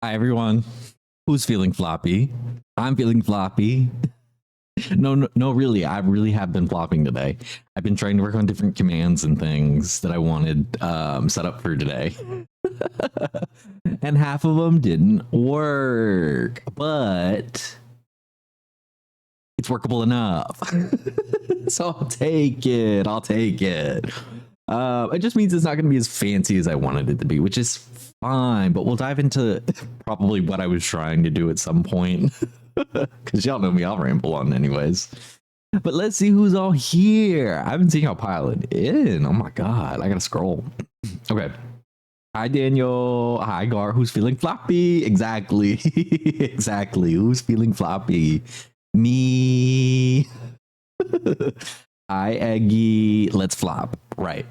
Hi everyone. Who's feeling floppy? I'm feeling floppy. No, really, I really have been flopping today. I've been trying to work on different commands and things that I wanted set up for today. And half of them didn't work, but it's workable enough. So I'll take it. It just means it's not going to be as fancy as I wanted it to be, which is fine, but we'll dive into probably what I was trying to do at some point. Because y'all know me, I'll ramble on anyways. But let's see who's all here. I haven't seen y'all piling in. Oh my god, I gotta scroll. Okay. Hi Daniel. Hi Gar. Who's feeling floppy? Exactly. Exactly. Who's feeling floppy? Me. Hi Eggy. Let's flop. Right.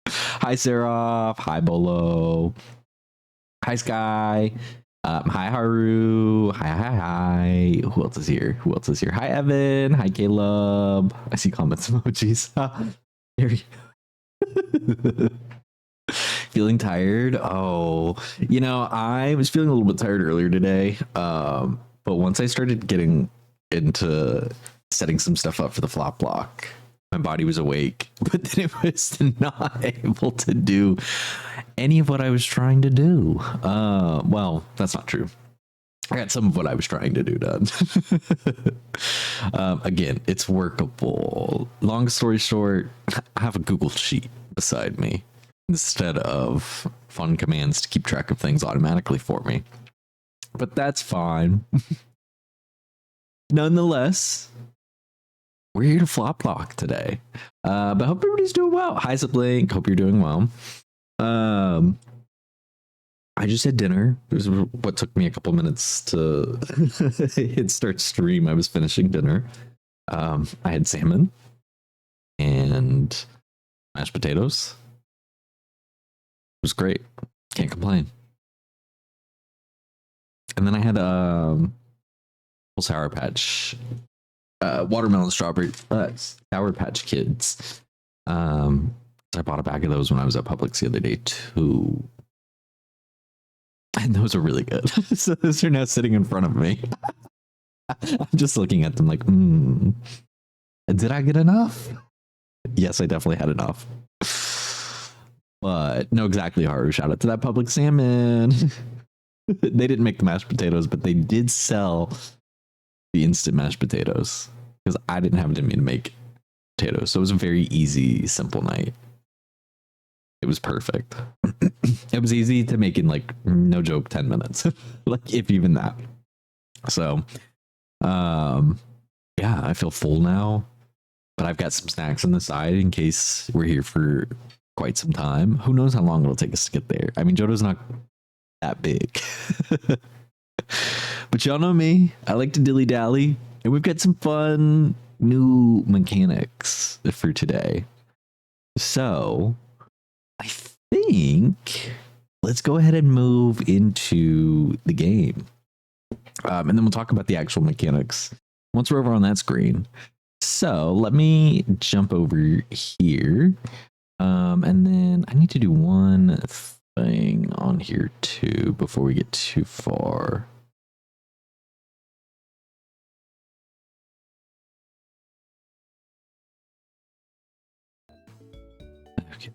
Hi Seraph. Hi Bolo. Hi Sky. Hi Haru. Hi. Who else is here? Hi Evan. Hi Caleb. I see comments emojis. Feeling tired? Oh, I was feeling a little bit tired earlier today. But once I started getting into setting some stuff up for the flop block, my body was awake, but then it was not able to do any of what I was trying to do. Well, that's not true. I got some of what I was trying to do done. Again, it's workable. Long story short, I have a Google Sheet beside me instead of fun commands to keep track of things automatically for me. But that's fine. Nonetheless, we're here to flop block today. But I hope everybody's doing well. Hi, Ziplink. Hope you're doing well. I just had dinner. It was what took me a couple minutes to hit start stream. I was finishing dinner. I had salmon and mashed potatoes. It was great. Can't complain. And then I had Sour Patch, watermelon strawberry, Sour Patch Kids. I bought a bag of those when I was at Publix the other day too. And those are really good. So those are now sitting in front of me. I'm just looking at them like, did I get enough? Yes, I definitely had enough. But no, exactly, Haru. Shout out to that Publix salmon. They didn't make the mashed potatoes, but they did sell the instant mashed potatoes because I didn't have it in me to make potatoes. So it was a very easy, simple night. It was perfect. It was easy to make in, like, no joke, 10 minutes. Like, if even that. So, yeah, I feel full now. But I've got some snacks on the side in case we're here for quite some time. Who knows how long it'll take us to get there. I mean, Johto's not that big. But y'all know me. I like to dilly-dally. And we've got some fun new mechanics for today. So I think let's go ahead and move into the game. And then we'll talk about the actual mechanics once we're over on that screen. So let me jump over here. And then I need to do one thing on here too before we get too far. Okay.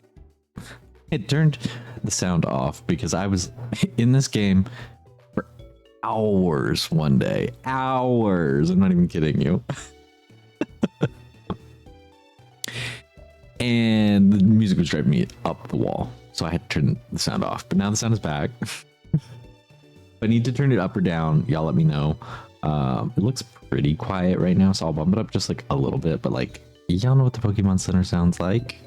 It turned the sound off because I was in this game for hours one day. Hours. I'm not even kidding you. And the music was driving me up the wall. So I had to turn the sound off. But now the sound is back. If I need to turn it up or down, y'all let me know. It looks pretty quiet right now, so I'll bump it up just like a little bit. But like, y'all know what the Pokemon Center sounds like.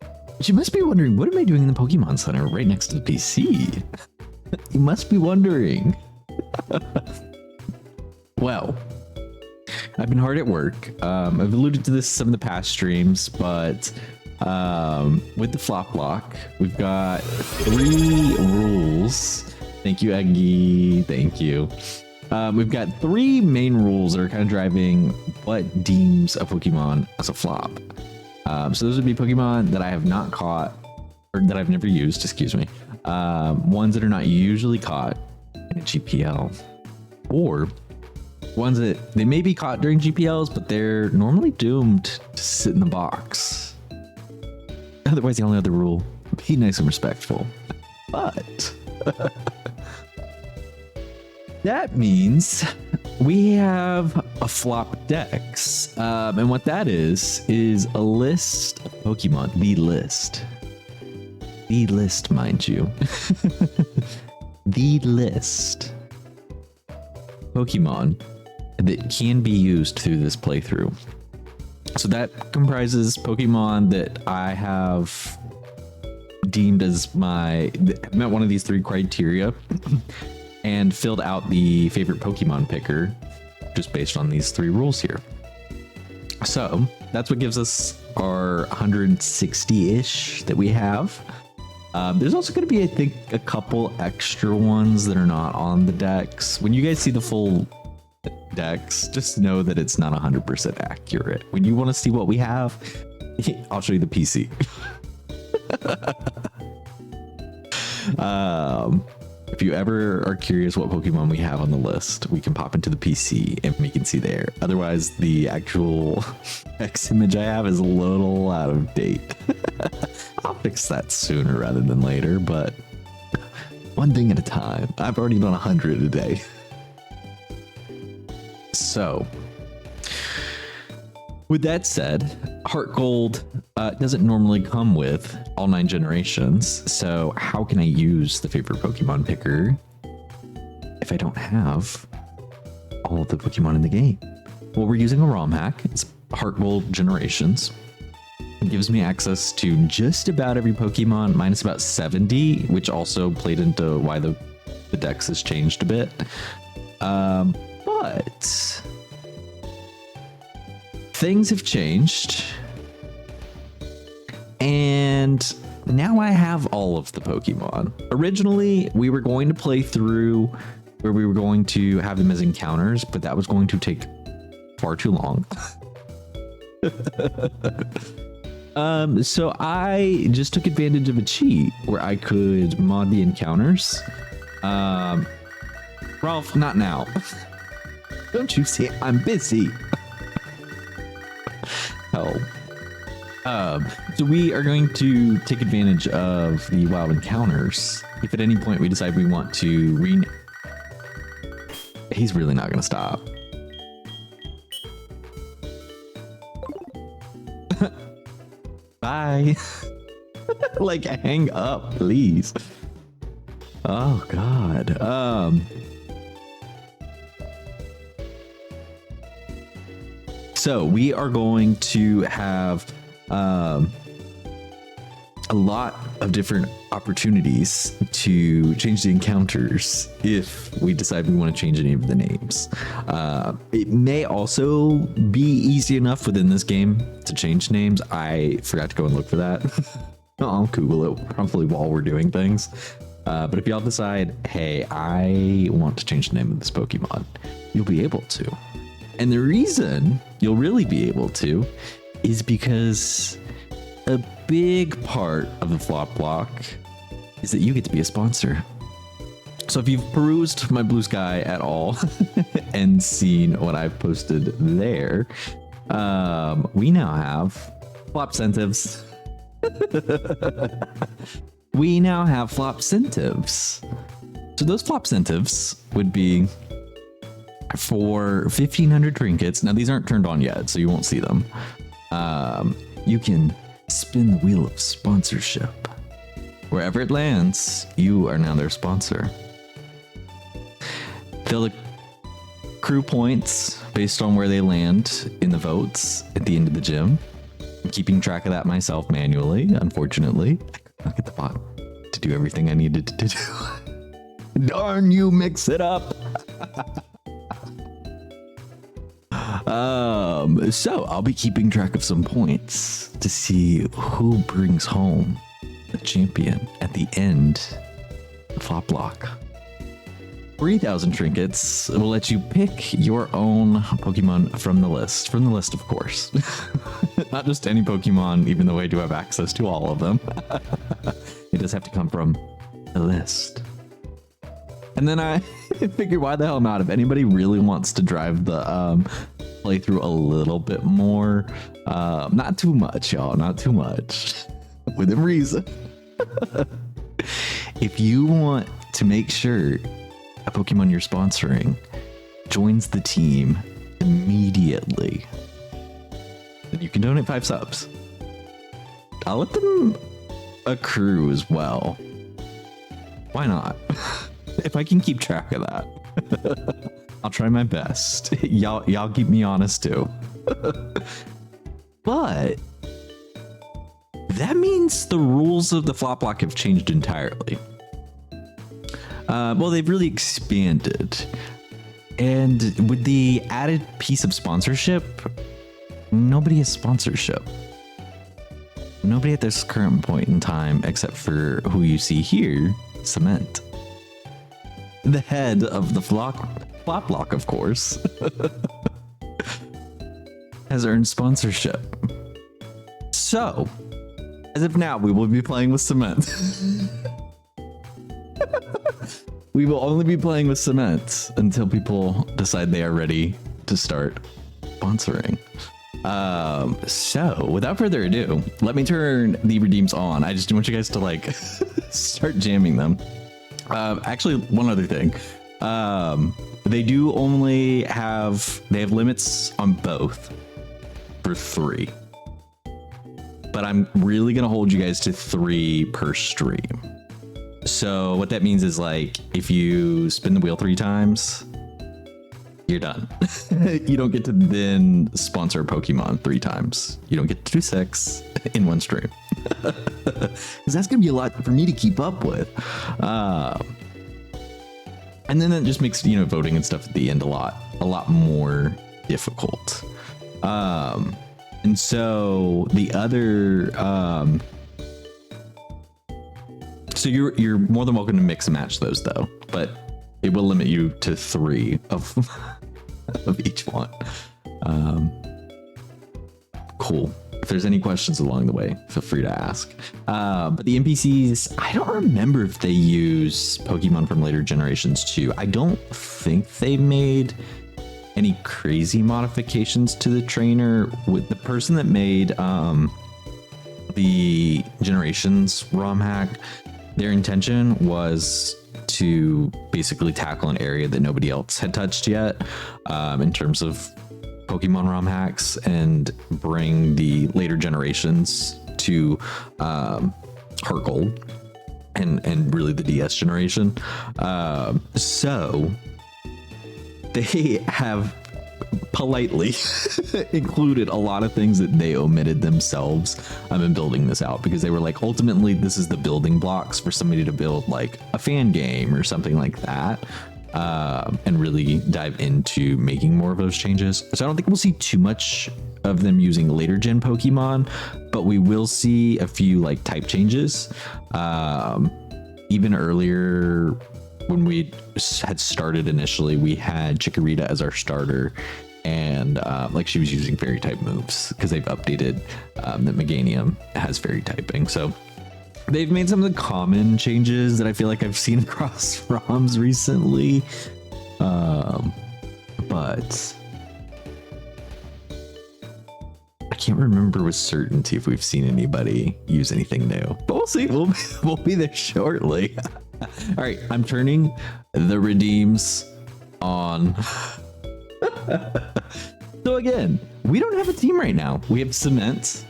But you must be wondering, what am I doing in the Pokemon Center right next to the PC? You must be wondering. Well, I've been hard at work. I've alluded to this some of the past streams, but with the flop block, we've got 3 rules. Thank you, Eggy. Thank you. We've got 3 main rules that are kind of driving what deems a Pokemon as a flop. So those would be Pokemon that I have not caught, or that I've never used, excuse me. ones that are not usually caught in a GPL, or ones that they may be caught during GPLs, but they're normally doomed to sit in the box. Otherwise, the only other rule, be nice and respectful. But that means we have a flop dex. And what that is a list of Pokemon. The list. The list, mind you. The list. Pokemon that can be used through this playthrough. So that comprises Pokemon that I have deemed as met one of these 3 criteria and filled out the favorite Pokemon picker just based on these 3 rules here. So that's what gives us our 160-ish that we have. There's also going to be, I think, a couple extra ones that are not on the decks. When you guys see the full decks, just know that it's not 100% accurate. When you want to see what we have, I'll show you the PC. If you ever are curious what Pokemon we have on the list, we can pop into the PC and we can see there. Otherwise, the actual X image I have is a little out of date. I'll fix that sooner rather than later, but one thing at a time. I've already done 100 a day. So, with that said, HeartGold doesn't normally come with all 9 generations. So how can I use the favorite Pokemon picker if I don't have all of the Pokemon in the game? Well, we're using a ROM hack. It's HeartGold Generations. It gives me access to just about every Pokemon, minus about 70, which also played into why the dex has changed a bit. But things have changed, and now I have all of the Pokemon. Originally, we were going to play through where we were going to have them as encounters, but that was going to take far too long. So I just took advantage of a cheat where I could mod the encounters. Ralph, not now. Don't you see? I'm busy. Oh. So we are going to take advantage of the wild encounters. If at any point we decide we want to he's really not going to stop. Bye. Like, hang up, please. Oh God. So we are going to have a lot of different opportunities to change the encounters if we decide we want to change any of the names. It may also be easy enough within this game to change names. I forgot to go and look for that. I'll Google it probably while we're doing things. But if y'all decide, hey, I want to change the name of this Pokemon, you'll be able to. And the reason you'll really be able to is because a big part of the flop block is that you get to be a sponsor. So if you've perused my Blue Sky at all and seen what I've posted there, we now have flop incentives. We now have flop incentives. So those flop incentives would be for 1,500 trinkets. Now these aren't turned on yet, so you won't see them. You can spin the wheel of sponsorship. Wherever it lands, you are now their sponsor. They'll accrue points based on where they land in the votes at the end of the gym. I'm keeping track of that myself manually, unfortunately. I couldn't get the bot to do everything I needed to do. Darn you, mix it up. So I'll be keeping track of some points to see who brings home the champion at the end of the flop block. 3,000 trinkets will let you pick your own Pokemon from the list. From the list, of course. Not just any Pokemon, even though I do have access to all of them. It does have to come from a list. And then I figured, why the hell not? If anybody really wants to drive the playthrough a little bit more, not too much, y'all, not too much, within reason. If you want to make sure a Pokemon you're sponsoring joins the team immediately, then you can donate 5 subs. I'll let them accrue as well. Why not? If I can keep track of that. I'll try my best. Y'all keep me honest too. But that means the rules of the flop block have changed entirely. Well, they've really expanded. And with the added piece of sponsorship, nobody has sponsorship. Nobody at this current point in time, except for who you see here, Cement. The head of the flop block, of course, has earned sponsorship. So, as of now, we will be playing with Cement. We will only be playing with Cement until people decide they are ready to start sponsoring. So without further ado, let me turn the redeems on. I just want you guys to like start jamming them. Actually, one other thing. They do only have, they have limits on both for 3. But I'm really going to hold you guys to 3 per stream. So what that means is, like, if you spin the wheel 3 times, you're done. You don't get to then sponsor a Pokemon 3 times. You don't get to do 6 in one stream. Because that's going to be a lot for me to keep up with. And then that just makes, you know, voting and stuff at the end a lot more difficult. And so the other, so you're more than welcome to mix and match those though, but it will limit you to 3 of of each one. Cool. If there's any questions along the way, feel free to ask. But the NPCs, I don't remember if they use Pokemon from later generations too. I don't think they made any crazy modifications to the trainer. With the person that made the Generations ROM hack, their intention was to basically tackle an area that nobody else had touched yet, in terms of Pokemon ROM hacks, and bring the later generations to HeartGold and really the DS generation. So they have politely included a lot of things that they omitted themselves in building this out, because they were like, ultimately this is the building blocks for somebody to build like a fan game or something like that, and really dive into making more of those changes. So I don't think we'll see too much of them using later gen Pokemon, but we will see a few like type changes. Even earlier, when we had started initially, we had Chikorita as our starter, and like she was using fairy type moves because they've updated that Meganium has fairy typing. So they've made some of the common changes that I feel like I've seen across ROMs recently, but I can't remember with certainty if we've seen anybody use anything new. But we'll see. We'll be there shortly. All right, I'm turning the redeems on. So again, we don't have a team right now. We have Cement.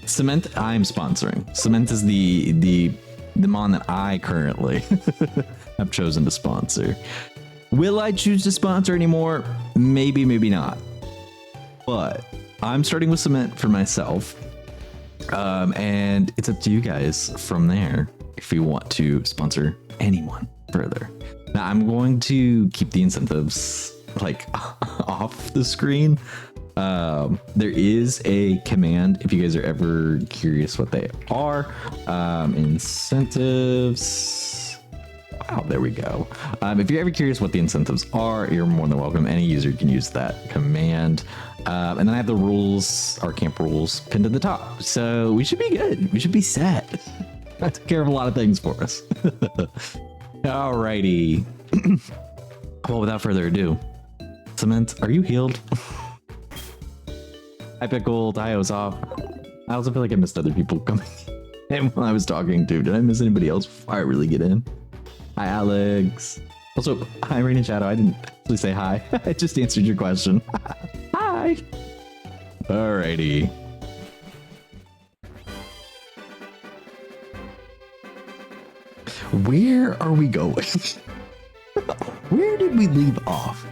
Cement, I'm sponsoring. Cement is the mon that I currently have chosen to sponsor. Will I choose to sponsor anymore? Maybe, maybe not. But I'm starting with Cement for myself. And it's up to you guys from there if you want to sponsor anyone further. Now I'm going to keep the incentives like off the screen. There is a command if you guys are ever curious what they are. Incentives. Wow, there we go. If you're ever curious what the incentives are, you're more than welcome. Any user can use that command. And then I have the rules, our camp rules, pinned to the top. So we should be good. We should be set. I took care of a lot of things for us. Alrighty. Well, without further ado, Cement, are you healed? I Pickled, Io's off. I also feel like I missed other people coming in while I was talking too. Did I miss anybody else before I really get in? Hi, Alex. Also, hi, Rain and Shadow. I didn't actually say hi. I just answered your question. Hi. Alrighty. Where are we going? Where did we leave off?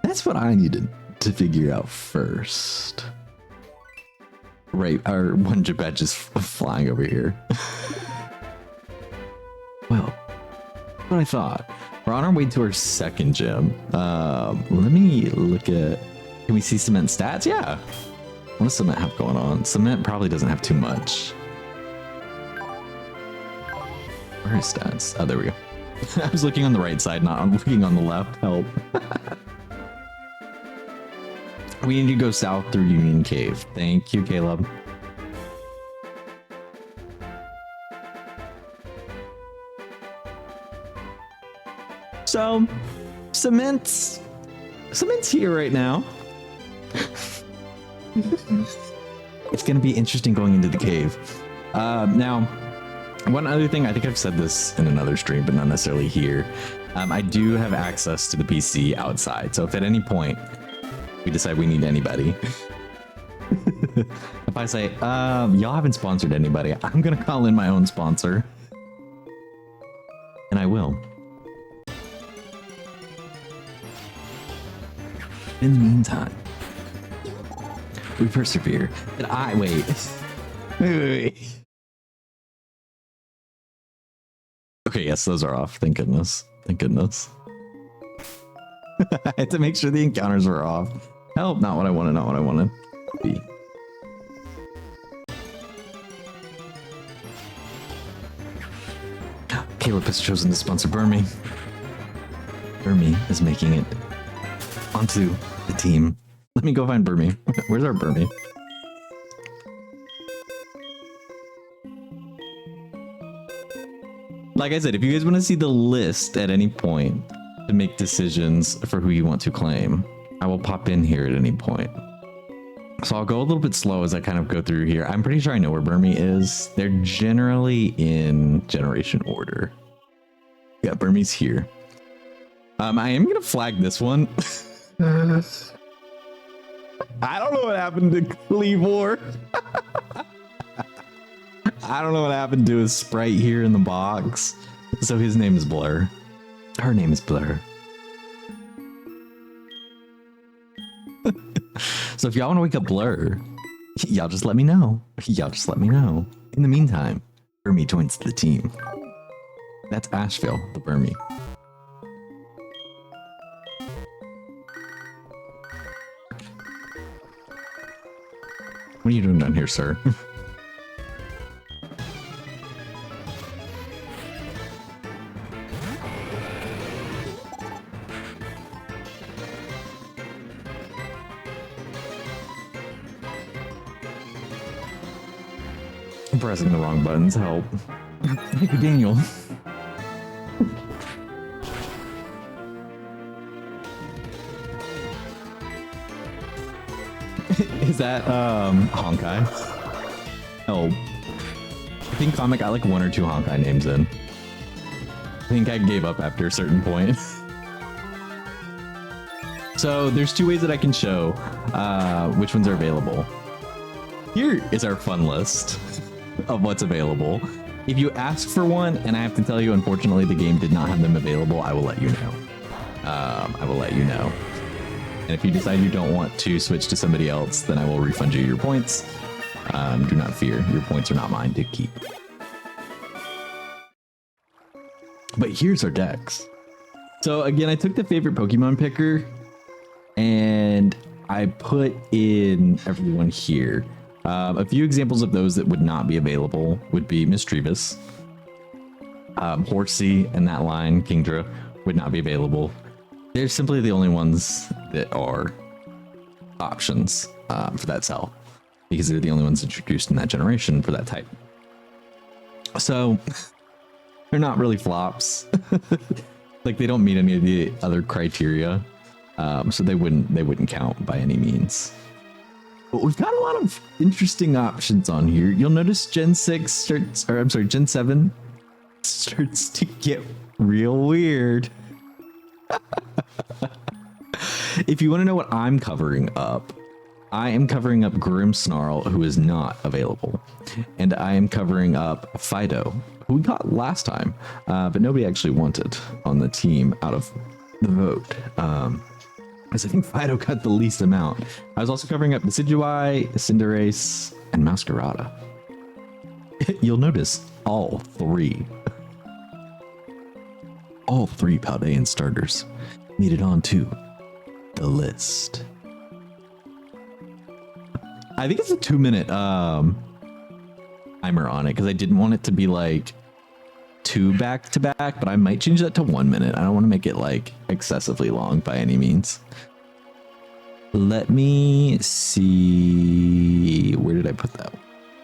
That's what I needed to figure out first. Right, our one Jabet is flying over here. Well, that's what I thought. We're on our way to our second gym. Let me look at... Can we see Cement stats? Yeah. What does Cement have going on? Cement probably doesn't have too much. Where are his stats? Oh, there we go. I was looking on the right side, not looking on the left. Help. We need to go south through Union Cave. Thank you, Caleb. So, Cement's here right now. It's going to be interesting going into the cave. Now, one other thing, I think I've said this in another stream, but not necessarily here. I do have access to the PC outside. So if at any point we decide we need anybody, if I say, y'all haven't sponsored anybody, I'm going to call in my own sponsor. And I will. In the meantime, we persevere. But wait. Okay, yes, those are off. Thank goodness. Thank goodness. I had to make sure the encounters were off. Help, not what I wanted, not what I wanted. B. Caleb has chosen to sponsor Burmy. Burmy is making it onto the team. Let me go find Burmy. Where's our Burmy? Like I said, if you guys want to see the list at any point to make decisions for who you want to claim, I will pop in here at any point. So I'll go a little bit slow as I kind of go through here. I'm pretty sure I know where Burmy is. They're generally in generation order. Yeah, Burmy's here. I am going to flag this one. I don't know what happened to Cleavor. I don't know what happened to his sprite here in the box. So his name is Blur. Her name is Blur. So if y'all want to wake up Blur, y'all just let me know. Y'all just let me know. In the meantime, Burmy joins the team. That's Asheville, the Burmy. What are you doing down here, sir? I'm pressing the wrong buttons. Help. Thank you, Daniel. Is that Honkai? Oh, I think Comic got like 1 or 2 Honkai names in. I think I gave up after a certain point. So there's 2 ways that I can show which ones are available. Here is our fun list of what's available. If you ask for one and I have to tell you, unfortunately, the game did not have them available, I will let you know. I will let you know. And if you decide you don't want to switch to somebody else, then I will refund you your points. Do not fear, your points are not mine to keep. But here's our decks. So again, I took the favorite Pokemon picker and I put in everyone here. A few examples of those that would not be available would be Mischievous, Horsey, and that line, Kingdra, would not be available. They're simply the only ones that are options for that cell, because they're the only ones introduced in that generation for that type. So they're not really flops. Like they don't meet any of the other criteria. So they wouldn't count by any means. But we've got a lot of interesting options on here. You'll notice Gen 6 starts, or I'm sorry, Gen 7 starts to get real weird. If you want to know what I'm covering up, I am covering up Grimmsnarl, who is not available. And I am covering up Fido, who we got last time, but nobody actually wanted on the team out of the vote. Because I think Fido got the least amount. I was also covering up Decidueye, Cinderace, and Masquerada. You'll notice all three Paldean starters made it onto the list. I think it's a 2-minute timer on it because I didn't want it to be like 2 back to back, but I might change that to 1 minute. I don't want to make it like excessively long by any means. Let me see. Where did I put that?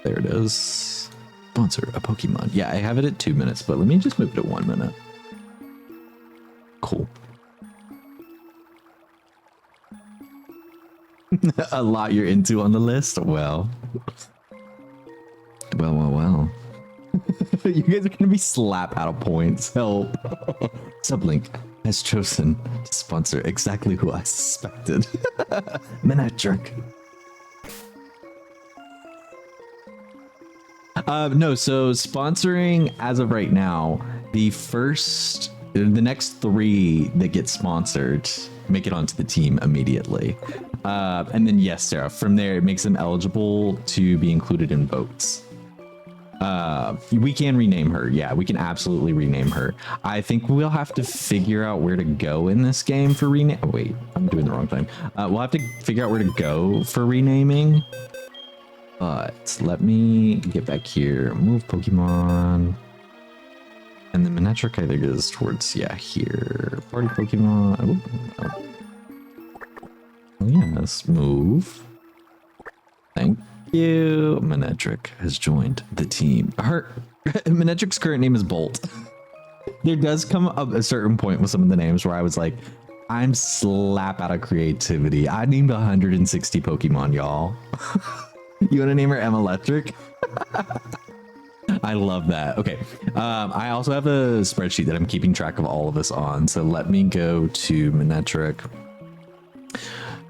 There it is. Sponsor a Pokemon. Yeah, I have it at 2 minutes, but let me just move it to 1 minute. Cool. A lot you're into on the list? Well. You guys are going to be slap out of points. Help. Sublink has chosen to sponsor exactly who I suspected. Manectric. No, so sponsoring as of right now, the next 3 that get sponsored make it onto the team immediately. And then yes, Sarah, from there it makes them eligible to be included in votes. We can rename her. Yeah, we can absolutely rename her. I think we'll have to figure out where to go in this game for rename. Oh, wait, I'm doing the wrong thing. We'll have to figure out where to go for renaming. But let me get back here. Move Pokemon. And then Manectric, I think, is towards, yeah, here. Party Pokemon. Oh, yes. Move. Thank you. Manectric has joined the team. Manectric's current name is Bolt. There does come up a certain point with some of the names where I was like, I'm slap out of creativity. I named 160 Pokemon, y'all. You want to name her Electric? I love that. Okay. I also have a spreadsheet that I'm keeping track of all of this on. So let me go to Manectric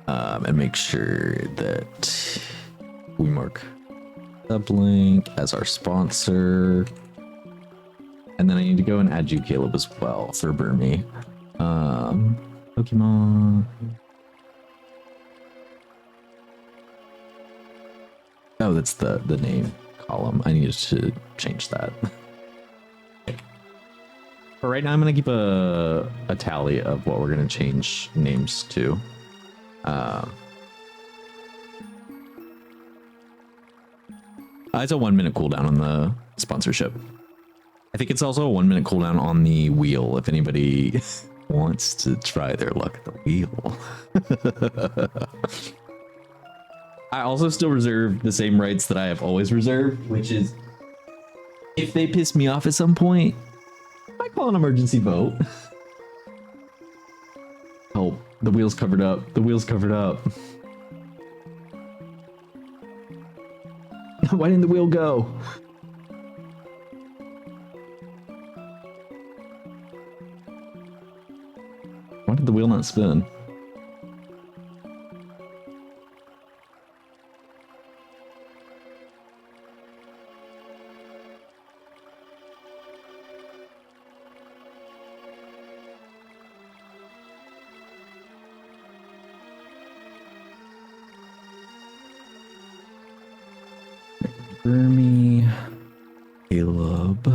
and make sure that we mark Sublink as our sponsor. And then I need to go and add you, Caleb, as well for Burmy. Pokemon. Oh, that's the name column. I needed to change that. Okay. But right now I'm going to keep a tally of what we're going to change names to. It's a 1 minute cooldown on the sponsorship. I think it's also a 1 minute cooldown on the wheel if anybody wants to try their luck at the wheel. I also still reserve the same rights that I have always reserved, which is if they piss me off at some point, I might call an emergency vote. Help. The wheel's covered up. The wheel's covered up. Why didn't the wheel go? Why did the wheel not spin? Burmy, Caleb.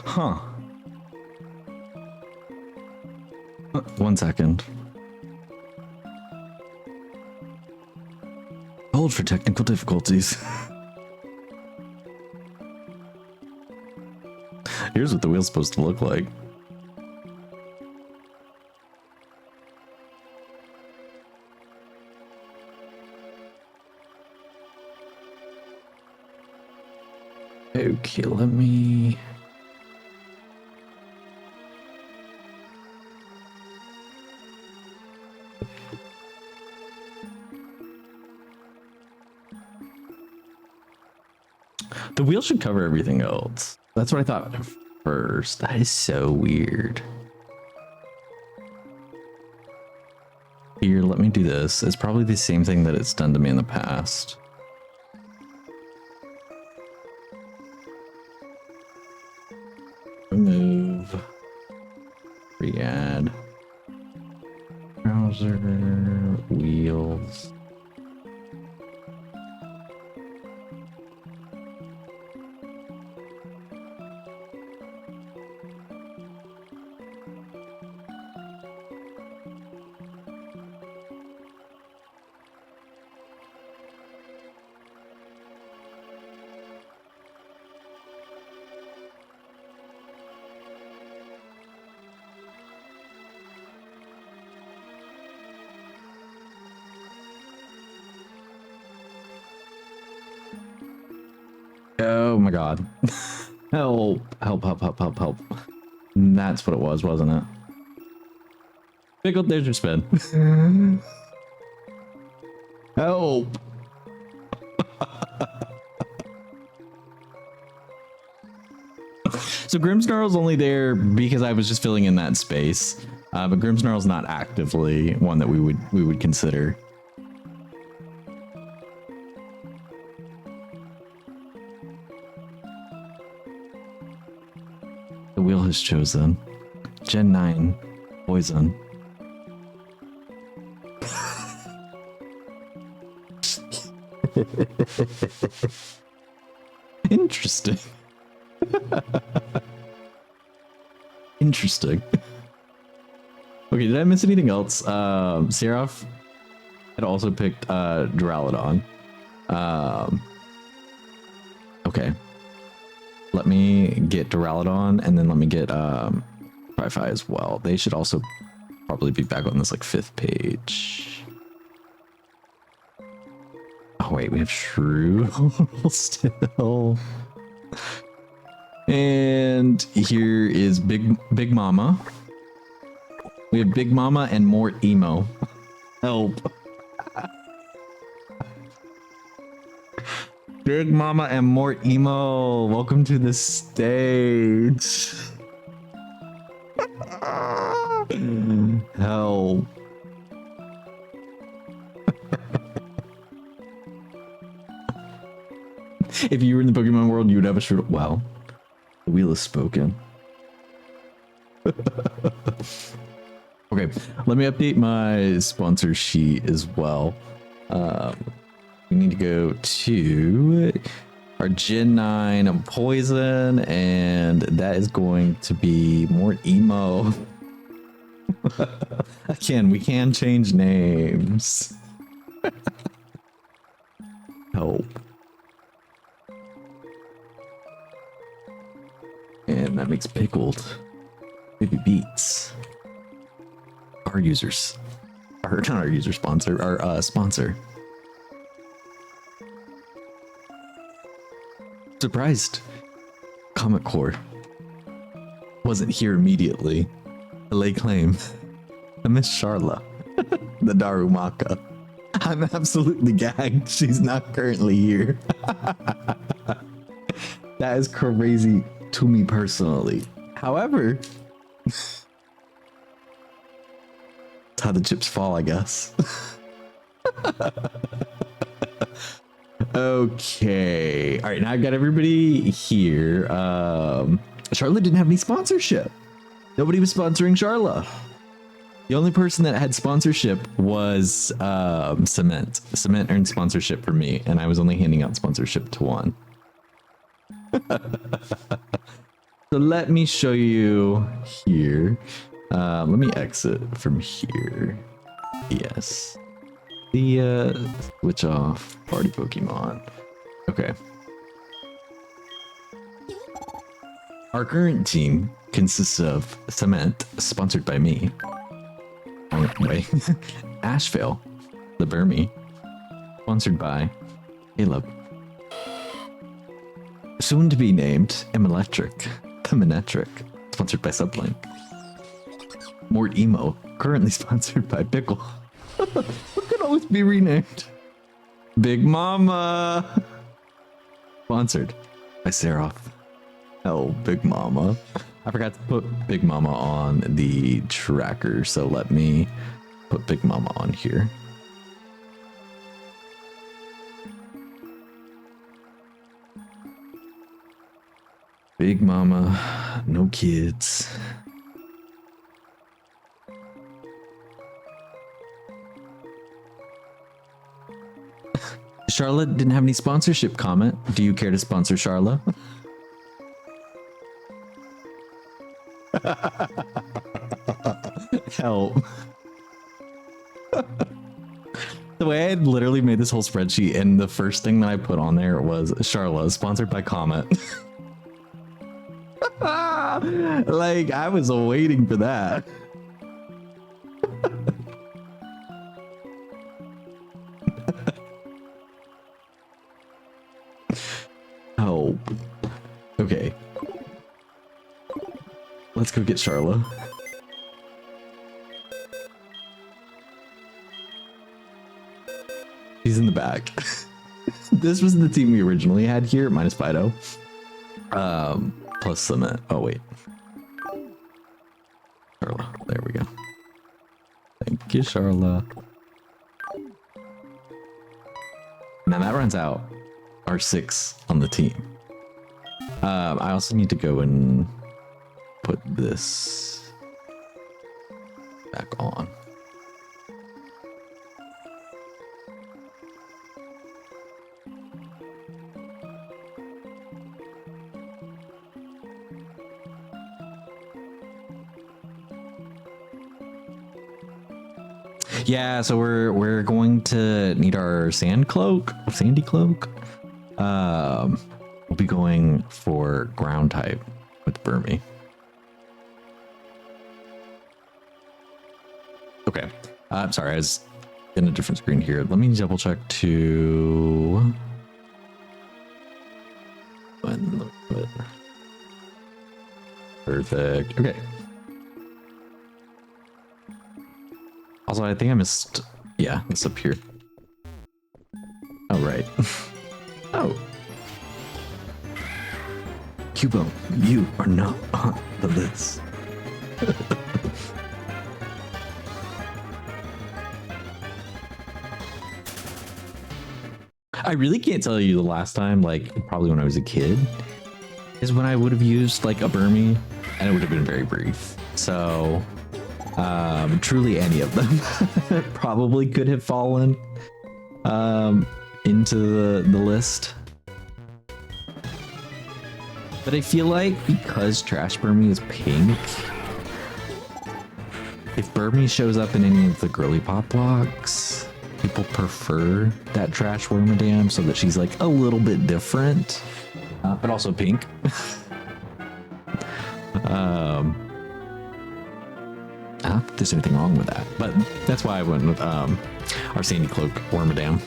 Huh. 1 second. gold for technical difficulties. Here's what the wheel's supposed to look like. Okay, let me... The wheel should cover everything else. That's what I thought first. That is so weird. Here, let me do this. It's probably the same thing that it's done to me in the past. Remove. Re-add. Browser. Wheels. Oh my god. Help, help, help, help, help, help. That's what it was, wasn't it? Pickled, there's your spin. Help. So Grimmsnarl's only there because I was just filling in that space. But Grimmsnarl's not actively one that we would consider. The wheel has chosen. Gen 9. Poison. Interesting. Interesting. Okay, did I miss anything else? Seraph had also picked Duraludon. Okay. Let me get Duraludon and then let me get Tri-Fi as well. They should also probably be back on this like 5th page. Oh wait, we have Shrew still. And here is Big Mama. We have Big Mama and more emo. Help. Big Mama and more emo. Welcome to the stage. Help. If you were in the Pokemon world, you would have a shirt. Wow. The wheel is spoken. Okay, let me update my sponsor sheet as well. We need to go to our Gen 9 Poison, and that is going to be more emo. Again, we can change names. Help. And that makes Pickled. Baby Beats. Our users. Not our user sponsor, our sponsor. Surprised Comic Core wasn't here immediately. I lay claim. I miss Charla, the Darumaka. I'm absolutely gagged. She's not currently here. That is crazy to me personally. However, that's how the chips fall, I guess. Okay. All right, now I've got everybody here. Charlotte didn't have any sponsorship. Nobody was sponsoring Charla. The only person that had sponsorship was Cement. Cement earned sponsorship for me, and I was only handing out sponsorship to one. So let me show you here. Let me exit from here. Yes. the switch off party Pokemon. Okay. Our current team consists of Cement, sponsored by me. Oh, wait. Asheville, the Burmy, sponsored by Caleb. Soon to be named Electric, the Manetric, sponsored by Sublime. Mort Emo, currently sponsored by Pickle. What could always be renamed? Big Mama, sponsored by Seraph. Oh, Big Mama. I forgot to put Big Mama on the tracker, so let me put Big Mama on here. Big Mama, no kids. Charlotte didn't have any sponsorship comment. Do you care to sponsor Charlotte? Help. The way I had literally made this whole spreadsheet, and the first thing that I put on there was Charlotte, sponsored by Comet. Like, I was waiting for that. Help. Okay. Let's go get Charla. He's in the back. This was the team we originally had here, minus Fido. Plus Cement. Oh, wait. Charla. There we go. Thank you, Charla. Now that runs out our 6 on the team. I also need to go and put this back on. Yeah, so we're going to need our sandy cloak. We'll be going for ground type with Burmy. Okay. I'm sorry, I was in a different screen here. Let me double check to perfect. Okay. Also, I think I missed, yeah, it's up here. Oh, right. Oh. Cubo, you are not on the list. I really can't tell you the last time, like, probably when I was a kid, is when I would have used, like, a Burmy, and it would have been very brief. So... truly any of them probably could have fallen into the list. But I feel like because Trash Burmy is pink, if Burmy shows up in any of the girly pop blocks, people prefer that Trash Wormadam so that she's like a little bit different, but also pink. I don't think there's anything wrong with that, but that's why I went with our Sandy Cloak Wormadam.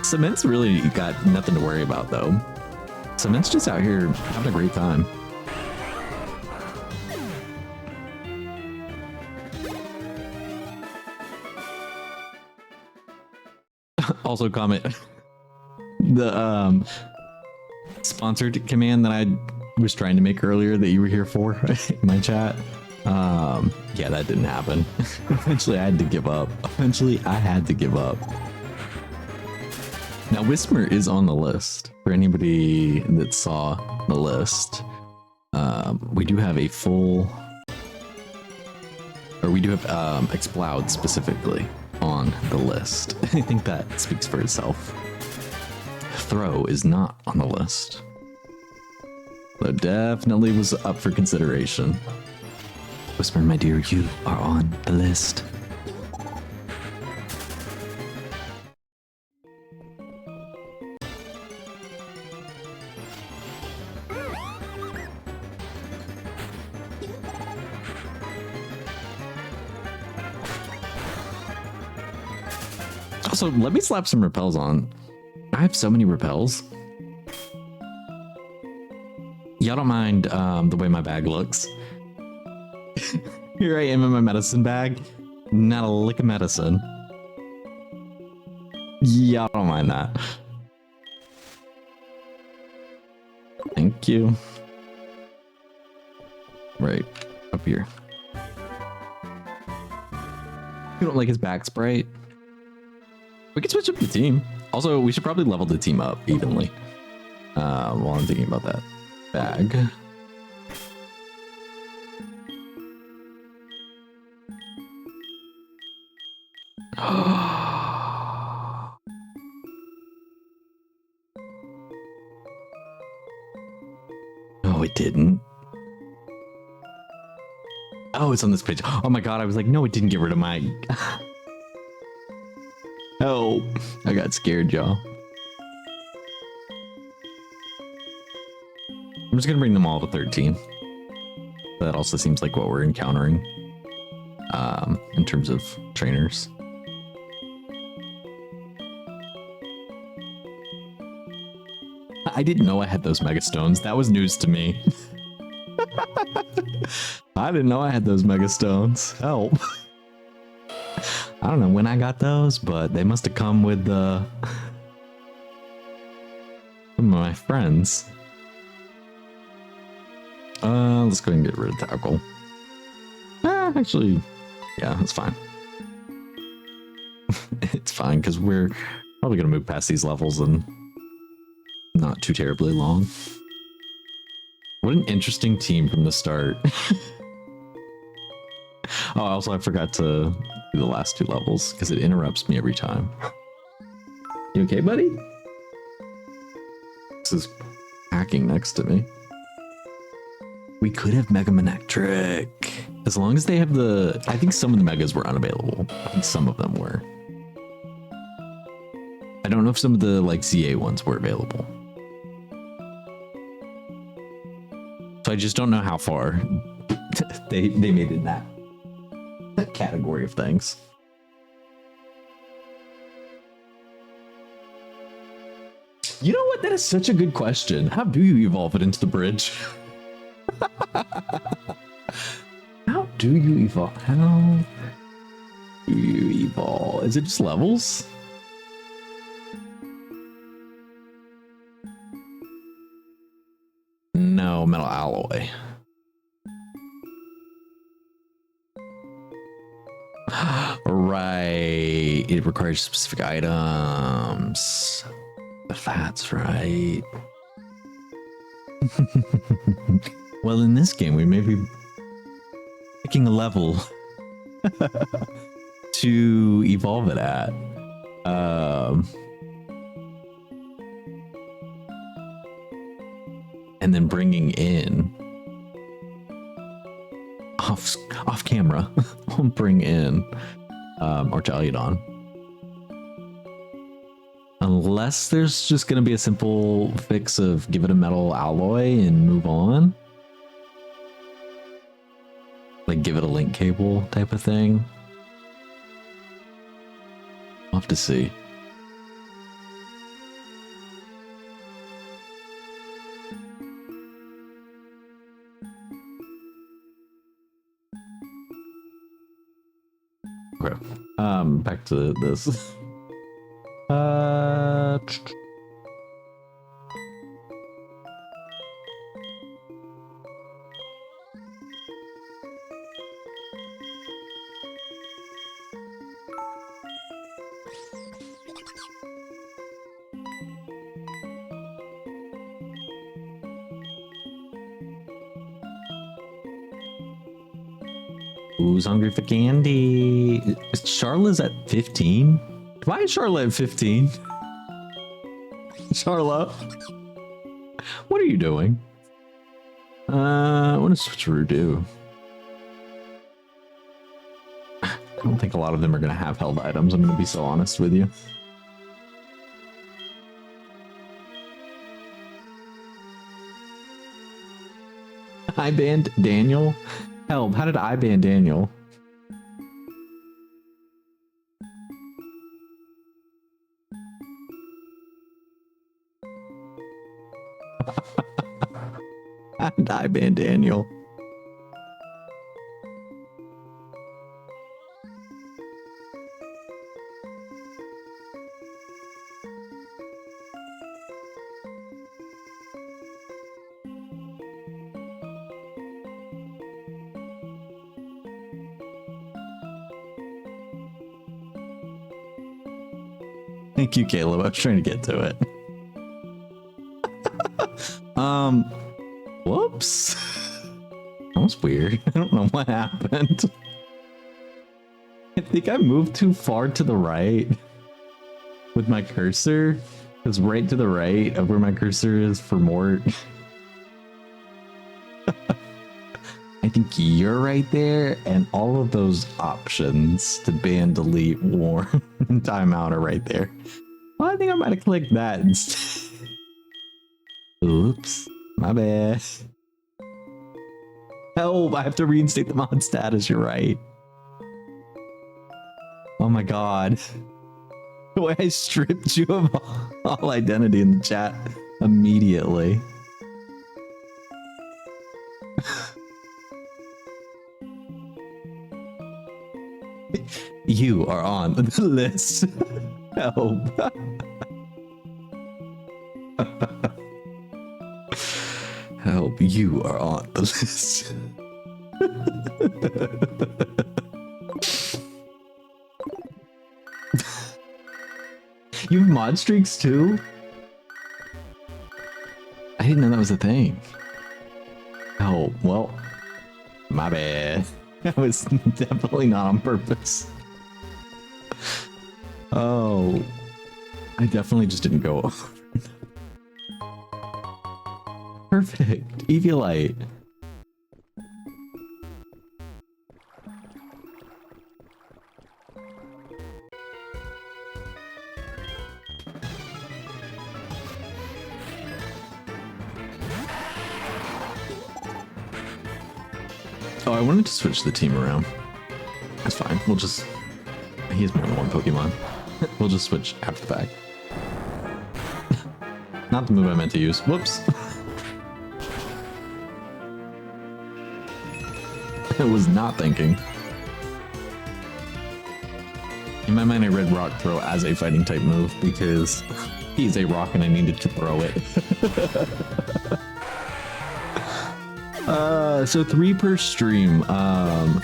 Cement's really got nothing to worry about though. Cement's just out here having a great time. Also comment the sponsored command that I was trying to make earlier that you were here for in my chat. Yeah, that didn't happen. Eventually I had to give up. Now Whisper is on the list for anybody that saw the list. We do have a full, or we do have Exploud specifically on the list. I think that speaks for itself. Throw is not on the list. Though definitely was up for consideration. Whisper, my dear, you are on the list. Also, let me slap some repels on. I have so many repels. Y'all don't mind the way my bag looks. Here I am in my medicine bag. Not a lick of medicine. Y'all don't mind that. Thank you. Right, up here. You don't like his back sprite? We can switch up the team. Also, we should probably level the team up evenly. While I'm thinking about that. Bag. No, it didn't. Oh, it's on this page. Oh my god, I was like, no, it didn't get rid of my... Oh, I got scared, y'all. I'm just gonna bring them all to 13. That also seems like what we're encountering in terms of trainers. I didn't know I had those Mega Stones. That was news to me. I didn't know I had those Mega Stones. Help. I don't know when I got those, but they must have come with some of my friends. Let's go ahead and get rid of tackle. Actually, yeah, that's fine. It's fine because we're probably gonna move past these levels in not too terribly long. What an interesting team from the start. Oh, also I forgot to do the last two levels because it interrupts me every time. You okay, buddy? This is hacking next to me. We could have Mega Manectric. As long as they have the... I think some of the Megas were unavailable. I think some of them were. I don't know if some of the like ZA ones were available. So I just don't know how far they made it in that category of things. You know what? That is such a good question. How do you evolve it into the bridge? How do you evolve? How do you evolve? Is it just levels? No, metal alloy. Right. It requires specific items. That's right. Well, in this game, we may be picking a level to evolve it at. And then bringing in off camera, we'll bring in Artaliodon. Unless there's just going to be a simple fix of give it a metal alloy and move on. Like give it a link cable type of thing. I'll have to see. Okay. Back to this. Who's hungry for candy? Charla's at 15? Why is Charla at 15? Charla, what are you doing? What does Switcheroo do? I don't think a lot of them are going to have held items. I'm going to be so honest with you. I banned Daniel? Help, how did I ban Daniel? How did I ban Daniel? Thank you, Caleb. I was trying to get to it. Whoops. That was weird. I don't know what happened. I think I moved too far to the right with my cursor. Because right to the right of where my cursor is for Mort. I think you're right there, and all of those options to ban, delete, warn, and timeout are right there. Well, I think I might have clicked that instead. Oops, my bad. Help, I have to reinstate the mod status, you're right. Oh my god. The way I stripped you of all identity in the chat immediately. You are on the list. Help. Help, you are on the list. You have mod streaks too? I didn't know that was a thing. Oh, well, my bad. That was definitely not on purpose. Oh, I definitely just didn't go over. Perfect. Eviolite. Oh, I wanted to switch the team around. That's fine. We'll just... He has more than one Pokemon. We'll just switch after the fact. Not the move I meant to use. Whoops. I was not thinking. In my mind, I read Rock Throw as a fighting type move because he's a rock and I needed to throw it. So 3 per stream, and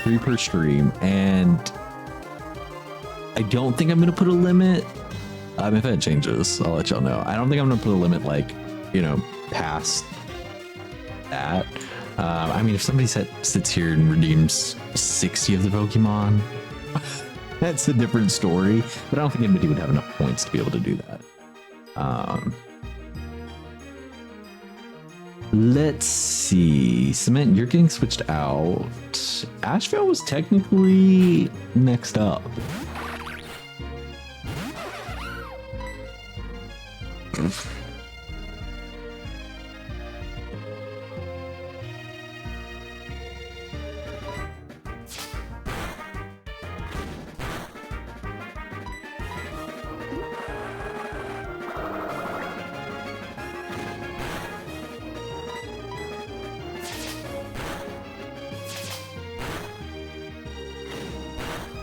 I don't think I'm gonna put a limit. If that changes, I'll let y'all know. I don't think I'm gonna put a limit, like, you know, past that. I mean, if somebody sits here and redeems 60 of the Pokemon, that's a different story. But I don't think anybody would have enough points to be able to do that. Let's see. Cement, you're getting switched out. Asheville was technically next up.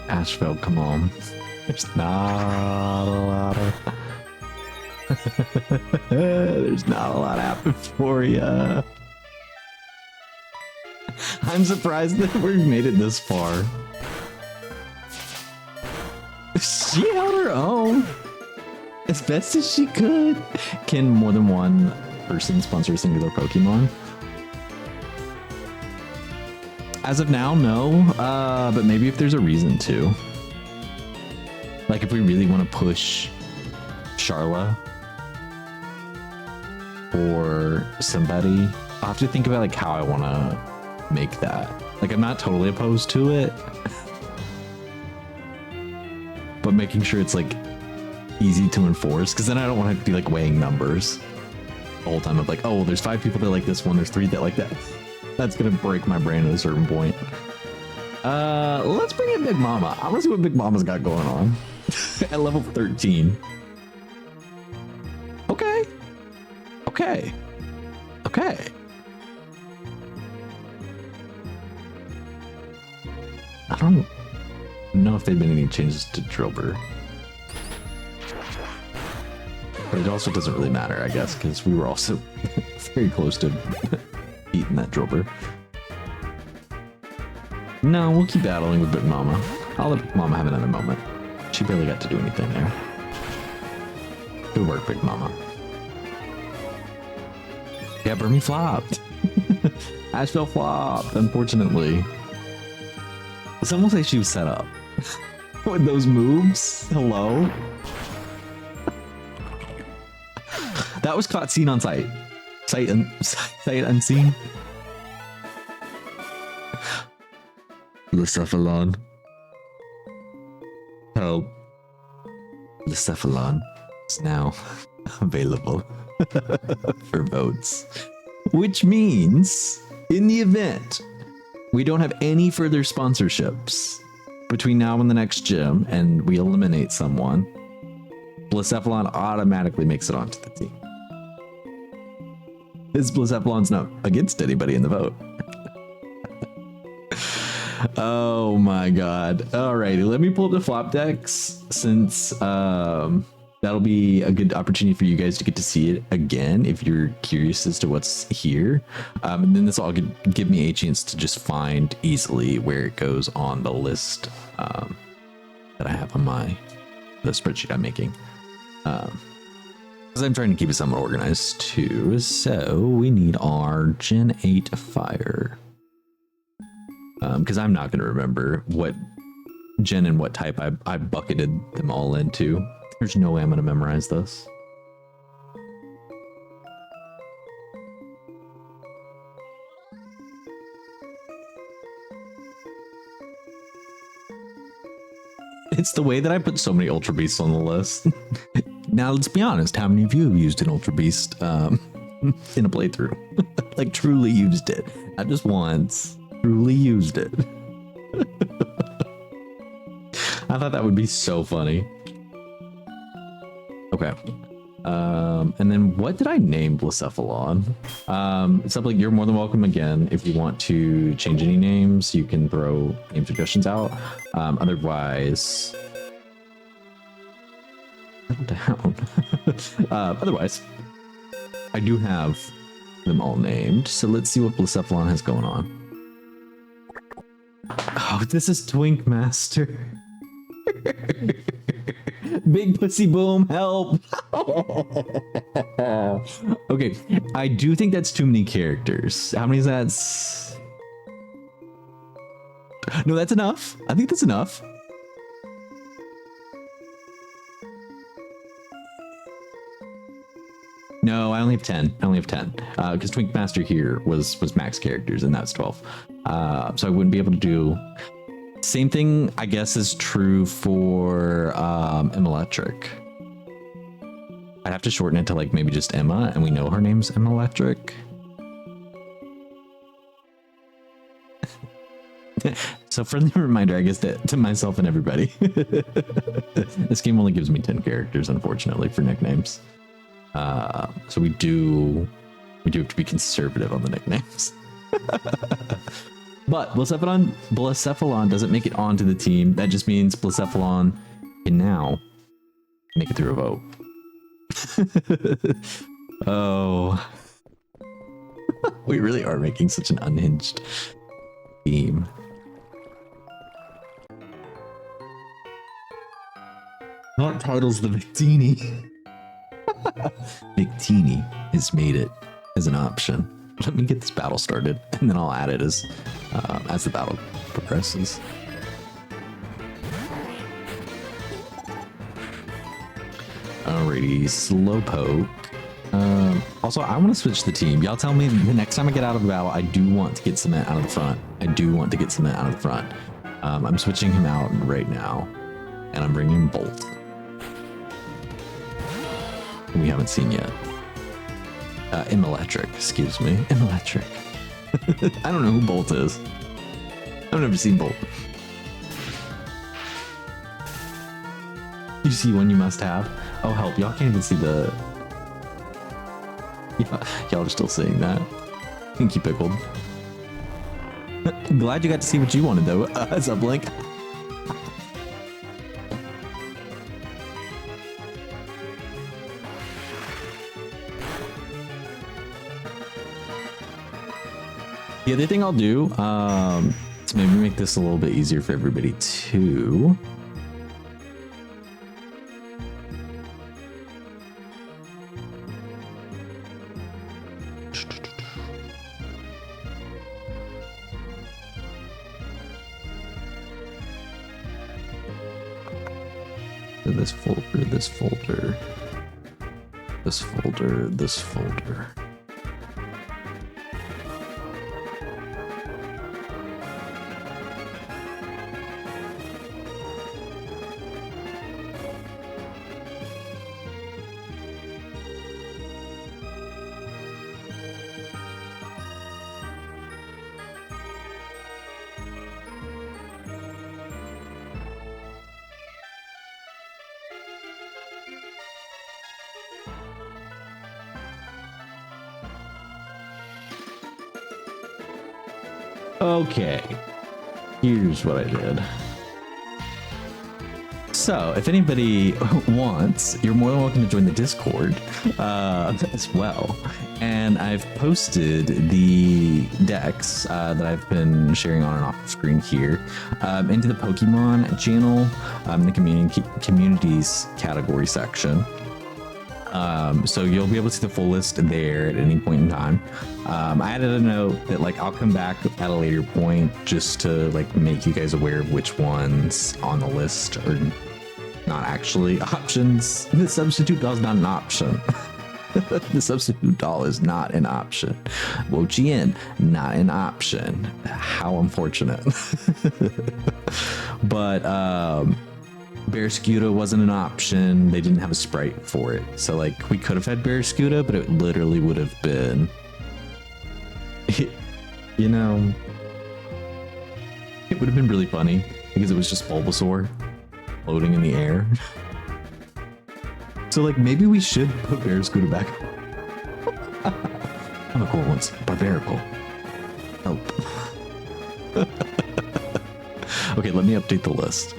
Asheville, come on. There's not a lot of... There's not a lot happening for you. I'm surprised that we've made it this far. She held her own as best as she could. Can more than one person sponsor a singular Pokemon? As of now, no. But maybe if there's a reason to. Like if we really want to push Charla or somebody, I'll have to think about like how I want to make that. Like, I'm not totally opposed to it, but making sure it's like easy to enforce, because then I don't want to be like weighing numbers the whole time of like, oh, well, there's 5 people that like this one, there's 3 that like that. That's gonna break my brain at a certain point. Let's bring in Big Mama. I want to see what Big Mama's got going on at level 13. Okay. Okay. Okay. I don't know if there've been any changes to Drilbur. But it also doesn't really matter, I guess, because we were also very close to beating that Drilbur. No, we'll keep battling with Big Mama. I'll let Big Mama have another moment. She barely got to do anything there. Good work, Big Mama. Yeah, Burmy flopped. Asheville flopped, unfortunately. Someone will say she was set up. With those moves? Hello? That was caught seen on sight. Sight unseen. Lucephalon. Help. Lucephalon is now available for votes. Which means, in the event we don't have any further sponsorships between now and the next gym, and we eliminate someone, Blacephalon automatically makes it onto the team. His Blacephalon's not against anybody in the vote. Oh my god. Alrighty, let me pull up the flop decks, since that'll be a good opportunity for you guys to get to see it again if you're curious as to what's here. And then this will give me a chance to just find easily where it goes on the list that I have on the spreadsheet I'm making. Because I'm trying to keep it somewhat organized too. So we need our Gen 8 fire. Because I'm not going to remember what gen and what type I bucketed them all into. There's no way I'm going to memorize this. It's the way that I put so many Ultra Beasts on the list. Now, let's be honest. How many of you have used an Ultra Beast in a playthrough? Like, truly used it. Not just once. Truly used it. I thought that would be so funny. Okay. And then what did I name Blacephalon? Something you're more than welcome again. If you want to change any names, you can throw name suggestions out. Otherwise, down. Otherwise, I do have them all named. So let's see what Blacephalon has going on. Oh, this is Twink Master. Big Pussy Boom, help. Okay, I do think that's too many characters. How many is that? No, that's enough. I think that's enough. No, I only have 10. I only have 10. Because Twink Master here was max characters, and that's 12. So I wouldn't be able to do... Same thing, I guess, is true for Emma Electric. I'd have to shorten it to like maybe just Emma, and we know her name's Emma Electric. So friendly reminder, I guess, to myself and everybody. This game only gives me 10 characters, unfortunately, for nicknames. So we do have to be conservative on the nicknames. But Blacephalon doesn't make it onto the team. That just means Blacephalon can now make it through a vote. Oh. We really are making such an unhinged team. What title's the Victini? Victini has made it as an option. Let me get this battle started, and then I'll add it as the battle progresses. Alrighty, Slowpoke Also, I want to switch the team. Y'all tell me the next time I get out of the battle, I do want to get Cement out of the front. I do want to get Cement out of the front. I'm switching him out right now, and I'm bringing Bolt. We haven't seen yet. Electric, excuse me. Electric. I don't know who Bolt is. I've never seen Bolt. You see one you must have? Oh, help. Y'all can't even see the... Y'all are still seeing that. Thank you, Pickled. Glad you got to see what you wanted, though. What's up, Link? The other thing I'll do, to maybe make this a little bit easier for everybody, too... This folder, this folder, this folder, this folder. Okay, here's what I did. So, if anybody wants, you're more than welcome to join the Discord as well. And I've posted the decks that I've been sharing on and off the screen here into the Pokemon channel, in the communities category section. So you'll be able to see the full list there at any point in time. I added a note that like I'll come back at a later point just to like make you guys aware of which ones on the list are not actually options. The substitute doll is not an option. The substitute doll is not an option. Wo-Chien, not an option. How unfortunate. But Barraskewda wasn't an option. They didn't have a sprite for it. So like we could have had Barraskewda, but it literally would have been, you know, it would have been really funny because it was just Bulbasaur floating in the air. So like maybe we should put Barraskewda back. I'm a cool one. Barbarical. Oh. Okay, let me update the list.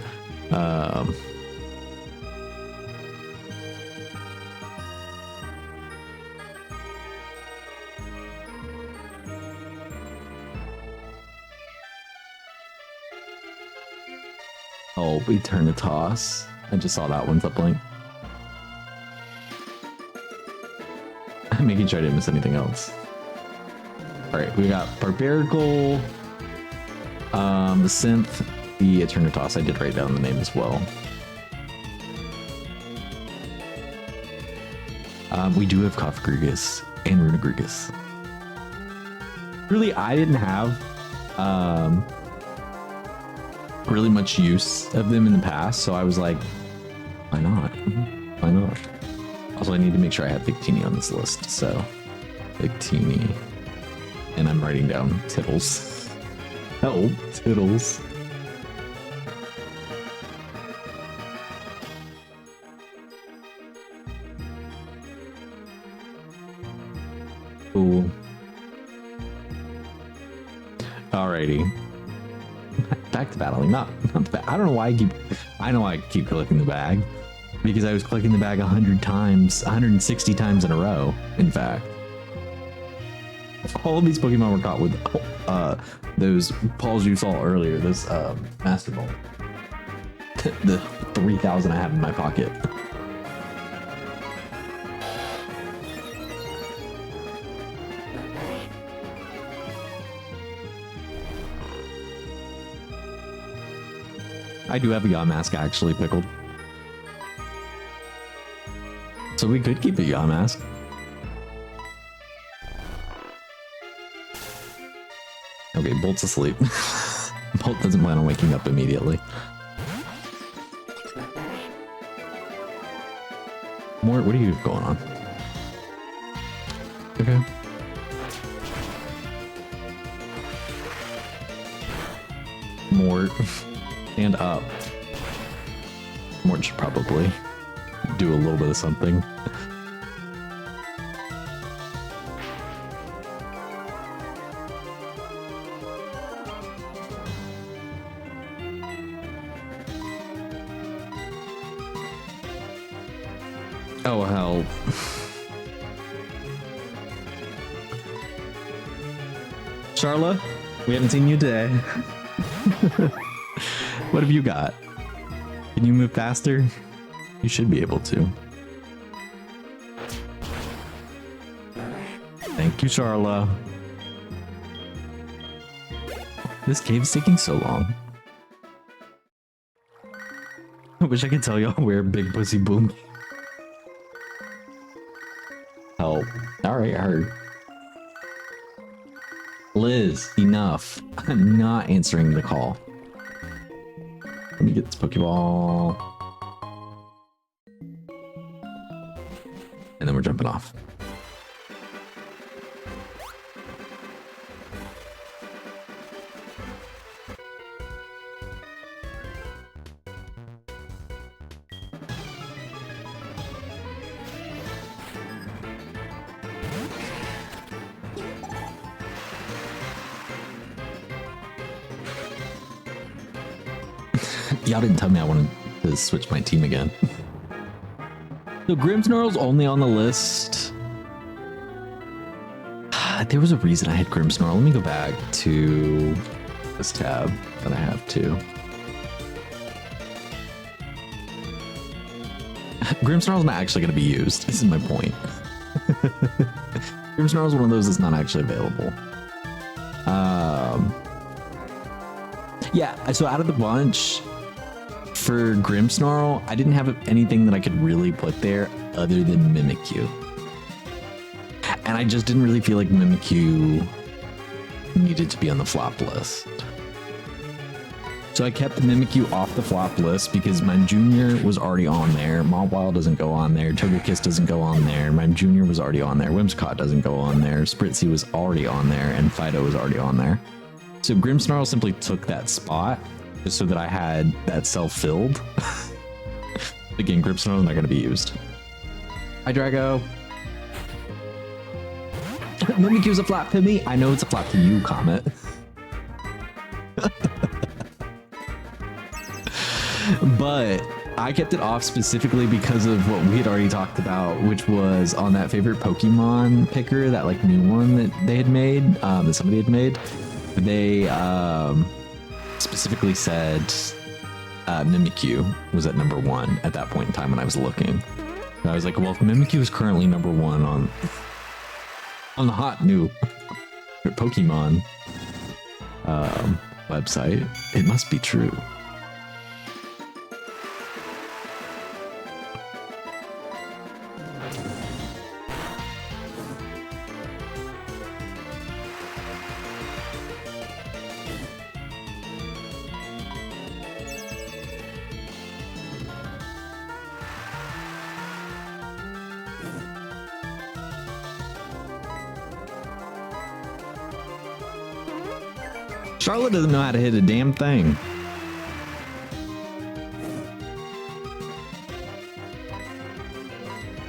Oh, Eternatus. I just saw that one's up link. I'm making sure I didn't miss anything else. Alright, we got Barbarical, the Synth, the Eternatus. I did write down the name as well. We do have Kofgrigus and Runagrigus. Really, I didn't have really much use of them in the past, so I was like, why not? Why not? Also, I need to make sure I have Victini on this list, so Victini. And I'm writing down Tittles. Oh, Tittles. Cool. Alrighty. Back to battling. Not the I don't know why I know I keep collecting the bag. Because I was collecting the bag 100 times, 160 times in a row, in fact. All of these Pokemon were caught with those balls you saw earlier, this Master Ball. The 3,000 I have in my pocket. I do have a Yamask actually, Pickled. So we could keep a Yamask. Okay, Bolt's asleep. Bolt doesn't plan on waking up immediately. Mort, what are you going on? Okay. Mort, stand up. Mort should probably do a little bit of something. Oh, hell. Charla, we haven't seen you today. What have you got? Can you move faster? You should be able to. Thank you, Charla. This cave's taking so long. I wish I could tell y'all where Big Pussy Boom. Help. Alright, I heard. Liz, enough. I'm not answering the call. Let me get this Pokeball. And then we're jumping off. Y'all didn't tell me I wanted to switch my team again. So Grimmsnarl's only on the list. There was a reason I had Grimmsnarl. Let me go back to this tab that I have too. Grimmsnarl's not actually going to be used. This is my point. Grimmsnarl's one of those that's not actually available. Yeah, so out of the bunch, for Grimmsnarl, I didn't have anything that I could really put there other than Mimikyu. And I just didn't really feel like Mimikyu needed to be on the flop list. So I kept Mimikyu off the flop list because Mime Jr. was already on there. Mawile doesn't go on there. Togekiss doesn't go on there. Mime Jr. was already on there. Whimsicott doesn't go on there. Spritzee was already on there. And Fido was already on there. So Grimmsnarl simply took that spot just so that I had that cell filled. Again, Grimmsnarl's not going to be used. Hi, Drago. Mimikyu's a flop to me. I know it's a flop to you, Comet. But I kept it off specifically because of what we had already talked about, which was on that favorite Pokemon picker, that like new one that they had made, that somebody had made. They specifically said Mimikyu was at number 1 at that point in time when I was looking. And I was like, well, if Mimikyu is currently number 1 on the hot new Pokemon website, it must be true. Charlotte doesn't know how to hit a damn thing.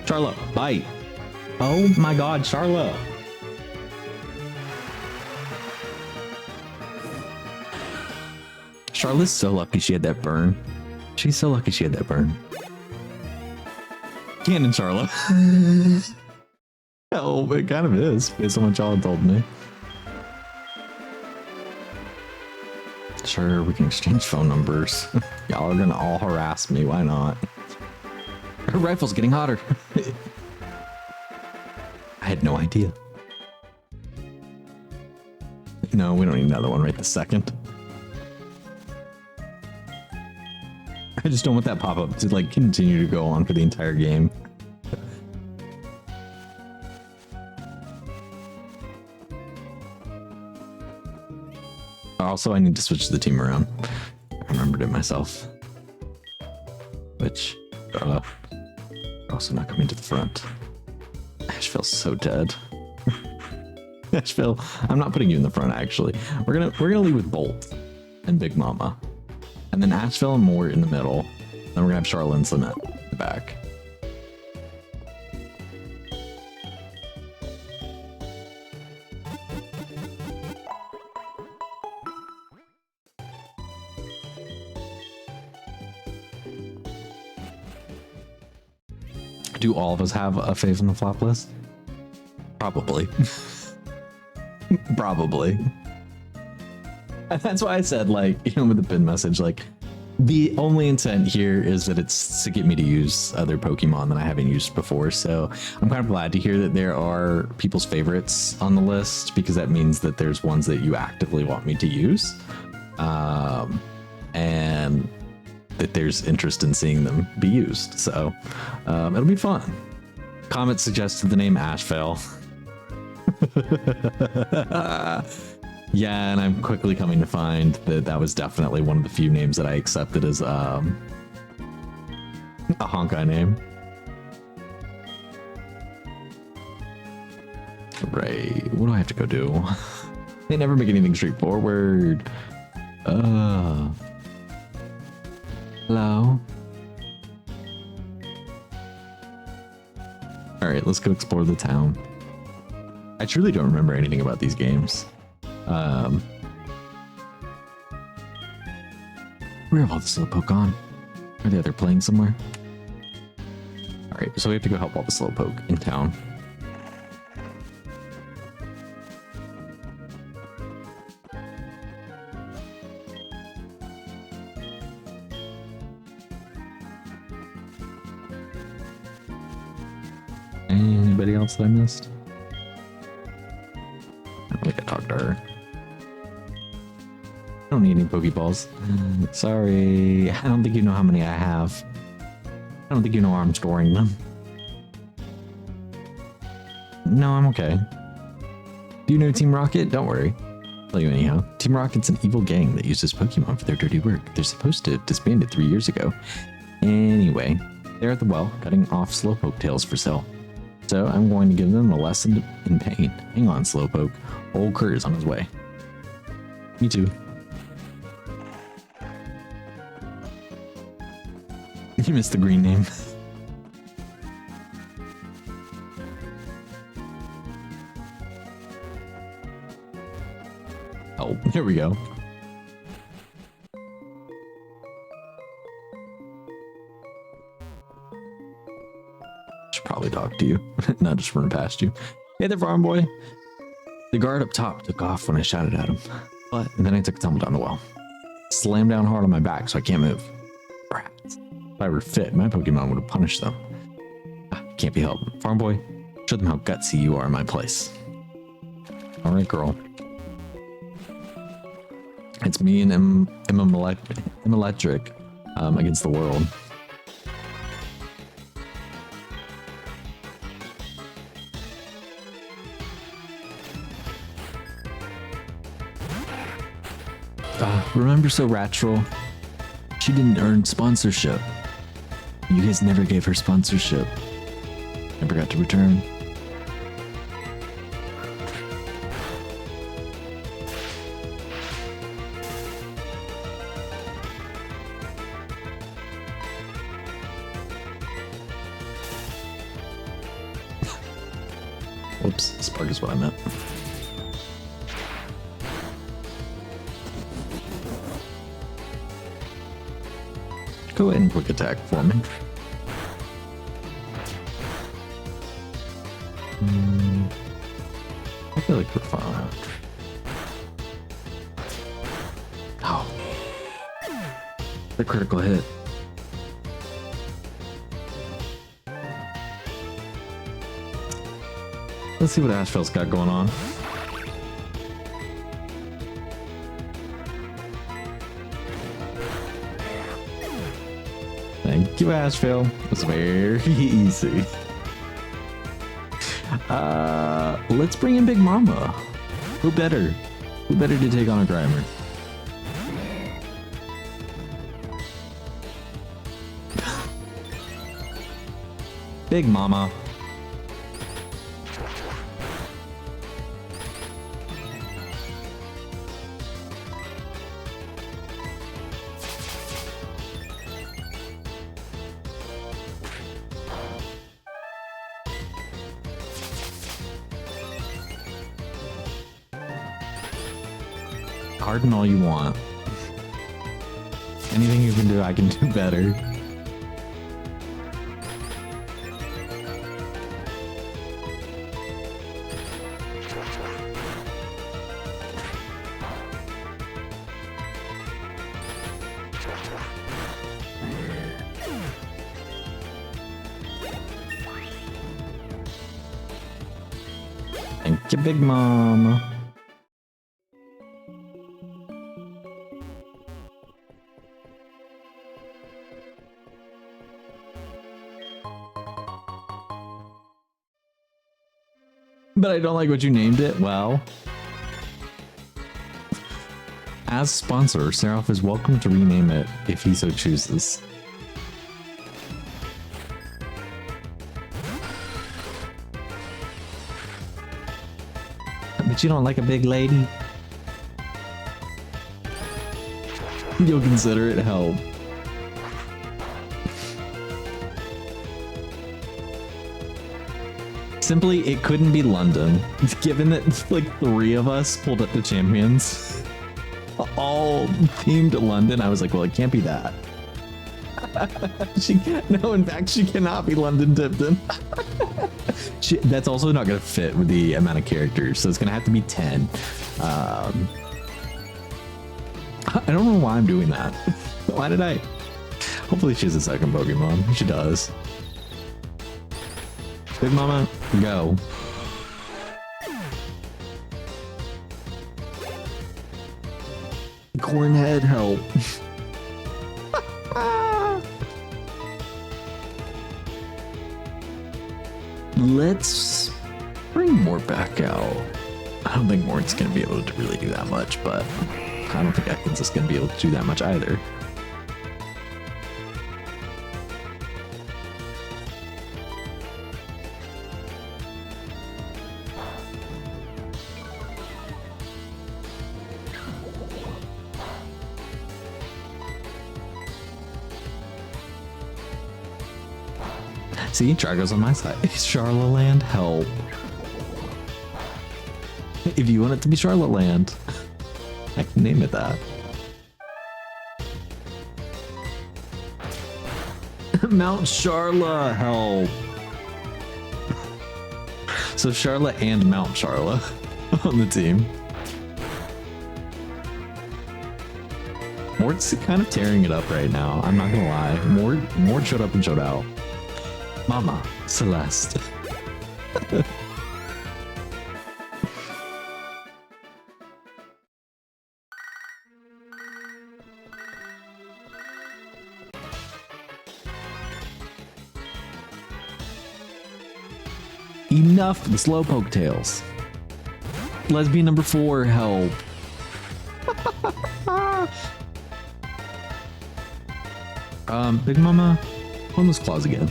Charlotte, bite. Oh my god, Charlotte. Charlotte's so lucky she had that burn. She's so lucky she had that burn. Cannon Charlotte. Oh, it kind of is, based on what y'all told me. Sure, we can exchange phone numbers. Y'all are gonna all harass me, why not? Her rifle's getting hotter. I had no idea. No, we don't need another one right this second. I just don't want that pop-up to like continue to go on for the entire game. Also, I need to switch the team around. I remembered it myself. Which, also not coming to the front. Asheville's so dead. Asheville, I'm not putting you in the front actually. We're gonna lead with Bolt and Big Mama, and then Asheville and Moore in the middle. Then we're gonna have Charlotte and Slimette in the back. Do all of us have a fave in the flop list? Probably. Probably. And that's why I said, like, you know, with the pin message, like, the only intent here is that it's to get me to use other Pokemon that I haven't used before. So I'm kind of glad to hear that there are people's favorites on the list, because that means that there's ones that you actively want me to use. And that there's interest in seeing them be used. So it'll be fun. Comet suggested the name Asheville. Yeah, and I'm quickly coming to find that that was definitely one of the few names that I accepted as a Honkai name. Right, what do I have to go do? They never make anything straightforward. Hello? Alright, let's go explore the town. I truly don't remember anything about these games. Where have all the Slowpoke gone? Are they either playing somewhere? Alright, so we have to go help all the Slowpoke in town. Anybody else that I missed? I don't think I talked to her. I don't need any Pokeballs. Sorry, I don't think you know how many I have. I don't think you know where I'm storing them. No, I'm okay. Do you know Team Rocket? Don't worry. I'll tell you anyhow. Team Rocket's an evil gang that uses Pokemon for their dirty work. They're supposed to have disbanded 3 years ago. Anyway, they're at the well, cutting off Slowpoke tails for sale. So I'm going to give them a lesson in pain. Hang on, Slowpoke. Old Kurt is on his way. Me too. You missed the green name. Oh, here we go. Should probably talk to you, not just run past you. Hey there, farm boy. The guard up top took off when I shouted at him, but then I took a tumble down the well. Slammed down hard on my back so I can't move. Brats. If I were fit, my Pokemon would have punished them. Can't be helped. Farm boy, show them how gutsy you are in my place. Alright, girl. It's me and Emma Electric against the world. Remember So Rattrel? She didn't earn sponsorship. You guys never gave her sponsorship. Never got to return. Whoops, Spark is what I meant. Go ahead and quick attack for me. I feel like we're fine. Oh. The critical hit. Let's see what Asheville's got going on. Thank you, Asheville. It was very easy. Let's bring in Big Mama. Who better? Who better to take on a Grimer? Big Mama. Harden all you want. Anything you can do, I can do better. Thank you, Big Mama. But I don't like what you named it. Well, as sponsor, Seraph is welcome to rename it if he so chooses. But you don't like a big lady? You'll consider it help. Simply, it couldn't be London, given that like 3 of us pulled up the champions, all themed London. I was like, well, it can't be that. She can't. No, in fact, she cannot be London Tipton. That's also not going to fit with the amount of characters, so it's going to have to be 10. I don't know why I'm doing that. Why did I? Hopefully, she has a second Pokemon. She does. Big Mama, go. Cornhead, help. Let's bring Mort back out. I don't think Mort's going to be able to really do that much, but I don't think Ekans is going to be able to do that much either. See, Trigo's on my side. Charlotte Land, help. If you want it to be Charlotte Land, I can name it that. Mount Charla, help. So Charlotte and Mount Charla on the team. Mort's kind of tearing it up right now. I'm not gonna lie. Mort showed up and showed out. Mama Celeste. Enough the slowpoke tails. Lesbian number 4, help. Big Mama, on those claws again.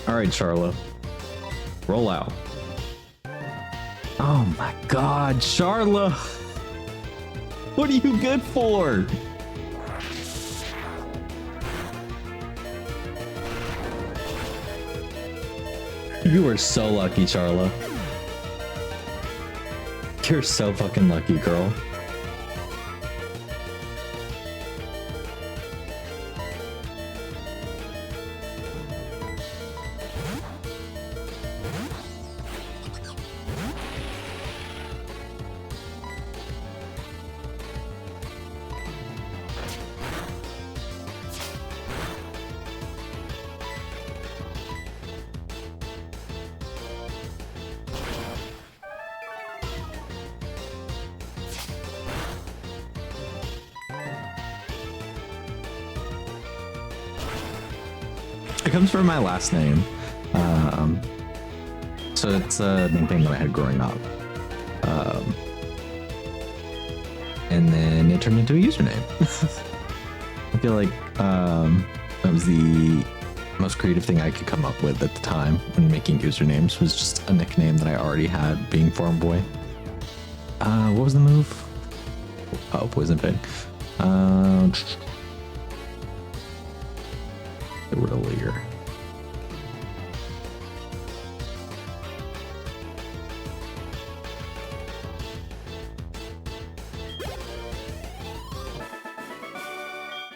All right, Charla. Roll out. Oh my God, Charla. What are you good for? You are so lucky, Charla. You're so fucking lucky, girl. It comes from my last name. So it's a nickname that I had growing up. And then it turned into a username. I feel like that was the most creative thing I could come up with at the time when making usernames, was just a nickname that I already had, being Farm Boy. What was the move? Oh, Poison Fang. Earlier.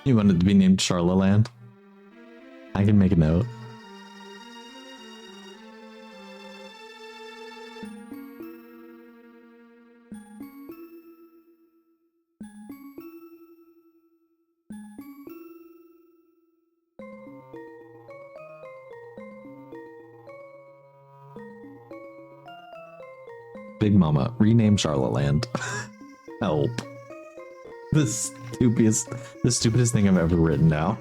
You wanted to be named Charla Land? I can make a note. Big Mama, rename Charlotte Land. Help. The stupidest thing I've ever written down.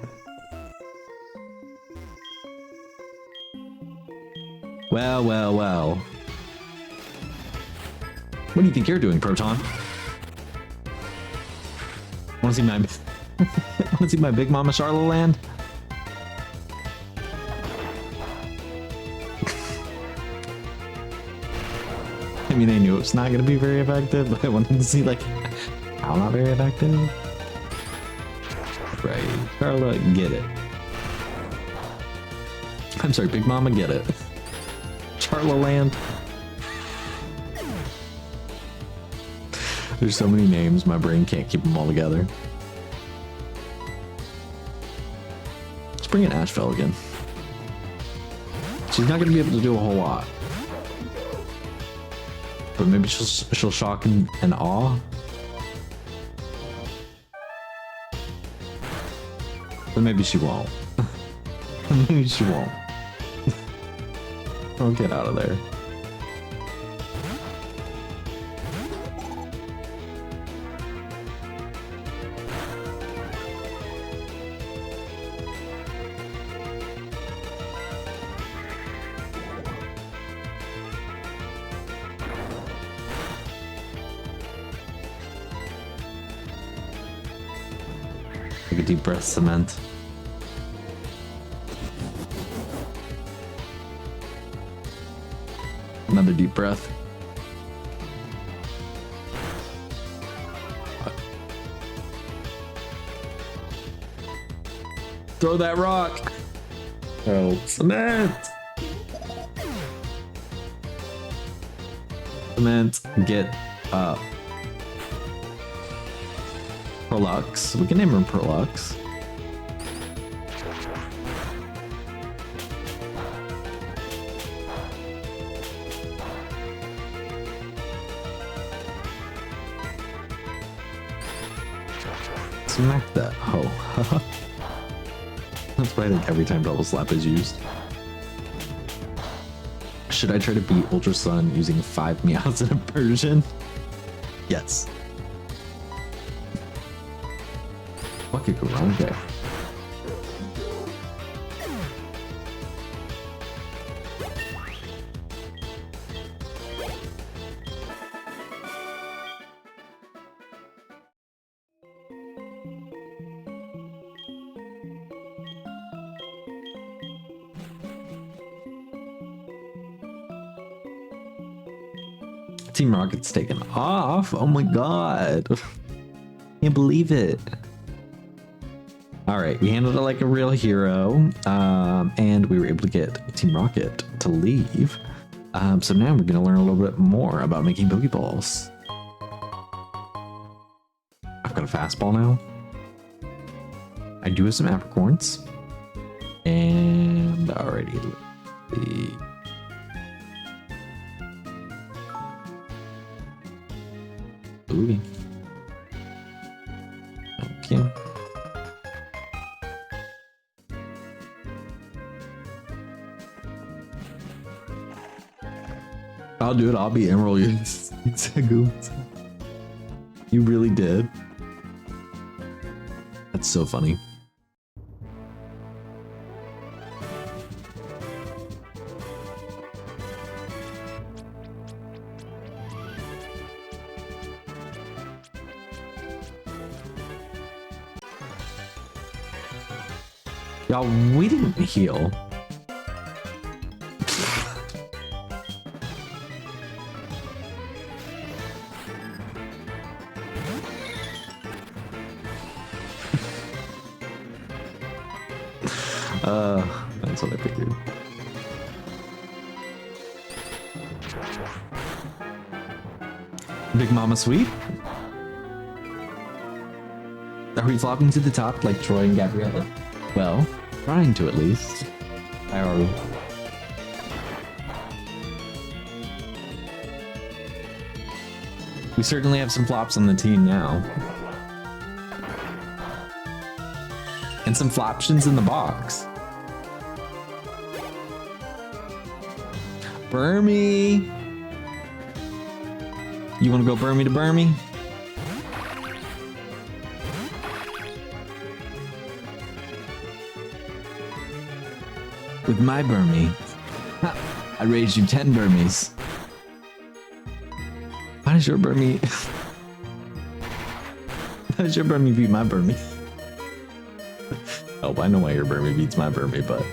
Well. What do you think you're doing, Proton? Wanna see my Big Mama Charlotte Land? I mean, I knew it was not going to be very effective, but I wanted to see, like, how not very effective. Right. Charla, get it. I'm sorry, Big Mama, get it. Charla Land. There's so many names, my brain can't keep them all together. Let's bring in Asheville again. She's not going to be able to do a whole lot. But maybe she'll shock and awe. But maybe she won't. Maybe she won't. Oh, get out of there. Take a deep breath, Cement. Another deep breath. Throw that rock. Oh, Cement. Cement, get up. Perlux. We can name her Perlux. Smack that hoe. That's what I think every time Double Slap is used. Should I try to beat Ultra Sun using 5 meows in a Persian? Yes. What could go wrong there? Team Rocket's taken off. Oh my god. Can't believe it. All right, we handled it like a real hero, and we were able to get Team Rocket to leave. So now we're going to learn a little bit more about making Pokeballs. I've got a fastball now. I do have some apricorns. And alrighty, let's see. Ooh. Okay. I'll do it. I'll be Emerald. You really did. That's so funny. Y'all, we didn't heal. That's what I figured. Big Mama Sweet? Are we flopping to the top like Troy and Gabriella? Well, trying to at least. I are. We certainly have some flops on the team now. And some floptions in the box. Burmy! You wanna go Burmy to Burmy? With my Burmy, I raised you 10 Burmies. How does your Burmy... How does your Burmy beat my Burmy? Oh, I know why your Burmy beats my Burmy, but...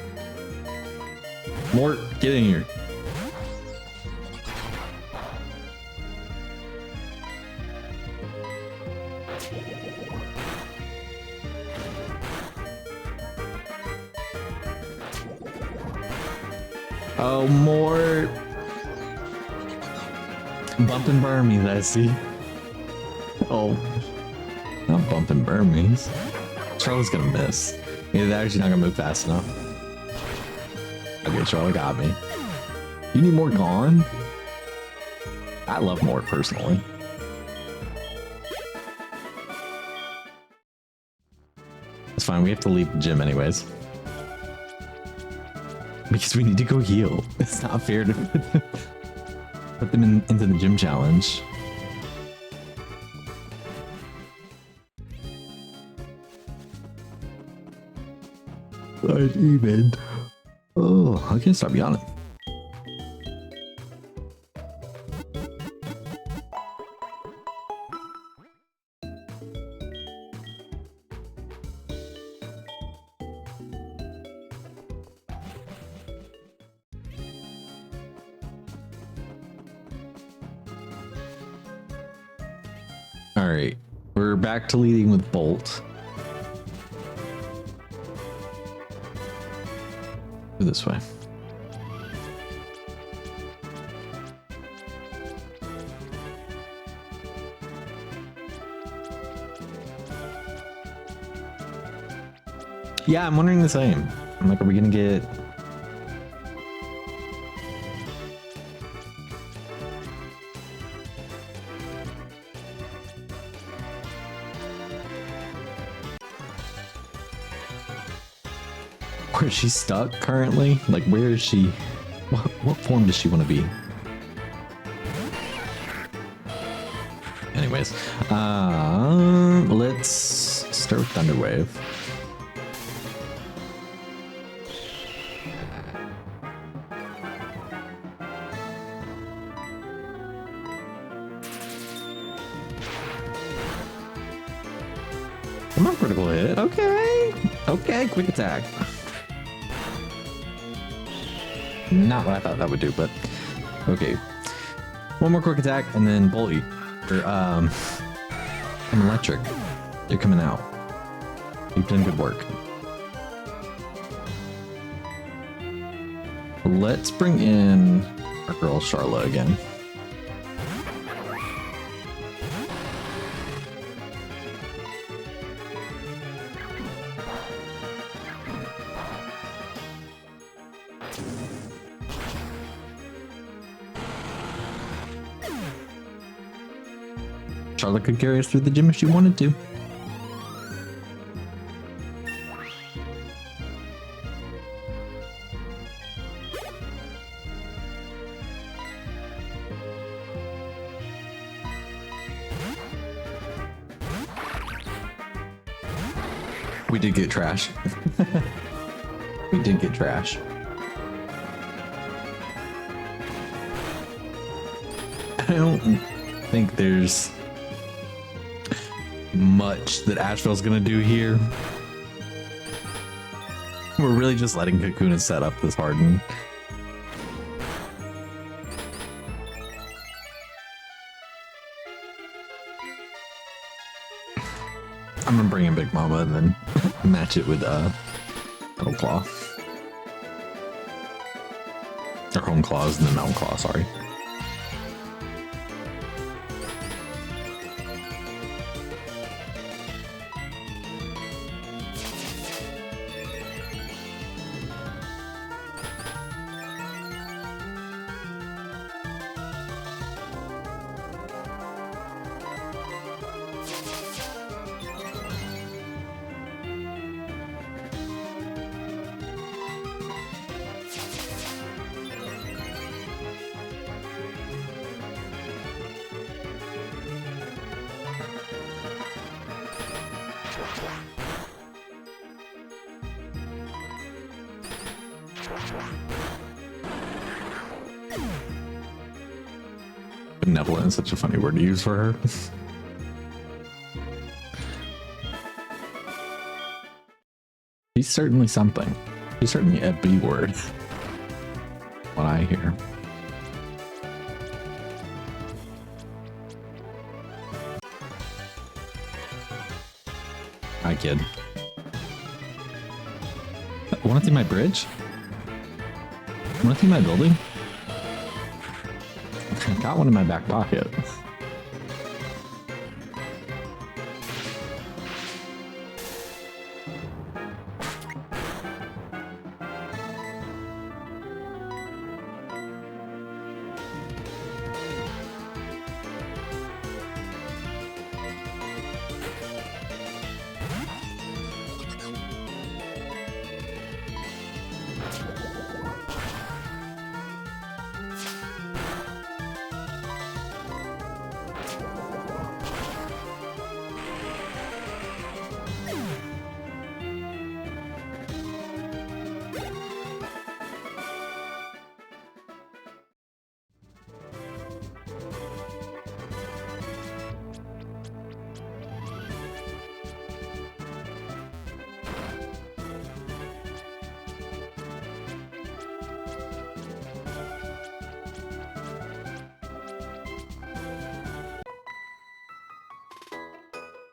Mort, get in here. Oh, Mort. Bumping Burmies, I see. Oh. Not bumping Burmies. Charlotte's gonna miss. Either that or she's not gonna move fast enough. Okay, Charlotte got me. You need more gone? I love Mort personally. It's fine, we have to leave the gym anyways. Because we need to go heal. It's not fair to put them into the gym challenge. Not even. Oh, I can't stop yawning. All right, we're back to leading with Bolt. Go this way. Yeah, I'm wondering the same. I'm like, are we gonna get... Where is she stuck currently? Like, where is she? What form does she want to be? Anyways, let's start with Thunderwave. Come on, critical hit. Okay. Okay, quick attack. Not what I thought that would do, but okay. One more quick attack and then Bolt or I'm electric. You're coming out. You've done good work. Let's bring in our girl Charla again. Charlotte could carry us through the gym if she wanted to. We did get trash. We did get trash. I don't think there's much that Asheville's gonna do here. We're really just letting Kakuna set up this harden. I'm gonna bring in Big Mama and then match it with Metal Claw. Or Home Claws and then Metal Claw, sorry. Benevolent is such a funny word to use for her. She's certainly something. She's certainly a B word. What I hear. Hi, kid. Want to see my bridge? Want to see my building? I got one in my back pocket.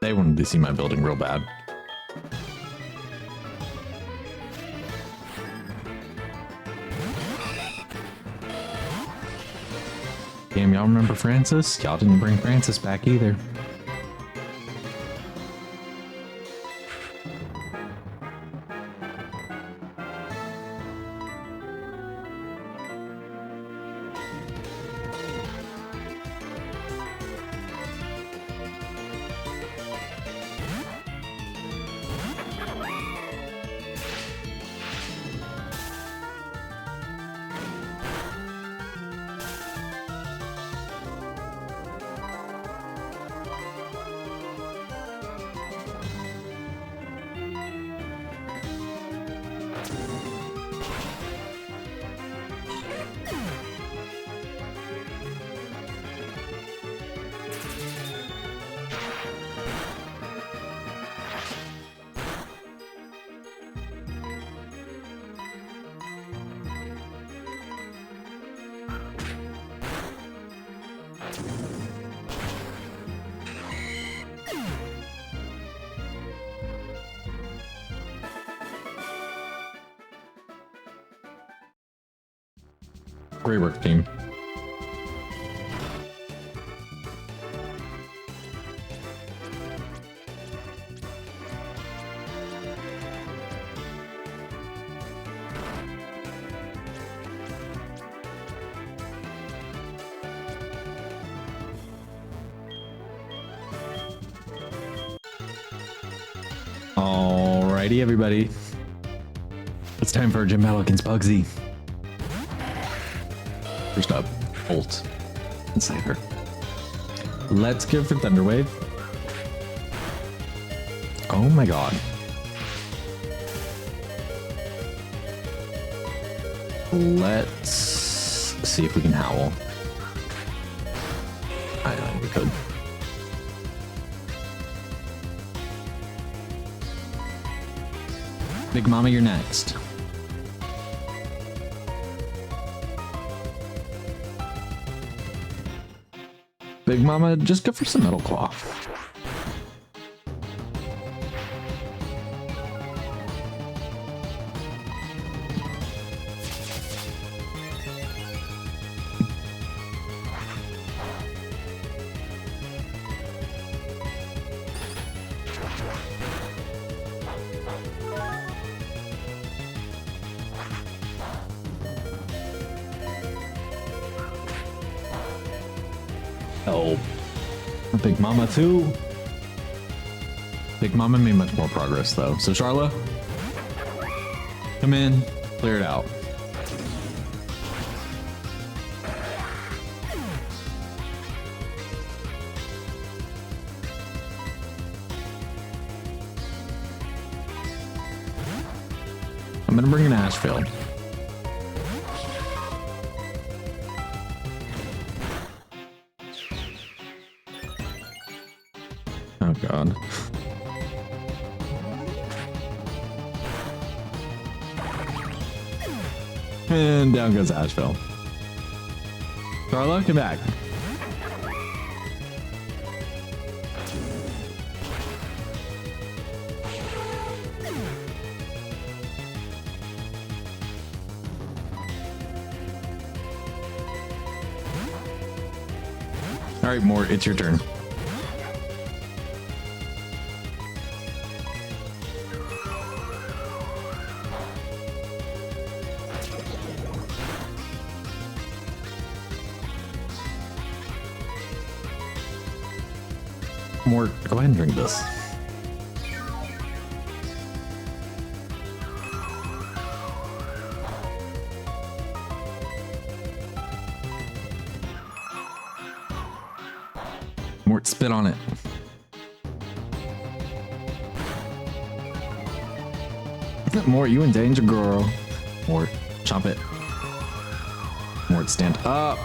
They wanted to see my building real bad. Damn, y'all remember Francis? Y'all didn't bring Francis back either. Great work, team. Alrighty, everybody. It's time for a gym battle against Bugsy. First up, Ult and Scyther. Let's go for Thunderwave. Oh my god. Let's see if we can howl. I don't think we could. Big Mama, you're next. Big Mama, just go for some Metal Claw. Oh, Big Mama too. Big Mama made much more progress though. So Charla, come in, clear it out. I'm gonna bring in Asheville. Oh god. And down goes Asheville. Charla, come back. All right, Mort, it's your turn. Mort, go ahead and drink this. Mort, spit on it. Mort, you in danger, girl. Mort, chomp it. Mort, stand up.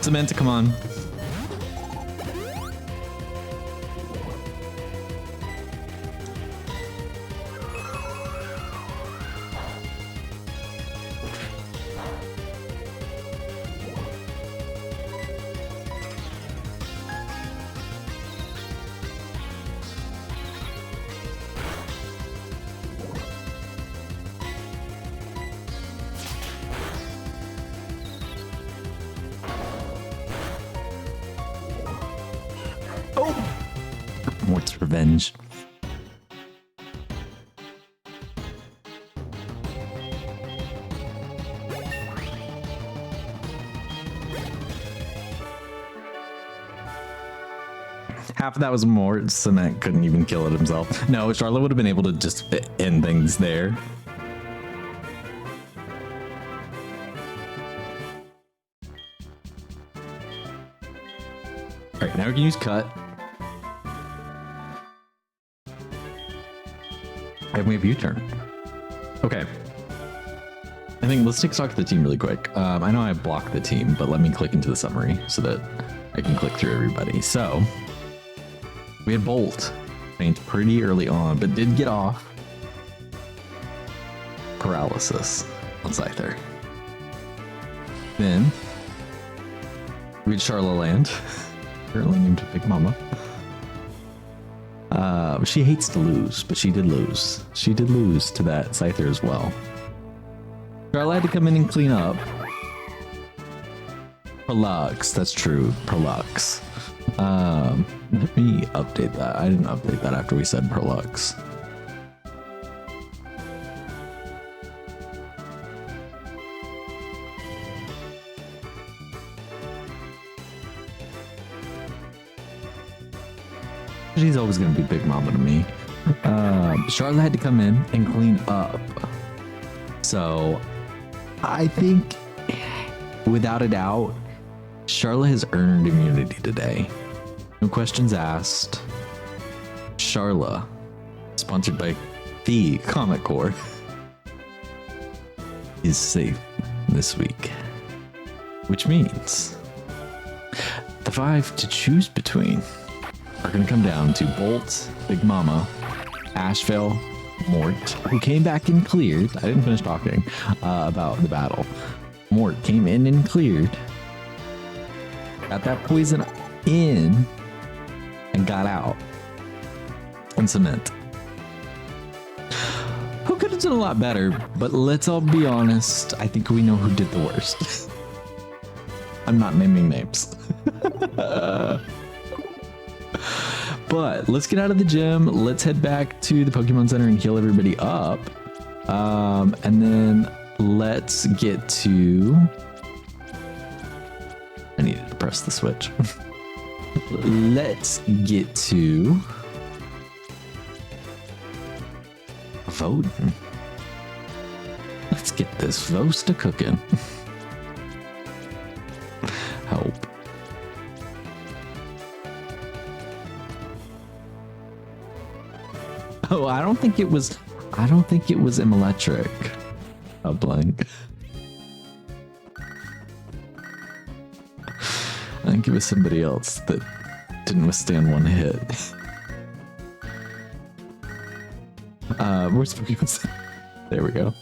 Samantha, come on. Mort's revenge. Half of that was Mort. Cement couldn't even kill it himself. No, Charlotte would have been able to just end things there. All right, now we can use cut. And we have U-turn. Okay. I think let's take stock of the team really quick. I know I blocked the team, but let me click into the summary so that I can click through everybody. So we had Bolt faint pretty early on, but did get off paralysis on Scyther. Then we had Charla Land, currently named Big Mama. She hates to lose, but she did lose. She did lose to that Scyther as well. Charla had to come in and clean up. Perlux, that's true. Perlux. Let me update that. I didn't update that after we said Perlux. She's always going to be Big Mama to me. Charlotte had to come in and clean up. So I think, without a doubt, Charlotte has earned immunity today. No questions asked. Charla, sponsored by the Comic Corps, is safe this week. which means the 5 to choose between are going to come down to Bolt, Big Mama, Asheville, Mort, who came back and cleared. I didn't finish talking about the battle. Mort came in and cleared, got that poison in, and got out. And Cement, who could have done a lot better, but let's all be honest, I think we know who did the worst. I'm not naming names. But let's get out of the gym. Let's head back to the Pokemon Center and heal everybody up. And then let's get to... I needed to press the switch. Let's get to... voting. Let's get this Vosta cooking. Help. Oh, I don't think it was Electric. A blank. I think it was somebody else that didn't withstand one hit. Where's Pokemon? There we go.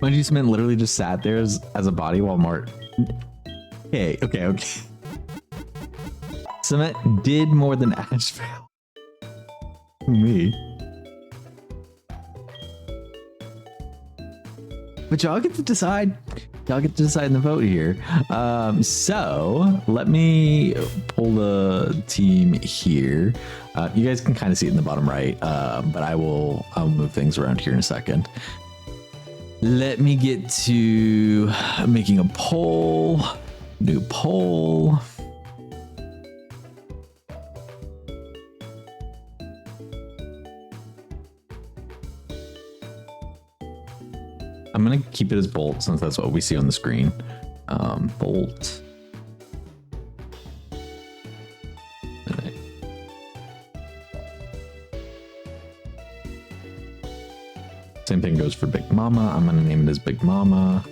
Mind you, Cement literally just sat there as a body while Mart. Okay. Cement did more than Asheville. Me. But y'all get to decide. Y'all get to decide in the vote here. So let me pull the team here. You guys can kind of see it in the bottom right, but I'll move things around here in a second. Let me get to making a poll. New poll. I'm gonna keep it as Bolt since that's what we see on the screen. Bolt. Same thing goes for Big Mama. I'm gonna name it as Big Mama.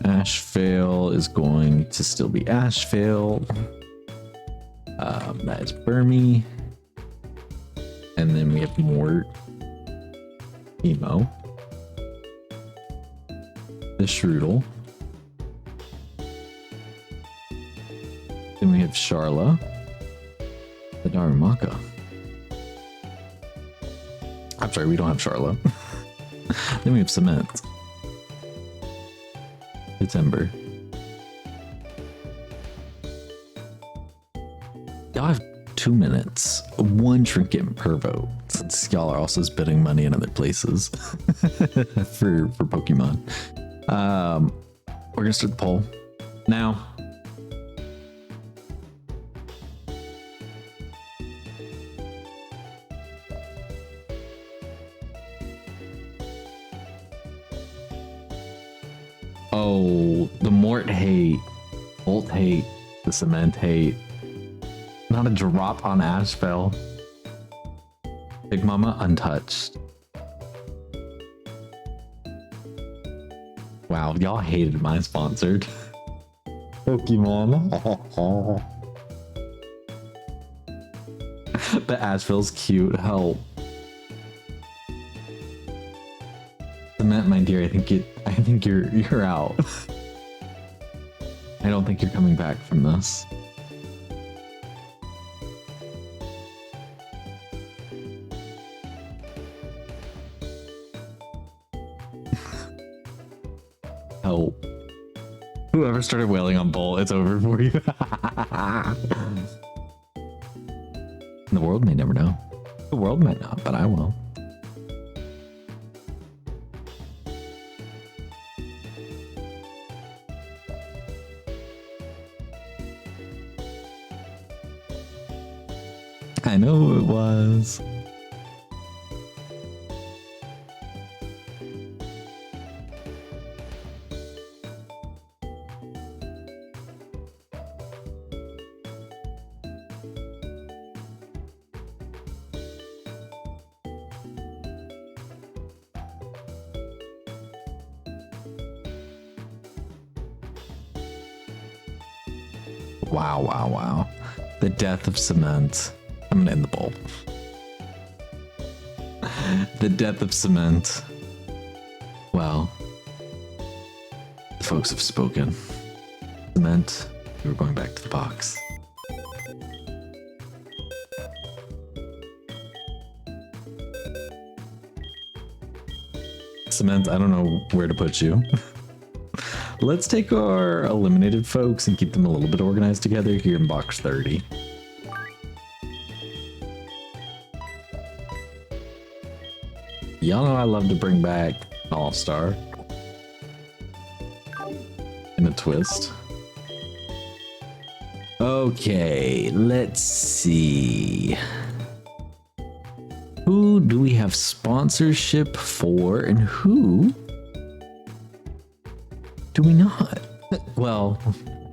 Asheville is going to still be Asheville. That is Burmy. And then we have Mort. Emo. The Shroodle. Then we have Charla. The Darumaka. I'm sorry, we don't have Charla. Then we have Cement. It's Ember. Y'all have 2 minutes, 1 trinket per vote, since y'all are also spending money in other places for Pokemon. We're gonna start the poll now. Oh, the Mort hate, Bolt hate, the Cement hate. Not a drop on Asheville. Big Mama untouched. Wow, y'all hated my sponsored Pokemon. But Asheville's cute. Help. Cement, my dear, I think you're out. I don't think you're coming back from this. Help. Whoever started wailing on Bolt, it's over for you. The world may never know. The world might not, but I will. I know who it was. Wow, wow, wow. The death of cement. I'm gonna end the poll. The death of cement. Well, the folks have spoken. Cement, we're going back to the box. Cement, I don't know where to put you. Let's take our eliminated folks and keep them a little bit organized together here in box 30. Y'all know I love to bring back an all-star. In a twist. Okay, let's see. Who do we have sponsorship for and who do we not? Well,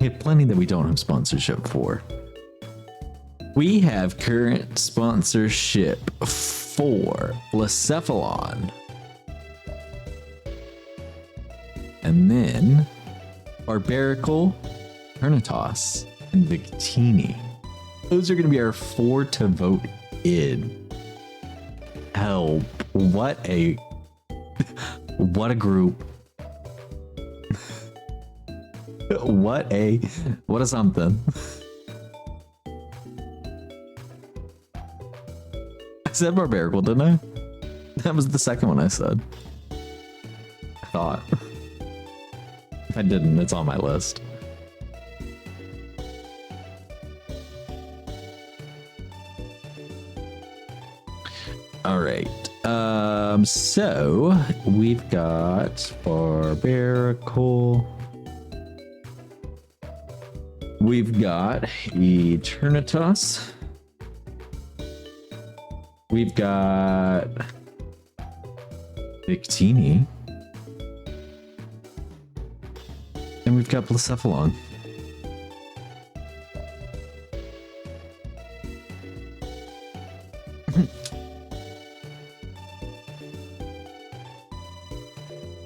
we have plenty that we don't have sponsorship for. We have current sponsorship for Blacephalon. And then Barbarical, Hernitas, and Victini. Those are going to be our 4 to vote in. Hell, what a group. What a something. I said Barbarical, didn't I? That was the second one I said. I thought. If I didn't, it's on my list. All right. So we've got Barbarical. We've got Eternitas. We've got Victini. And we've got Blacephalon.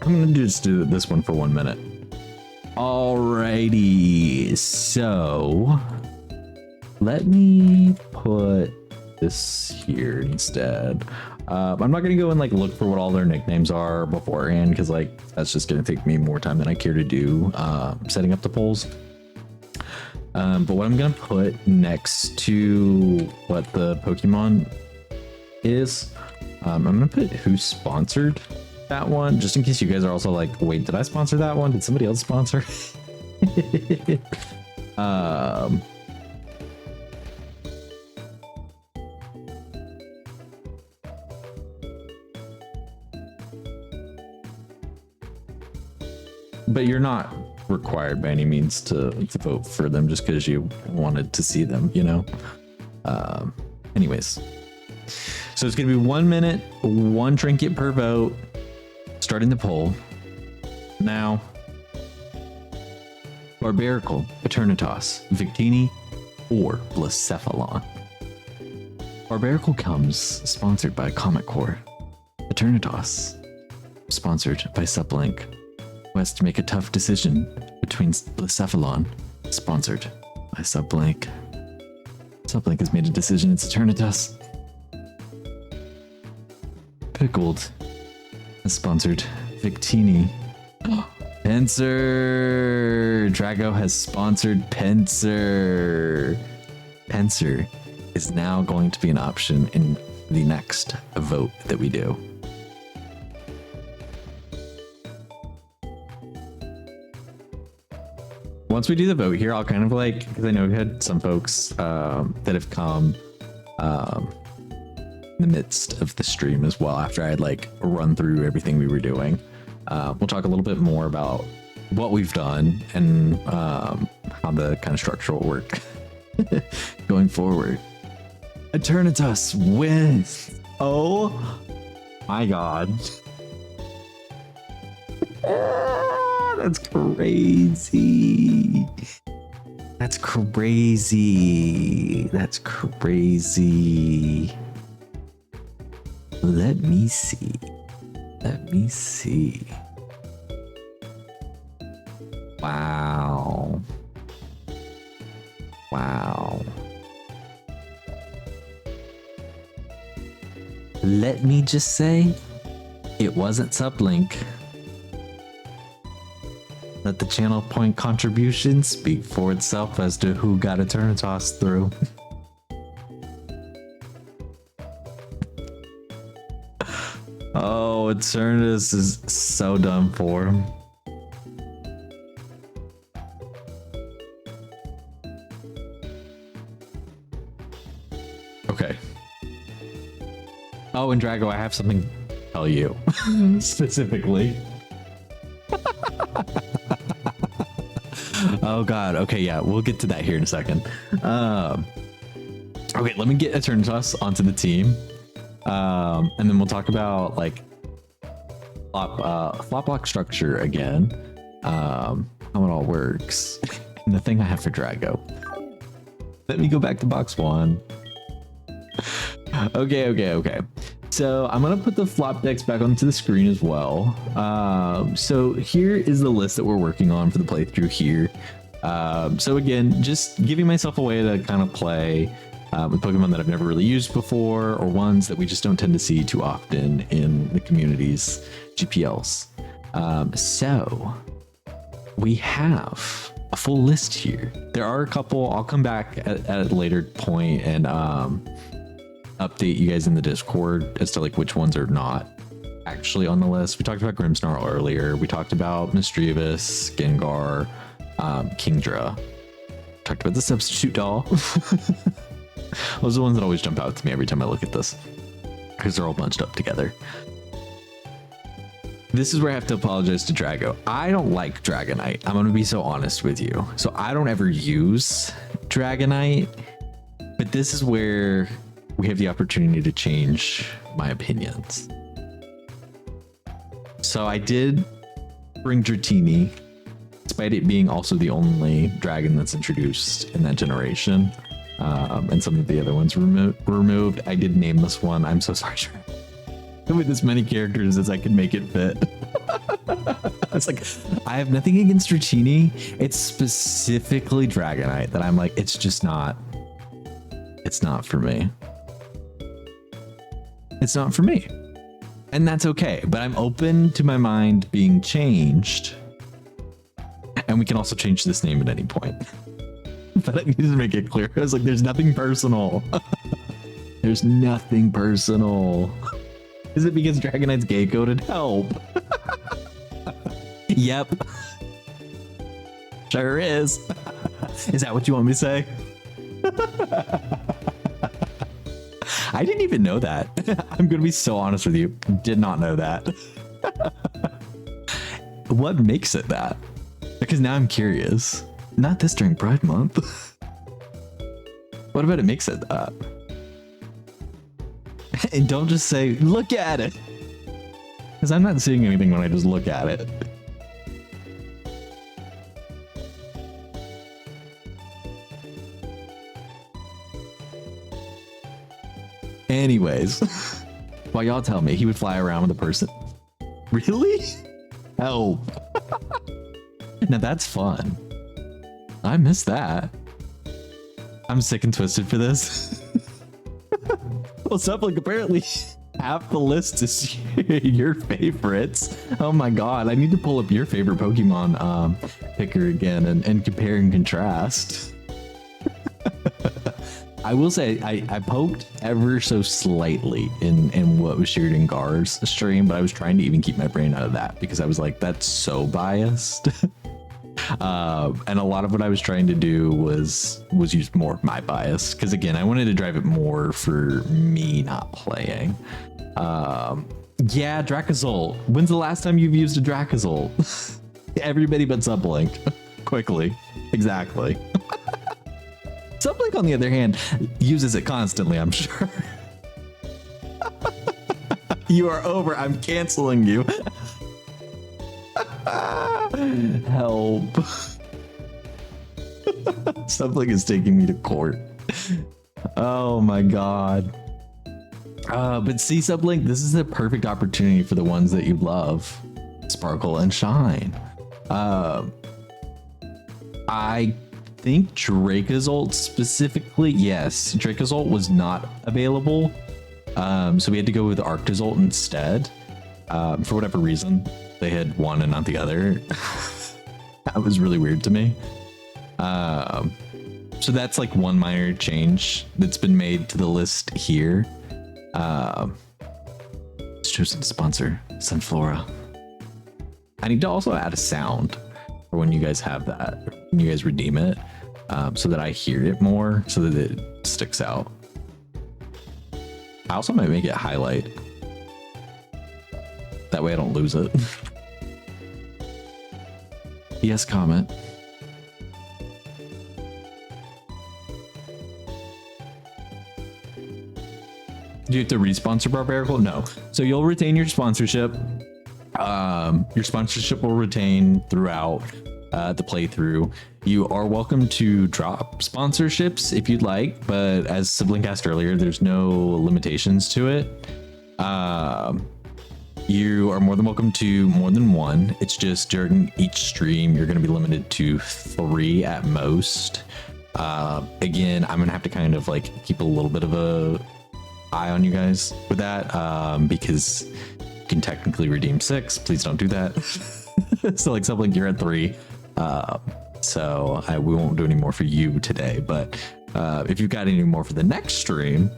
I'm gonna just do this one for 1 minute. Alrighty, so let me put this here instead. I'm not gonna go and like look for what all their nicknames are beforehand because like that's just gonna take me more time than I care to do setting up the polls. But what I'm gonna put next to what the Pokemon is, I'm gonna put who sponsored that one, just in case you guys are also like, wait, did I sponsor that one? Did somebody else sponsor? But you're not required by any means to vote for them just because you wanted to see them, you know? Anyways, so it's gonna be 1 minute, 1 trinket per vote. Starting the poll now. Barbarical, Eternitas, Victini, or Blacephalon. Barbarical comes sponsored by Comic Core. Eternitas, sponsored by Sublink, who has to make a tough decision between Blacephalon, sponsored by Sublink. Sublink has made a decision, it's Eternitas. Pickled has sponsored Victini. Pencer! Drago has sponsored Pencer. Pencer is now going to be an option in the next vote that we do. Once we do the vote here, I'll kind of like, because I know we had some folks that have come in the midst of the stream as well after I had like run through everything we were doing. We'll talk a little bit more about what we've done and how the kind of structure will work going forward. Eternitas wins. Oh my god. That's crazy. That's crazy. That's crazy. Let me see. Let me see. Wow. Wow. Let me just say, it wasn't Sublink. Let the channel point contribution speak for itself as to who got a turn toss through. Oh, Eternus is so done for him. Okay. Oh, and Drago, I have something to tell you specifically. Oh god. Okay, yeah, we'll get to that here in a second. Okay, let me get Eternitas onto the team, and then we'll talk about like flop block structure again, how it all works, and the thing I have for Drago. Let me go back to box one. Okay. So I'm gonna put the flop decks back onto the screen as well. So here is the list that we're working on for the playthrough here. So again, just giving myself a way to kind of play with Pokemon that I've never really used before, or ones that we just don't tend to see too often in the community's GPLs. So we have a full list here. There are a couple. I'll come back at a later point and update you guys in the Discord as to like which ones are not actually on the list. We talked about Grimmsnarl earlier. We talked about Misdreavus, Gengar, Kingdra. Talked about the substitute doll. Those are the ones that always jump out to me every time I look at this because they're all bunched up together. This is where I have to apologize to Drago. I don't like Dragonite. I'm going to be so honest with you. So I don't ever use Dragonite, but this is where we have the opportunity to change my opinions. So I did bring Dratini, despite it being also the only dragon that's introduced in that generation, and some of the other ones removed. I did name this one. I'm so sorry, with as many characters as I could make it fit. It's like, I have nothing against Dratini. It's specifically Dragonite that I'm like, it's just not, it's not for me. It's not for me. And that's okay. But I'm open to my mind being changed. And we can also change this name at any point. But I needed to make it clear. I was like, there's nothing personal. There's nothing personal. Is it because Dragonite's gay coded? Help. Yep. Sure is. Is that what you want me to say? I didn't even know that. I'm going to be so honest with you. Did not know that. What makes it that? Because now I'm curious. Not this during Pride Month. What about it makes it that? And don't just say, look at it. Because I'm not seeing anything when I just look at it. Anyways, while y'all tell me he would fly around with a person. Really? Help. Now that's fun. I miss that. I'm sick and twisted for this. Well, Sublink, apparently half the list is your favorites. Oh my god, I need to pull up your favorite Pokemon picker again and compare and contrast. I will say I poked ever so slightly in what was shared in Gar's stream, but I was trying to even keep my brain out of that because I was like, that's so biased. And a lot of what I was trying to do was use more of my bias because again, I wanted to drive it more for me not playing. Yeah, Dracozolt. When's the last time you've used a Dracozolt? Everybody but Sublink. Quickly. Exactly. Sublink, on the other hand, uses it constantly, I'm sure. You are over. I'm canceling you. Help. Sublink is taking me to court. Oh my god. But see, Sublink, this is a perfect opportunity for the ones that you love. Sparkle and Shine. I think Dracozolt specifically, yes, Dracozolt was not available. So we had to go with Arctozolt instead. For whatever reason, they had one and not the other. That was really weird to me. So that's like one minor change that's been made to the list here. It's chosen to sponsor Sunflora. I need to also add a sound for when you guys have that, when you guys redeem it, so that I hear it more, so that it sticks out. I also might make it highlight. That way I don't lose it. Yes, comment. Do you have to responsor Barbarical? No. So you'll retain your sponsorship. Your sponsorship will retain throughout the playthrough. You are welcome to drop sponsorships if you'd like, but as Sibling asked earlier, there's no limitations to it. You are more than welcome to more than one. It's just during each stream, you're going to be limited to 3 at most. Again, I'm going to have to kind of like keep a little bit of a eye on you guys with that, because you can technically redeem 6. Please don't do that. So like something, you're at 3. So we won't do any more for you today, but if you've got any more for the next stream,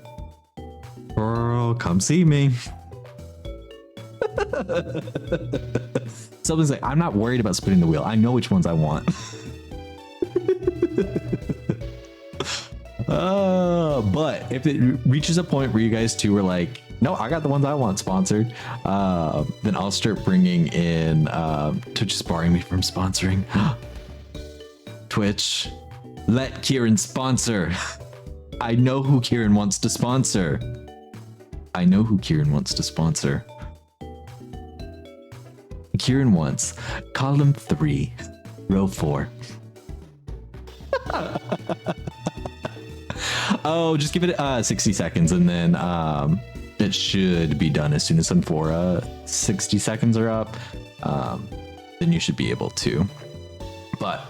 girl, come see me. Something's like, I'm not worried about spinning the wheel. I know which ones I want. But if it reaches a point where you guys two are like, no, I got the ones I want sponsored, then I'll start bringing in Twitch is barring me from sponsoring. Twitch, let Kieran sponsor. I know who Kieran wants to sponsor. I know who Kieran wants to sponsor. Kieran wants column 3, row 4. Oh, just give it 60 seconds and then it should be done as soon as Sunflora 60 seconds are up. Then you should be able to. But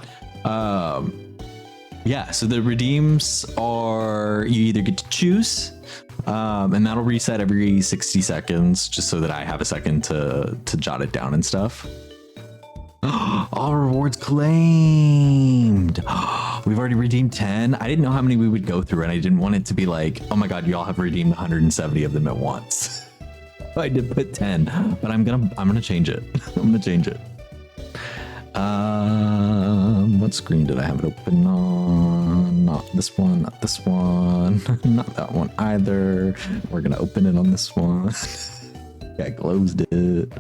yeah, so the redeems are, you either get to choose, and that'll reset every 60 seconds just so that I have a second to jot it down and stuff. All rewards claimed. We've already redeemed 10. I didn't know how many we would go through, and I didn't want it to be like, oh my god, y'all have redeemed 170 of them at once. I did put 10, but I'm gonna change it. I'm gonna change it. What screen did I have it open on? Not this one, not this one, not that one either. We're gonna open it on this one. Yeah, I closed it.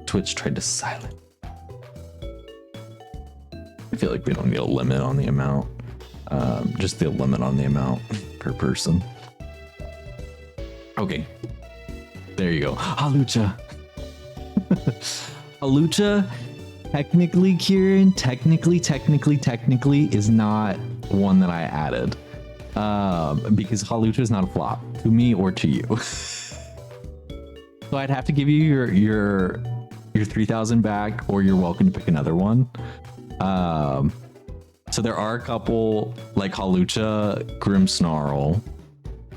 Twitch tried to silence. I feel like we don't need a limit on the amount. Just the limit on the amount per person. Okay. There you go. Halucha. Halucha, technically, Kieran, technically is not one that I added. Because Halucha is not a flop to me or to you. So I'd have to give you your 3,000 back, or you're welcome to pick another one. So there are a couple like Halucha, Grimmsnarl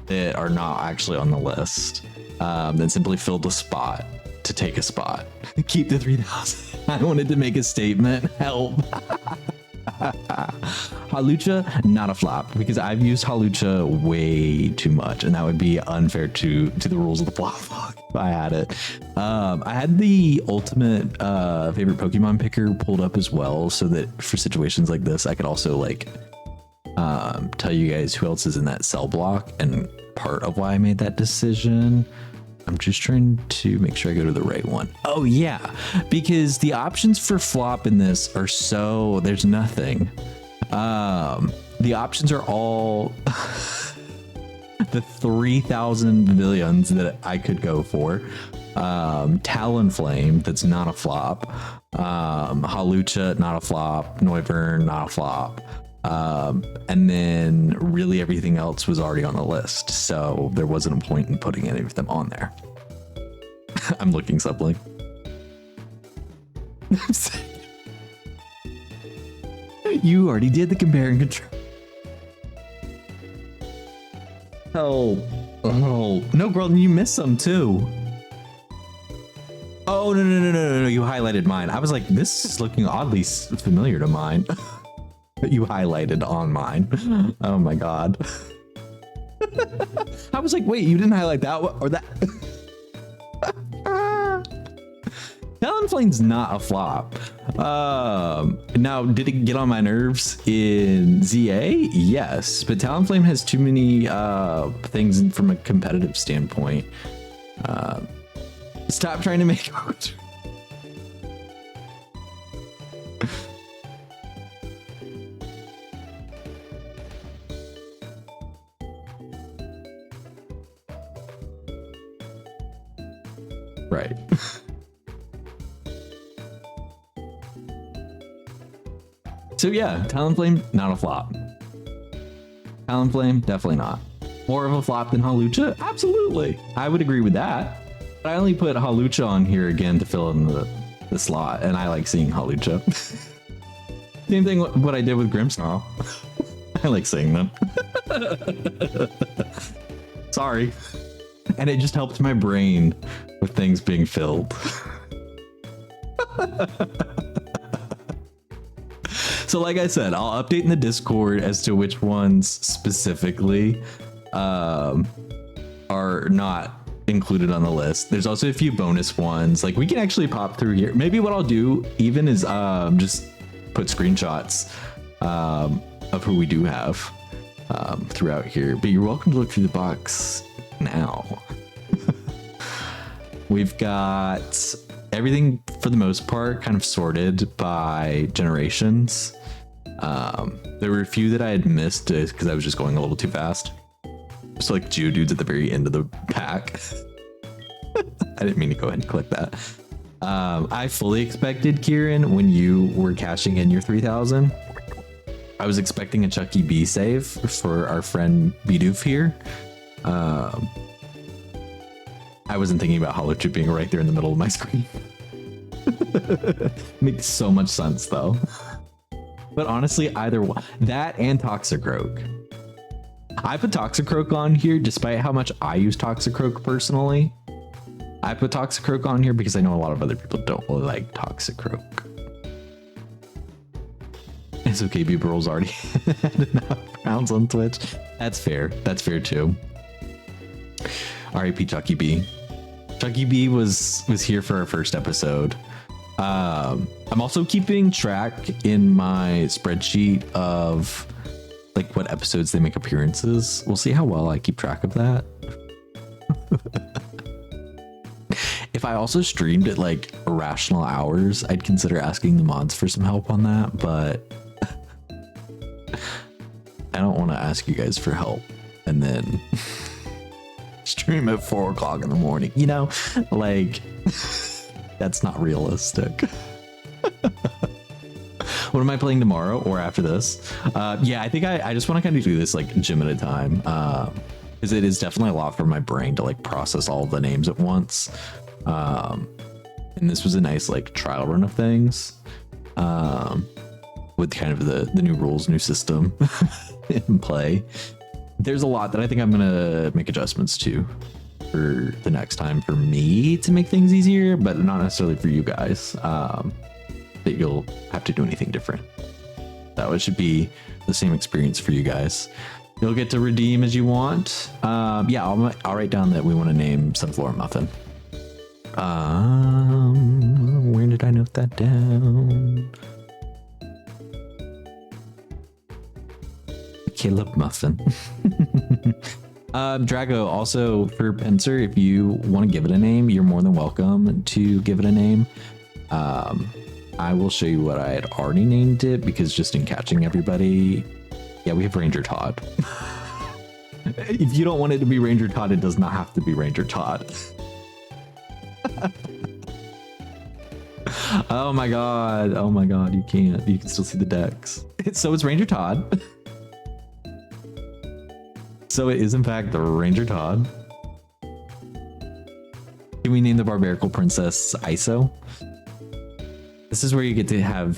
that are not actually on the list. That simply filled a spot to take a spot. Keep the 3,000. I wanted to make a statement. Help. Halucha, not a flop, because I've used Halucha way too much, and that would be unfair to the rules of the flop log if I had it. I had the ultimate favorite Pokemon picker pulled up as well, so that for situations like this, I could also like tell you guys who else is in that cell block and part of why I made that decision. I'm just trying to make sure I go to the right one. Oh yeah, because the options for flop in this are so, there's nothing. The options are all the 3,000 pavilions that I could go for. Talonflame, that's not a flop. Halucha, not a flop. Noivern, not a flop. And then really everything else was already on the list, so there wasn't a point in putting any of them on there. I'm looking Sublink. You already did the compare and contrast. Oh, no, girl, you missed some too. Oh, no, you highlighted mine. I was like, this is looking oddly familiar to mine. You highlighted on mine. Oh my God. I was like, wait, you didn't highlight that one or that? Talonflame's not a flop. Now, did it get on my nerves in ZA? Yes, but Talonflame has too many things from a competitive standpoint. Stop trying to make out. Right. So yeah, Talonflame, not a flop. Talonflame, definitely not. More of a flop than Hawlucha? Absolutely. I would agree with that. But I only put Hawlucha on here again to fill in the slot, and I like seeing Hawlucha. Same thing what I did with Grimmsnarl. I like seeing them. Sorry. And it just helped my brain with things being filled. So like I said, I'll update in the Discord as to which ones specifically are not included on the list. There's also a few bonus ones. Like we can actually pop through here. Maybe what I'll do even is just put screenshots of who we do have throughout here. But you're welcome to look through the box now. We've got everything for the most part kind of sorted by generations. There were a few that I had missed because I was just going a little too fast. So like Geodude's at the very end of the pack. I didn't mean to go ahead and click that. I fully expected, Kieran, when you were cashing in your 3,000, I was expecting a Chucky B save for our friend Bidoof here. I wasn't thinking about Hawlucha being right there in the middle of my screen. Makes so much sense though. But honestly, either one, that and Toxicroak. I put Toxicroak on here despite how much I use Toxicroak personally. I put Toxicroak on here because I know a lot of other people don't really like Toxicroak. It's okay, B-Burl's already had enough rounds on Twitch. That's fair. That's fair too. R.I.P. Chucky B. Chucky B was here for our first episode. I'm also keeping track in my spreadsheet of like what episodes they make appearances. We'll see how well I keep track of that. If I also streamed at like irrational hours, I'd consider asking the mods for some help on that, but I don't want to ask you guys for help and then stream at 4 o'clock in the morning, you know, like that's not realistic. What am I playing tomorrow or after this? Yeah, I think I just want to kind of do this like gym at a time, because it is definitely a lot for my brain to like process all the names at once. And this was a nice like trial run of things, with kind of the new rules, new system in play. There's a lot that I think I'm gonna make adjustments to for the next time for me to make things easier, but not necessarily for you guys. That you'll have to do anything different. That one should be the same experience for you guys. You'll get to redeem as you want. Yeah, I'll write down that we want to name Sunflower Muffin. Where did I note that down? Caleb Muffin. Drago, also for Pincer, if you want to give it a name, you're more than welcome to give it a name. I will show you what I had already named it, because just in catching everybody, yeah, we have Ranger Todd. If you don't want it to be Ranger Todd, it does not have to be Ranger Todd. Oh my god, you can't. You can still see the decks. So it's Ranger Todd. So it is in fact the Ranger Todd. Can we name the Barbarical Princess ISO? This is where you get to have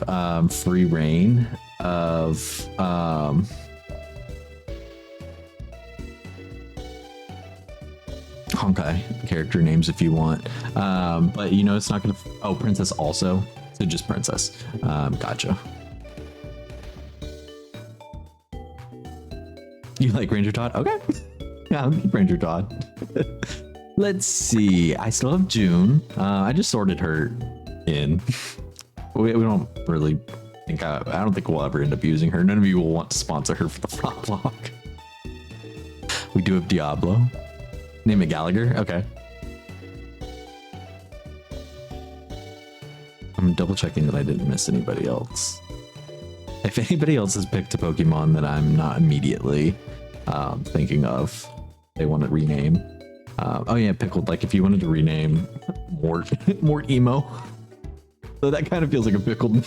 free reign of Honkai character names if you want. But you know it's not gonna. Oh, princess also. So just princess. Gotcha. You like Ranger Todd? Okay. Yeah, I'll keep Ranger Todd. Let's see. I still have June. I just sorted her in. We don't really think I don't think we'll ever end up using her. None of you will want to sponsor her for the flop block. We do have Diablo. Name it Gallagher. Okay. I'm double checking that I didn't miss anybody else. If anybody else has picked a Pokemon that I'm not immediately thinking of, they want to rename. Oh yeah, Pickled. Like if you wanted to rename Mort Emo. So that kind of feels like a Pickled.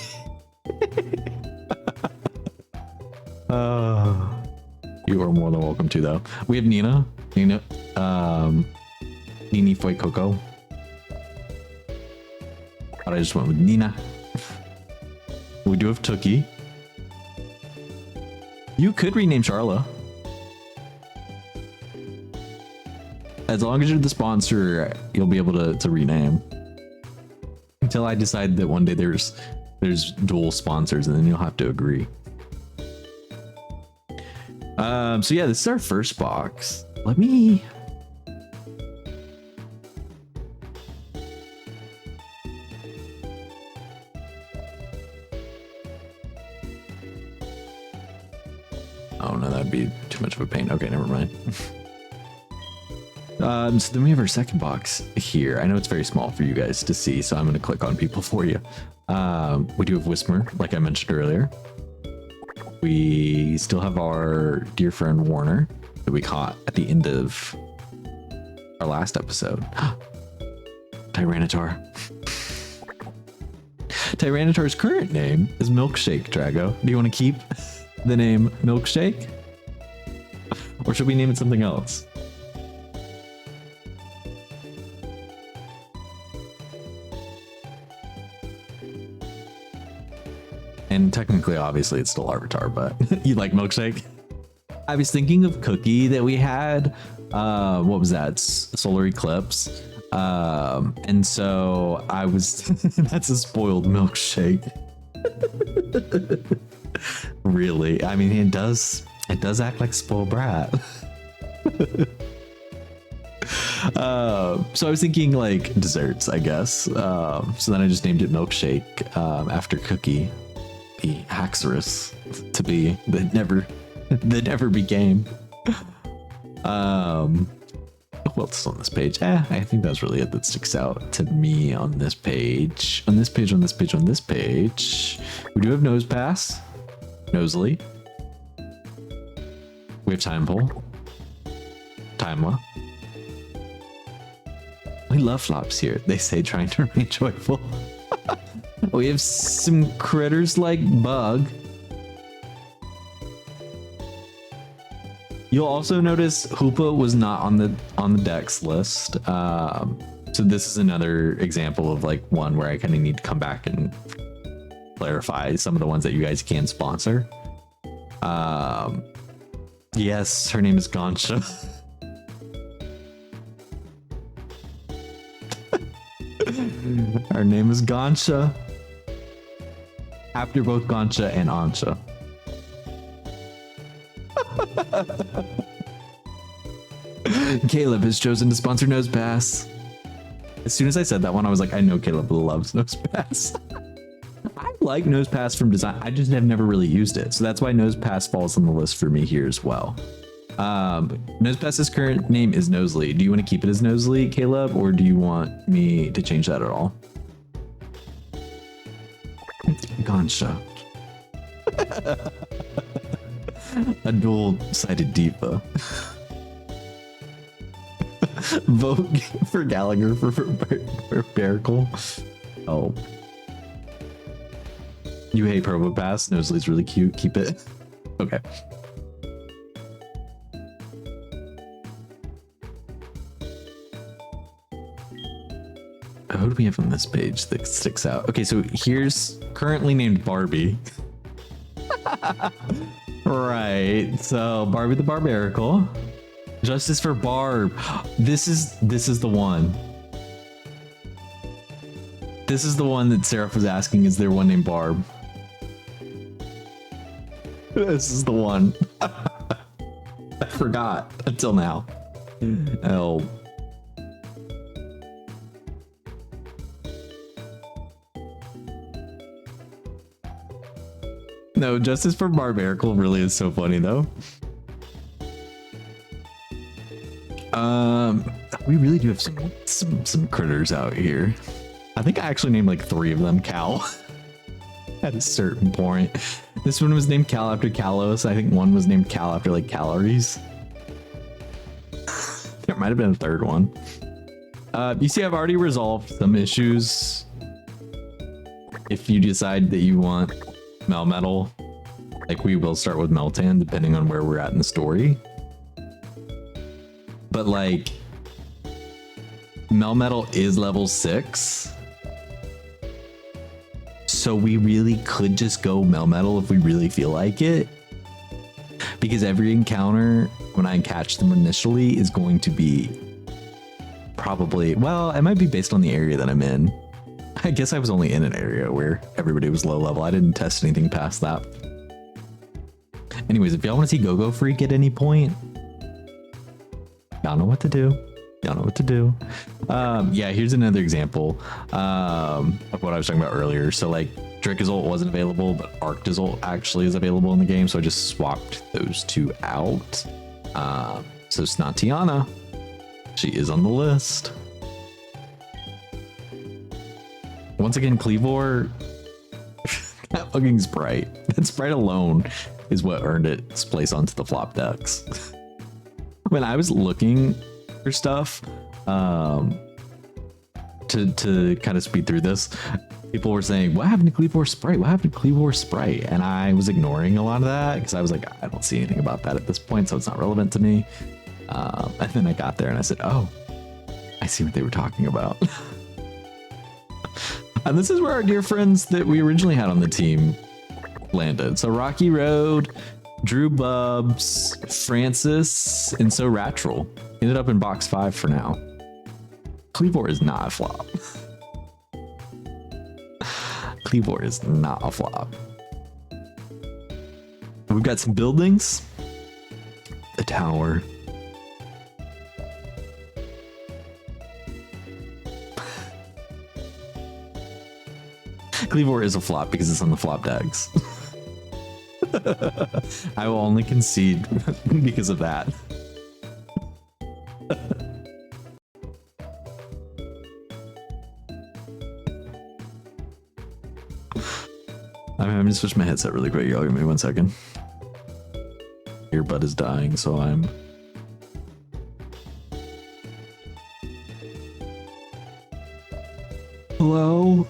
You are more than welcome to though. We have Nina, Nini Foi Coco. But I just went with Nina. We do have Tookie. You could rename Charla. As long as you're the sponsor, you'll be able to rename. Until I decide that one day there's dual sponsors and then you'll have to agree. So yeah, this is our first box. Let me... Oh no, that'd be too much of a pain. Okay, never mind. So then we have our second box here. I know it's very small for you guys to see, so I'm going to click on people for you. We do have Whisper, like I mentioned earlier. We still have our dear friend Warner that we caught at the end of our last episode. Tyranitar. Tyranitar's current name is Milkshake, Drago. Do you want to keep the name Milkshake? Or should we name it something else? And technically, obviously, it's still Larvitar, but you like Milkshake? I was thinking of Cookie that we had. What was that? Solar Eclipse. And so I was... That's a spoiled milkshake. Really? I mean, it does act like a spoiled brat. So I was thinking like desserts, I guess. So then I just named it Milkshake after Cookie, the Haxorus to be that never became. What else is on this page? I think that's really it that sticks out to me on this page. On this page. We do have Nose Pass, Nosely. We have Time Pole, Timela. We love flops here. They say trying to remain joyful. We have some critters like Bug. You'll also notice Hoopa was not on the Dex list. So this is another example of like one where I kind of need to come back and clarify some of the ones that you guys can sponsor. Yes, her name is Gonsha. Her name is Gonsha. After both Gonsha and Ansha. Caleb has chosen to sponsor Nose Pass. As soon as I said that one, I was like, I know Caleb loves Nose Pass. I like Nose Pass from design. I just have never really used it. So that's why Nose Pass falls on the list for me here as well. Nose Pass's current name is Nosely. Do you want to keep it as Nosely, Caleb, or do you want me to change that at all? Gonsha. A dual-sided diva. Vote for Gallagher for Baracle. Oh. You hate Probopass? Nosely's really cute. Keep it. Okay. Who we have on this page that sticks out? Okay, so here's currently named Barbie. Right, so Barbie the Barbarical. Justice for Barb. This is the one. This is the one that Seraph was asking, is there one named Barb? This is the one. I forgot until now. Oh. No, Justice for Barbarical really is so funny though. We really do have some critters out here. I think I actually named like 3 of them Cal at a certain point. This one was named Cal after Kalos. I think one was named Cal after like calories. There might have been a 3rd one. You see, I've already resolved some issues. If you decide that you want Melmetal, like we will start with Meltan depending on where we're at in the story. But like Melmetal is level 6. So we really could just go Melmetal if we really feel like it. Because every encounter when I catch them initially is going to be probably, well, it might be based on the area that I'm in. I guess I was only in an area where everybody was low level. I didn't test anything past that. Anyways, if y'all want to see Go-Go Freak at any point, y'all know what to do. Y'all know what to do. Yeah, here's another example of what I was talking about earlier. So like Dracozolt wasn't available, but Arctozolt actually is available in the game. So I just swapped those 2 out. So Snatiana, she is on the list. Once again, Cleavor, that fucking Sprite. That Sprite alone is what earned its place onto the flop decks. When I was looking for stuff to kind of speed through this, people were saying, what happened to Cleavor Sprite? What happened to Cleavor Sprite? And I was ignoring a lot of that because I was like, I don't see anything about that at this point, so it's not relevant to me. And then I got there and I said, oh, I see what they were talking about. And this is where our dear friends that we originally had on the team landed. So Rocky Road, Drew Bubs, Francis, and so Rattrel ended up in box 5 for now. Cleavor is not a flop. Cleavor is not a flop. We've got some buildings. The tower. Cleavor is a flop because it's on the flop decks. I will only concede because of that. I'm having to switch my headset really quick. Y'all give me 1 second. Earbud is dying, so I'm... Hello?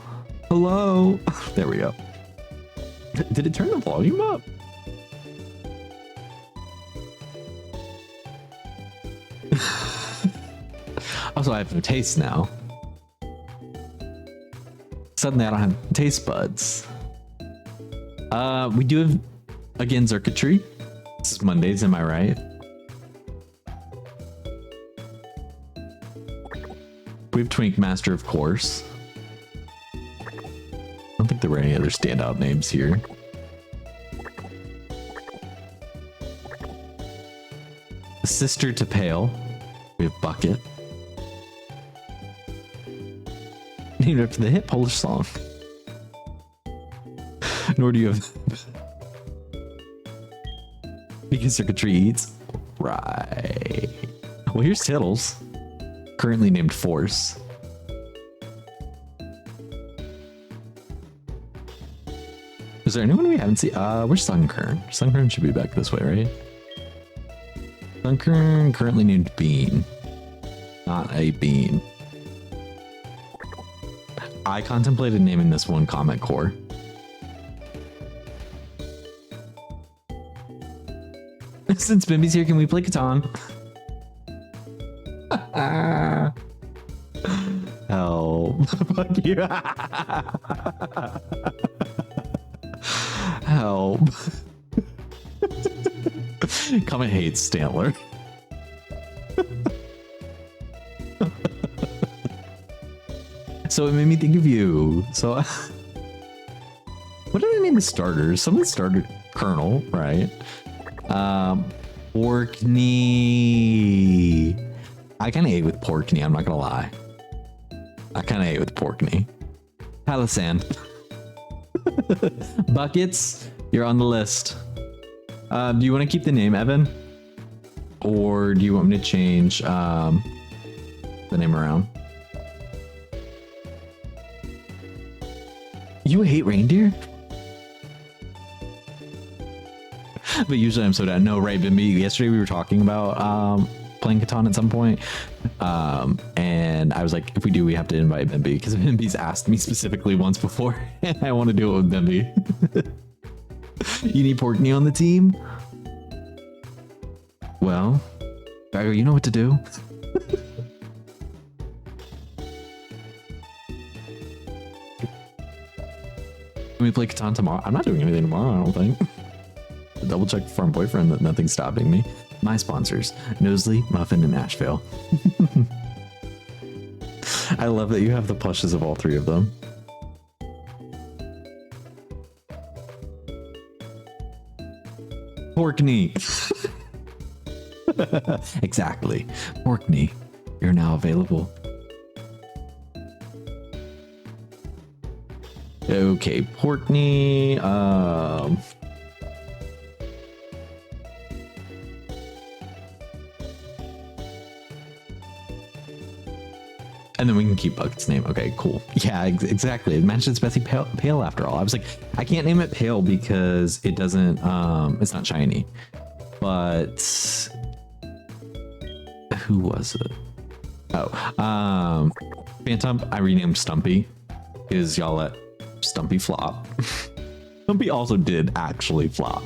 Hello? There we go. Did it turn the volume up? Also, I have no taste now. Suddenly I don't have taste buds. We do have, again, Circuitry. This is Mondays, am I right? We have Twink Master, of course. I don't think there were any other standout names here. Sister to Pale. We have Bucket. Named after the hit Polish song. Nor do you have... Because Circuitry eats. Right. Well, here's Tittles. Currently named Force. Is there anyone we haven't seen? Where's Sunkern? Sunkern should be back this way, right? Sunkern currently named Bean. Not a bean. I contemplated naming this one Comet Core. Since Bimby's here, can we play Catan? Help. Fuck you. Help. Comment hates Stantler. So it made me think of you. So what did I name the starters? Someone started Colonel, right? Porkney. I kind of ate with Porkney, I'm not gonna lie. I kind of ate with Porkney. Palisand. Buckets, you're on the list. Do you want to keep the name Evan? Or do you want me to change the name around? You hate reindeer? But usually I'm so down. No, right, Bimby. Yesterday we were talking about playing Catan at some point. And I was like, if we do, we have to invite Bimby because Bimby's asked me specifically once before, and I want to do it with Bimby. You need Porkney on the team? Well, Drago, you know what to do. Can we play Catan tomorrow? I'm not doing anything tomorrow, I don't think. Double check for my boyfriend that nothing's stopping me. My sponsors, Nosley, Muffin, and Asheville. I love that you have the plushes of all three of them. Porkney. Exactly. Porkney, you're now available. Okay, Porkney. And then we can keep Bucket's name. Okay, cool. Yeah, exactly. It mentions Bessie Pale after all. I was like, I can't name it Pale because it doesn't, it's not shiny. But who was it? Oh, Phantom, I renamed Stumpy because y'all let Stumpy flop. Stumpy also did actually flop.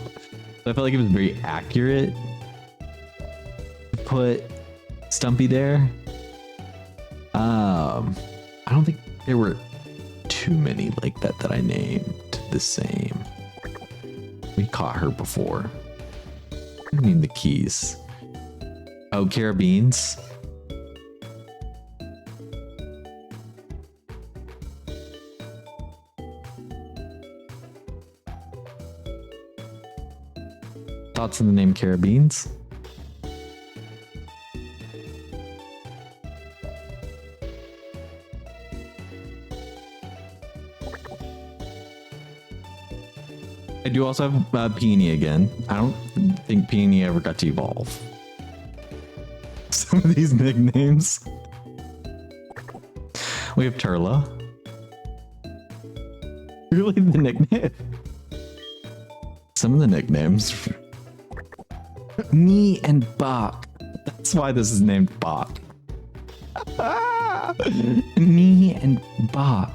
So I felt like it was very accurate to put Stumpy there. I don't think there were too many like that I named the same. We caught her before. I mean the keys. Oh, carabines. Thoughts on the name carabines? I do also have Peony again. I don't think Peony ever got to evolve. Some of these nicknames. We have Turla. Really, the nickname? Some of the nicknames. Me and Bach. That's why this is named Bach. Me and Bach.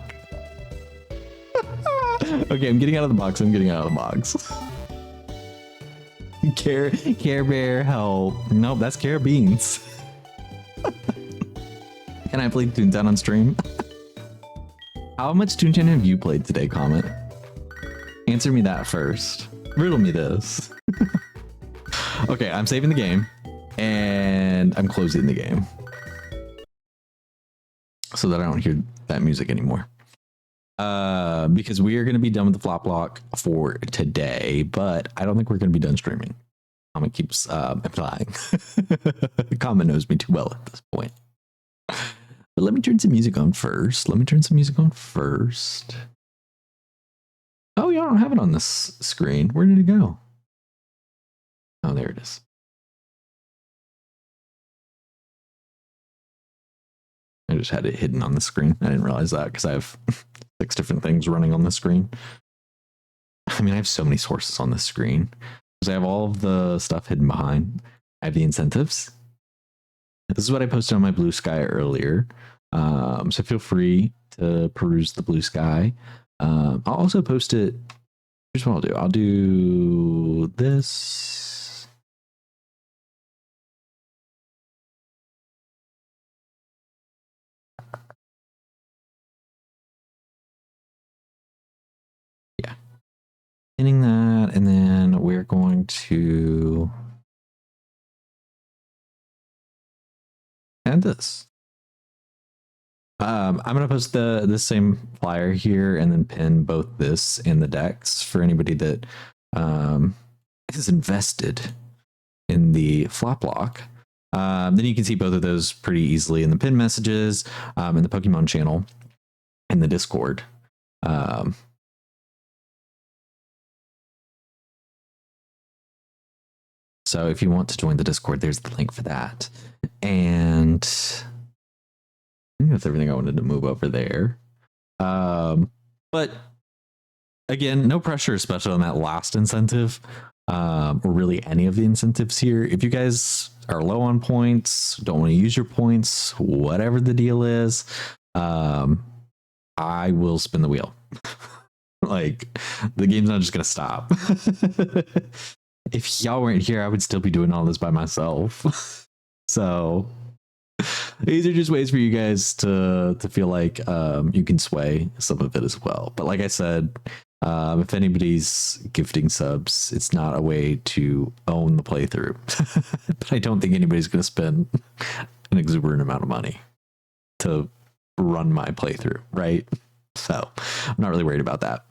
Okay, I'm getting out of the box. I'm getting out of the box. Care Bear, help. Nope, that's Carabines. Can I play Toontown on stream? How much Toontown have you played today, Comment? Answer me that first. Riddle me this. Okay, I'm saving the game. And I'm closing the game. So that I don't hear that music anymore. Because we are going to be done with the flop block for today, but I don't think we're going to be done streaming. Comment keeps implying. Comment knows me too well at this point. But let me turn some music on first. Oh, y'all don't have it on this screen. Where did it go? Oh, there it is. I just had it hidden on the screen. I didn't realize that because I have 6 different things running on the screen. I mean, I have so many sources on the screen because I have all of the stuff hidden behind. I have the incentives. This is what I posted on my Blue Sky earlier. So feel free to peruse the Blue Sky. I'll also post it. Here's what I'll do. I'll do this. Yeah. Pinning that, and then we're going to add this. I'm gonna post the same flyer here and then pin both this and the decks for anybody that is invested in the flop block. Then you can see both of those pretty easily in the pin messages, in the Pokemon channel, in the Discord. So if you want to join the Discord, there's the link for that. And I think that's everything I wanted to move over there. But again, no pressure, especially on that last incentive, or really any of the incentives here. If you guys are low on points, don't want to use your points, whatever the deal is, I will spin the wheel. Like, the game's not just gonna stop. If y'all weren't here, I would still be doing all this by myself. So these are just ways for you guys to feel like you can sway some of it as well. But like I said, if anybody's gifting subs, it's not a way to own the playthrough. But I don't think anybody's going to spend an exuberant amount of money to run my playthrough, right? So I'm not really worried about that.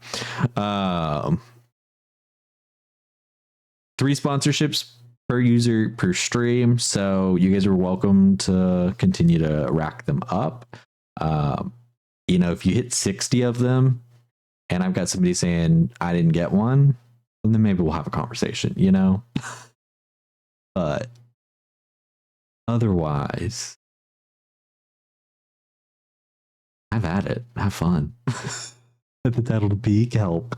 3 sponsorships per user per stream, so you guys are welcome to continue to rack them up. You know, if you hit 60 of them and I've got somebody saying I didn't get one, then maybe we'll have a conversation, you know. But otherwise, have at it, have fun. At the title to peak, help.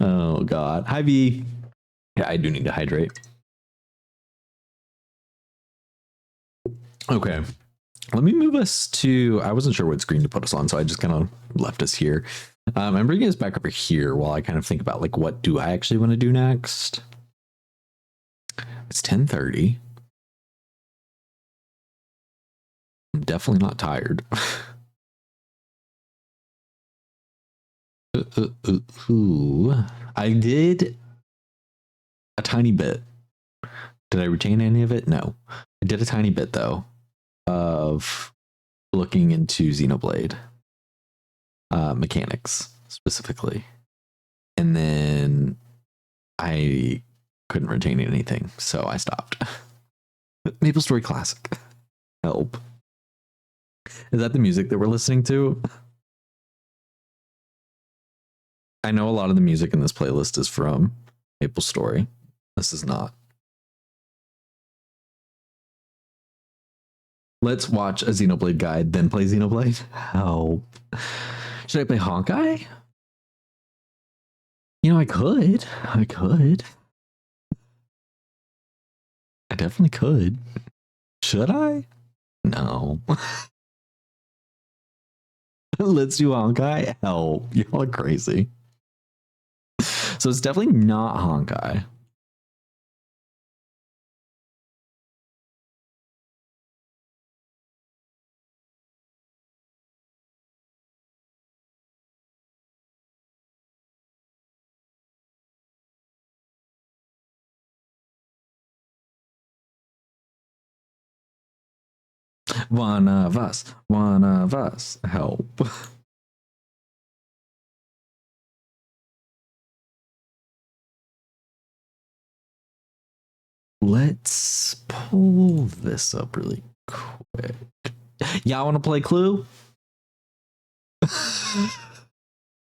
Oh god. Hi V. Yeah, I do need to hydrate. Okay. Let me move us to, I wasn't sure what screen to put us on, so I just kind of left us here. I'm bringing us back over here while I kind of think about like, what do I actually want to do next? It's 10:30. I'm definitely not tired. I did a tiny bit. Did I retain any of it? No. I did a tiny bit though of looking into Xenoblade mechanics specifically. And then I couldn't retain anything, so I stopped. Maple Story Classic. Help. Is that the music that we're listening to? I know a lot of the music in this playlist is from Maple Story. This is not. Let's watch a Xenoblade guide, then play Xenoblade. Help. Should I play Honkai? You know, I could. I definitely could. Should I? No. Let's do Honkai. Help. Y'all are crazy. So it's definitely not Honkai. One of us. One of us. Help. Let's pull this up really quick. Y'all want to play Clue?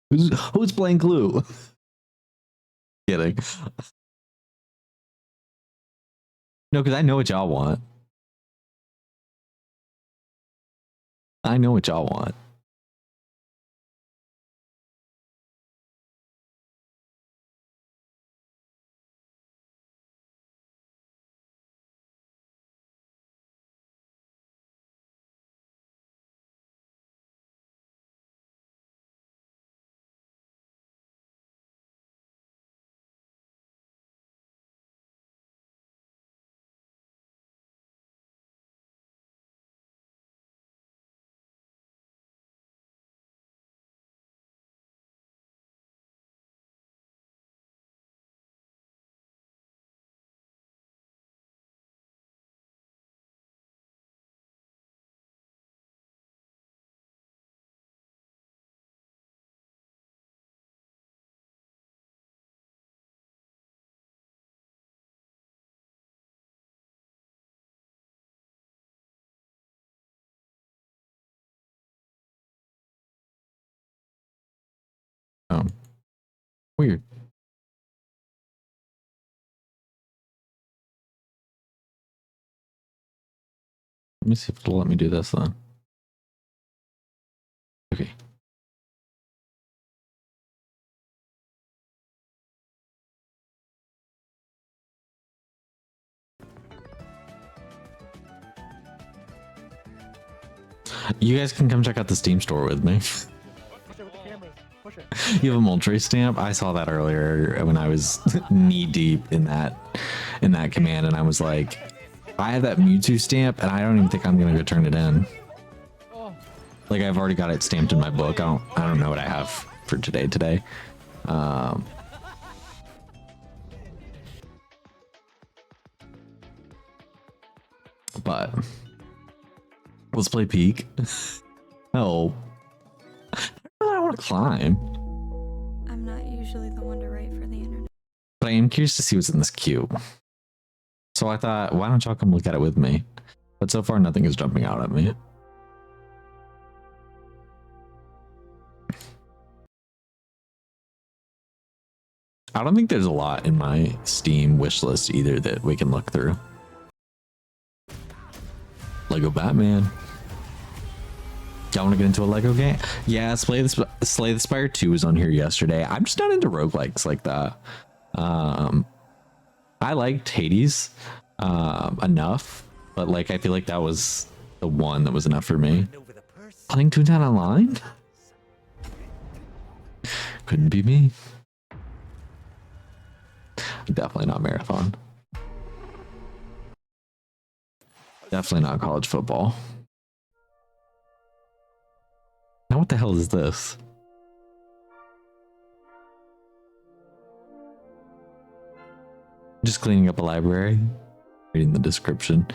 Who's playing Clue? Kidding. No, because I know what y'all want. I know what y'all want. Oh, weird. Let me see if it'll let me do this then. Okay. You guys can come check out the Steam store with me. You have a Moltres stamp? I saw that earlier when I was knee deep in that command, and I was like, I have that Mewtwo stamp, and I don't even think I'm gonna go turn it in. Like, I've already got it stamped in my book. I don't know what I have for today. But let's play Peak. Oh, I want to climb. I'm not usually the one to write for the internet. But I am curious to see what's in this cube. So I thought, why don't y'all come look at it with me? But so far, nothing is jumping out at me. I don't think there's a lot in my Steam wish list either that we can look through. Lego Batman. Y'all want to get into a Lego game? Yeah, Slay the Spire 2 was on here yesterday. I'm just not into roguelikes like that. I liked Hades enough, but like I feel like that was the one that was enough for me. Playing Toontown Online? Couldn't be me. Definitely not Marathon. Definitely not college football. Now what the hell is this? Just cleaning up a library. Reading the description.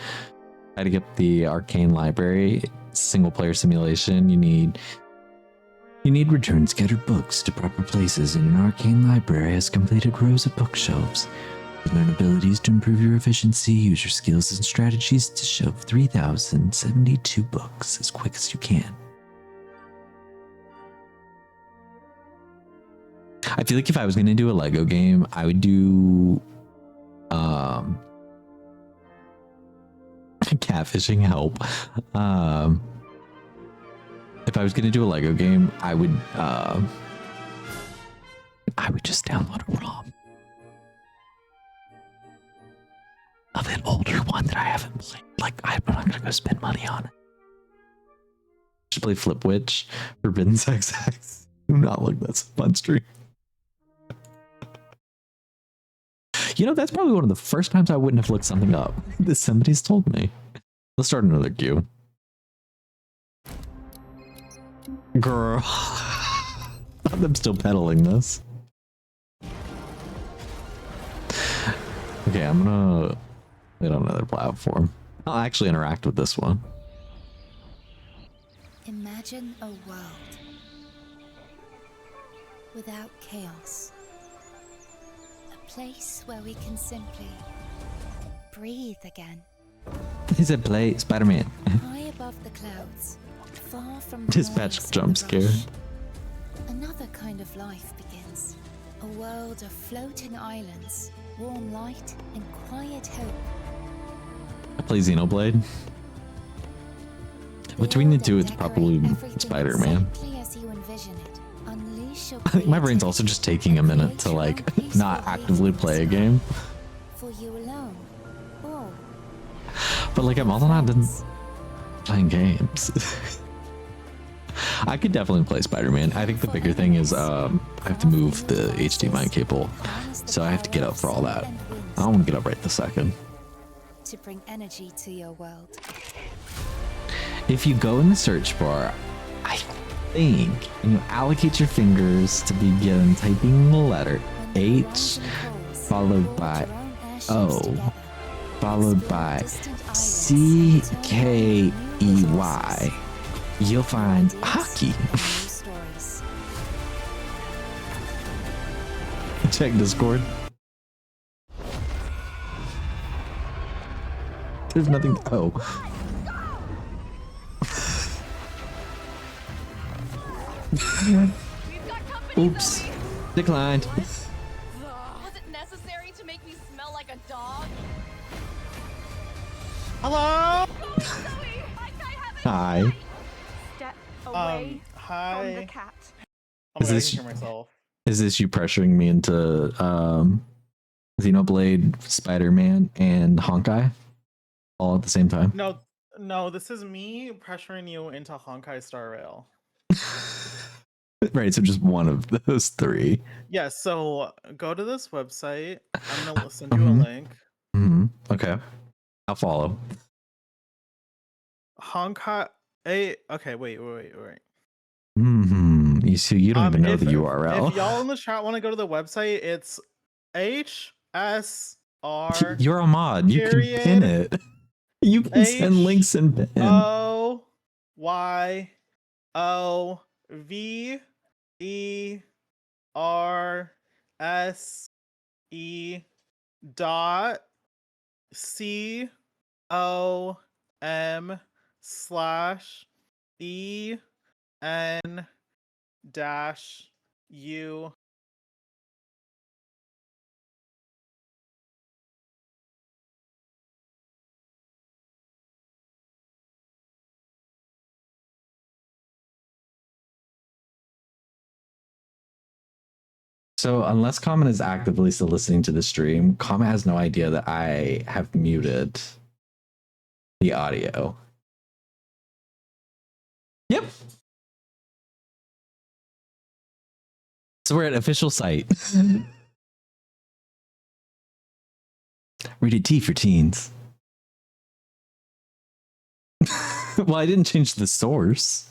How to get the arcane library. Single player simulation. You need return scattered books to proper places in an arcane library has completed rows of bookshelves. You learn abilities to improve your efficiency, use your skills and strategies to shove 3,072 books as quick as you can. I feel like if I was going to do a Lego game, I would do catfishing help. If I was going to do a Lego game, I would just download a ROM of an older one that I haven't played. Like, I'm not going to go spend money on it. Should play Flip Witch, Forbidden Sex Acts. Do not look, that's a fun stream. You know, that's probably one of the first times I wouldn't have looked something up that somebody's told me. Let's start another queue. Girl. I'm still peddling this. Okay, I'm gonna hit on another platform. I'll actually interact with this one. Imagine a world without chaos. A place where we can simply breathe again. He said play Spider-Man. High above the clouds, far from Dispatch noise jump and scare. rush. Another kind of life begins. A world of floating islands, warm light and quiet hope. I play Xenoblade. Between the two, it's probably Spider-Man. Exactly as you envision it. Unleash your I think my brain's also just taking a minute to like not actively play a game. for you alone. Or But like I'm all not done playing games. I could definitely play Spider-Man. I think the bigger thing is I have to move the HDMI cable. So I have to get up for all that. I don't want to get up right this second. to bring energy to your world. If you go in the search bar, I think, and you allocate your fingers to begin typing the letter H, followed by O, followed by CKEY, you'll find hockey. Check Discord. There's nothing. Oh. Oops. Declined. Was it necessary to make me smell like a dog? Hello. Zoe, I have a Hi. Step away from the Hi. cat. Oh my Is god, I this- can hear myself. Is this you pressuring me into Xenoblade, Spider-Man, and Honkai all at the same time? No, this is me pressuring you into Honkai Star Rail. Right, so just one of those three. Yeah, so go to this website. I'm gonna send you a Mhm. link. Okay. I'll follow. Honkai. Okay, wait. You see, you don't even know the URL. If y'all in the chat want to go to the website, it's HSR. You're a mod. You can pin it. You can send links and pin. OYOVERSE dot COM/EN dash U. So unless Common is actively still listening to the stream, Common has no idea that I have muted the audio. Yep. So we're at official site. Rated T for teens. Well, I didn't change the source.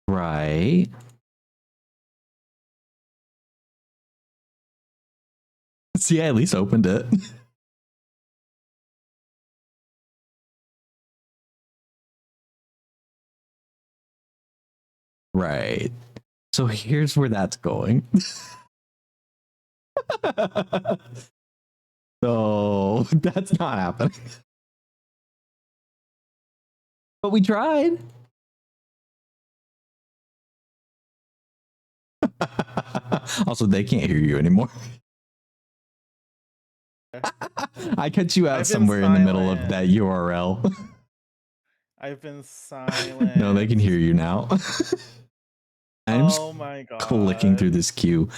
Right. See, I at least opened it. Right. So here's where that's going. So that's not happening. But we tried. Also, they can't hear you anymore. I cut you out somewhere in the middle of that URL. I've been silent. No, they can hear you now. I'm just Oh my god. clicking through this queue.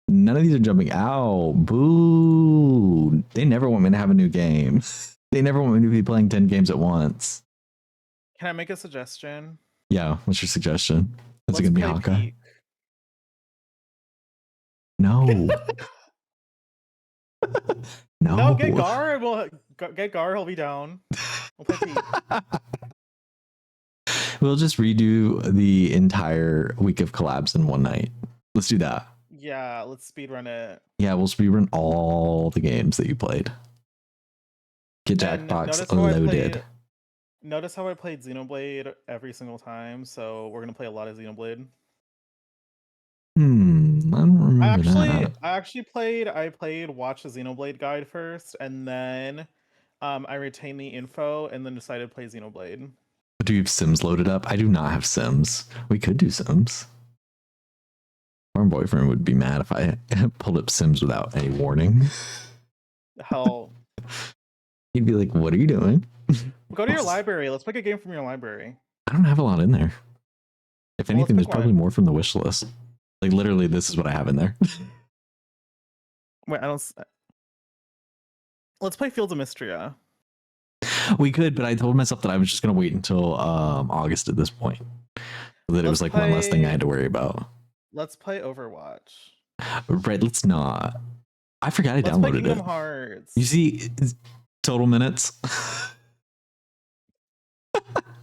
None of these are jumping out. Boo. They never want me to have a new game. They never want me to be playing 10 games at once. Can I make a suggestion? Yeah, what's your suggestion? Is it Let's going to be play Honkai? Peak. No. No. No, get Gar. We'll get Gar. He'll be down. We'll play Peak. We'll just redo the entire week of collabs in one night. Let's do that. Yeah, let's speedrun it. Yeah, we'll speedrun all the games that you played. Get And Jackbox loaded. Notice how I played Xenoblade every single time, so we're gonna play a lot of Xenoblade. I don't remember that. I played Watch the Xenoblade Guide first, and then I retained the info and then decided to play Xenoblade. Do you have Sims loaded up? I do not have Sims. We could do Sims. My boyfriend would be mad if I pulled up Sims without any warning. Hell, He'd be like, "What are you doing?" go to your library. Let's pick a game from your library. I don't have a lot in there. If Well, let's anything, there's pick probably one. more from the wish list. Like literally, this is what I have in there. Wait, I don't. Let's play Fields of Mystria. We could, but I told myself that I was just gonna wait until August at this point. So that it was like one less thing I had to worry about. Let's play Overwatch. Right, let's not. I forgot I Let's play downloaded Kingdom it. Hearts. You see, total minutes.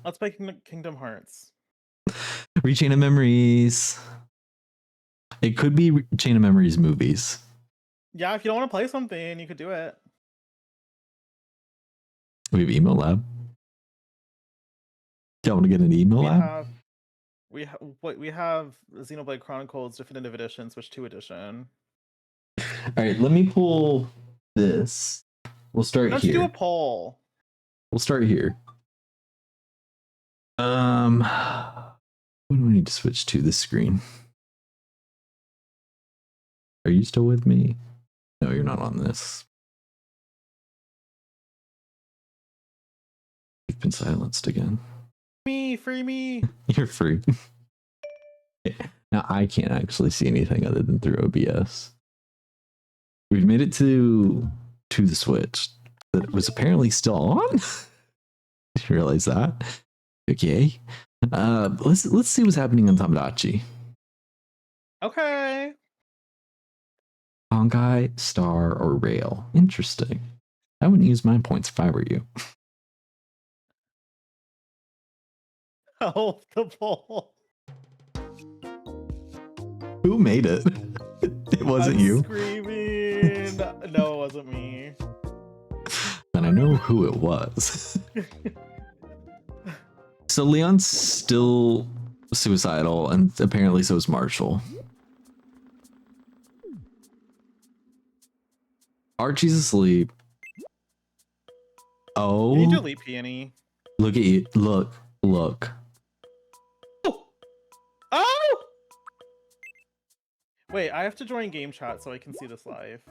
Let's play Kingdom Hearts. Chain of Memories. It could be Chain of Memories movies. Yeah, if you don't want to play something, you could do it. We have Emo Lab. Do you want to get an Emo Lab? We have Xenoblade Chronicles Definitive Edition, Switch 2 Edition. All right, let me pull this. We'll start Let's here. do a poll. We'll start here. What do I need to switch to this screen? Are you still with me? No, you're not on this. You've been silenced again. Me, free me. You're free. Now I can't actually see anything other than through OBS. We've made it to the Switch that was apparently still on. Did you realize that? Okay. Let's see what's happening on Tomodachi. Okay. Honkai, Star, or Rail. Interesting. I wouldn't use my points if I were you. Oh, the poll. Who made it? It wasn't I'm you. Screaming. No, it wasn't me. And I know who it was. So Leon's still suicidal, and apparently so is Marshall. Archie's asleep. Oh, Can you delete Peony? look at you. Look. Oh! Wait, I have to join game chat so I can see this live.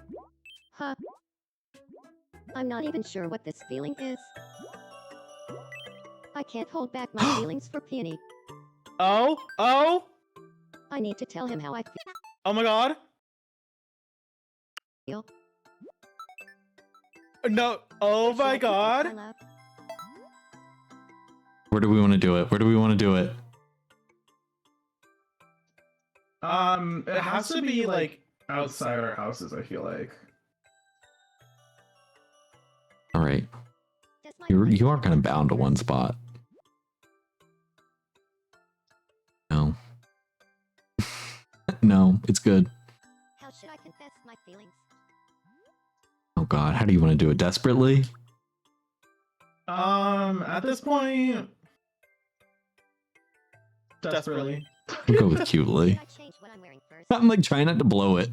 Huh. I'm not even sure what this feeling is. I can't hold back my feelings for Peony. Oh! Oh! I need to tell him how I Oh my god! feel. No! Oh Should I my confess god! my love? Where do we want to do it? It has to be like outside our houses, I feel like. All right. Does my You are heart kind of bound to one spot. No. No, it's good. How should I confess my feelings? Oh god, how do you want to do it? Desperately? At this point, desperately. We'll go with cutely. Should I change what I'm wearing first? I'm like trying not to blow it.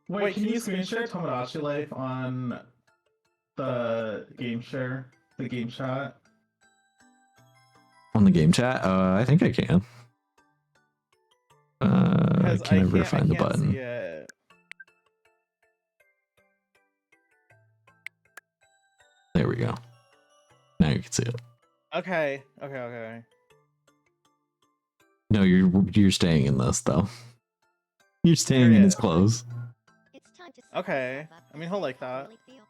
Wait, can you screen share Tomodachi Life on the game chat? On the game chat? I think I can. I Because can never find the button. See it. There we go. Now you can see it. Okay. No, you're staying in this though. You're staying in Period. his clothes. It's time to Okay. I mean, he'll like that. Really feel.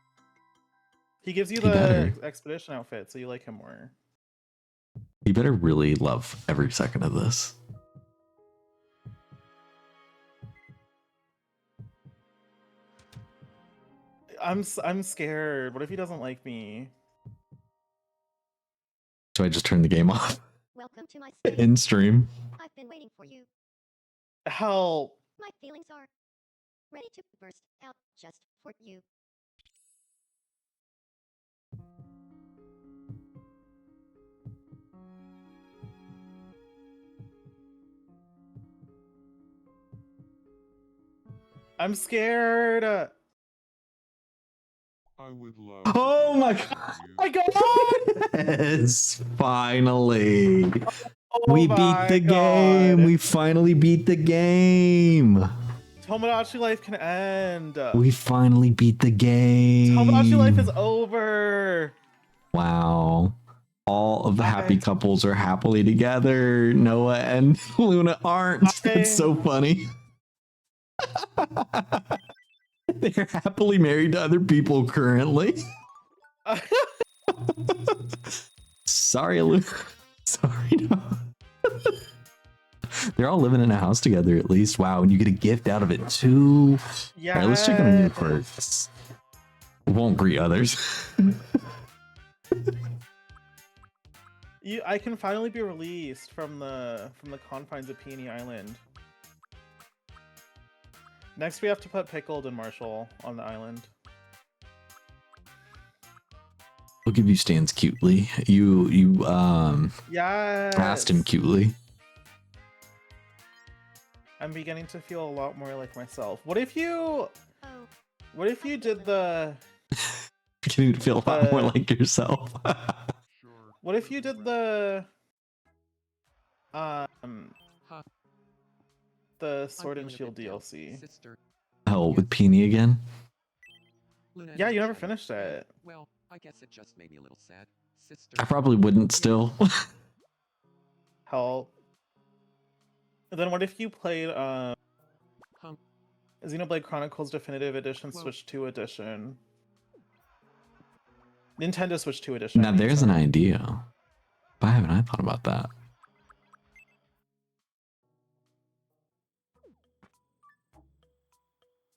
He gives you He the better. expedition outfit, so you like him more. You better really love every second of this. I'm scared. What if he doesn't like me? So I just turned the game off Welcome to my space. in stream. I've been waiting for you. Help! My feelings are ready to burst out just for you. I'm scared. I would love. Oh my god! Oh my god! Yes, finally. Oh We beat my the game. God. We finally beat the game. Tomodachi Life can end. We finally beat the game. Tomodachi Life is over. Wow. All of the happy couples are happily together. Noah and Luna aren't. It's so funny. They're happily married to other people currently. Sorry, Luna. Sorry, no. They're all living in a house together at least. Wow, and you get a gift out of it too. Yeah. All right, let's check on the new quirks. Won't greet others. I can finally be released from the confines of Peony Island. Next, we have to put Pickled and Marshall on the island. I'll give you Stan's cutely. You Yeah. asked him cutely. I'm beginning to feel a lot more like myself. What if you Oh, did the You feel a lot more like yourself. what if you did the Um, Huh. the I'm Sword and feeling a Shield bit down, DLC. sister. Oh, with Peony again? Luna Yeah, and you never Shia. finished it. Well, I guess it just made me a little sad, sister. I probably wouldn't still. Hell. And then what if you played Huh. Xenoblade Chronicles Definitive Edition Well- Switch 2 Edition? Nintendo Switch 2 Edition. Now I mean, there's an sorry. idea. Why haven't I thought about that?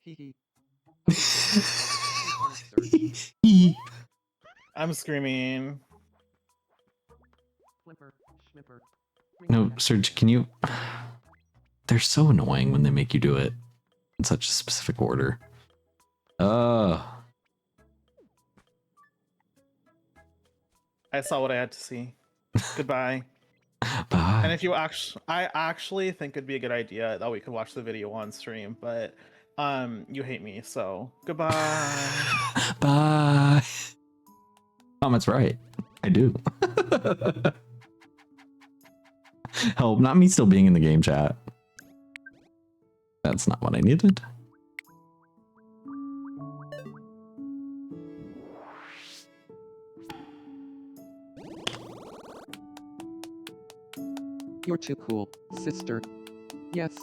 Hee I'm screaming. Flimper, schmipper. No, Serge, can you... They're so annoying when they make you do it in such a specific order. I saw what I had to see. Goodbye. Bye. And if you actually, I actually think it'd be a good idea that we could watch the video on stream, but you hate me, so goodbye. Bye. That's right. I do. Help, not me still being in the game chat. That's not what I needed. You're too cool, sister. Yes.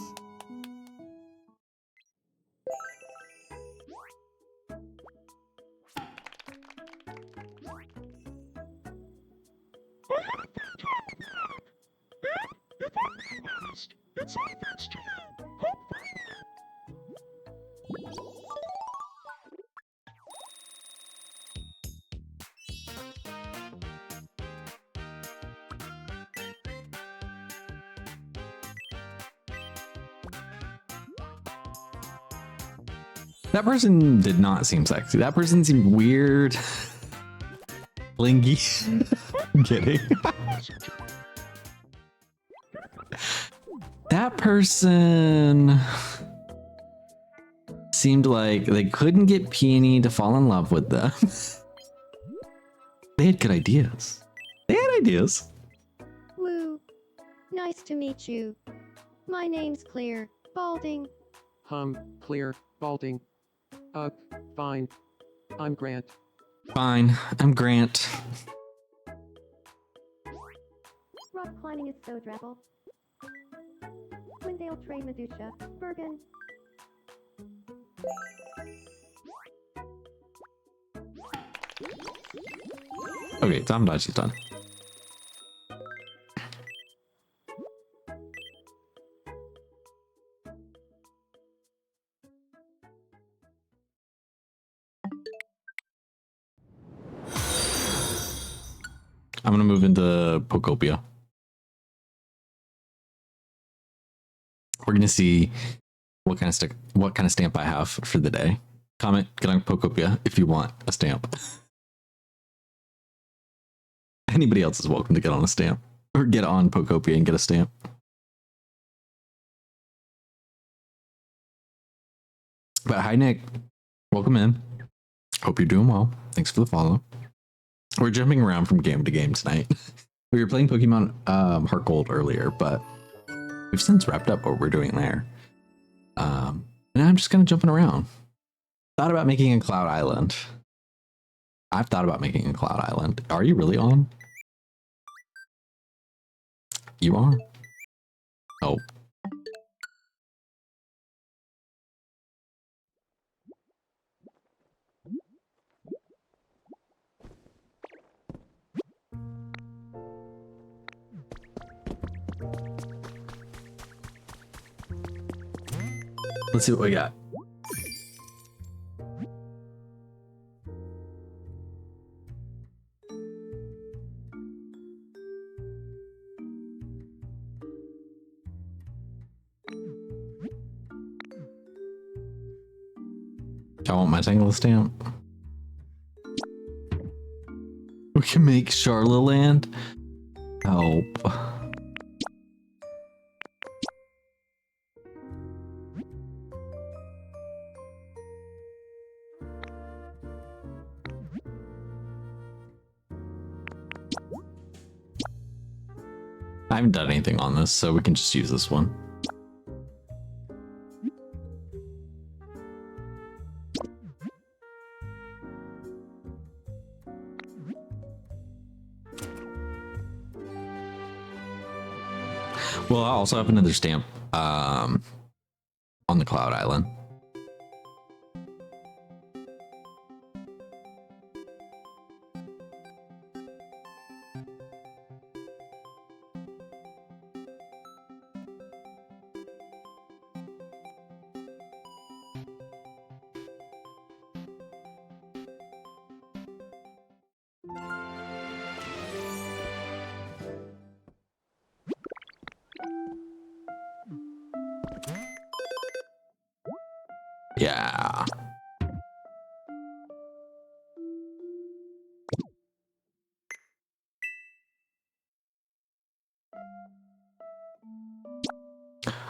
That person did not seem sexy. That person seemed weird. Lingy. I'm kidding. That person seemed like they couldn't get Peony to fall in love with them. They had good ideas. They had ideas. Woo. Nice to meet you. My name's Clear. Balding. Clear, balding. Fine. I'm Grant. Fine, I'm Grant. Rock climbing is so drabble. Twindale Trey Medusa. Bergen. Okay, Tom Dodge is done. I'm gonna move into Pokopia. We're gonna see what kind of stamp I have for the day. Comment, get on Pokopia if you want a stamp. Anybody else is welcome to get on a stamp or get on Pokopia and get a stamp. But hi, Nick. Welcome in. Hope you're doing well. Thanks for the follow. We're jumping around from game to game tonight. We were playing Pokemon HeartGold earlier, but we've since wrapped up what we're doing there. And I'm just kind of jumping around. Thought about making a Cloud Island. I've thought about making a Cloud Island. Are you really on? You are? Oh. Let's see what we got. I want my Tangle stamp. We can make Charlotte Land. Help. I haven't done anything on this, so we can just use this one. Well, I also have another stamp on the Cloud Island. Yeah.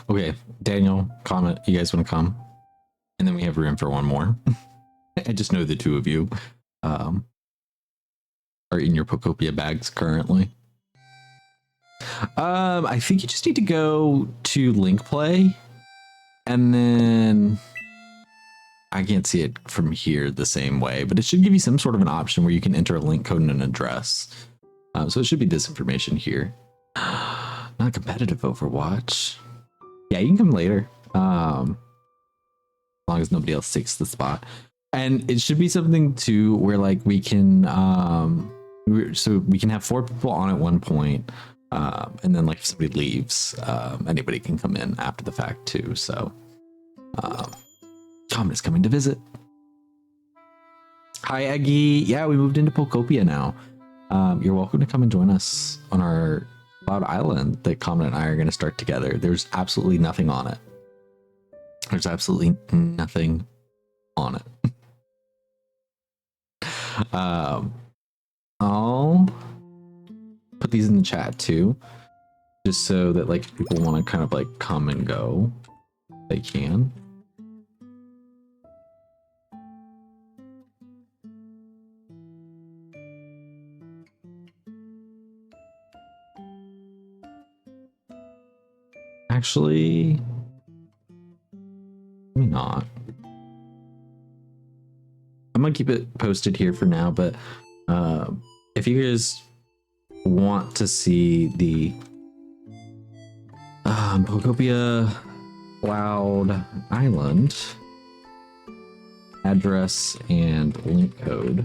Okay, Daniel, comment, you guys want to come? And then we have room for one more. I just know the two of you are in your Pokopia bags currently. I think you just need to go to link play, and then I can't see it from here the same way, but it should give you some sort of an option where you can enter a link code and an address. So it should be this information here. Not competitive Overwatch. Yeah, you can come later. As long as nobody else takes the spot. And it should be something too where like we can so we can have 4 people on at one point. And then like if somebody leaves, anybody can come in after the fact too. So Comet is coming to visit. Hi Eggy. Yeah, we moved into Pokopia now. You're welcome to come and join us on our Cloud Island that Comet and I are going to start together. There's absolutely nothing on it. There's absolutely nothing on it. I'll put these in the chat too, just so that like people want to kind of like come and go, they can. Actually, maybe not. I'm gonna keep it posted here for now, but if you guys want to see the Pokopia Cloud Island address and link code,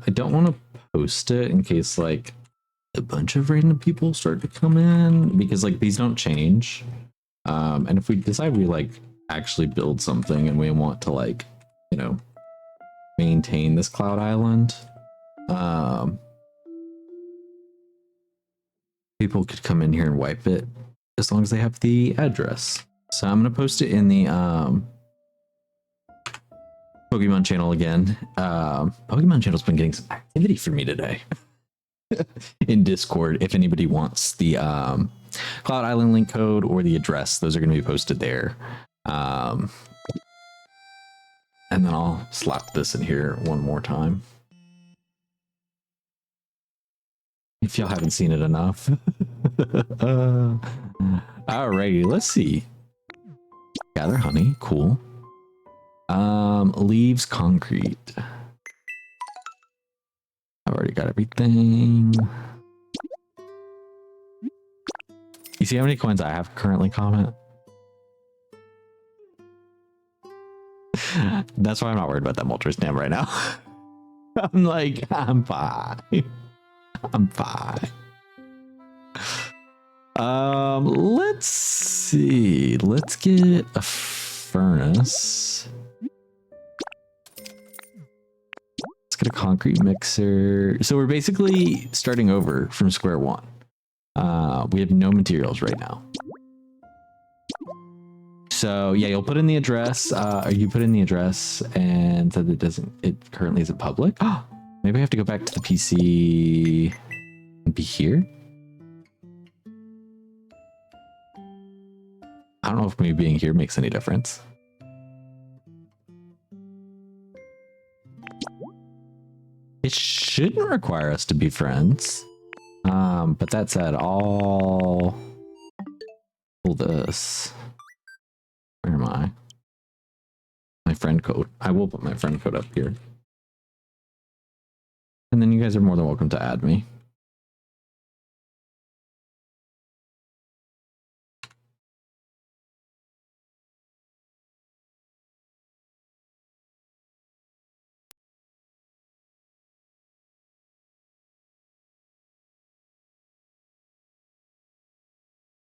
I don't want to post it in case like a bunch of random people start to come in, because like these don't change. And if we decide we like actually build something and we want to like, you know, maintain this Cloud Island, people could come in here and wipe it as long as they have the address. So I'm gonna post it in the Pokemon channel again. Pokemon channel's been getting some activity for me today in Discord. If anybody wants the Cloud Island link code or the address, those are going to be posted there. And then I'll slap this in here one more time, if y'all haven't seen it enough. Alrighty, let's see. Gather honey, cool. Leaves concrete. I've already got everything. You see how many coins I have currently, Comment? That's why I'm not worried about that Moltres stamp right now. I'm like, I'm fine. I'm fine. Let's see. Let's get a furnace. Let's get a concrete mixer. So we're basically starting over from square one. We have no materials right now. So yeah, you'll put in the address, or you put in the address and said it currently isn't public. Maybe I have to go back to the PC and be here. I don't know if me being here makes any difference. It shouldn't require us to be friends. But that said, I'll pull this. Where am I? My friend code. I will put my friend code up here. And then you guys are more than welcome to add me.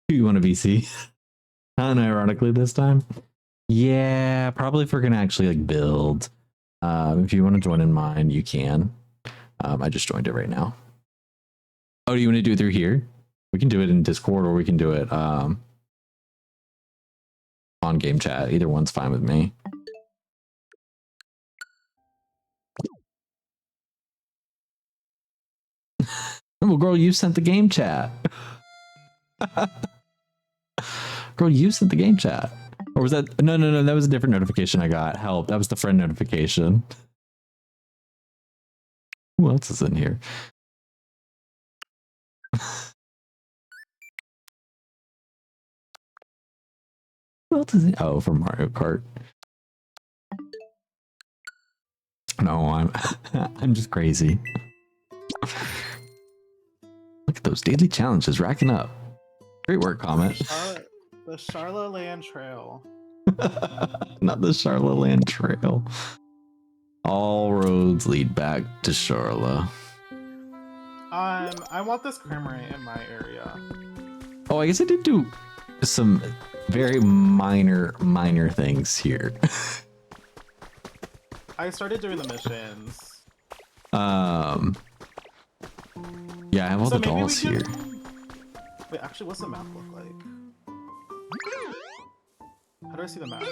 Do you want to VC? Unironically this time? Yeah, probably if we're gonna actually like build. If you want to join in mine, you can. I just joined it right now. Oh, do you want to do it through here? We can do it in Discord or we can do it on game chat. Either one's fine with me. Well, girl, you sent the game chat. Girl, you sent the game chat. Or was that? No, that was a different notification I got. Help. That was the friend notification. Who else is in here? Who else is in? Oh, from Mario Kart. No, I'm just crazy. Look at those daily challenges racking up. Great work, Comet. The Charlotte Land Trail. Not the Charlotte Land Trail. All roads lead back to Charlotte. I want this creamery in my area. Oh, I guess I did do some very minor things here. I started doing the missions. Yeah, I have all So the maybe we dolls can- here. Wait, actually, what's the map look like? How do I see the map?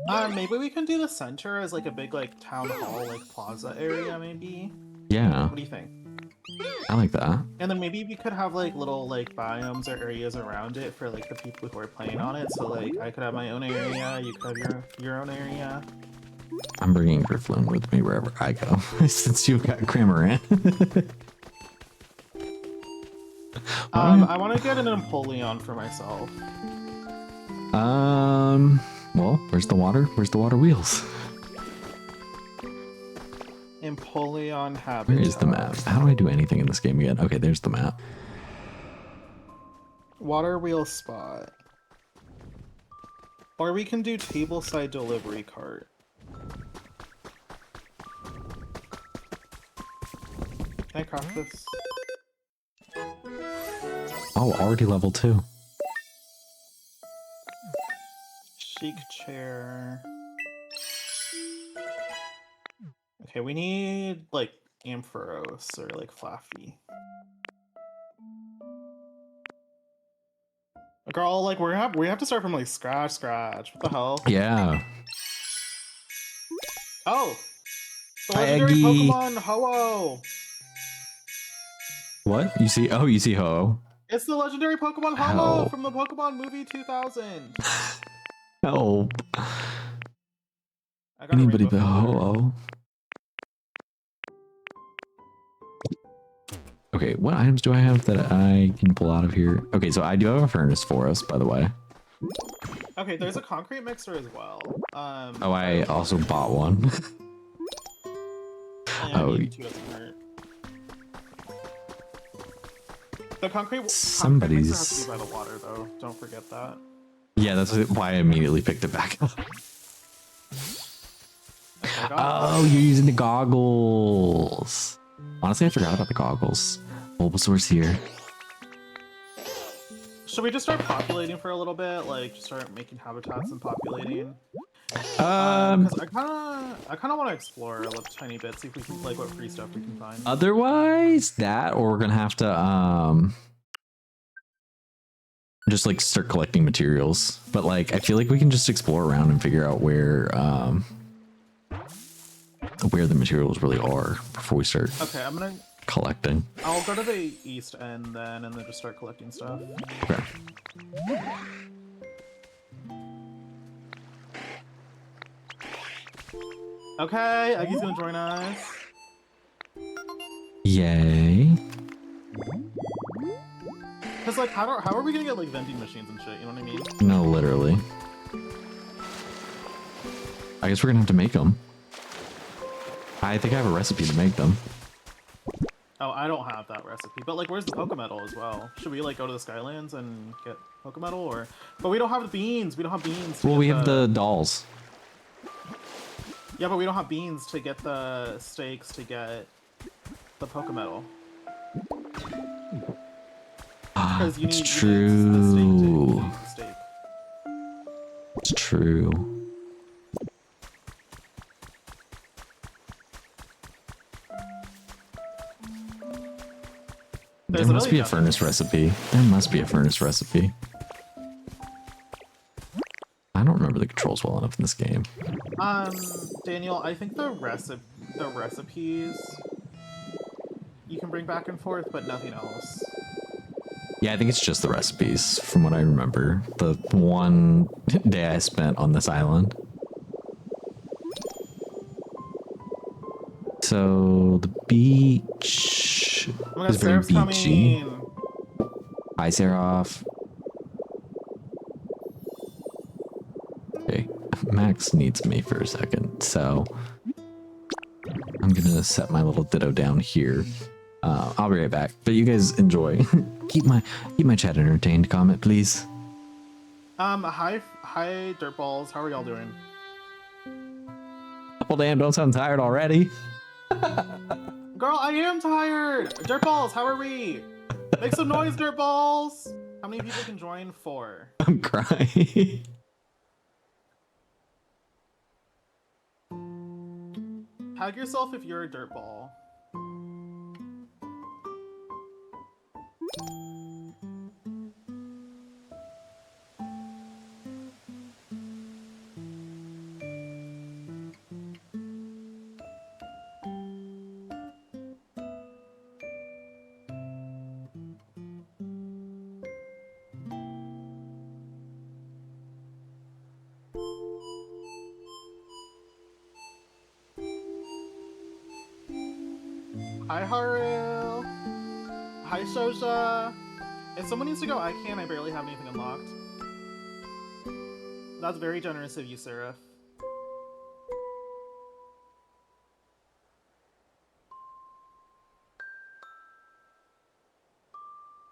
Oh. Maybe we can do the center as like a big like town hall, like plaza area, maybe. Yeah, What do you think? I like that. And then maybe we could have like little like biomes or areas around it for like the people who are playing on it. So like I could have my own area, you could have your own area. I'm bringing Grifflin with me wherever I go, since you've got Cramorant. I want to get an Empoleon for myself. Well, where's the water? Where's the water wheels? Empoleon habitat. Where is the map? How do I do anything in this game again? Okay, there's the map. Water wheel spot. Or we can do tableside delivery cart. Can I craft this? Oh, already level 2. Chic chair. Okay, we need like Ampharos or like Flaffy. Girl, like we have to start from like scratch. What the hell? Yeah. Oh, the Hi, legendary Eggy. Pokemon Ho-Oh. What? You see? Oh, you see Ho. It's the legendary Pokemon Ho-Oh Help. from the Pokemon movie 2000. Help. I got a Anybody rainbow but feather. Ho. Okay, what items do I have that I can pull out of here? Okay, so I do have a furnace for us, by the way. Okay, there's a concrete mixer as well. Oh, I also bought one. Oh, the concrete Somebody's- mixer has to be by the water, though. Don't forget that. Yeah, that's why I immediately picked it back up. Okay, Oh, you're using the goggles. Honestly, I forgot about the goggles. Bulbasaur's here. Should we just start populating for a little bit? Like, just start making habitats and populating? Um, Because I kind of want to explore a little tiny bit, see if we can, like, what free stuff we can find. otherwise that, or we're gonna have to just like start collecting materials. But like, I feel like we can just explore around and figure out where the materials really are before we start Okay, collecting. I'll go to the east end then, and then just start collecting stuff. Okay. Okay, Eggy's gonna join us. Yay. Cause like, how are we gonna get like vending machines and shit? You know what I mean? No, literally. I guess we're gonna have to make them. I think I have a recipe to make them. Oh, I don't have that recipe. But like, where's the Pokemetal as well? Should we like go to the Skylands and get Pokemetal, or? But we don't have the beans. We don't have beans. Well, we have the dolls. Yeah, but we don't have beans to get the steaks to get the Pokemetal. Because you It's need true. the steak to use the steak. It's true. There must be a furnace recipe. There must be a furnace recipe. I don't remember the controls well enough in this game. Daniel, I think the recipes you can bring back and forth, but nothing else. Yeah, I think it's just the recipes from what I remember. The one day I spent on this island. So the beach Oh my God, is very Seraph's beachy. coming. Hi, Seraph. Okay, Max needs me for a second, so I'm gonna set my little ditto down here. I'll be right back. But you guys enjoy. keep my chat entertained. Comment, please. Hi Dirtballs. How are y'all doing? Well, damn! Don't sound tired already. Girl, I am tired. Dirtballs, how are we? Make some noise, Dirtballs. How many people can join? 4. I'm crying. Tag yourself if you're a dirtball. Hi, Haril. Hi, Shosha. If someone needs to go, I can. I barely have anything unlocked. That's very generous of you, Seraph.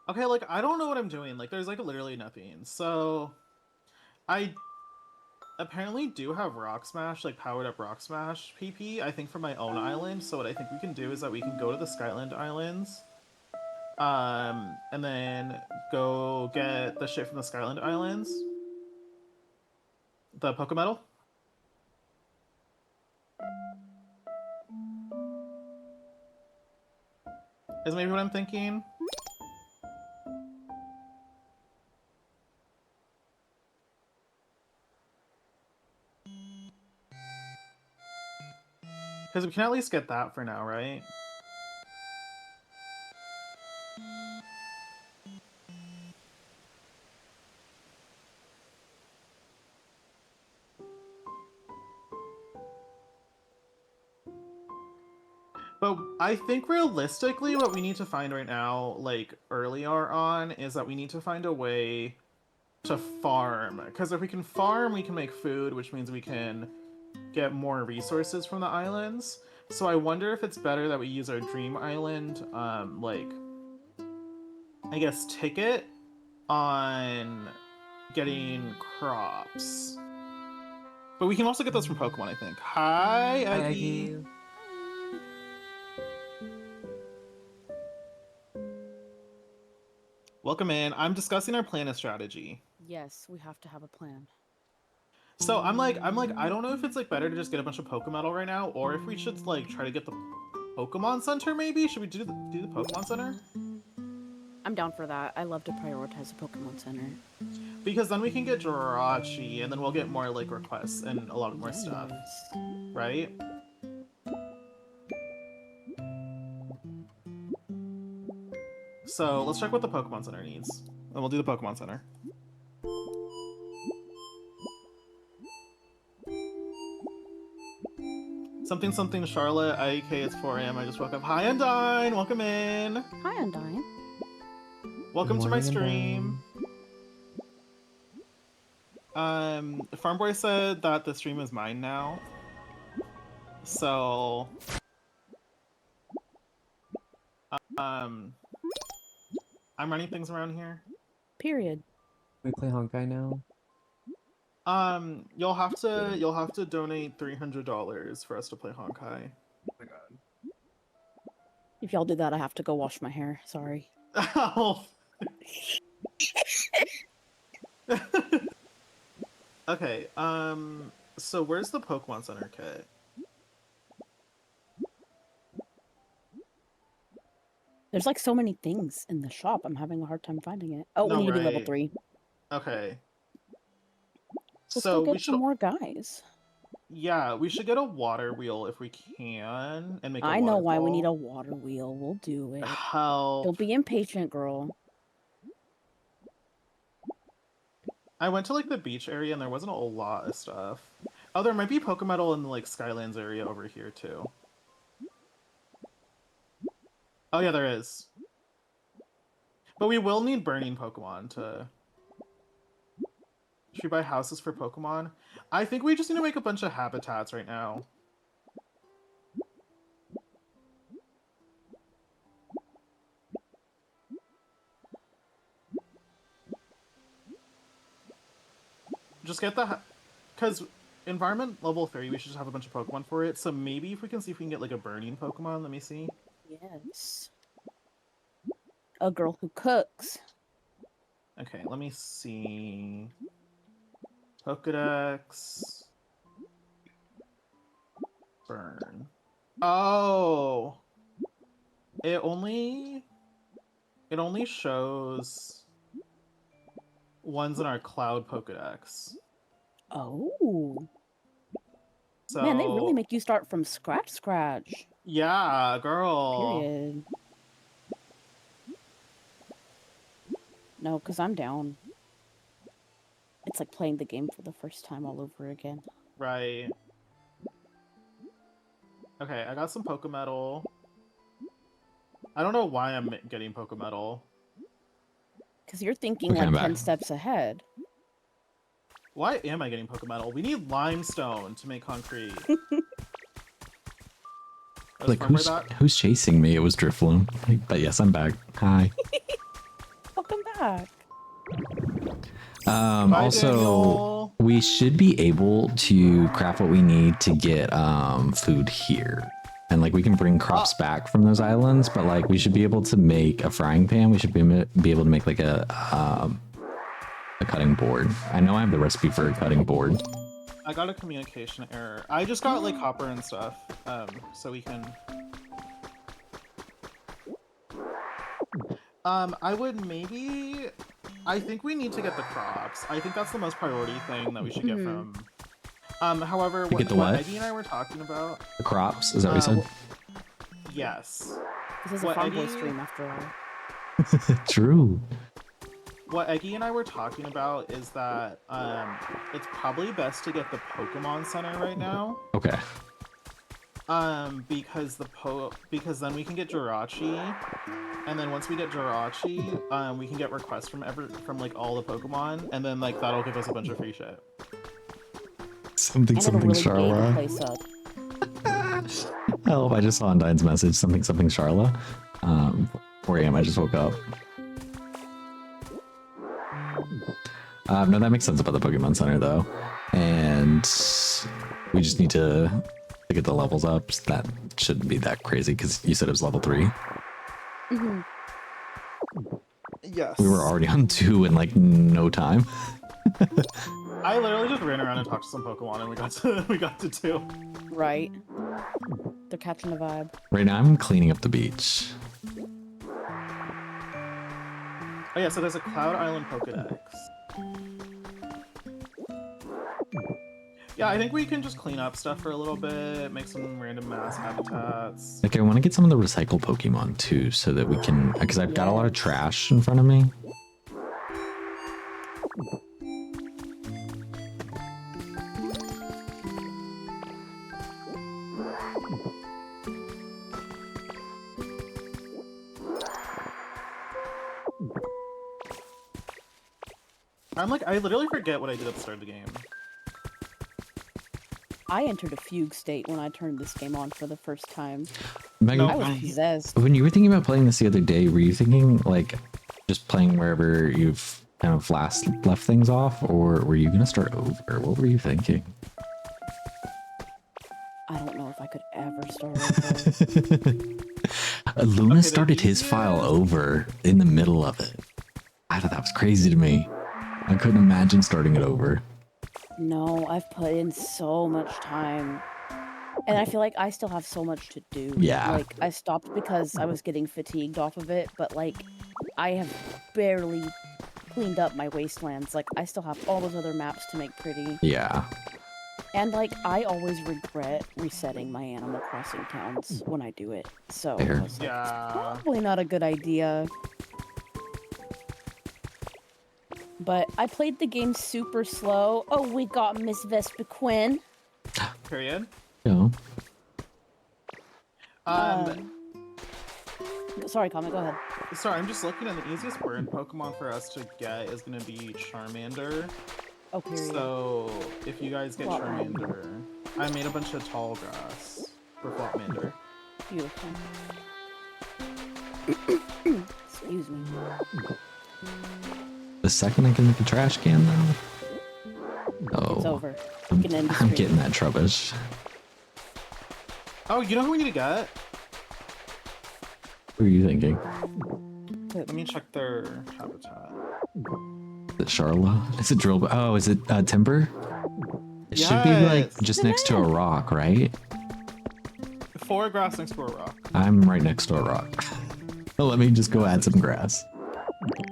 Okay, like, I don't know what I'm doing. Like, there's, like, literally nothing. So, I apparently do have Rock Smash, like, powered up Rock Smash PP, I think, for my own island. So what I think we can do is that we can go to the Skyland Islands, and then go get the shit from the Skyland Islands. The Pokemetal. Is maybe what I'm thinking. Because we can at least get that for now, right? But I think realistically what we need to find right now, like earlier on, is that we need to find a way to farm. Because if we can farm, we can make food, which means we can get more resources from the islands. So I wonder if it's better that we use our dream island, like, I guess, ticket on getting crops. But we can also get those from Pokemon, I think. Hi, Aggie. Welcome in. I'm discussing our plan of strategy. Yes, we have to have a plan. So I'm like, I don't know if it's like better to just get a bunch of Pokemetal right now, or if we should like try to get the Pokemon Center. Maybe should we do the Pokemon Center? I'm down for that. I love to prioritize the Pokemon Center. Because then we can get Jirachi, and then we'll get more like requests and a lot more stuff, right? So let's check what the Pokemon Center needs, and we'll do the Pokemon Center. Something something Charlotte, IK, it's 4 a.m. I just woke up. Hi, Undyne! Welcome in! Hi, Undyne. Welcome to my morning, stream. Farm Boy said that the stream is mine now. So... I'm running things around here. Period. We play Honkai now. You'll have to donate $300 for us to play Honkai. Oh my god. If y'all do that, I have to go wash my hair. Sorry. Oh. Okay, so where's the Pokemon Center kit? There's like so many things in the shop. I'm having a hard time finding it. Oh, No, we need to do level right. 3. Okay. Let's So go we get some should, more guys. yeah, we should get a water wheel if we can, and make a I know why we waterfall. need a water wheel. We'll do it. Help. Don't be impatient, girl. I went to like the beach area and there wasn't a lot of stuff. Oh, there might be Pokemetal in the like Skylands area over here too. Oh yeah, there is. But we will need burning Pokemon to... Should we buy houses for Pokemon? I think we just need to make a bunch of habitats right now. Just get the... Because environment level 3, we should just have a bunch of Pokemon for it. So maybe if we can see if we can get like a burning Pokemon. Let me see. Yes. A girl who cooks. Okay, let me see. Pokedex. Burn. Oh! It only shows ones in our Cloud Pokedex. Oh. So, Man, they really make you start from scratch. Yeah, girl. Period. No, because I'm down. It's like playing the game for the first time all over again. Right. Okay, I got some Pokemetal. I don't know why I'm getting Pokemetal. Because you're thinking Okay, like I'm 10 back. steps ahead. Why am I getting Pokemetal? We need limestone to make concrete. Like who's chasing me? It was Drifloon. But yes, I'm back. Hi. Welcome back. Bye, Also, Daniel. we should be able to craft what we need to get food here. And like we can bring crops back from those islands, but like we should be able to make a frying pan. We should be able to make like a cutting board. I know I have the recipe for a cutting board. I got a communication error. I just got like copper and stuff, so we can. I would maybe. I think we need to get the crops. I think that's the most priority thing that we should get from. However, get the what what? Eggy and I were talking about. The crops? Is that what you said? Yes. This is a What farm boy Eggy- stream after all. True. What Eggy and I were talking about is that it's probably best to get the Pokemon Center right now. Okay. Because because then we can get Jirachi, and then once we get Jirachi, we can get requests from like all the Pokemon, and then like that'll give us a bunch of free shit. Something And it'll really big Charla. place up. Help, I just saw Undyne's message. Something Charla. 4 a.m. I just woke up. No, that makes sense about the Pokemon Center though. And we just need to get the levels up. So that shouldn't be that crazy because you said it was level 3. Mm-hmm. Yes. We were already on 2 in like no time. I literally just ran around and talked to some Pokemon, and we got to 2. Right. They're catching the vibe. Right now I'm cleaning up the beach. Oh yeah, so there's a Cloud Island Pokedex. Yeah, I think we can just clean up stuff for a little bit, make some random mass habitats. Like I want to get some of the recycled Pokemon too, so that we can, because I've got a lot of trash in front of me. I'm like, I literally forget what I did at the start of the game. I entered a fugue state when I turned this game on for the first time. Megan, I was possessed. when you were thinking about playing this the other day, were you thinking like just playing wherever you've kind of left things off, or were you gonna start over? What were you thinking? I don't know if I could ever start over. Luna Okay, started his file over in the middle of it. I thought that was crazy to me. I couldn't imagine starting it over. No, I've put in so much time. And I feel like I still have so much to do. Yeah. Like, I stopped because I was getting fatigued off of it, but, like, I have barely cleaned up my wastelands. Like, I still have all those other maps to make pretty. Yeah. And, like, I always regret resetting my Animal Crossing towns when I do it. So, Fair. I was like, Yeah. probably not a good idea. But I played the game super slow. Oh, we got Miss Vespa Quinn. Period. Yeah. Sorry, Comment, go ahead. Sorry, I'm just looking, and the easiest word in Pokemon for us to get is gonna be Charmander. Oh, period. So, if you guys get Flopmander. Charmander, I made a bunch of tall grass for Flopmander. Beautiful. Excuse me. The second I can make a trash can though. Oh. It's over. I'm, We can end the I'm stream. getting that trubbish. Oh, you know who we need to get? What are you thinking? Let me check their habitat. Is it Charla? Is it Drill? Oh, is it Timber? It should be like Yes. just next to a rock, right? 4 grass next to a rock. I'm right next to a rock. Let me just go add some grass.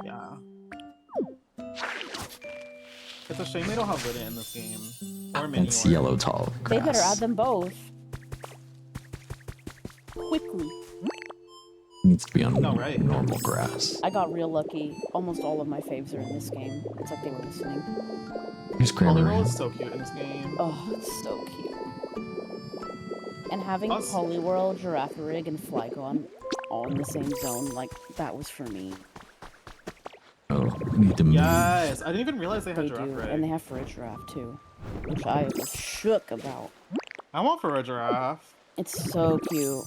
Yeah. It's a shame they don't have Lidda in this game. Or mini That's yellow tall grass. They better add them both. Quickly. Needs to be on No, right. normal grass. I got real lucky. Almost all of my faves are in this game. It's like they were listening. Here's Poliwhirl Grammar. is so cute in this game. Oh, it's so cute. And having Us- Poliwhirl, Girafarig, and Flygon all in the same zone, like, that was for me. Oh, I need to move. Yes! I didn't even realize they had They do, Giraffe and they Rig. have for a giraffe too, which I was shook about. I want for a giraffe. It's so cute.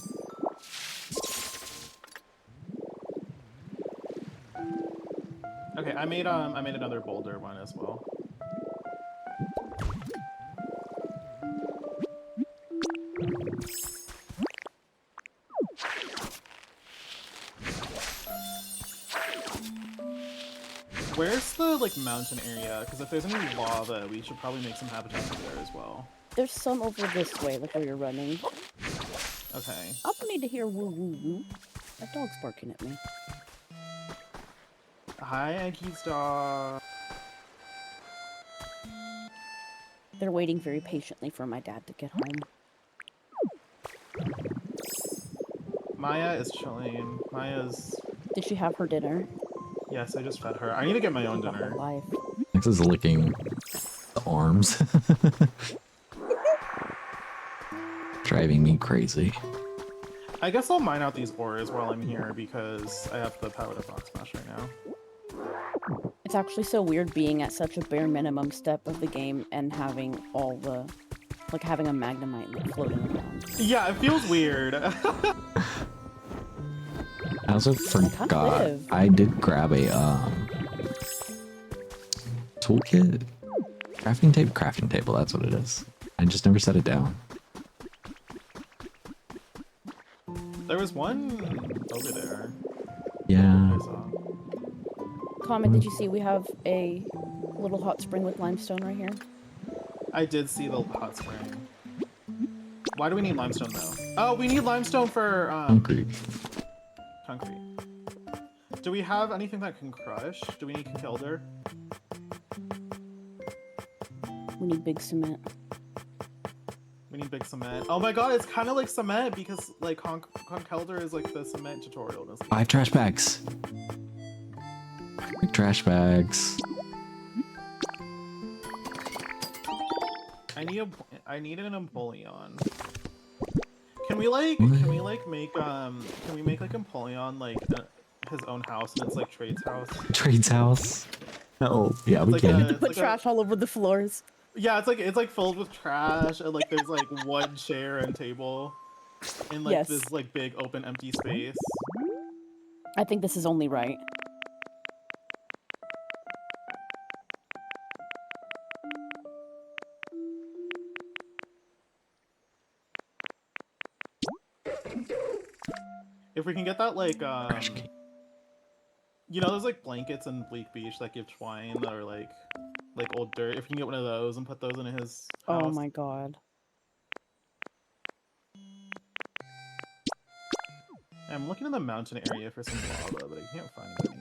Okay, I made another boulder one as well. Where's the like mountain area? Because if there's any lava, we should probably make some habitats over there as well. There's some over this way, like where you're running. Okay. I don't need to hear woo woo woo. That dog's barking at me. Hi, Aggie's dog. They're waiting very patiently for my dad to get home. Maya is chilling. Maya's... Did she have her dinner? Yes, I just fed her. I need to get my own dinner. Life. This is licking the arms. Driving me crazy. I guess I'll mine out these ores while I'm here because I have the power to Fox Smash right now. It's actually so weird being at such a bare minimum step of the game and having all the... like having a Magnemite like, floating around. Yeah, it feels weird. I also forgot live. I did grab a toolkit, crafting table. That's what it is. I just never set it down. There was one over there. Yeah. I saw. Comment, did you see we have a little hot spring with limestone right here? I did see the hot spring. Why do we need limestone though? Oh, we need limestone for Concrete. concrete. Do we have anything that can crush? Do we need Kelder? We need big cement. We need big cement. Oh my god, it's kind of like cement because like Kelder is like the cement tutorial. In this game. 5 trash bags. Big trash bags. I need an Empoleon. Can we make like Empoleon like his own house and it's like Trade's house? Trade's house. Oh, yeah, we like can. a- Put like trash all over the floors. Yeah, it's like filled with trash, and like there's like one chair and table in like Yes. this like big open empty space. I think this is only right. If we can get that like you know, there's like blankets in Bleak Beach that give twine that are like old dirt. If we can get one of those and put those in his house. Oh my god. I'm looking in the mountain area for some lava, but I can't find any.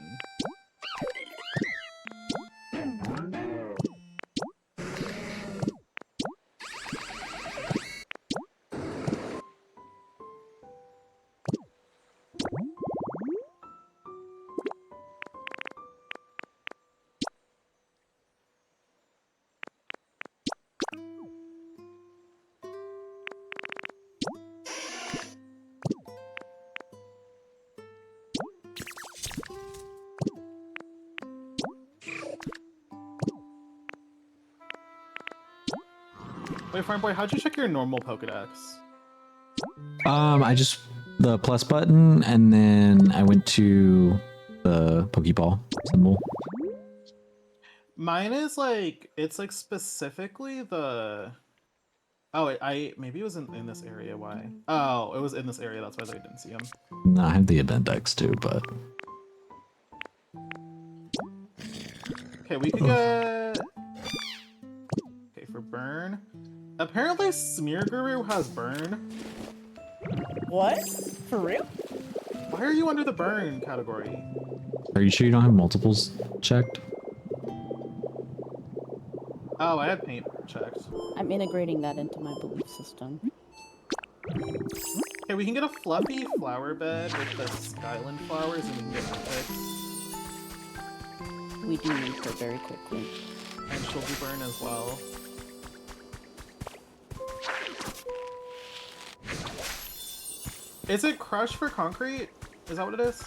Wait, Farm Boy, how'd you check your normal Pokedex? I just the plus button, and then I went to the Pokeball symbol. Mine is like, it's like specifically the... Oh, maybe it was in this area, why? Oh, it was in this area, that's why I didn't see him. No, I have the event X too, but Okay, we could get... Okay, for burn. Apparently Smear Guru has burn. What? For real? Why are you under the burn category? are you sure you don't have multiples checked? Oh, I had paint checked. I'm integrating that into my belief system. Okay, we can get a fluffy flower bed with the Skyland flowers and we can get her We do need her very quickly. and she'll do burn as well. Is it crush for concrete? Is that what it is?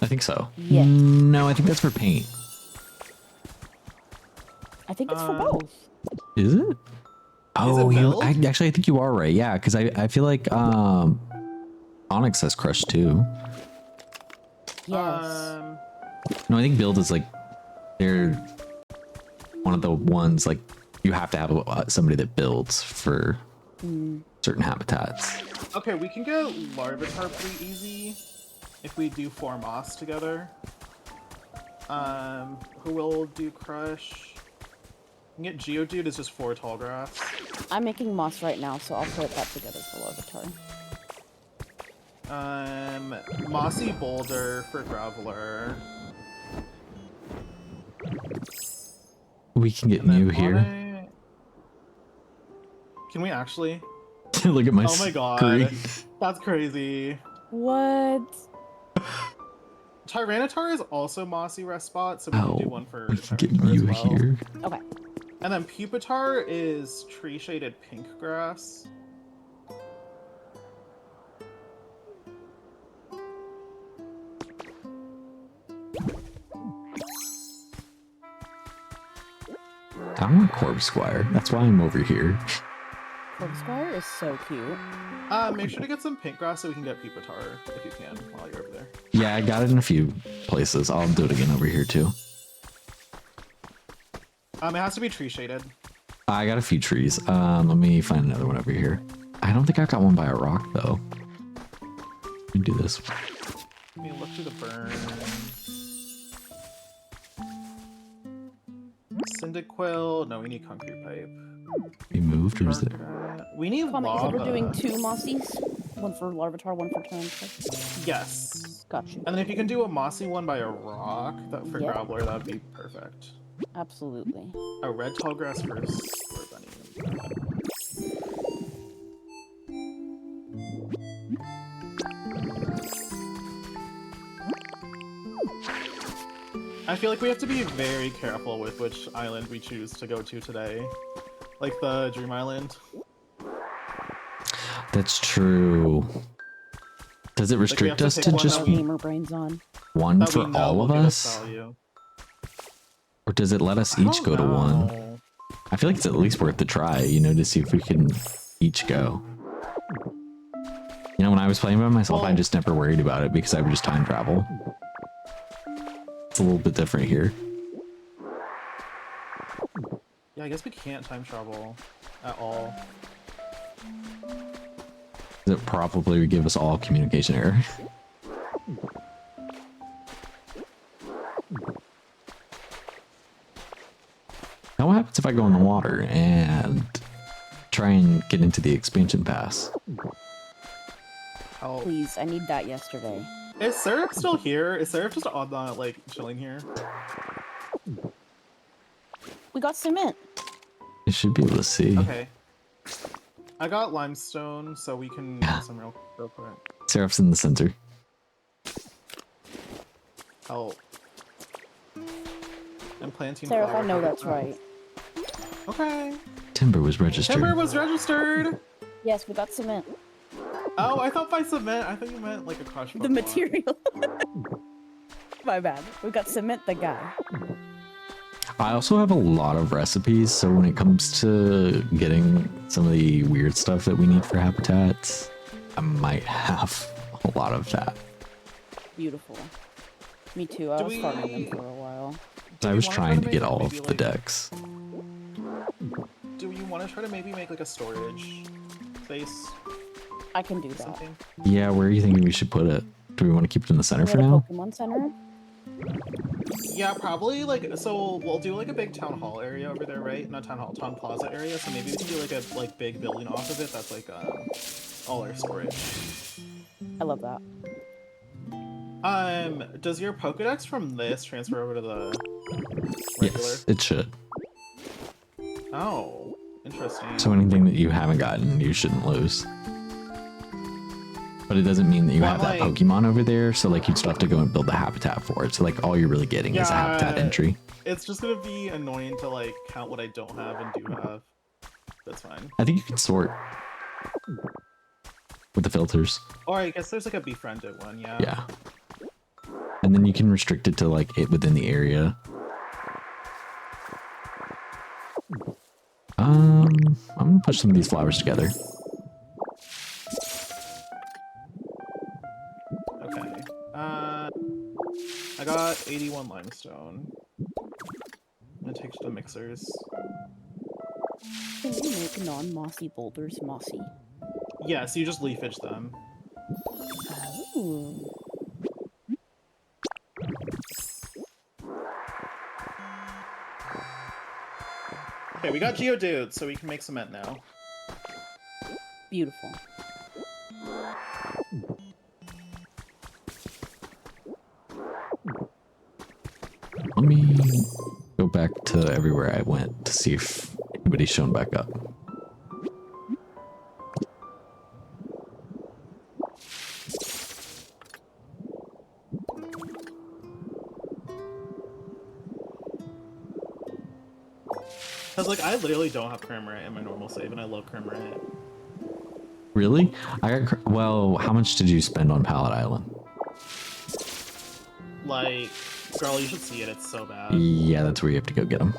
I think so. Yeah. No, I think that's for paint. I think it's for both. Is it? Oh, build? actually, I think you are right. Yeah, because I feel like Onyx has crush too. Yes. No, I think build is like they're one of the ones like you have to have somebody that builds for certain habitats. Okay, we can get Larvitar pretty easy if we do 4 moss together. Who will do crush? We can get Geodude, it's just 4 tall grass. I'm making moss right now, so I'll put that together for Larvitar. Mossy Boulder for Graveler. We can get And then Mew here. Can we actually? Look at my Oh my god. screen. That's crazy. What? Tyranitar is also mossy rest spot, so we can do one for We can get Tyranitar as Mew well. here. Okay. And then Pupitar is tree shaded pink grass. I want Corb Squire. That's why I'm over here. Corksquire is so cute. Make sure to get some pink grass so we can get Pupitar if you can while you're over there. Yeah, I got it in a few places. I'll do it again over here too. It has to be tree shaded. I got a few trees. Let me find another one over here. I don't think I got one by a rock though. Let me do this. Let me look through the burn. Cyndaquil. No, we need concrete pipe. We moved, or is it? We need Comment, you lava. said we're doing 2 mossies? One for Larvitar, one for Tyranitar? Yes. Got you. And then if you can do a mossy one by a rock for Yep. Graveler, that'd be perfect. Absolutely. A red tall grass for Bunny. I feel like we have to be very careful with which island we choose to go to today. Like the Dream Island. That's true. Does it restrict us to just gamer brains on. one That we for know all will of give us us? value. Or does it let us I each don't go to one? know. I feel like it's at least worth the try, you know, to see if we can each go. You know, when I was playing by myself, I Well- just never worried about it because I would just time travel. It's a little bit different here. Yeah, I guess we can't time travel at all. It probably would give us all communication error. Now what happens if I go in the water and try and get into the expansion pass? How Please, I need that yesterday. is Syrup still here? Is Syrup just on the like chilling here? We got cement. You should be able to see. Okay. I got limestone, so we can do some real quick. Seraph's in the center. Help. I'm planting. Sarah, I flower know plants. that's right. Okay. Timber was registered. Timber was registered. Yes, we got cement. Oh, I thought by cement. I thought you meant like a crush. The material. My bad. We got cement the guy. I also have a lot of recipes, so when it comes to getting some of the weird stuff that we need for habitats, I might have a lot of that. Beautiful. Me too. I Do was we- farming them for a while. I we was wanna trying try to to get make all of maybe, the like- decks. Do you want to try to maybe make like a storage space I can do or that. something? Yeah, where are you thinking we should put it? Do we want to keep it in the center We for have a now? Pokemon Center. Yeah, probably like so. We'll do like a big town hall area over there, right? Not town hall, town plaza area. So maybe we can do like a big building off of it. That's like all our storage. I love that. Does your Pokedex from this transfer over to the regular? Yes, it should. Oh, interesting. So anything that you haven't gotten, you shouldn't lose. But it doesn't mean that you Well, have that like- Pokemon over there, so like you'd still have to go and build the habitat for it. So like all you're really getting is a habitat Yeah. entry. It's just gonna be annoying to like count what I don't have and do have. That's fine. I think you can sort with the filters. Or I guess there's like a befriended one, yeah. Yeah. And then you can restrict it to like it within the area. I'm gonna push some of these flowers together. Okay. I got 81 limestone. I'm gonna take to the mixers. Can we make non-mossy boulders mossy? Yeah, so you just leafage them. Ooh. Okay, we got Geodude, so we can make cement now. Beautiful. Let me go back to everywhere I went to see if anybody's shown back up. Cause like I literally don't have Cramorant in my normal save, and I love Cramorant. Really? Well, how much did you spend on Pallet Island? Like, girl, you should see it. It's so bad. Yeah, that's where you have to go get them.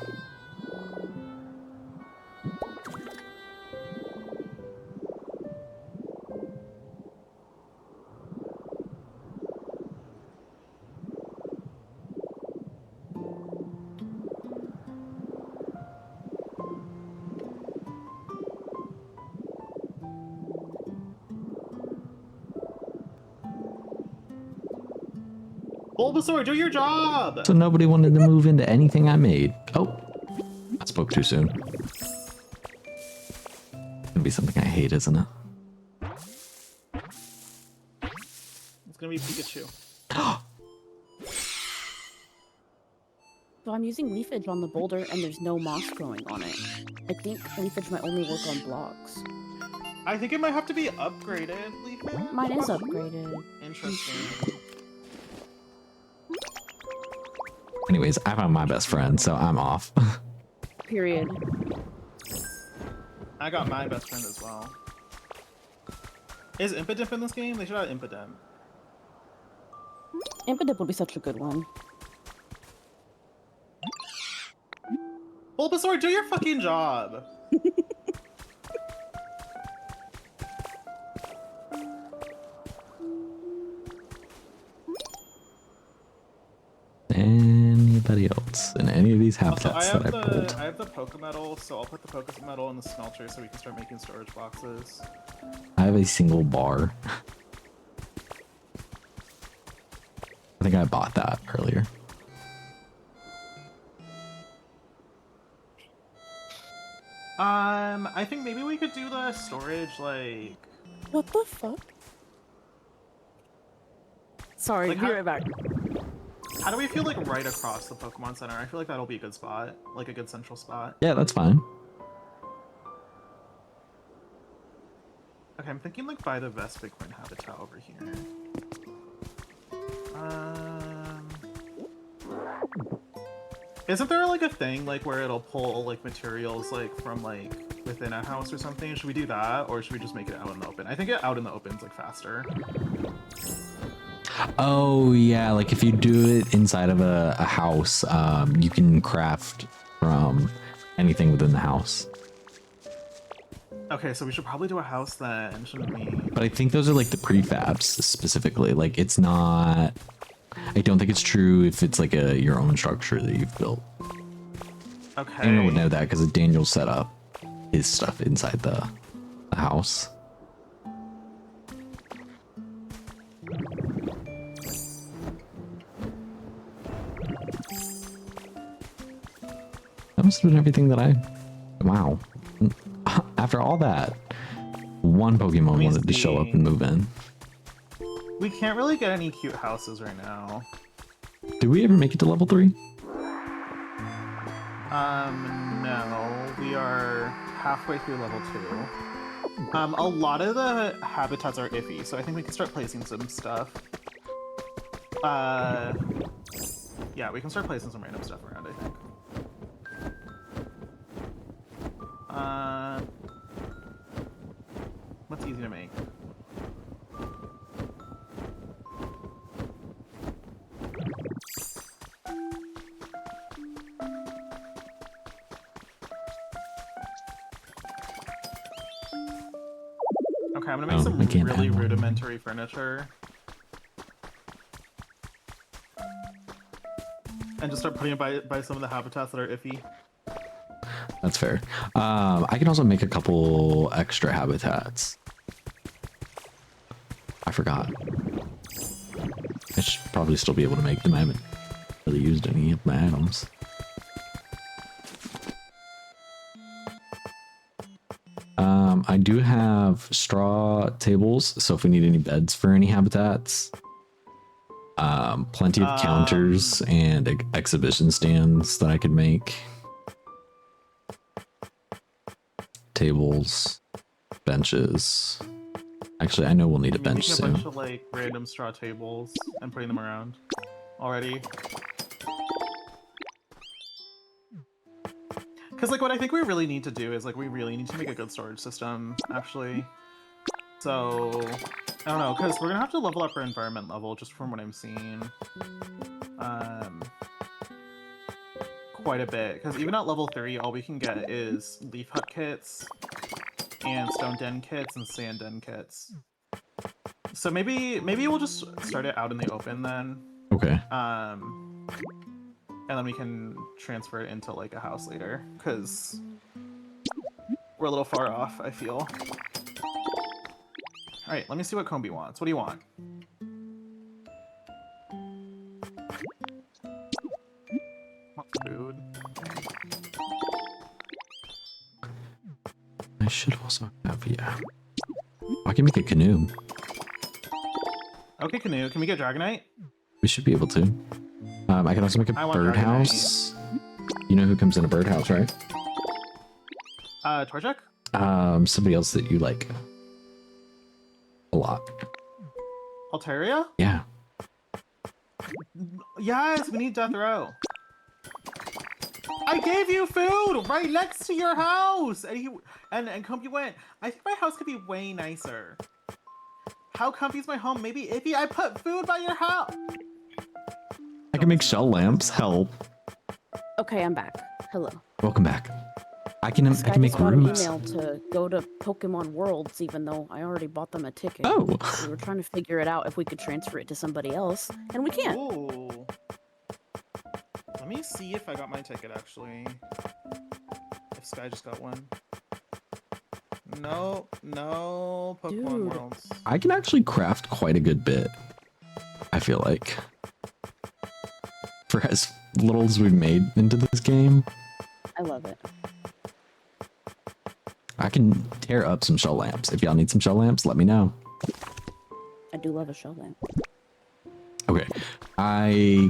Bulbasaur, do your job! So nobody wanted to move into anything I made. Oh, I spoke too soon. It's gonna be something I hate, isn't it? It's gonna be Pikachu. So I'm using leafage on the boulder and there's no moss growing on it. I think leafage might only work on blocks. I think it might have to be upgraded, leafage. Mine is upgraded. Interesting. Anyways, I found my best friend, so I'm off. Period. I got my best friend as well. Is Impidimp in this game? They should have Impidimp. Impidimp would be such a good one. Bulbasaur, do your fucking job. Anybody else in any of these Also, habitats that I pulled? I have the Pokemetal, so I'll put the Pokemetal in the smelter so we can start making storage boxes. I have a single bar. I think I bought that earlier. I think maybe we could do the storage, like... What the fuck? Sorry, Like, be right back. How do we feel like right across the Pokemon Center? I feel like that'll be a good spot, like a good central spot. Yeah, that's fine. Okay, I'm thinking like by the Vespiquen habitat over here. Isn't there like a thing like where it'll pull like materials like from like within a house or something? Should we do that, or should we just make it out in the open? I think it out in the open is like faster. Oh yeah, like if you do it inside of a house, you can craft from anything within the house. Okay, so we should probably do a house then, shouldn't we? But I think those are like the prefabs specifically. Like it's not. I don't think it's true if it's like your own structure that you've built. Okay. Daniel would know that because Daniel set up his stuff inside the house. That must have been everything that I... Wow. After all that, one Pokemon wanted to show up and move in. We can't really get any cute houses right now. Did we ever make it to level 3? No. We are halfway through level 2. A lot of the habitats are iffy, so I think we can start placing some stuff. Yeah, we can start placing some random stuff around, I think. What's easy to make? Okay, I'm gonna make some really rudimentary furniture. And just start putting it by some of the habitats that are iffy. That's fair. I can also make a couple extra habitats. I forgot. I should probably still be able to make them. I haven't really used any of my items. I do have straw tables, so if we need any beds for any habitats. Plenty of counters and exhibition stands that I could make. Tables, benches. Actually, I know we'll need a bench soon. Making a bunch of like random straw tables and putting them around already. Because like what I think we really need to do is like we really need to make a good storage system actually. So I don't know, because we're gonna have to level up our environment level just from what I'm seeing. Quite a bit, because even at level 3 all we can get is leaf hut kits and stone den kits and sand den kits. So maybe we'll just start it out in the open then. Okay. And then we can transfer it into like a house later, because we're a little far off, I feel. Alright, let me see what Combi wants. What do you want? Food. I should also have, yeah. I can make a canoe. Okay, canoe. Can we get Dragonite? We should be able to. I can also make a birdhouse. You know who comes in a birdhouse, right? Torchic? Somebody else that you like a lot. Altaria? Yeah. Yes, we need Death Row. I gave you food right next to your house, and Comfy went, I think my house could be way nicer. How comfy is my home? Maybe iffy. I put food by your house. I can make shell lamps. Help. Okay, I'm back. Hello. Welcome back. I can This guy make just got an rooms. email to go to Pokemon Worlds, even though I already bought them a ticket. Oh. We were trying to figure it out if we could transfer it to somebody else, and we can't. Ooh. Let me see if I got my ticket, actually. If Sky just got one. No, no Pokemon Dude. Worlds. I can actually craft quite a good bit. I feel like. For as little as we've made into this game, I love it. I can tear up some shell lamps. If y'all need some shell lamps, let me know. I do love a shell lamp. Okay. I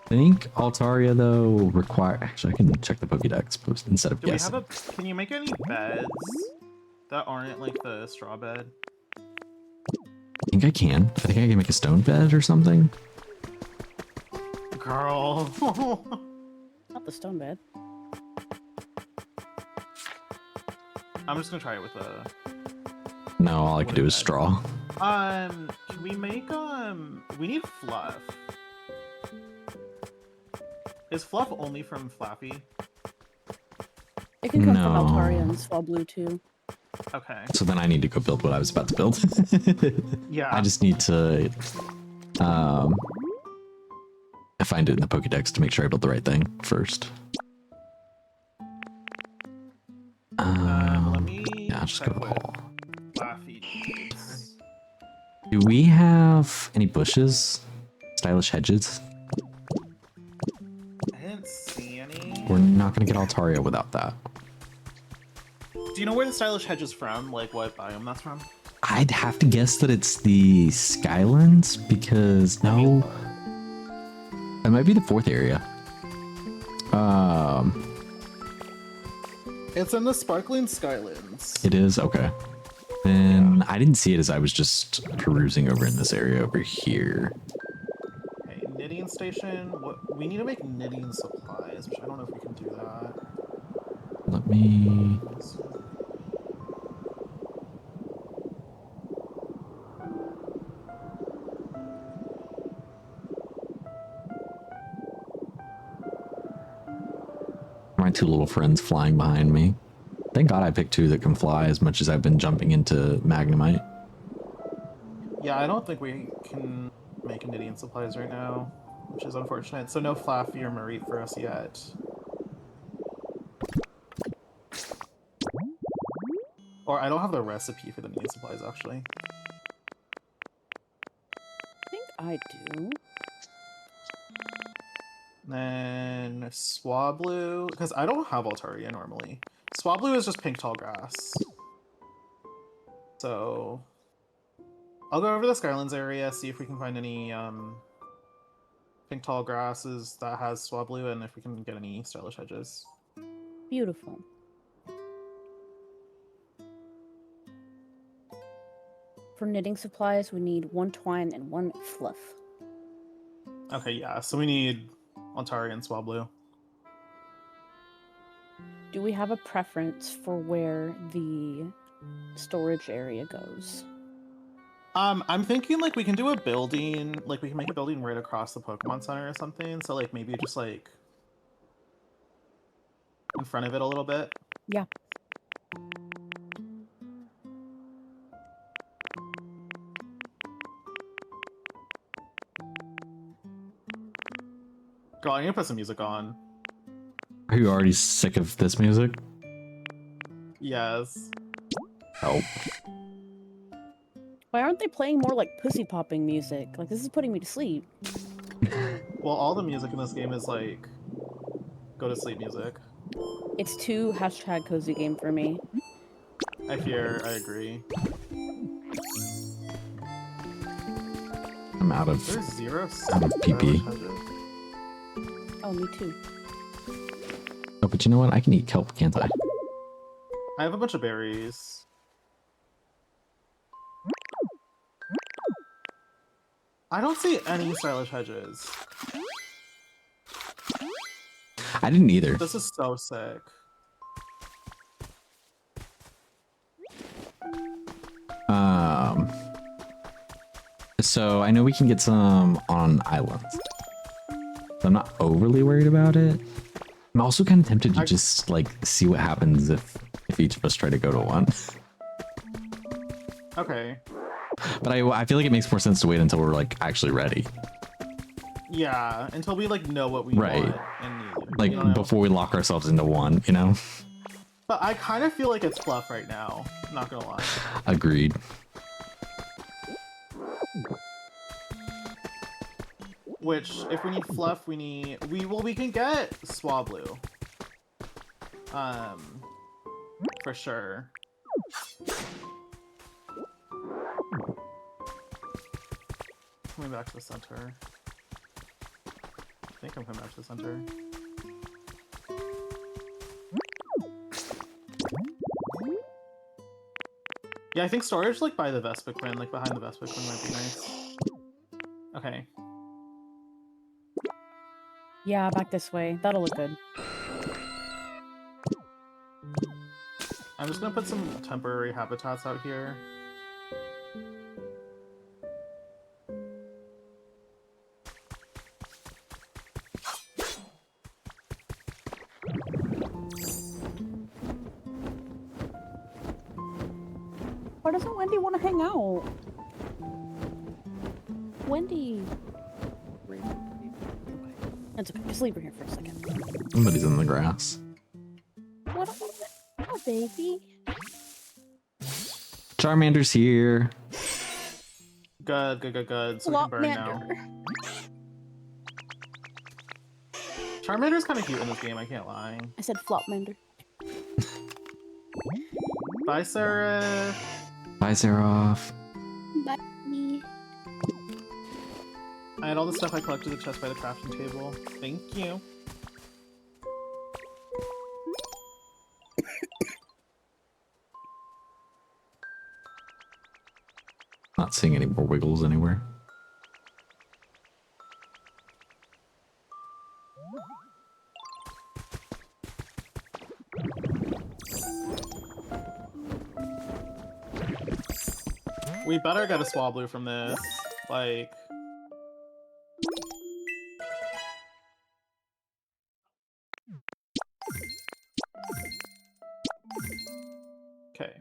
think Altaria, though, require... Actually, I can check the Pokédex post instead of Do we guessing. have a... Can you make any beds that aren't like the straw bed? I think I can. I think I can make a stone bed or something. Girl. Not the stone bed. I'm just gonna try it with a... No, all I can do is straw. Can we make, we need fluff. Is fluff only from Flappy? It can come from No. Altaria and Swablu too. Okay. So then I need to go build what I was about to build. Yeah. I just need to find it in the Pokédex to make sure I build the right thing first. Let me Yeah, I'll just go to the hall. Flaffy needs. Do we have any bushes? Stylish hedges? I didn't see any. We're not gonna get Altaria without that. Do you know where the stylish hedge is from? Like what biome that's from? I'd have to guess that it's the Skylands because no, it might be the fourth area. It's in the Sparkling Skylands. It is okay. Then I didn't see it as I was just perusing over in this area over here. Okay, knitting station. What we need to make knitting supplies, which I don't know if we can do that. Let me. My two little friends flying behind me. Thank God I picked two that can fly as much as I've been jumping into Magnemite. Yeah, I don't think we can make knitting supplies right now, which is unfortunate. So no Flaffy or Mareep for us yet. Or I don't have the recipe for the knitting supplies, actually. I think I do. Then Swablu, because I don't have Altaria normally. Swablu is just pink tall grass. So I'll go over the Skylands area, see if we can find any pink tall grasses that has Swablu, and if we can get any stylish hedges. Beautiful. For knitting supplies, we need 1 twine and 1 fluff. Okay, yeah, so we need Altaria and Swablu. Do we have a preference for where the storage area goes? I'm thinking like we can do a building, like we can make a building right across the Pokemon Center or something. So like maybe just like in front of it a little bit. Yeah. Girl, I'm gonna put some music on. Are you already sick of this music? Yes. Help. Why aren't they playing more like pussy popping music? Like, this is putting me to sleep. Well, all the music in this game is like go to sleep music. It's too #cozy game for me. I agree. I'm out of There's zero PP. Oh, me too. Oh, but you know what? I can eat kelp, can't I? I have a bunch of berries. I don't see any stylish hedges. I didn't either. This is so sick. So I know we can get some on islands. So I'm not overly worried about it. I'm also kind of tempted to just like see what happens if each of us try to go to one. Okay. But I feel like it makes more sense to wait until we're like actually ready. Yeah, until we like know what we Right. want and need. Like you know? before we lock ourselves into one, you know? But I kind of feel like it's fluff right now. Not gonna lie. Agreed. Which, if we need fluff, we can get Swablu. For sure. Coming back to the center. I think I'm coming back to the center. Yeah, I think storage like by the Vespiquen, like behind the Vespiquen might be nice. Okay. Yeah, back this way. That'll look good. I'm just gonna put some temporary habitats out here. Why doesn't Wendy want to hang out? Wendy. That's okay. Just leave her here for a second. Somebody's in the grass. What? Oh, baby. Charmander's here. Good. So we can burn now. Charmander's kind of cute in this game, I can't lie. I said Flopmander. Bye, Sarah. Bye, Seraph. Bye. I had all the stuff I collected at the chest by the crafting table. Thank you. Not seeing any more wiggles anywhere. We better get a Swablu from this. Like... Okay.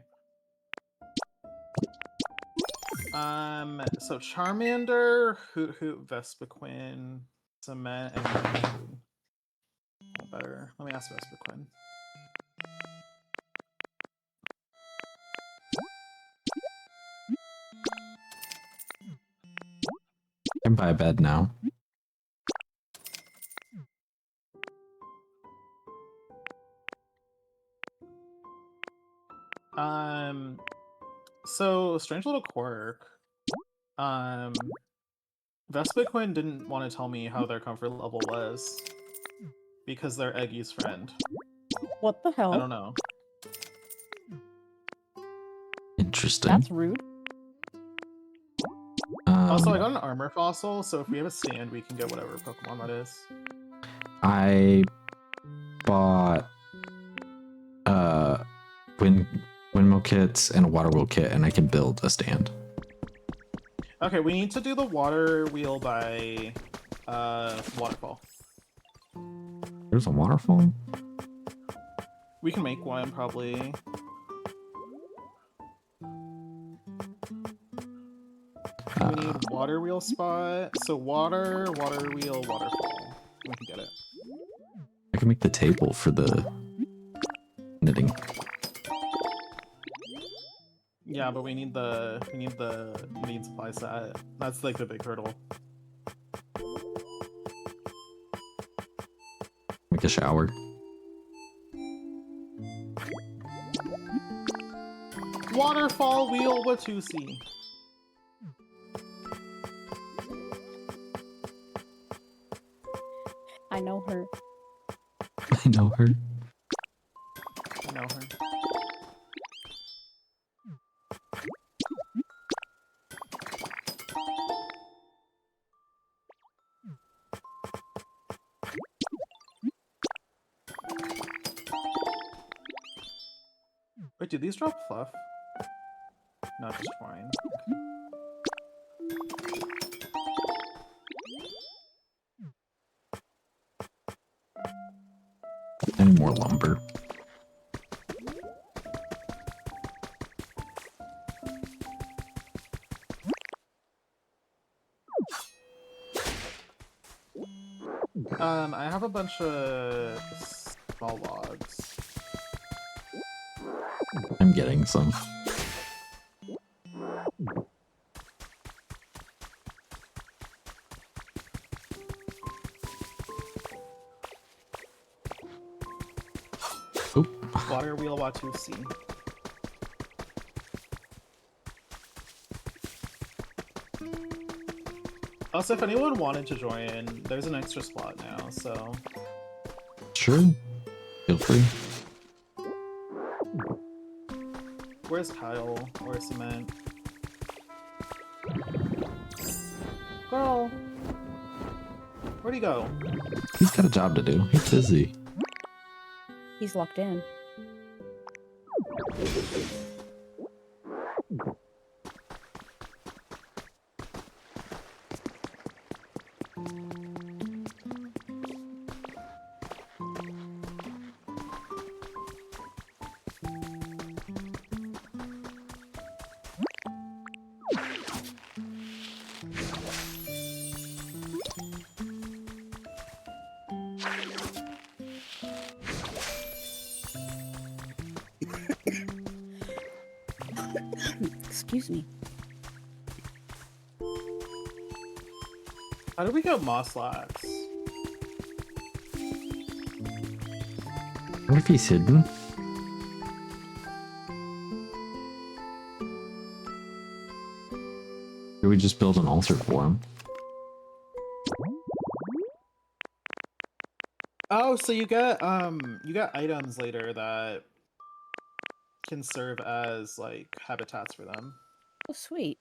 So Charmander, Hoot Hoot, Vespiquen, Cement, and Raichu. Oh, better. Let me ask Vespiquen. I can buy a bed now. So strange little quirk. Vespiquen didn't want to tell me how their comfort level was because they're Eggy's friend. What the hell? I don't know. Interesting. That's rude. Also, I got an armor fossil, so if we have a stand, we can get whatever Pokemon that is. I bought windmill kits and a water wheel kit, and I can build a stand. Okay, we need to do the water wheel by waterfall. There's a waterfall? We can make one probably. We need water wheel spot. So water wheel, waterfall. We can get it. I can make the table for the knitting. Yeah, but we need the need supply set. That's like the big hurdle. Make a shower. Waterfall wheel Watusi. I know her. I know her. I know her. Wait, do these drop fluff? Not just twine. more lumber. I have a bunch of small logs. I'm getting some. Oop. Water wheel Watusi. Also, if anyone wanted to join, there's an extra spot now, so... Sure. Feel free. Where's Kyle? Or Cement? Girl! Where'd he go? He's got a job to do. He's busy. He's locked in. Excuse me. How did we get moss lax? What if he's hidden? Or we just build an altar for him? Oh, so you get items later that can serve as like habitats for them. Oh, sweet.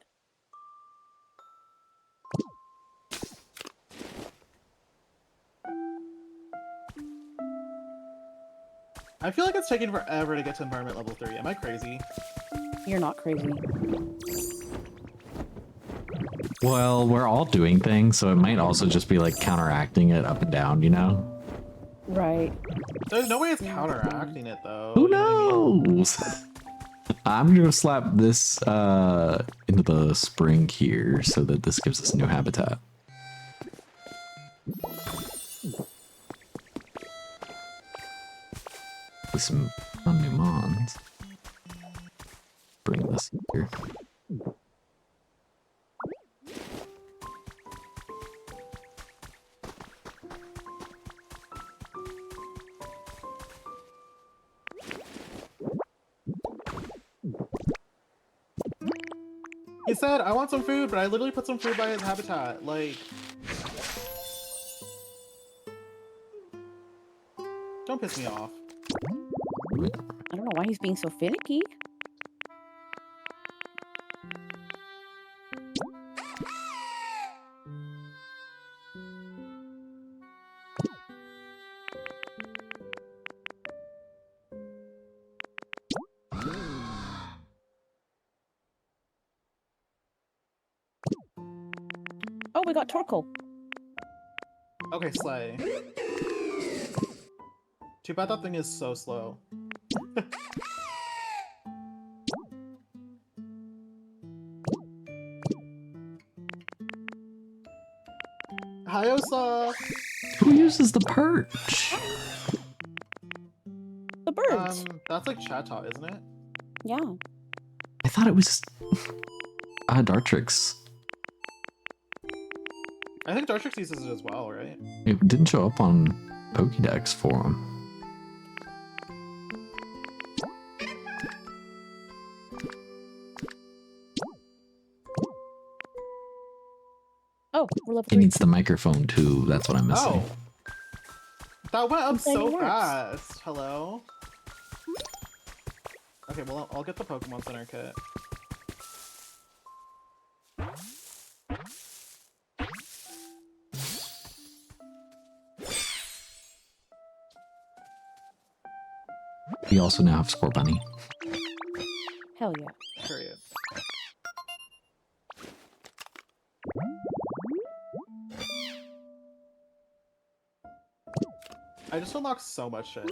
I feel like it's taking forever to get to environment level 3. Am I crazy? You're not crazy. Well, we're all doing things, so it might also just be like counteracting it up and down, you know? Right. There's no way it's counteracting it though. Who you know what I mean? knows? I'm gonna slap this into the spring here so that this gives us a new habitat. With some new mons. Bring this here. He said, I want some food, but I literally put some food by his habitat. Like... Don't piss me off. I don't know why he's being so finicky. Oh, we got Torkoal. Okay, slay. Too bad that thing is so slow. Hi, Osa! Who uses the perch? The birds. That's like Chatot, isn't it? Yeah. I thought it was Dartrix. I think Dartrix uses it as well, right? It didn't show up on Pokédex for him. Oh, we're level It 3. needs the microphone too. That's what I'm missing. Oh! That went up I'm saying so it works. fast! Hello? Okay, well, I'll get the Pokemon Center kit. We also now have Spore Bunny. Hell yeah. Period. I just unlocked so much shit.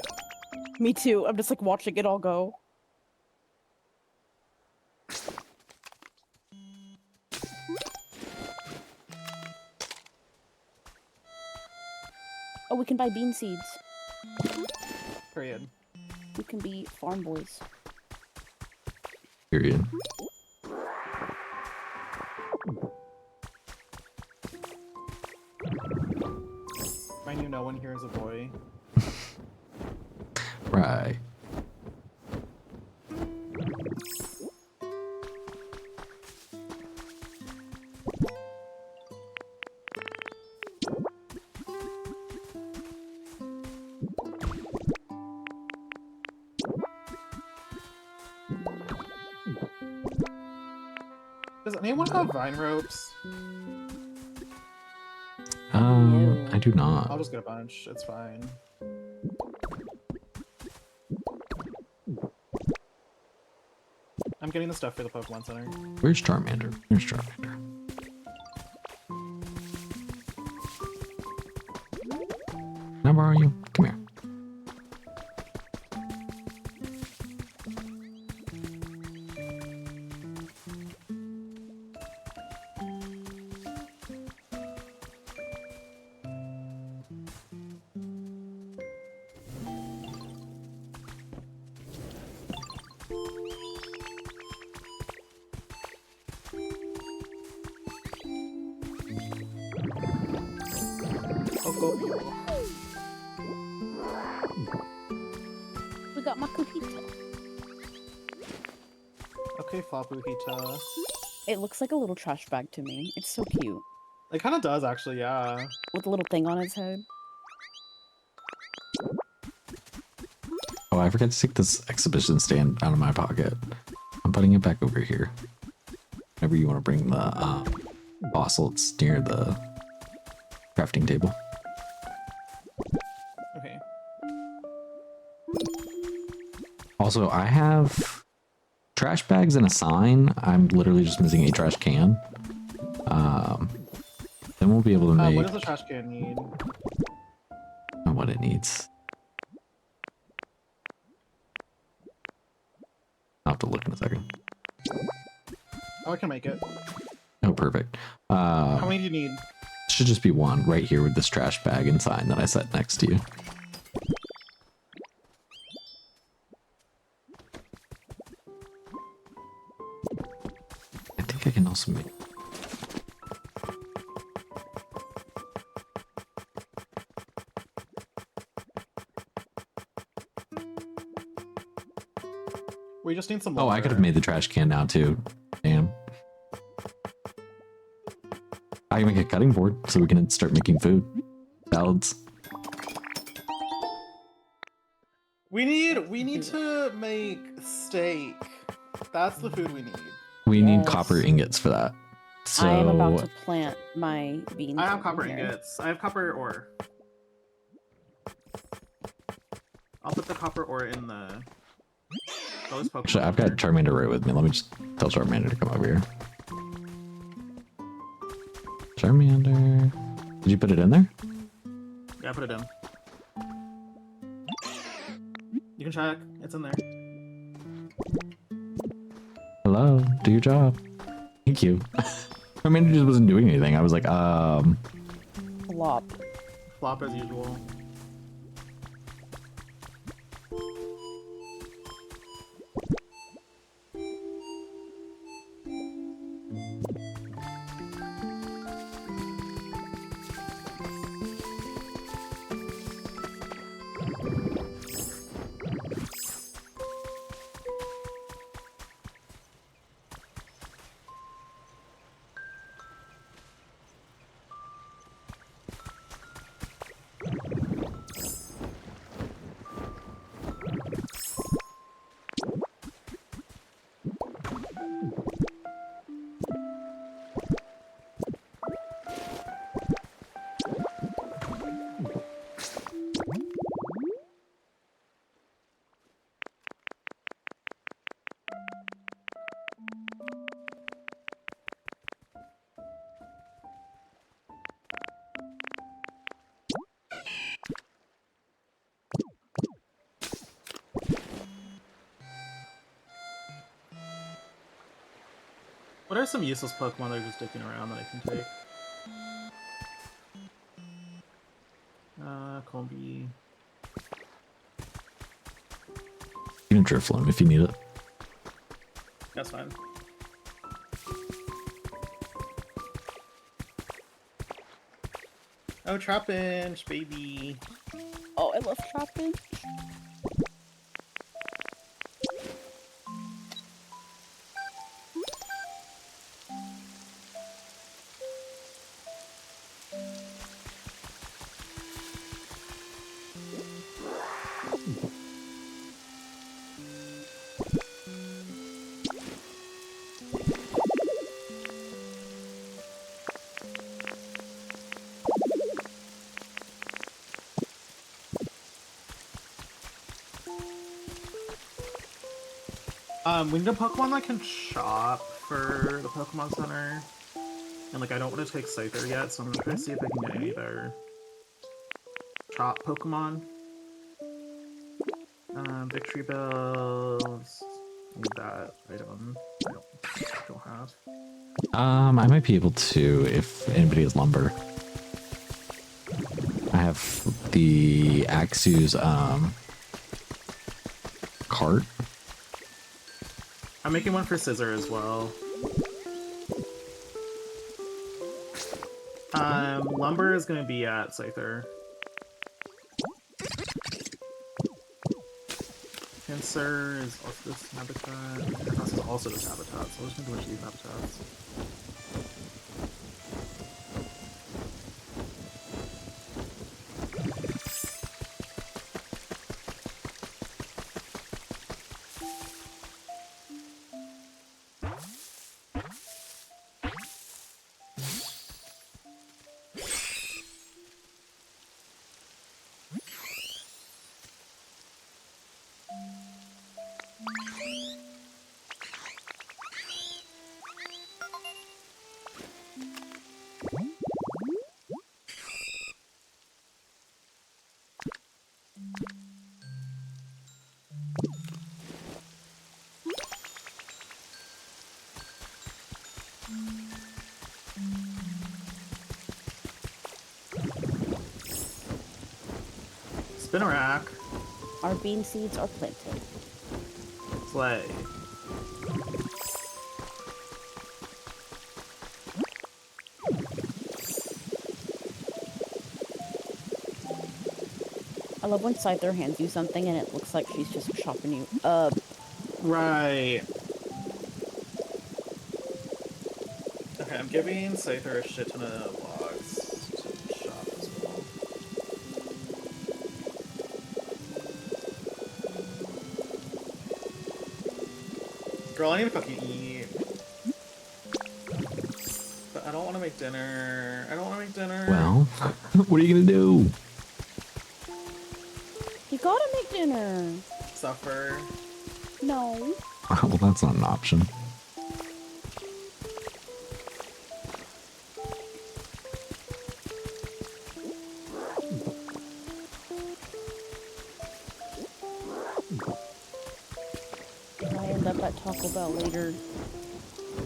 Me too. I'm just like watching it all go. Oh, we can buy bean seeds. Period. We can be farm boys. Period. Mind you, no one here is a boy. Right. Does anyone have vine ropes? I do not. I'll just get a bunch. It's fine. I'm getting the stuff for the Pokemon Center. Where's Charmander? Where's Charmander? Can I borrow you? Come here. We got Makuhita. Okay, Flapuhita. It looks like a little trash bag to me. It's so cute. It kind of does, actually, yeah. With a little thing on its head. Oh, I forgot to take this exhibition stand out of my pocket. I'm putting it back over here. Whenever you want to bring the fossil, it's near the crafting table. Okay. Also, I have trash bags and a sign. I'm literally just missing a trash can. Then we'll be able to make What does the trash can need? what it needs. I'll have to look in a second. Oh, I can make it. Oh, perfect. How many do you need? Should just be one right here with this trash bag and sign that I set next to you. I think I can also make... We just need some Oh, I could have made the trash can now too. Damn. I can make a cutting board so we can start making food. Salads. We need to make steak. That's the food we need. We need Yes. copper ingots for that. So I am about to plant my beans. I have over copper here. ingots. I have copper ore. I'll put the copper ore in the... Oh, this Pokemon actually, I've got Charmander right with me. Let me just tell Charmander to come over here. Charmander. Did you put it in there? Yeah, I put it in. You can check. It's in there. Hello, do your job. Thank you. Charmander just wasn't doing anything. I was like, Flop. Flop as usual. What are some useless Pokemon that are just dicking around that I can take? Colby. You can Drifloon if you need it. That's fine. Oh, Trapinch, baby. Oh, I love Trapinch. We need a Pokemon that can chop for the Pokemon Center. And, like, I don't want to take Scyther yet, so I'm gonna try to see if I can get any of their chop Pokemon. Victory Bells. Need that item. I don't have. I might be able to if anybody has lumber. I have the Axu's cart. I'm making one for Scissor as well. Lumber is gonna be at Scyther. Pinsir is also this habitat. This is also this habitat, so I'm just gonna do a bunch of these habitats. Spinarak. Our bean seeds are planted. Play. I love when Scyther hands you something and it looks like she's just chopping you up. Right. Okay, I'm giving Scyther a shit ton of logs to chop as well. Girl, I need to fucking eat. But I don't want to make dinner. I don't want to make dinner. Well, what are you gonna do? You gotta make dinner. Suffer. No. Well, that's not an option. If I end up at Taco Bell later,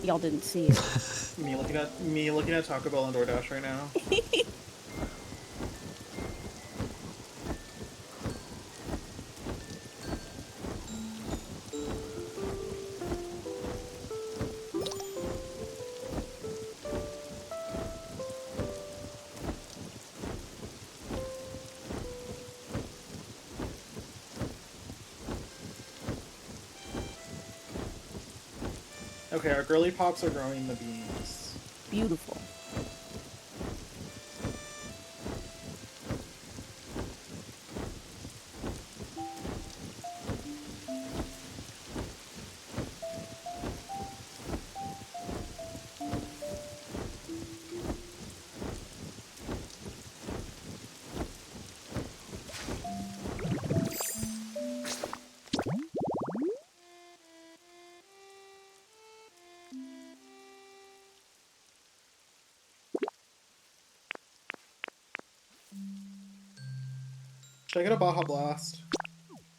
y'all didn't see it. me looking at Taco Bell and DoorDash right now. Okay, our girly pops are growing the beans. Beautiful. Should I get a Baja Blast?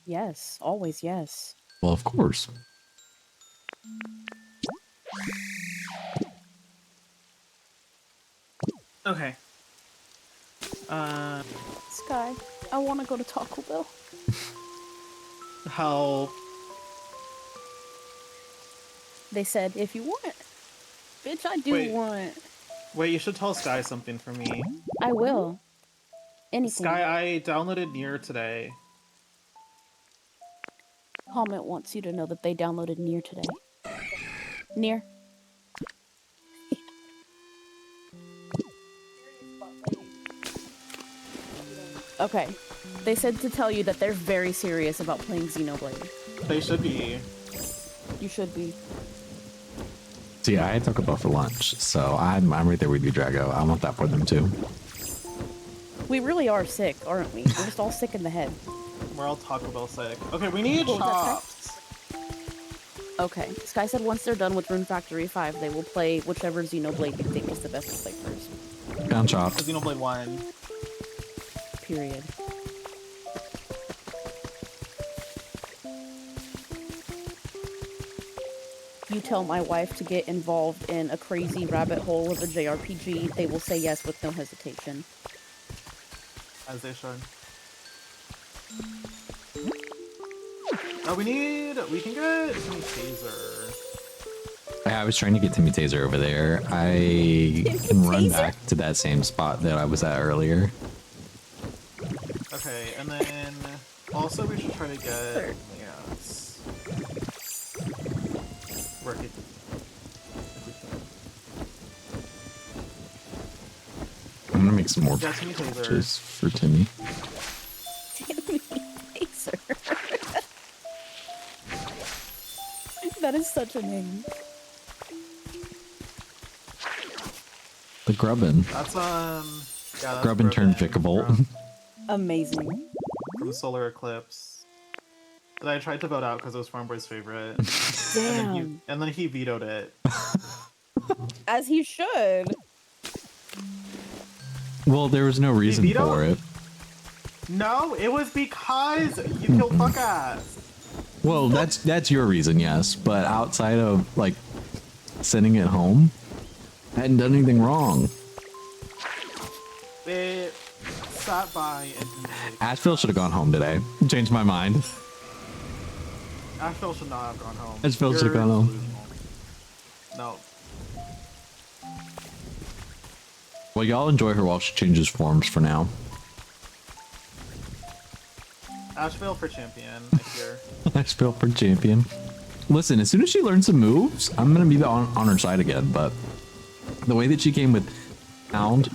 Yes, always yes. Well, of course. Okay. Sky, I want to go to Taco Bell. Help. They said if you want. Bitch, I do Wait. want. Wait, you should tell Sky something for me. I will. Anything. Sky, I downloaded Nier today. Comment wants you to know that they downloaded Nier today. Nier. Okay. They said to tell you that they're very serious about playing Xenoblade. They should be. You should be. See, I had Taco Bell for lunch, so I'm right there with you, Drago. I want that for them too. We really are sick, aren't we? We're just all sick in the head. We're all Taco Bell sick. Okay, we need What was that, chops. Okay. Sky said once they're done with Rune Factory 5, they will play whichever Xenoblade you think is the best to play first. Down chop. Xenoblade 1. Period. You tell my wife to get involved in a crazy rabbit hole of a JRPG, they will say yes with no hesitation. As they should. Oh, we can get Timmy Taser. I was trying to get Timmy Taser over there. I can run Taser? back to that same spot that I was at earlier. Okay, and then also we should try to get yes. Work it. If we can. I'm gonna make some more Yeah, Timmy Taser. patches for Timmy. Timmy Taser. That is such a name. The Grubbin. That's yeah, that's Grubbin turned Vicavolt. Amazing. From Solar Eclipse. That I tried to vote out because it was Farmboy's favorite. Damn. And then he vetoed it. As he should. Well, there was no reason vetoed? for it. No, it was because you killed fuck ass. Well, that's your reason, yes. But outside of like sending it home, I hadn't done anything wrong. It sat by and Asheville should have gone home today. Changed my mind. Asheville should not have gone home. Asheville should have You're gone home. delusional. No. Well, y'all enjoy her while she changes forms for now. Asheville for champion, I hear. Asheville for champion. Listen, as soon as she learns some moves, I'm gonna be on her side again. But the way that she came with Pound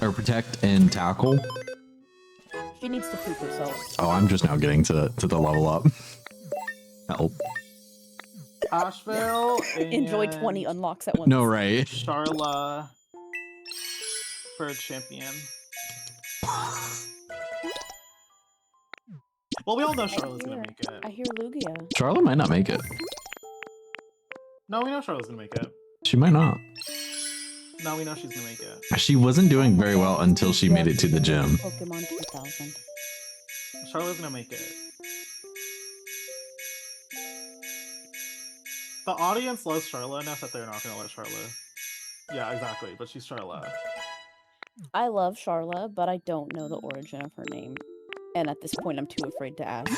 or Protect and Tackle. She needs to prove herself. Oh, I'm just now getting to the level up. Help. Asheville. Enjoy and 20 unlocks at once. No, right. Charla for champion. Well, we all know Charlotte's gonna make it. I hear Lugia. Charlotte might not make it. No, we know Charlotte's gonna make it. She might not. No, we know she's gonna make it. She wasn't doing very well until she made it to the gym. Pokemon 2000. Charlotte's gonna make it. The audience loves Charla enough that they're not gonna let Charla. Yeah, exactly. But she's Charla. I love Charla, but I don't know the origin of her name. And at this point, I'm too afraid to ask.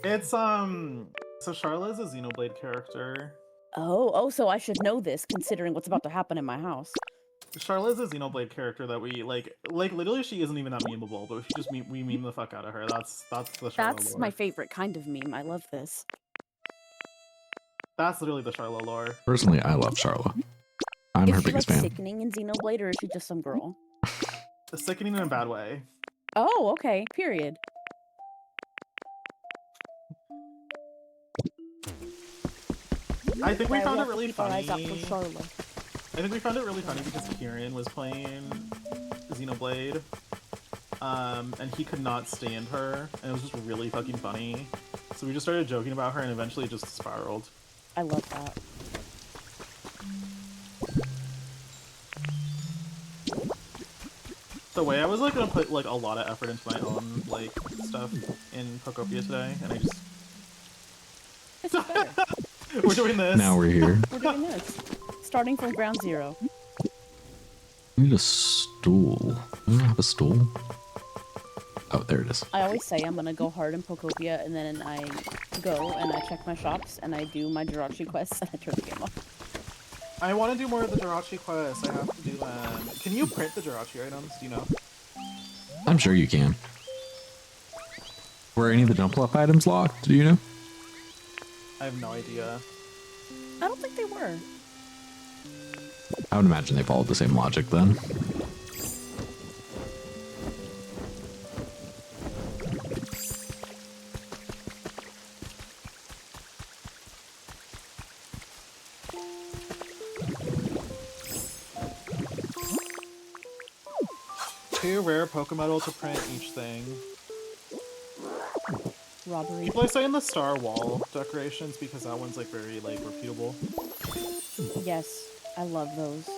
It's so Charla is a Xenoblade character. Oh, so I should know this, considering what's about to happen in my house. Charla is a Xenoblade character that we like literally she isn't even that memeable, but if you just we meme the fuck out of her. That's the Charla That's lore. my favorite kind of meme. I love this. That's literally the Charla lore. Personally, I love Charlotte. I'm Is her she biggest like fan. sickening in Xenoblade, or is she just some girl? The sickening in a bad way. Oh, okay. Period. I think we Right, found it have to really keep our eyes out funny. for Charla. I think we found it really funny because Kieran was playing Xenoblade, and he could not stand her, and it was just really fucking funny. So we just started joking about her, and eventually it just spiraled. I love that. The way I was like gonna put like a lot of effort into my own like stuff in Pokopia today, and I just It's better. we're doing this. Now we're here. We're doing this. Starting from ground zero. I need a stool. I don't have a stool. Oh, there it is. I always say I'm gonna go hard in Pokopia, and then I go and I check my shops and I do my Jirachi quests and I turn the game off. I want to do more of the Jirachi quests. I have to do them. Can you print the Jirachi items? Do you know? I'm sure you can. Were any of the jump off items locked? Do you know? I have no idea. I don't think they were. I would imagine they followed the same logic then. Two rare Pokemon to print each thing. Robbery. People are saying the star wall decorations because that one's like very like reputable. Yes, I love those.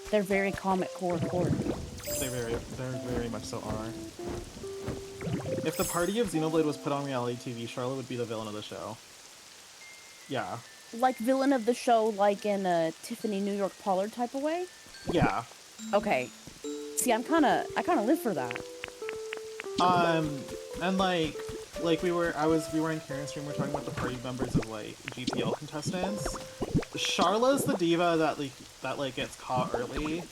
They're very comic core. They very much so are. If the party of Xenoblade was put on reality TV, Charlotte would be the villain of the show. Yeah. Like villain of the show, like in a Tiffany New York Pollard type of way? Yeah. Okay. See, I kind of live for that. And like we were in Karen's stream, we were talking about the party members of like GPL contestants. Charla's the diva that gets caught early.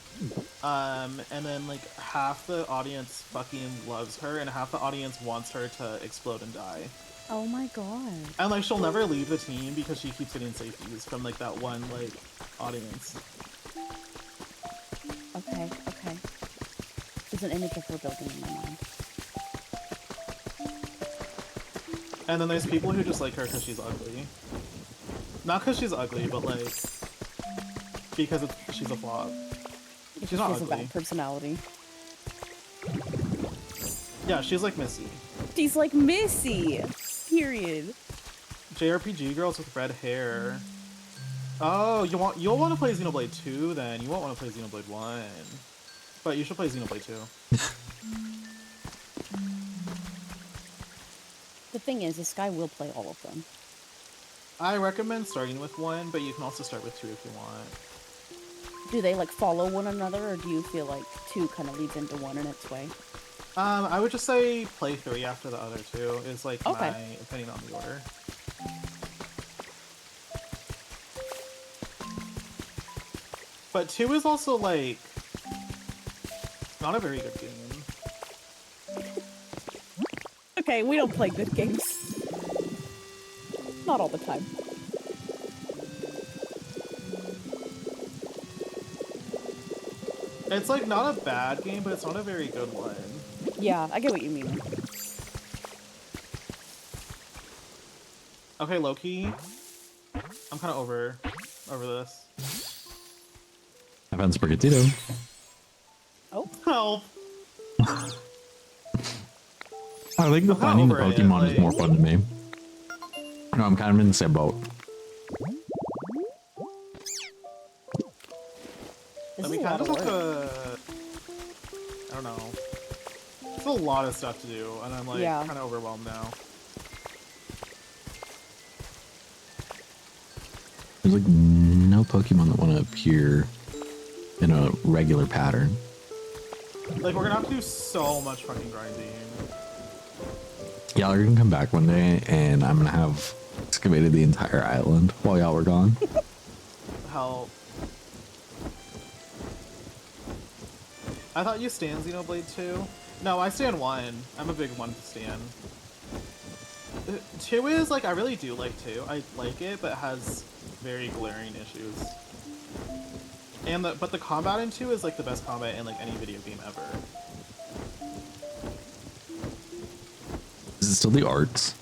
And then like half the audience fucking loves her and half the audience wants her to explode and die. Oh my god. And like she'll never leave the team because she keeps getting safeties from like that one like audience. Okay. There's an image of her building in my mind. And then there's people who just like her because she's ugly. Not because she's ugly, but like because she's a flop. She's not ugly. A bad personality. Yeah, she's like Missy. She's like Missy. Period. JRPG girls with red hair. Oh, you'll want to play Xenoblade 2 then. You won't want to play Xenoblade 1. But you should play Xenoblade 2. The thing is, this guy will play all of them. I recommend starting with 1, but you can also start with 2 if you want. Do they like follow one another, or do you feel like 2 kind of leads into 1 in its way? I would just say play 3 after the other 2 is like okay. My opinion on the order. But 2 is also like not a very good game. Okay, we don't play good games. Not all the time. It's like not a bad game, but it's not a very good one. Yeah, I get what you mean. Okay, Loki. I'm kind of over this. I found Sprigatito. Oh. Help. I think the finding the Pokemon is more fun to me. No, I'm kind of in the same boat. I mean, kind of have to... I don't know. It's a lot of stuff to do, and I'm like kind of overwhelmed now. There's like no Pokemon that want to appear in a regular pattern. Like, we're gonna have to do so much fucking grinding. Y'all are gonna come back one day, and I'm gonna have excavated the entire island while y'all were gone. Help. I thought you stan Xenoblade 2. No, I stan 1. I'm a big 1 stan. 2 is, like, I really do like 2. I like it, but it has very glaring issues. And but the combat in 2 is, like, the best combat in, like, any video game ever. Is it still the arts?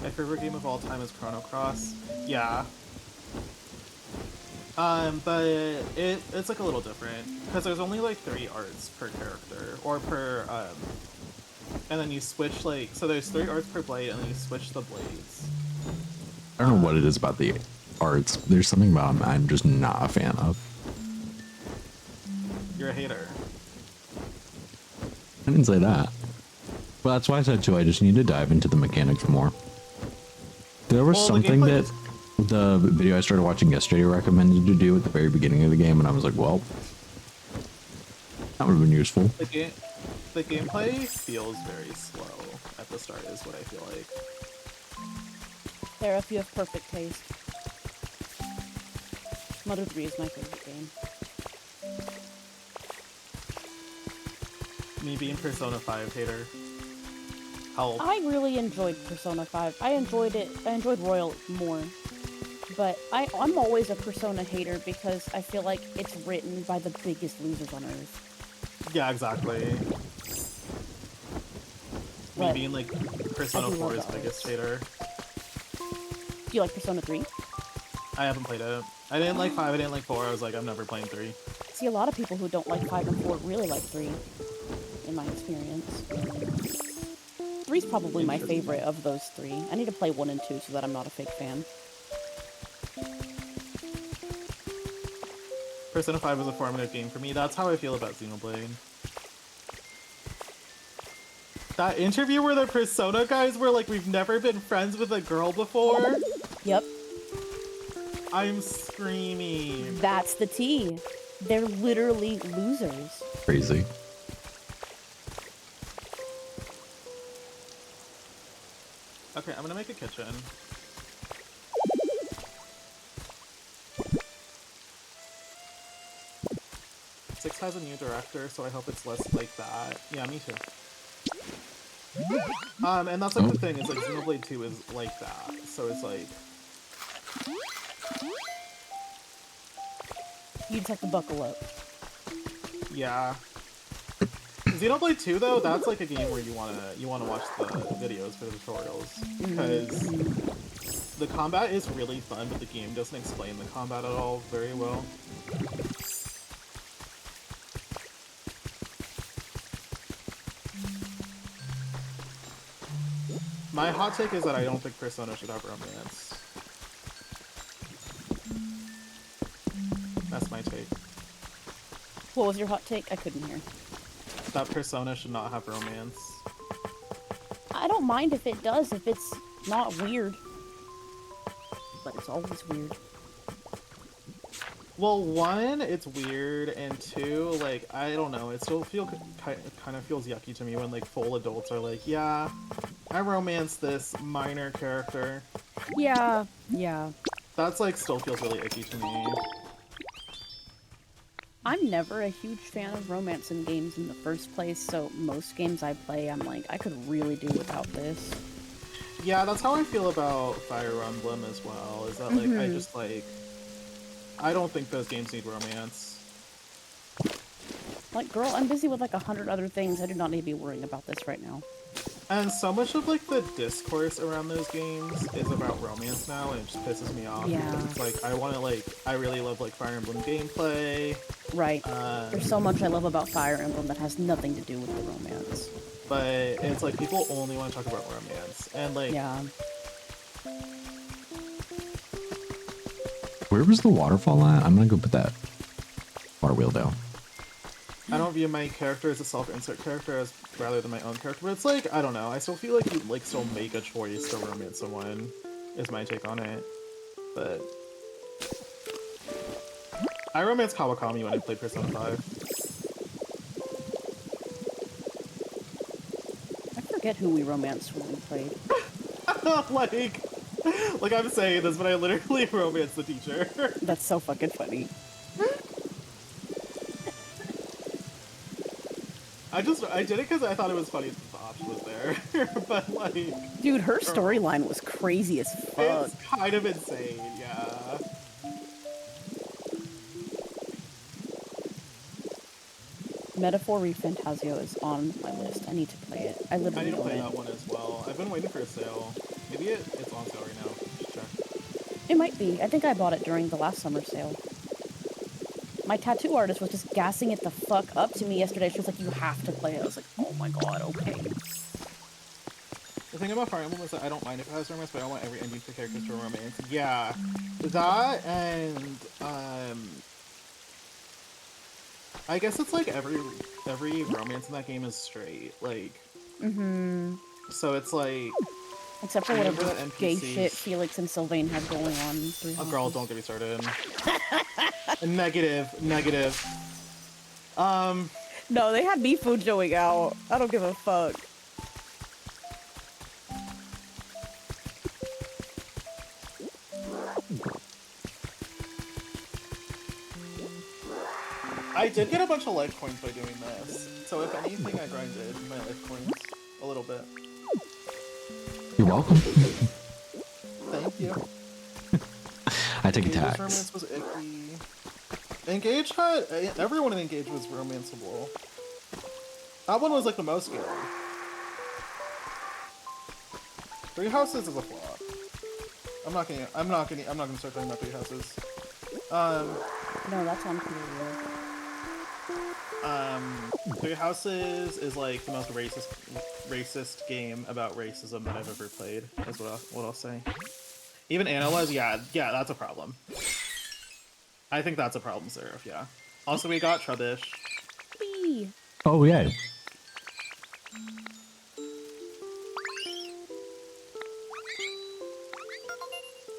My favorite game of all time is Chrono Cross. Yeah. But it's like a little different because there's only like 3 arts per character or per and then you switch like so there's 3 arts per blade and then you switch the blades. I don't know what it is about the arts. There's something about them I'm just not a fan of. You're a hater. I didn't say that. Well, that's why I said too. I just need to dive into the mechanics more. There was something that The video I started watching yesterday recommended to do at the very beginning of the game, and I was like, well, that would have been useful. The gameplay feels very slow at the start, is what I feel like. Sarah, if you have perfect taste. Mother 3 is my favorite game. Me being Persona 5 hater. Help. I really enjoyed Persona 5. I enjoyed it. I enjoyed Royal more. But I'm always a Persona hater because I feel like it's written by the biggest losers on Earth. Yeah, exactly. Me But being like Persona 4's biggest hater. Do you like Persona 3? I haven't played it. I didn't like 5, I didn't like 4, I was like, I'm never playing 3. See, a lot of people who don't like 5 and 4 really like 3, in my experience. 3's probably my favorite of those 3. I need to play 1 and 2 so that I'm not a fake fan. Persona 5 is a formative game for me. That's how I feel about Xenoblade. That interview where the Persona guys were like, we've never been friends with a girl before. Yep. I'm screaming. That's the tea. They're literally losers. Crazy. Okay, I'm gonna make a kitchen. Six has a new director, so I hope it's less like that. Yeah, me too. And that's like the thing, is like Xenoblade 2 is like that. So it's like You just have to buckle up. yeah. Xenoblade 2 though, that's like a game where you wanna watch the videos for the tutorials. Because the combat is really fun, but the game doesn't explain the combat at all very well. My hot take is that I don't think Persona should have romance. That's my take. What was your hot take? I couldn't hear. That Persona should not have romance. I don't mind if it does, if it's not weird. But it's always weird. Well, one, it's weird, and two, like, I don't know, it still kind of feels yucky to me when, like, full adults are like, yeah, I romance this minor character. Yeah, yeah. That's, like, still feels really icky to me. I'm never a huge fan of romance in games in the first place, so most games I play, I'm like, I could really do without this. Yeah, that's how I feel about Fire Emblem as well, is that, like, I just, like, I don't think those games need romance. Like, girl, I'm busy with like 100 other things. I do not need to be worrying about this right now. And so much of, like, the discourse around those games is about romance now, and it just pisses me off. Yeah. Because it's like, I want to, like, I really love, like, Fire Emblem gameplay. Right. There's so much I love about Fire Emblem that has nothing to do with the romance. But it's like, people only want to talk about romance. And, like... Yeah. Where was the waterfall at? I'm gonna go put that water wheel down. I don't view my character as a self-insert character as rather than my own character, but it's like, I don't know, I still feel like you like still make a choice to romance someone, is my take on it. But I romanced Kawakami when I played Persona 5. I forget who we romanced when we played. like I'm saying this, but I literally romanced the teacher. That's so fucking funny. I did it because I thought it was funny that the option was there. But like... Dude, her storyline was crazy as fuck. It's kind of insane, yeah. Metaphor Refantasio is on my list. I need to play it. I I need literally to own play it. that one as well. I've been waiting for a sale. Maybe it's on sale right now. Just check. It might be. I think I bought it during the last summer sale. My tattoo artist was just gassing it the fuck up to me yesterday. She was like, you have to play it. I was like, oh my god, okay. The thing about Fire Emblem is that I don't mind if it has romance, but I want every ending for characters to romance. Yeah. That and I guess it's like every romance in that game is straight. Like so it's like Except for Remember whatever that gay NPCs? shit Felix and Sylvain have going on. in Three Oh, girl, Houses. don't get me started. Negative. No, they had me Fujoing out. I don't give a fuck. I did get a bunch of life coins by doing this. So if anything, I grinded my life coins a little bit. You're welcome. Thank you. I take a Engage's tax. romance was icky. Engage had everyone in Engage was romanceable. That one was like the most scary. Three Houses is a flop. I'm not gonna start talking about Three Houses. No, that's on Twitter. Three Houses is like the most racist game about racism that I've ever played. Is what I'll say. Even Analyze, yeah, that's a problem. I think that's a problem, Seraph. Yeah. Also, we got Trubbish. Whee! Oh yeah.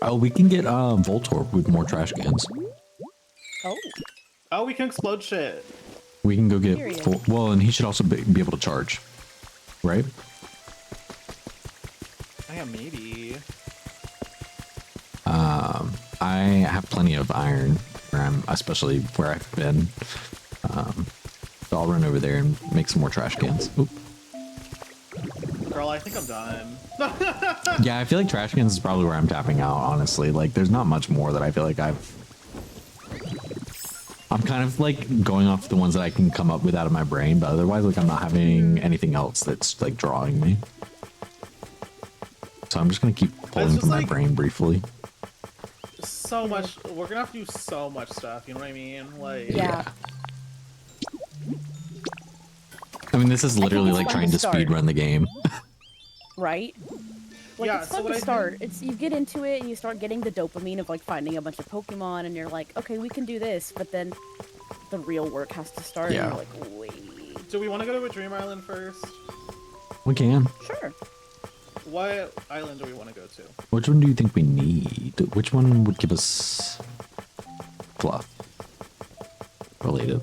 Oh, we can get Voltorb with more trash cans. Oh, we can explode shit. We can go get Period. well, and he should also be able to charge, right? Yeah, maybe. I have plenty of iron especially where I've been. So I'll run over there and make some more trash cans. Oop. Girl, I think I'm done. Yeah, I feel like trash cans is probably where I'm tapping out, honestly. Like, there's not much more that I feel like I'm kind of like going off the ones that I can come up with out of my brain, but otherwise, like, I'm not having anything else that's like drawing me. So I'm just gonna keep pulling from my brain briefly. So much. We're gonna have to do so much stuff. You know what I mean? Like. Yeah. I mean, this is literally it's like fun trying to to start. speedrun the game. Right? Like, Yeah, it's so fun what to I start. It's you get into it and you start getting the dopamine of like finding a bunch of Pokemon and you're like, okay, we can do this, but then the real work has to start Yeah. and you're like, wait. Do we want to go to a Dream Island first? We can. Sure. What island do we want to go to? Which one do you think we need? Which one would give us fluff related?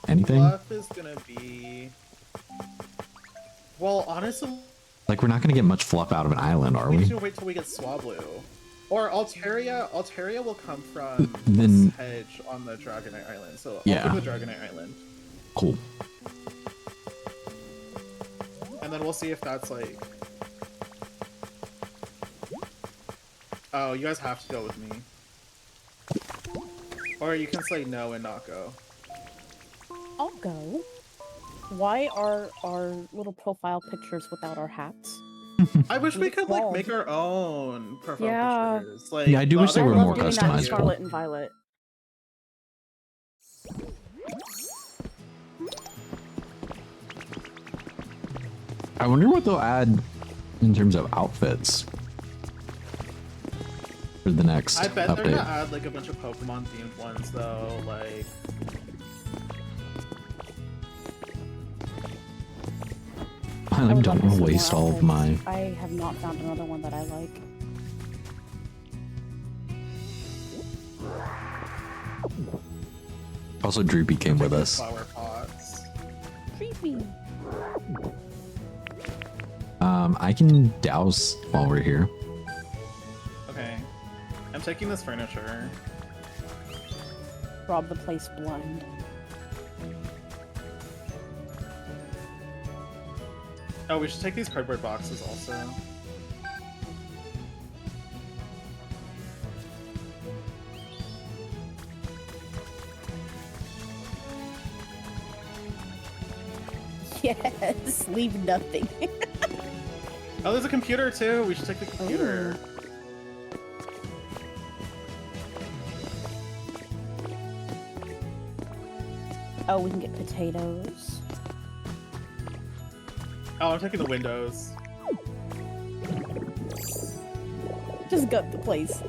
Anything? Fluff is gonna be. Well, honestly, Like, we're not gonna get much fluff out of an island, are we we? need to wait till we get Swablu. Or Altaria. Altaria will come from Then- this hedge on the Dragonite Island. So Yeah. I'll go to Dragonite Island, Cool. and then we'll see if that's like. Oh, you guys have to go with me. Or you can say no and not go. I'll go. Why are our little profile pictures without our hats? I wish we could like Bald. make our own profile Yeah. pictures. Like, Yeah, I do the wish they other were ones more doing that in customizable. Scarlet and Violet. I wonder what they'll add in terms of outfits for the next I bet they're update. gonna add like a bunch of Pokemon themed ones though, like I would don't love to want see to more waste all of my. outfits. I have not found another one that I like. Also, Droopy came with us. flower pots. Creepy. I can douse while we're here. Okay. I'm taking this furniture. Rob the place blind. Oh, we should take these cardboard boxes also. Yes, leave nothing. Oh, there's a computer too. We should take the computer. Oh, we can get potatoes. Oh, I'm taking the windows. Just gut the place.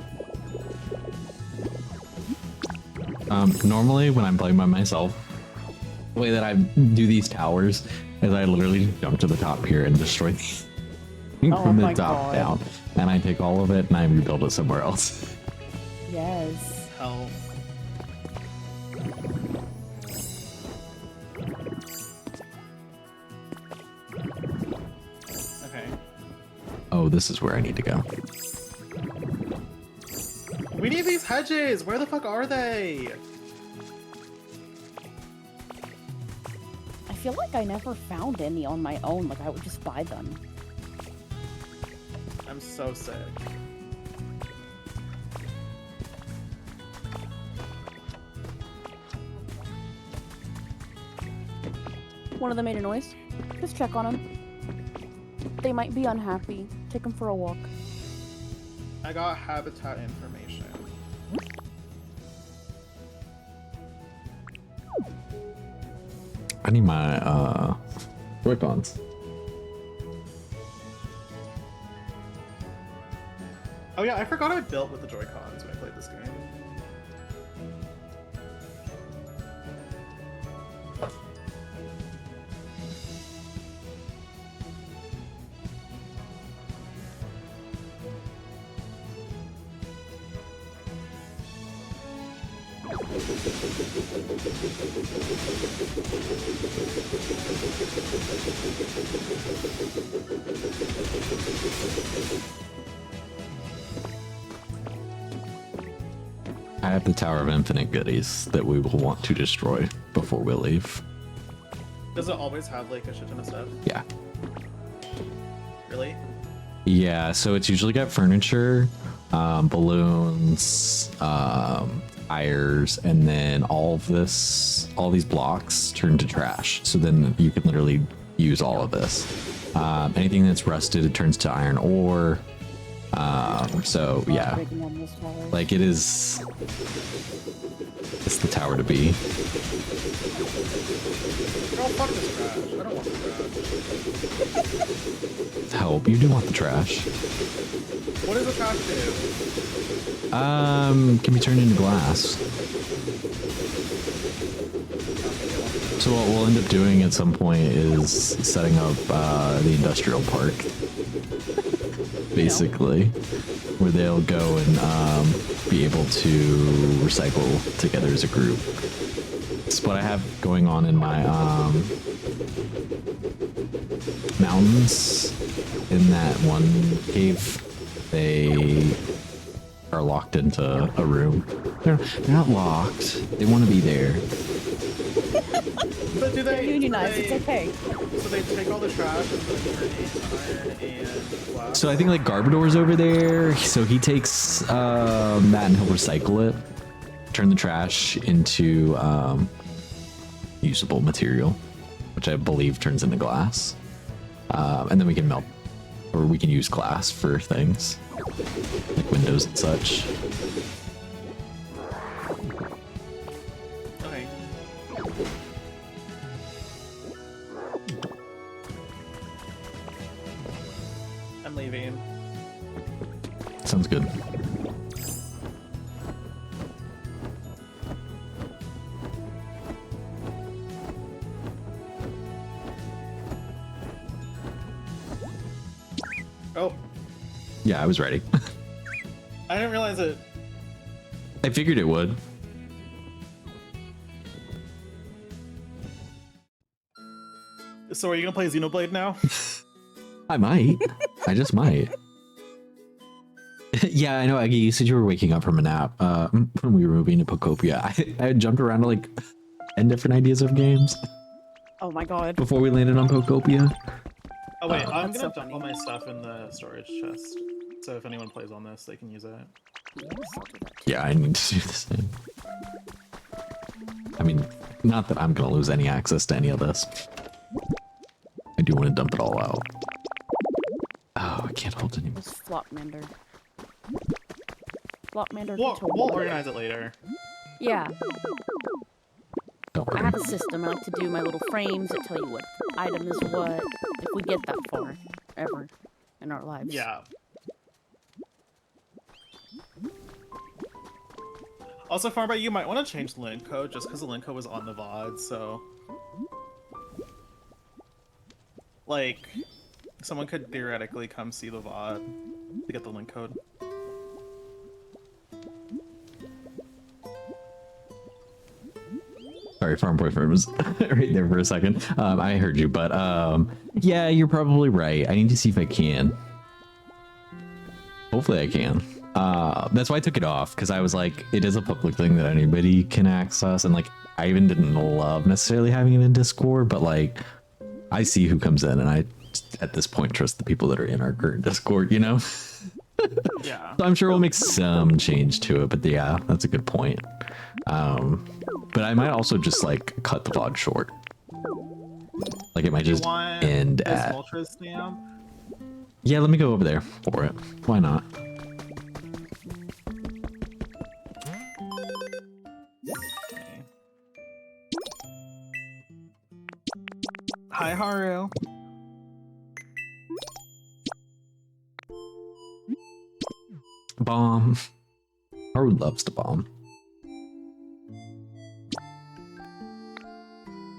Normally, when I'm playing by myself, the way that I do these towers is I literally jump to the top here and destroy these. Oh from the my top God. down, and I take all of it and I rebuild it somewhere else. Yes. Hell. Okay. Oh, this is where I need to go. We need these hedges! Where the fuck are they? I feel like I never found any on my own. Like, I would just buy them. I'm so sick. One of them made a noise. Just check on them. They might be unhappy. Take them for a walk. I got habitat information. I need my Joy-Cons. Oh yeah, I forgot I built with the Joy-Cons when I played this game. I have the Tower of Infinite goodies that we will want to destroy before we leave. Does it always have like a shit ton of stuff? Yeah. Really? Yeah, so it's usually got furniture, balloons, tires, and then all these blocks turn to trash. So then you can literally use all of this. Anything that's rusted, it turns to iron ore. So yeah, like it's the tower to be. Girl, fuck this trash. I don't want the trash. Help, you do want the trash. What does the trash do? Can be turned into glass. So what we'll end up doing at some point is setting up the industrial park, basically, where they'll go and be able to recycle together as a group. It's what I have going on in my mountains. In that one cave, they are locked into a room. They're not locked. They want to be there. But do they unionize? do they- It's okay. So they take all the trash and put it into iron and glass? So I think like Garbador's over there. So he takes that and he'll recycle it, turn the trash into usable material, which I believe turns into glass. And then we can melt, or we can use glass for things like windows and such. Okay. I'm leaving. Sounds good. Oh, Yeah, I was ready. I didn't realize it. I figured it would. So are you gonna play Xenoblade now? I might. I just might. Yeah, I know, Aggie, you said you were waking up from a nap when we were moving to Pocopia. I had jumped around to like 10 different ideas of games Oh my god. before we landed on Pocopia. Oh wait, I'm That's gonna so dump all my stuff in the storage chest. So if anyone plays on this, they can use it. Yeah, I need to do the same. I mean, not that I'm gonna lose any access to any of this. I do want to dump it all out. Oh, I can't hold anymore. This Flockmander. Flockmander. We'll organize it later. Yeah, Don't I worry. have a system. I like to do my little frames that tell you what item is what, if we get that far, ever, in our lives. Yeah. Also, Farmby, you might want to change the link code just because the link code was on the VOD, so. Like, Someone could theoretically come see the VOD to get the link code. Sorry, farm boyfriend was right there for a second. I heard you, but yeah, you're probably right. I need to see if I can. Hopefully I can. That's why I took it off, because I was like, it is a public thing that anybody can access, and like, I even didn't love necessarily having it in Discord, but like, I see who comes in, and I, at this point, trust the people that are in our current Discord, you know? Yeah. So I'm sure we'll make some change to it, but yeah, that's a good point. But I might also just like cut the VOD short. Like it might just end at. Ultra stamp? Yeah, let me go over there for it. Why not? Hi, Haru. Bomb. Haru loves to bomb.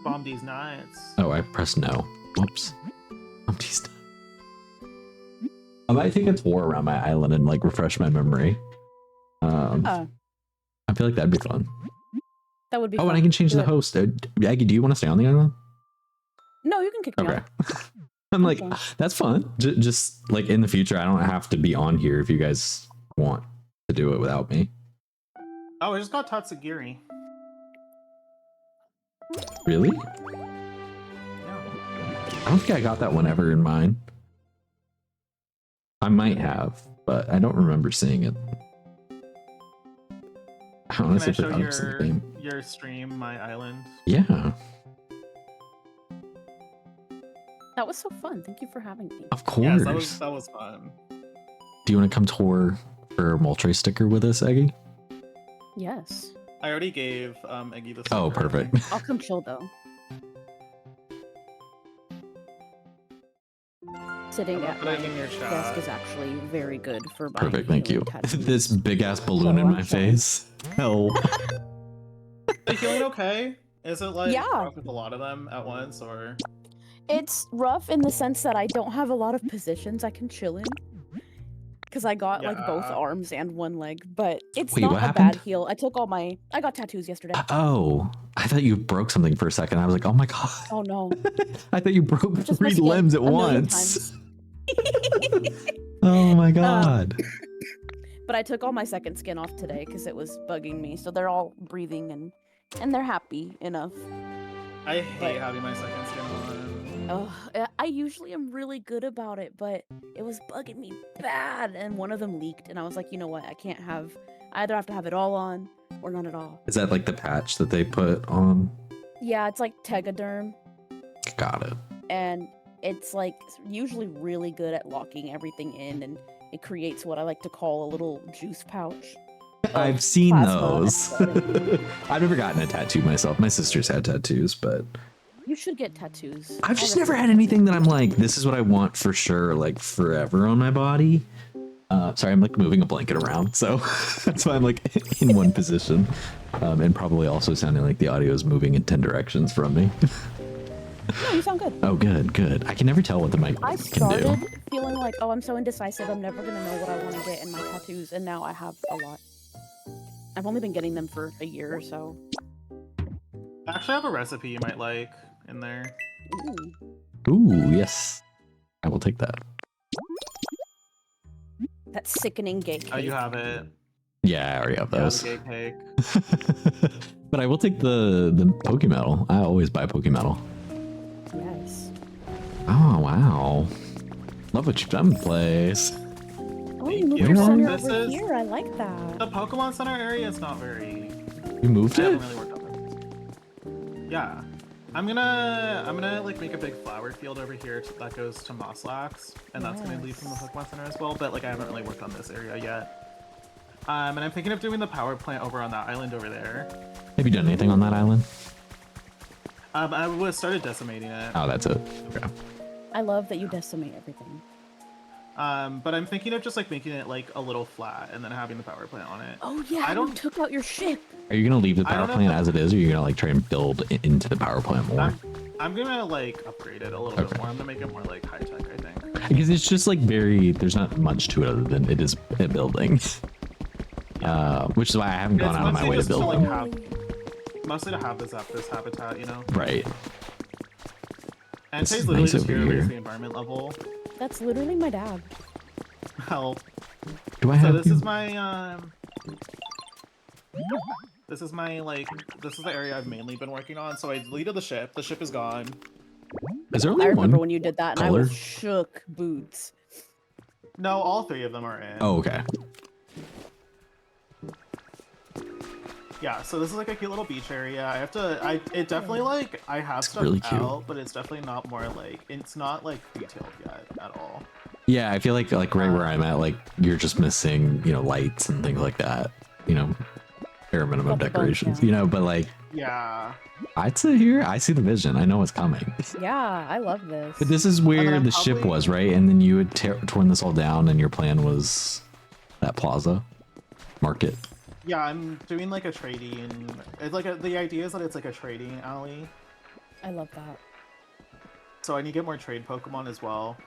Bomb these nuts. Oh, I pressed no. Whoops. Bomb these nuts. I might take a tour around my island and like refresh my memory. I feel like that'd be fun. That would be Oh, fun. and I can change the host. Aggie, do you want to stay on the island? No, you can kick me Okay. off. I'm like, that's fun. Just like in the future, I don't have to be on here if you guys want to do it without me. Oh, I just got Tatsugiri. Really? Yeah. I don't think I got that one ever in mine. I might have, but I don't remember seeing it. I Can I honestly show forgot it was in the game. your stream, My Island? Yeah, That was so fun. Thank you for having me. of course. Yes, that was fun. Do you want to come tour for a Moltres sticker with us, Eggy? Yes. I already gave Eggy the Oh, sticker. perfect. I'll come chill though. Sitting at my Put it in your desk chat. is actually very good for buying Perfect, thank you. healing tattoos. This big ass balloon in I'm my sorry. face. Hell. Are you feeling okay? Is it like Yeah. rough with a lot of them at once, or? It's rough in the sense that I don't have a lot of positions I can chill in. Because I got like both Yeah. arms and one leg, but it's Wait, not what a happened? bad heal. I took all my, I got tattoos yesterday. Oh, I thought you broke something for a second. I was like, oh my god. Oh no. I thought you broke Just 3 my skin limbs at a million once. times. Oh my god. But I took all my second skin off today because it was bugging me. So they're all breathing and they're happy enough. I hate having my second skin on. I usually am really good about it, but it was bugging me bad. And one of them leaked, and I was like, you know what? I can't have. I either have to have it all on or none at all. Is that like the patch that they put on? Yeah, it's like Tegaderm, Got it. and it's like usually really good at locking everything in, and it creates what I like to call a little juice pouch. I've seen plasma those. and I've never gotten a tattoo myself. My sister's had tattoos, but You should get tattoos. I've just I never had recommend anything that I'm like, this is what I want for sure, like forever on my body. Sorry, I'm like moving a blanket around, so that's why I'm like in one position, and probably also sounding like the audio is moving in 10 directions from me. No, you sound good. Oh, good, good. I can never tell what the mic I can started do. feeling like, oh, I'm so indecisive. I'm never gonna know what I want to get in my tattoos, and now I have a lot. I've only been getting them for a year or so. I actually have a recipe you might like in there. Ooh, Ooh, yes. I will take that. that sickening gay cake. Oh, you have it. Yeah, I already have You have those. the gay cake. But I will take the Pokemetal. I always buy Pokemetal. Yes. Oh, wow. Love what you've done with the place. Oh, Thank you moved you. your center This over is- here. I like that. The Pokemon Center area is not very. You moved I it? haven't really worked on it. Yeah. I'm gonna like make a big flower field over here that goes to Mosslax, and that's gonna lead from the Pokemon Center as well. But like I haven't really worked on this area yet. And I'm thinking of doing the power plant over on that island over there. Have you done anything on that island? I was started decimating it. Oh, that's it. Okay. I love that you decimate everything. But I'm thinking of just like making it like a little flat and then having the power plant on it. Oh yeah, I you don't- took out your ship. Are you gonna leave the I power don't know plant if as it is, or are you gonna like try and build into the power plant more? I'm gonna like upgrade it a little bit Okay. more. I'm gonna make it more like high tech, I think. Because it's just like very, there's not much to it other than it is a building. Which is why I haven't gone out of my way to build like, them. mostly to have this habitat, you know? Right. And This Tay's is literally nice just over here to raise here. the environment level. That's literally my dad. Help. Do I So have this you? is my this is my this is the area I've mainly been working on. So I deleted the ship. The ship is gone. Is there only I remember one when you did that, and I color? was shook boots. No, all 3 of them are in. Oh, okay. Yeah, so this is like a cute little beach area. It definitely I have stuff really cute. out, but it's definitely not more it's not detailed yet at all. Yeah, I feel like right where I'm at, like you're just missing, you know, lights and things like that. You know, bare minimum Couple bugs, decorations. yeah. You know, but like Yeah. I'd sit here. I see the vision. I know what's coming. Yeah, I love this. But this is where I'm the ship probably- was, right? And then you had torn this all down, and your plan was that plaza market. Yeah, I'm doing like a trading. It's the idea is that it's like a trading alley. I love that. So I need to get more trade Pokemon as well.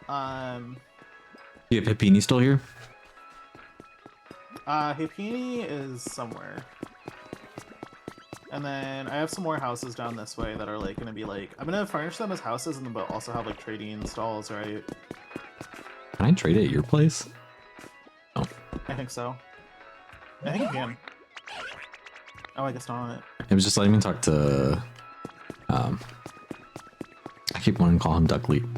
You have Hippini still here? Hippini is somewhere. And then I have some more houses down this way that are gonna be I'm gonna furnish them as houses and but also have trading stalls, right? Can I trade it at your place? Oh, I think so. I think you can. Oh, I guess not. it was just letting me talk to. I keep wanting to call him Duckleap.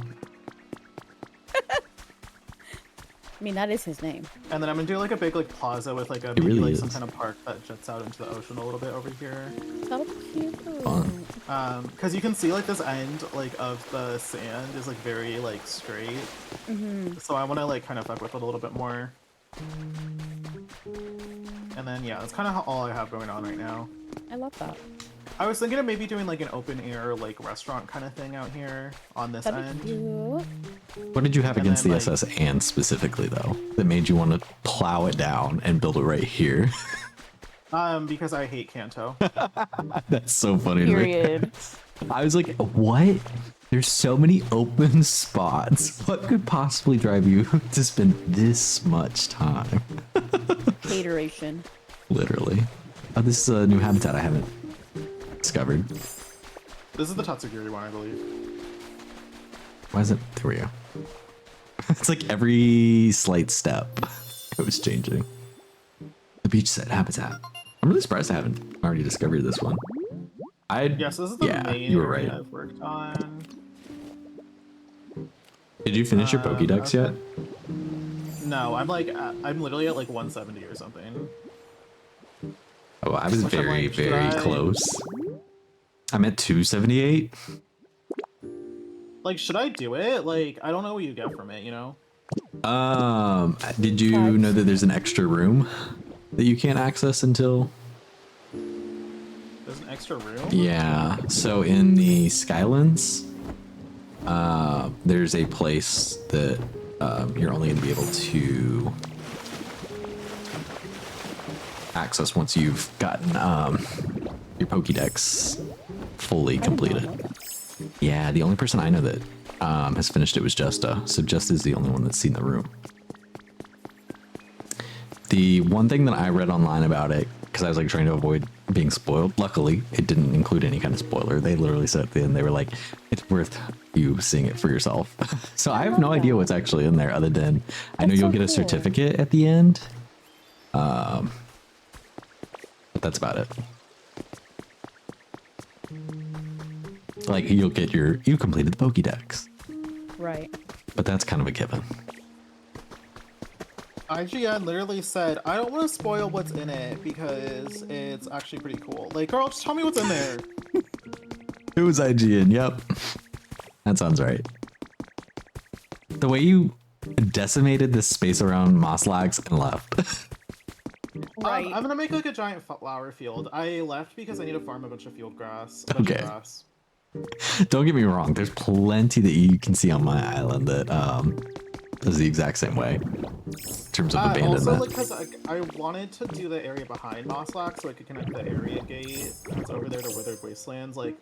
I mean, that is his name. And then I'm gonna do a big plaza with a really maybe some is. kind of park that jets out into the ocean a little bit over here. So cute. Fun. Because you can see this end of the sand is very straight. Mm-hmm. So I want to kind of fuck with it a little bit more. And then yeah, that's kind of all I have going on right now. I love that. I was thinking of maybe doing an open air restaurant kind of thing out here on this That'd end. be cute. What did you have And against then, the SS and specifically though that made you want to plow it down and build it right here? Because I hate Kanto. That's so funny to me. Period. I was like, what? There's so many open spots. What could possibly drive you to spend this much time? Hateration. Literally. Oh, this is a new habitat I haven't discovered. This is the Tatsugiri one, I believe. Why is it? There we go. It's like every slight step it was changing. The beach set habitat. I'm really surprised I haven't already discovered this one. Yes, this is the main you were area right. I've worked on. Did you finish your Pokédex yet? No, I'm I'm literally at 170 or something. Oh, I was Which I'm very, like, should very I- close. I'm at 278. Should I do it? I don't know what you get from it, you know? Did you know that there's an extra room that you can't access until? There's an extra room? Yeah. So in the Skylands, there's a place that you're only going to be able to access once you've gotten your Pokédex fully completed. Yeah, the only person I know that has finished it was Justa. So Justa's the only one that's seen the room. The one thing that I read online about it, because I was trying to avoid being spoiled, luckily it didn't include any kind of spoiler. They literally said at the end, they were like, it's worth you seeing it for yourself. So I have no idea what's actually in there other than I know you'll get a certificate at the end. But that's about it. You'll get you completed the Pokédex. Right. But that's kind of a given. IGN literally said, I don't want to spoil what's in it because it's actually pretty cool. Girl, just tell me what's in there. It was IGN, yep. That sounds right. The way you decimated this space around Mosslax and left. Right. I'm gonna make a giant flower field. I left because I need to farm a bunch of field grass. Okay. Grass. Don't get me wrong, there's plenty that you can see on my island that is the exact same way in terms of abandonment. Also, because I wanted to do the area behind Mosslack so I could connect the area gate that's over there to Withered Wastelands, make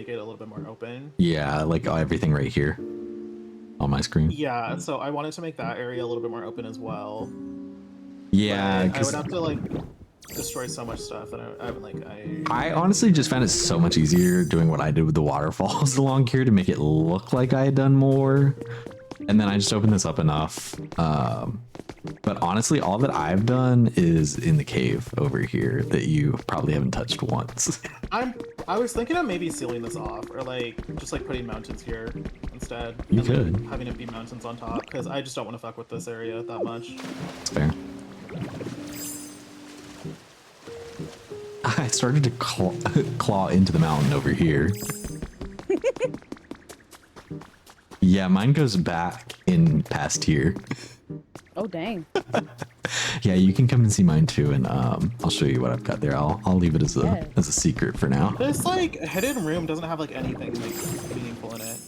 it a little bit more open. Yeah, everything right here. on my screen. Yeah, so I wanted to make that area a little bit more open as well. Yeah, But I because would have to like destroy so much stuff that I honestly just found it so much easier doing what I did with the waterfalls along here to make it look like I had done more. And then I just opened this up enough. But honestly, all that I've done is in the cave over here that you probably haven't touched once. I was thinking of maybe sealing this off, or like just like putting mountains here instead. You and, could. like, having it be mountains on top, because I just don't want to fuck with this area that much. That's fair. I started to claw into the mountain over here. Yeah, mine goes back in past here. Oh dang. Yeah, you can come and see mine too, and I'll show you what I've got there. I'll leave it as a secret for now. This like hidden room doesn't have like anything like meaningful in it.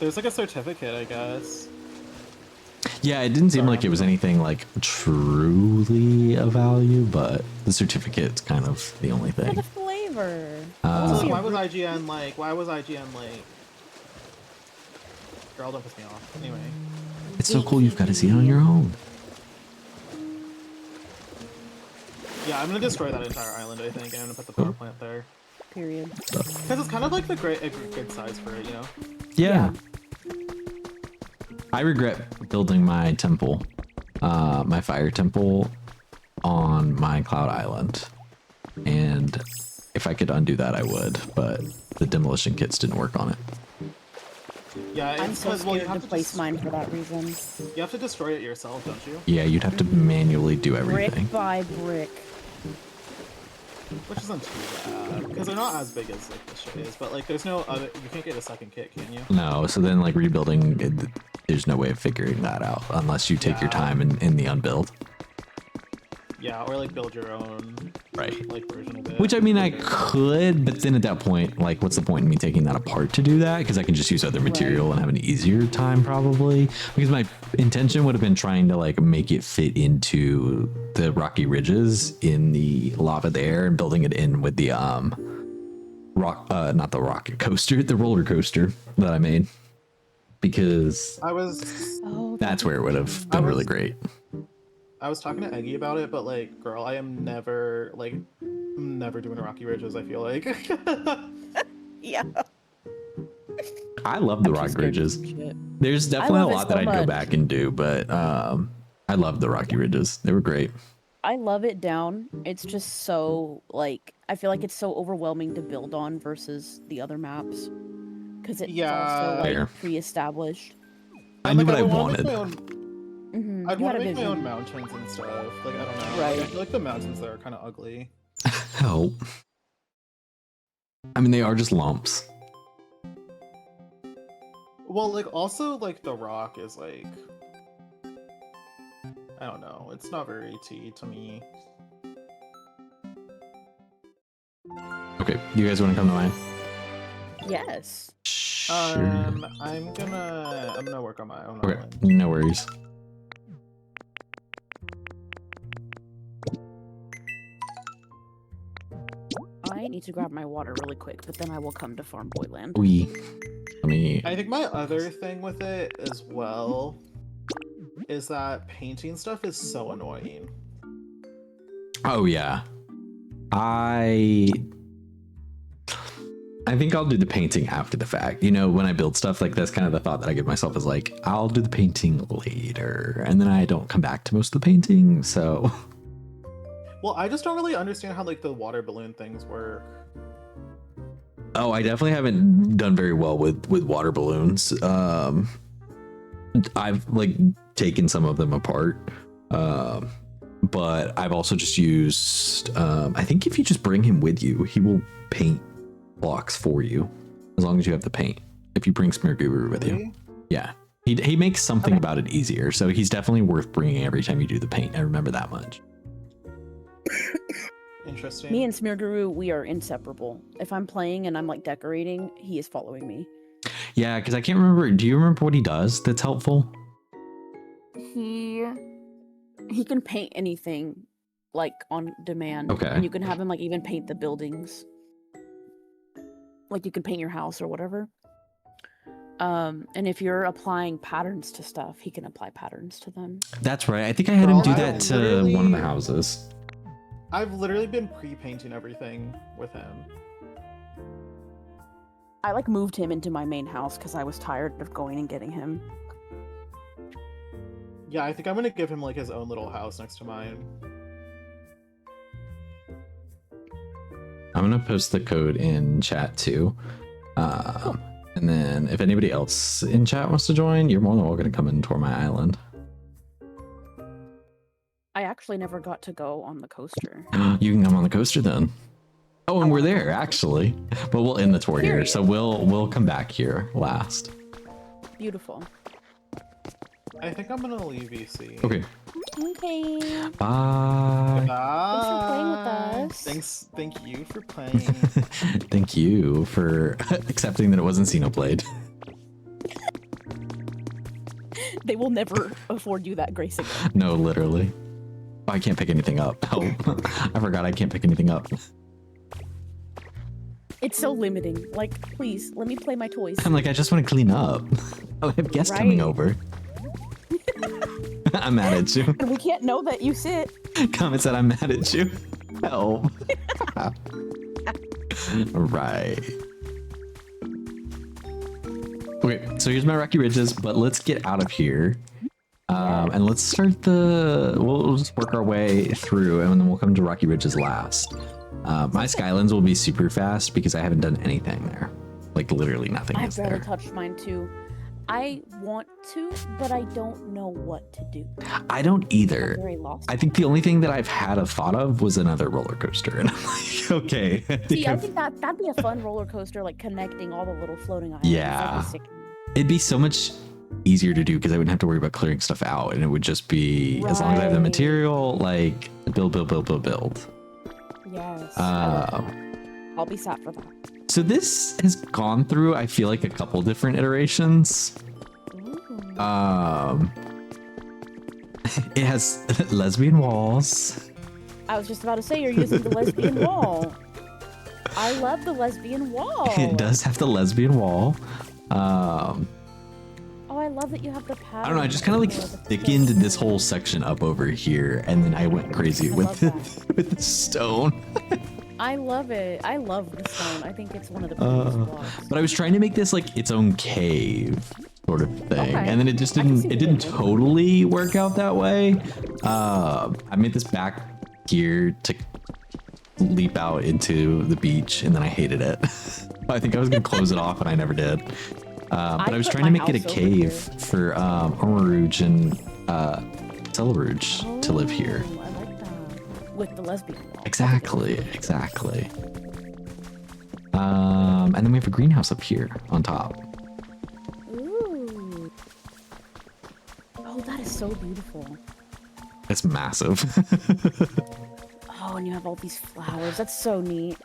There's like a certificate, I guess. Yeah, it didn't seem like it was anything like truly of value, but the certificate's kind of the only For thing. the flavor. So why was IGN like? Why was IGN like? Girl, don't piss me off. Anyway. It's so cool. You've got to see it on your own. Yeah, I'm gonna destroy that entire island. I think, and I'm gonna put the power plant there. Period. Because it's kind of like a good size for it, you know. Yeah. I regret building my temple, my fire temple, on my cloud island, and if I could undo that, I would. But the demolition kits didn't work on it. Yeah, I'm it's so because well, you scared have to to place mine for that reason. You have to destroy it yourself, don't you? Yeah, you'd have to manually do everything. Brick by brick. Which isn't too bad, because they're not as big as like this shit is. But like, there's no other. You can't get a second kit, can you? No, so then like rebuilding, there's no way of figuring that out unless you take your time in the unbuild. Yeah, or like build your own like version of it. Which I mean, I could, but then at that point, like, what's the point in me taking that apart to do that? Because I can just use other material and have an easier time probably. Because my intention would have been trying to like make it fit into the rocky ridges in the lava there and building it in with the not the rocket coaster, the roller coaster that I made. Because that's where it would have been really great. I was talking to Eggy about it, but like, girl, I'm never doing Rocky Ridges. I feel like. Yeah. I love the rocky ridges. There's definitely a lot that I'd go back and do, but I love the rocky ridges. They were great. I love it down. It's just so like I feel like it's so overwhelming to build on versus the other maps because it's also like pre-established. I knew what I wanted. I'd want to make my own mountains and stuff. Like, I don't know. Right. Like, I feel like the mountains there are kind of ugly. Help. I mean, they are just lumps. Well, like, also, like, the rock is, like... I don't know. It's not very tea to me. Okay, you guys want to come to mine? Yes. Sure. I'm gonna work on my own Okay, island. no worries. I need to grab my water really quick, but then I will come to Farm Boyland. I think my other thing with it as well is that painting stuff is so annoying. Oh yeah. I think I'll do the painting after the fact. You know, when I build stuff, like that's kind of the thought that I give myself is like, I'll do the painting later. And then I don't come back to most of the painting, so. Well, I just don't really understand how like the water balloon things work. Oh, I definitely haven't done very well with water balloons. I've like taken some of them apart. But I've also just used, I think if you just bring him with you, he will paint blocks for you as long as you have the paint. If you bring Smear Guru with you. Yeah. He makes something about it easier. So he's definitely worth bringing every time you do the paint. I remember that much. Interesting. Me and Smear Guru, we are inseparable. If I'm playing and I'm like decorating, he is following me. Yeah, because I can't remember. Do you remember what he does that's helpful? He can paint anything like on demand. Okay. And you can have him like even paint the buildings. Like you can paint your house or whatever. And if you're applying patterns to stuff, he can apply patterns to them. That's right. I think I had him do I that to literally- one of the houses. I've literally been pre-painting everything with him. I like moved him into my main house because I was tired of going and getting him. Yeah, I think I'm gonna give him like his own little house next to mine. I'm gonna post the code in chat too. And then if anybody else in chat wants to join, you're more than welcome to come and tour my island. I actually never got to go on the coaster. You can come on the coaster then. Oh, and we're there actually. But we'll end the tour here, so we'll come back here last. Beautiful. I think I'm gonna leave EC. Okay. Okay. Bye. Thanks for playing with us. Thank you for playing. Thank you for accepting that it wasn't Xenoblade. They will never afford you that grace again. No, literally. Oh, I can't pick anything up. Oh, I forgot I can't pick anything up. It's so limiting. Like, please, let me play my toys. I'm like, I just want to clean up. Oh, I have guests coming over. I'm mad at you. And we can't know that you sit. Comment said I'm mad at you. Help. Right. Okay, so here's my Rocky Ridges, but let's get out of here. And let's start we'll just work our way through, and then we'll come to Rocky Ridges last. My Skylands will be super fast because I haven't done anything there. Like literally nothing I've is barely there. touched mine too. I want to, but I don't know what to do. I don't either. I'm very lost. I think the only thing that I've had a thought of was another roller coaster, and I'm like, okay. I See, I think that'd be a fun roller coaster, like connecting all the little floating islands. Yeah. That'd be sick. It'd be so much easier to do because I wouldn't have to worry about clearing stuff out, and it would just be as long as I have the material, like build. Yes. I'll be sat for that. So this has gone through, I feel like, a couple different iterations. Ooh. It has lesbian walls. I was just about to say you're using the lesbian wall. I love the lesbian wall. It does have the lesbian wall. Oh, I love that you have the pattern. I don't know, I just kind of like thickened this whole section up over here, and then I went crazy with with the stone. I love it. I love the stone. I think it's one of the prettiest blocks. But I was trying to make this like its own cave sort of thing, Okay. and then it just didn't totally work out that way. I made this back here to leap out into the beach, and then I hated it. I think I was gonna close it off, and I never did. But I was trying to make it a cave for Rouge and Rouge to live here. I like that. With the lesbian wall. Exactly. And then we have a greenhouse up here on top. Ooh. Oh, that is so beautiful. It's massive. Oh, and you have all these flowers. That's so neat.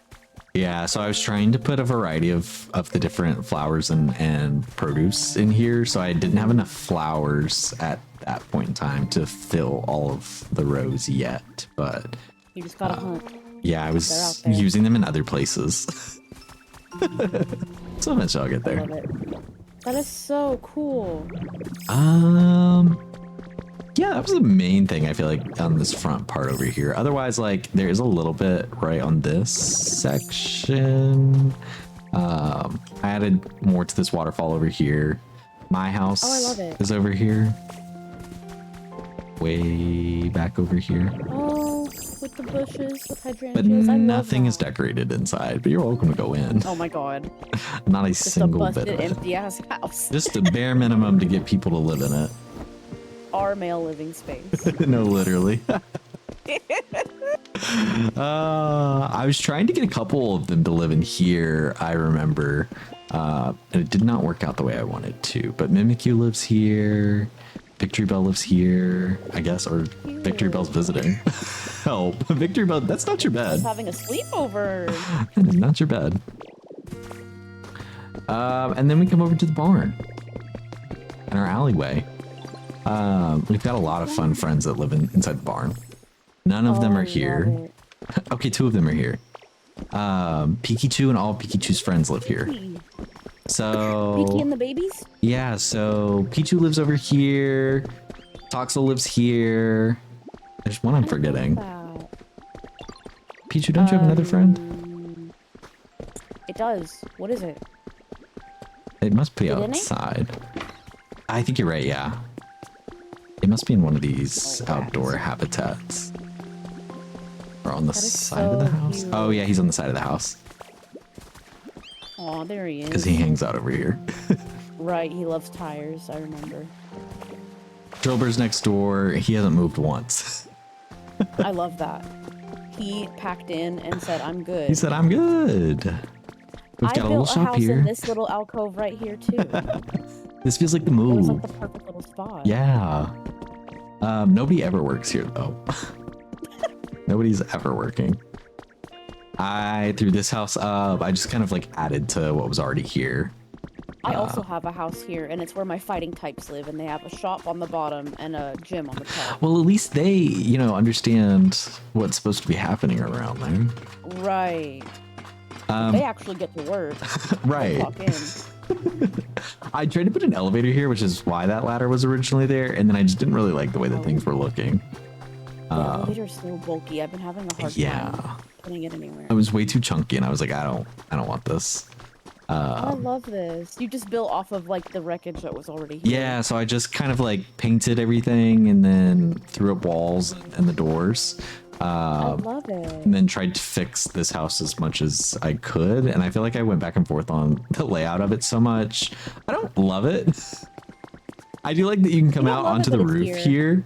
Yeah, so I was trying to put a variety of the different flowers and produce in here, so I didn't have enough flowers at that point in time to fill all of the rows yet, but You just gotta hunt. yeah, I They're was out there. using them in other places. So eventually I'll get I there. love it. That is so cool. Yeah, that was the main thing I feel like on this front part over here. Otherwise, like there is a little bit right on this section. I added more to this waterfall over here. My house Oh, I love it. is over here. Way back over here. Oh, with the bushes, with hydrangeas. But I love nothing that. is decorated inside, but you're welcome to go in. Oh my god. Not a Just a single busted, bit of it. empty ass house. Just a bare minimum to get people to live in it. Our male living space. No, literally. I was trying to get a couple of them to live in here, I remember. And it did not work out the way I wanted to. But Mimikyu lives here. Victory Bell lives here, I guess, or Victory Bell's visiting. Help. Victory Bell, that's not your bed. Just having a sleepover. That is not your bed. And then we come over to the barn and our alleyway. We've got a lot of fun friends that live inside the barn. None of them Oh, are I here. love it. Okay, 2 of them are here. Pikachu and all of Pikachu's friends live here. So Peachy and the babies? yeah, so Pichu lives over here. Toxel lives here. There's one I'm forgetting. Pichu, don't you have another friend? It does. What is it? It must be Didn't it? outside. I think you're right, yeah. It must be in one of these outdoor habitats. Or on the side of the house. cute. Oh yeah, he's on the side of the house. Aw, there he is. Because he hangs out over here. Right, he loves tires, I remember. Drillbur's next door. He hasn't moved once. I love that. He packed in and said, I'm good. He said, I'm good. We've I got a little built a shop house here. in this little alcove right here, too. This feels like the It was move. like the perfect little spot. Yeah. Nobody ever works here though. Nobody's ever working. I threw this house up. I just kind of like added to what was already here. I also have a house here, and it's where my fighting types live, and they have a shop on the bottom and a gym on the top. Well, at least they, you know, understand what's supposed to be happening around there. Right. They actually get to work. Right. Walk in. I tried to put an elevator here, which is why that ladder was originally there, and then I just didn't really like the way that things were looking. The elevator's so bulky. I've been having a hard time putting it anywhere. It was way too chunky, and I was like, I don't want this. I love this. You just built off of like the wreckage that was already here. Yeah, so I just kind of like painted everything and then threw up walls and the doors. I love it. And then tried to fix this house as much as I could. And I feel like I went back and forth on the layout of it so much. I don't love it. I do like that you can come out onto the roof here.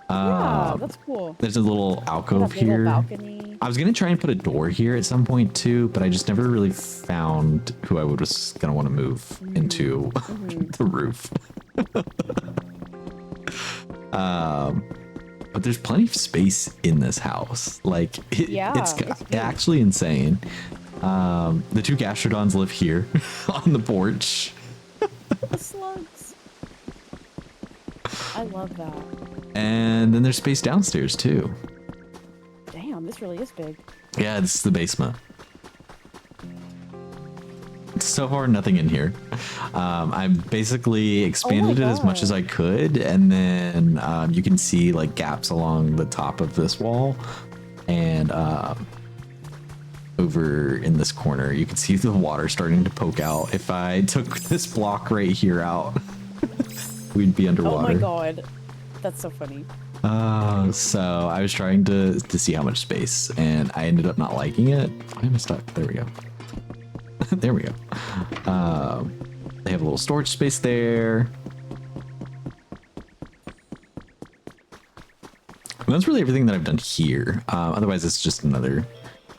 Yeah, that's cool. There's a little alcove That little here. balcony. I was gonna try and put a door here at some point too, but I just never really found who I was gonna want to move into the roof. But there's plenty of space in this house. Like it's actually insane. The two gastrodons live here on the porch. The slugs. I love that. And then there's space downstairs too. Damn, this really is big. Yeah, this is the basement. So far, nothing in here. I basically expanded it as much as I could, and then you can see like gaps along the top of this wall, and over in this corner, you can see the water starting to poke out. If I took this block right here out, we'd be underwater. Oh my god, that's so funny. So I was trying to see how much space, and I ended up not liking it. Why am I stuck? There we go. There we go. They have a little storage space there. And that's really everything that I've done here. Otherwise, it's just another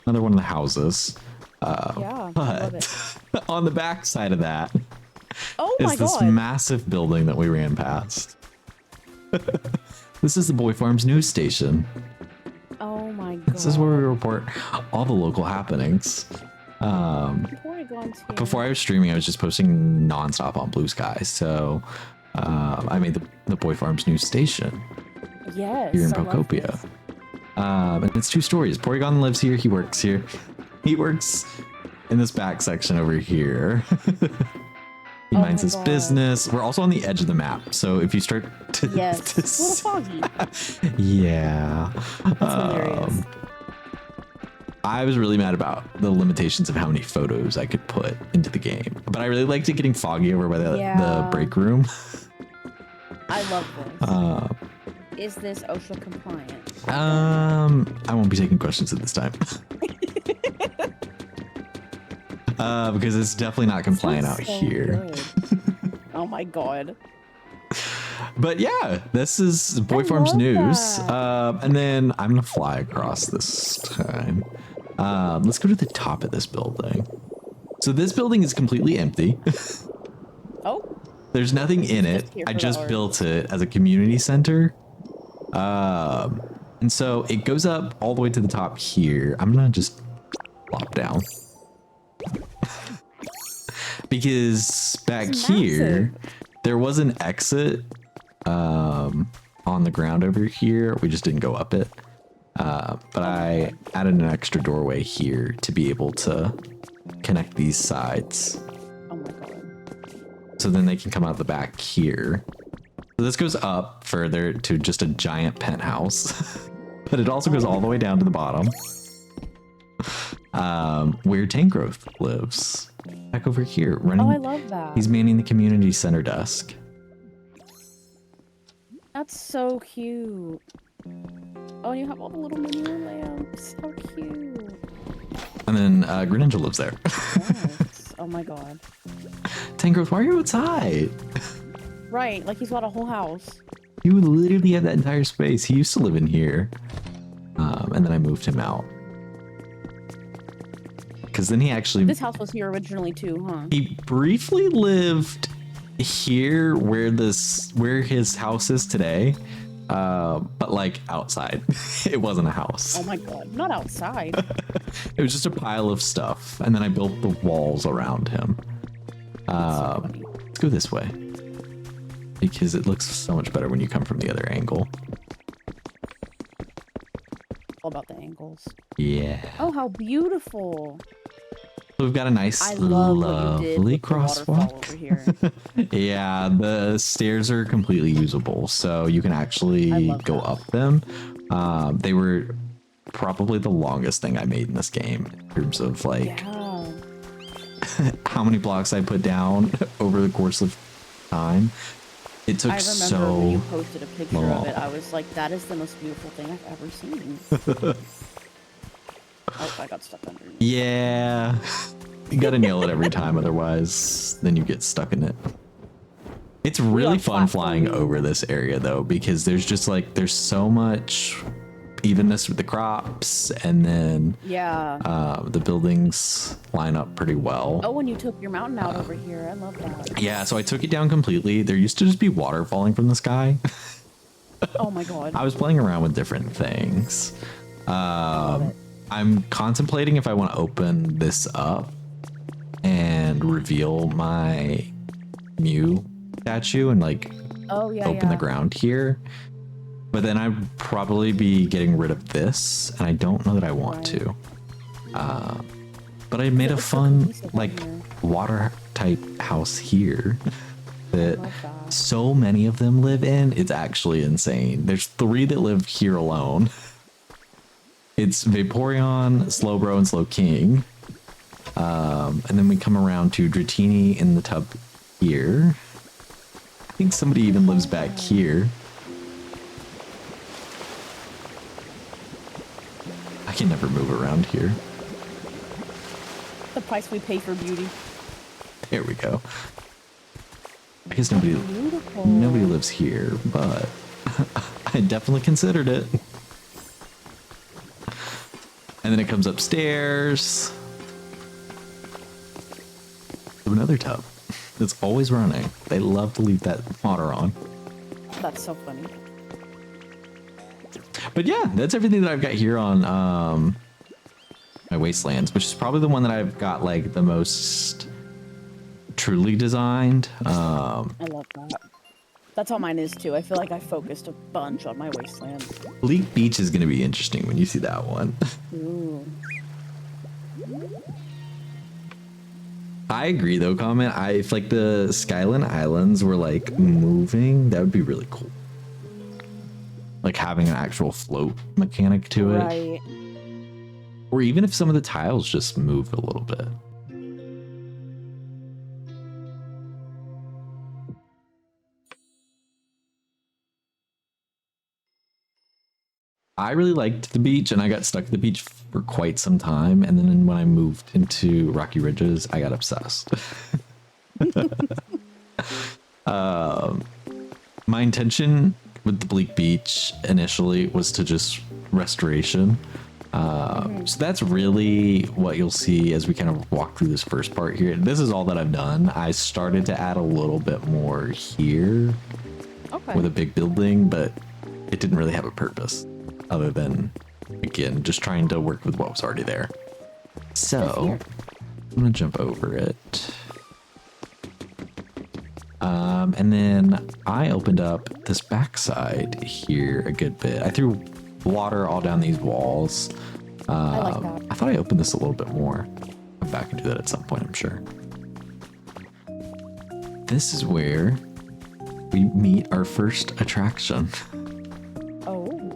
one of the houses. Yeah, I love it. But on the back side of that is this massive building that we ran past. This is the Boy Farms news station. Oh my god. This is where we report all the local happenings. Before I was streaming, I was just posting nonstop on Blue Sky. So I made the Boy Farms news station Yes. here in I love Procopia. this. And it's two stories. Porygon lives here. He works here. He works in this back section over here. He minds his business. We're also on the edge of the map. So if you start to... Yes. It's a little foggy. Yeah. That's hilarious. I was really mad about the limitations of how many photos I could put into the game. But I really liked it getting foggy over by the break room. I love this. Is this OSHA compliant? I won't be taking questions at this time. Because it's definitely not compliant out here. Oh my god. But yeah, this is Boy Farms news. And then I'm gonna fly across this time. Let's go to the top of this building. So this building is completely empty. Oh. There's nothing in it. I just built it as a community center. And so it goes up all the way to the top here. I'm gonna just plop down. Because back here, there was an exit on the ground over here. We just didn't go up it. But I added an extra doorway here to be able to connect these sides. Oh my god. so then they can come out the back here. So this goes up further to just a giant penthouse, but it also goes all the way down to the bottom, where Tangrowth lives. Back over here, running. Oh, I love that. He's manning the community center desk. That's so cute. Oh, you have all the little mini lamps. How cute. And then Greninja lives there. Yes. Oh my god. Tangrowth, why are you outside? Right, like he's got a whole house. You literally have that entire space. He used to live in here. And then I moved him out. Because then he actually... This house was here originally too, huh? He briefly lived here where his house is today. But like outside. It wasn't a house. Oh my god, not outside. It was just a pile of stuff. And then I built the walls around him. So let's go this way. Because it looks so much better when you come from the other angle. all about the angles. Yeah. Oh, how beautiful. So we've got a nice, I love what you did lovely with the crosswalk waterfall over here. Yeah, the stairs are completely usable, so you can actually go up them. They were probably the longest thing I made in this game in terms of like how many blocks I put down over the course of time. It took so long. I remember when you posted a picture of it, I was like, that is the most beautiful thing I've ever seen. Oh, I got stuck under. Yeah. You gotta nail it every time, otherwise then you get stuck in it. It's really fun flying over this area though, because there's just like, there's so much evenness with the crops, and then the buildings line up pretty well. Oh, when you took your mountain out over here, I love that. Yeah, so I took it down completely. There used to just be water falling from the sky. Oh my god. I was playing around with different things. I'm contemplating if I want to open this up and reveal my Mew statue and like open the ground here. But then I'd probably be getting rid of this, and I don't know that I want to. But I made a fun like water type house here that so many of them live in. It's actually insane. There's 3 that live here alone. It's Vaporeon, Slowbro, and Slowking. And then we come around to Dratini in the tub here. I think somebody even lives back here. I can never move around here. The price we pay for beauty. There we go. I guess nobody lives here, but I definitely considered it. And then it comes upstairs to another tub that's always running. They love to leave that water on. That's so funny. But yeah, that's everything that I've got here on my Wastelands, which is probably the one that I've got like the most truly designed. I love that. That's how mine is too. I feel like I focused a bunch on my Wasteland. Bleak Beach is going to be interesting when you see that one. Ooh. I agree though, Comment. If like the Skyline Islands were like moving, that would be really cool. Like having an actual float mechanic to it. Right. Or even if some of the tiles just moved a little bit. I really liked the beach, and I got stuck at the beach for quite some time. And then when I moved into Rocky Ridges, I got obsessed. My intention with the Bleak Beach initially was to just restoration. So that's really what you'll see as we kind of walk through this first part here. This is all that I've done. I started to add a little bit more here with a big building, but it didn't really have a purpose other than, again, just trying to work with what was already there. So I'm gonna jump over it. And then I opened up this backside here a good bit. I threw water all down these walls. I like that. I thought I opened this a little bit more. Come back and do that at some point, I'm sure. this is where we meet our first attraction. Oh.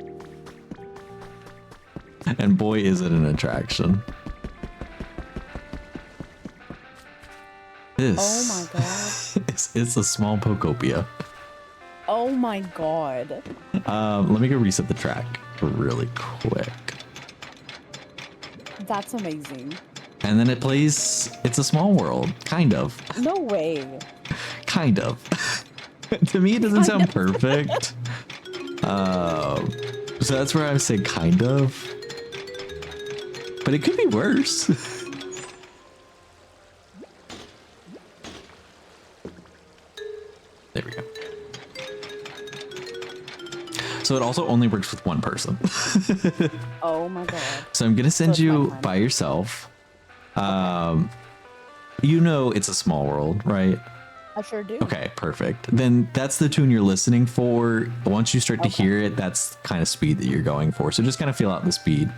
And boy, is it an attraction. This. Oh my god. It's a small Pokopia. Oh my god. Let me go reset the track really quick. That's amazing. And then it plays It's a Small World, kind of. No way. Kind of. To me, it doesn't sound perfect. So that's where I would say kind of. But it could be worse. There we go. So it also only works with one person. Oh my god. So I'm gonna send So it's my you turn. by yourself. You know It's a Small World, right? I sure do. Okay, perfect. Then that's the tune you're listening for. Once you start to Okay. hear it, that's the kind of speed that you're going for. So just kind of feel out the speed.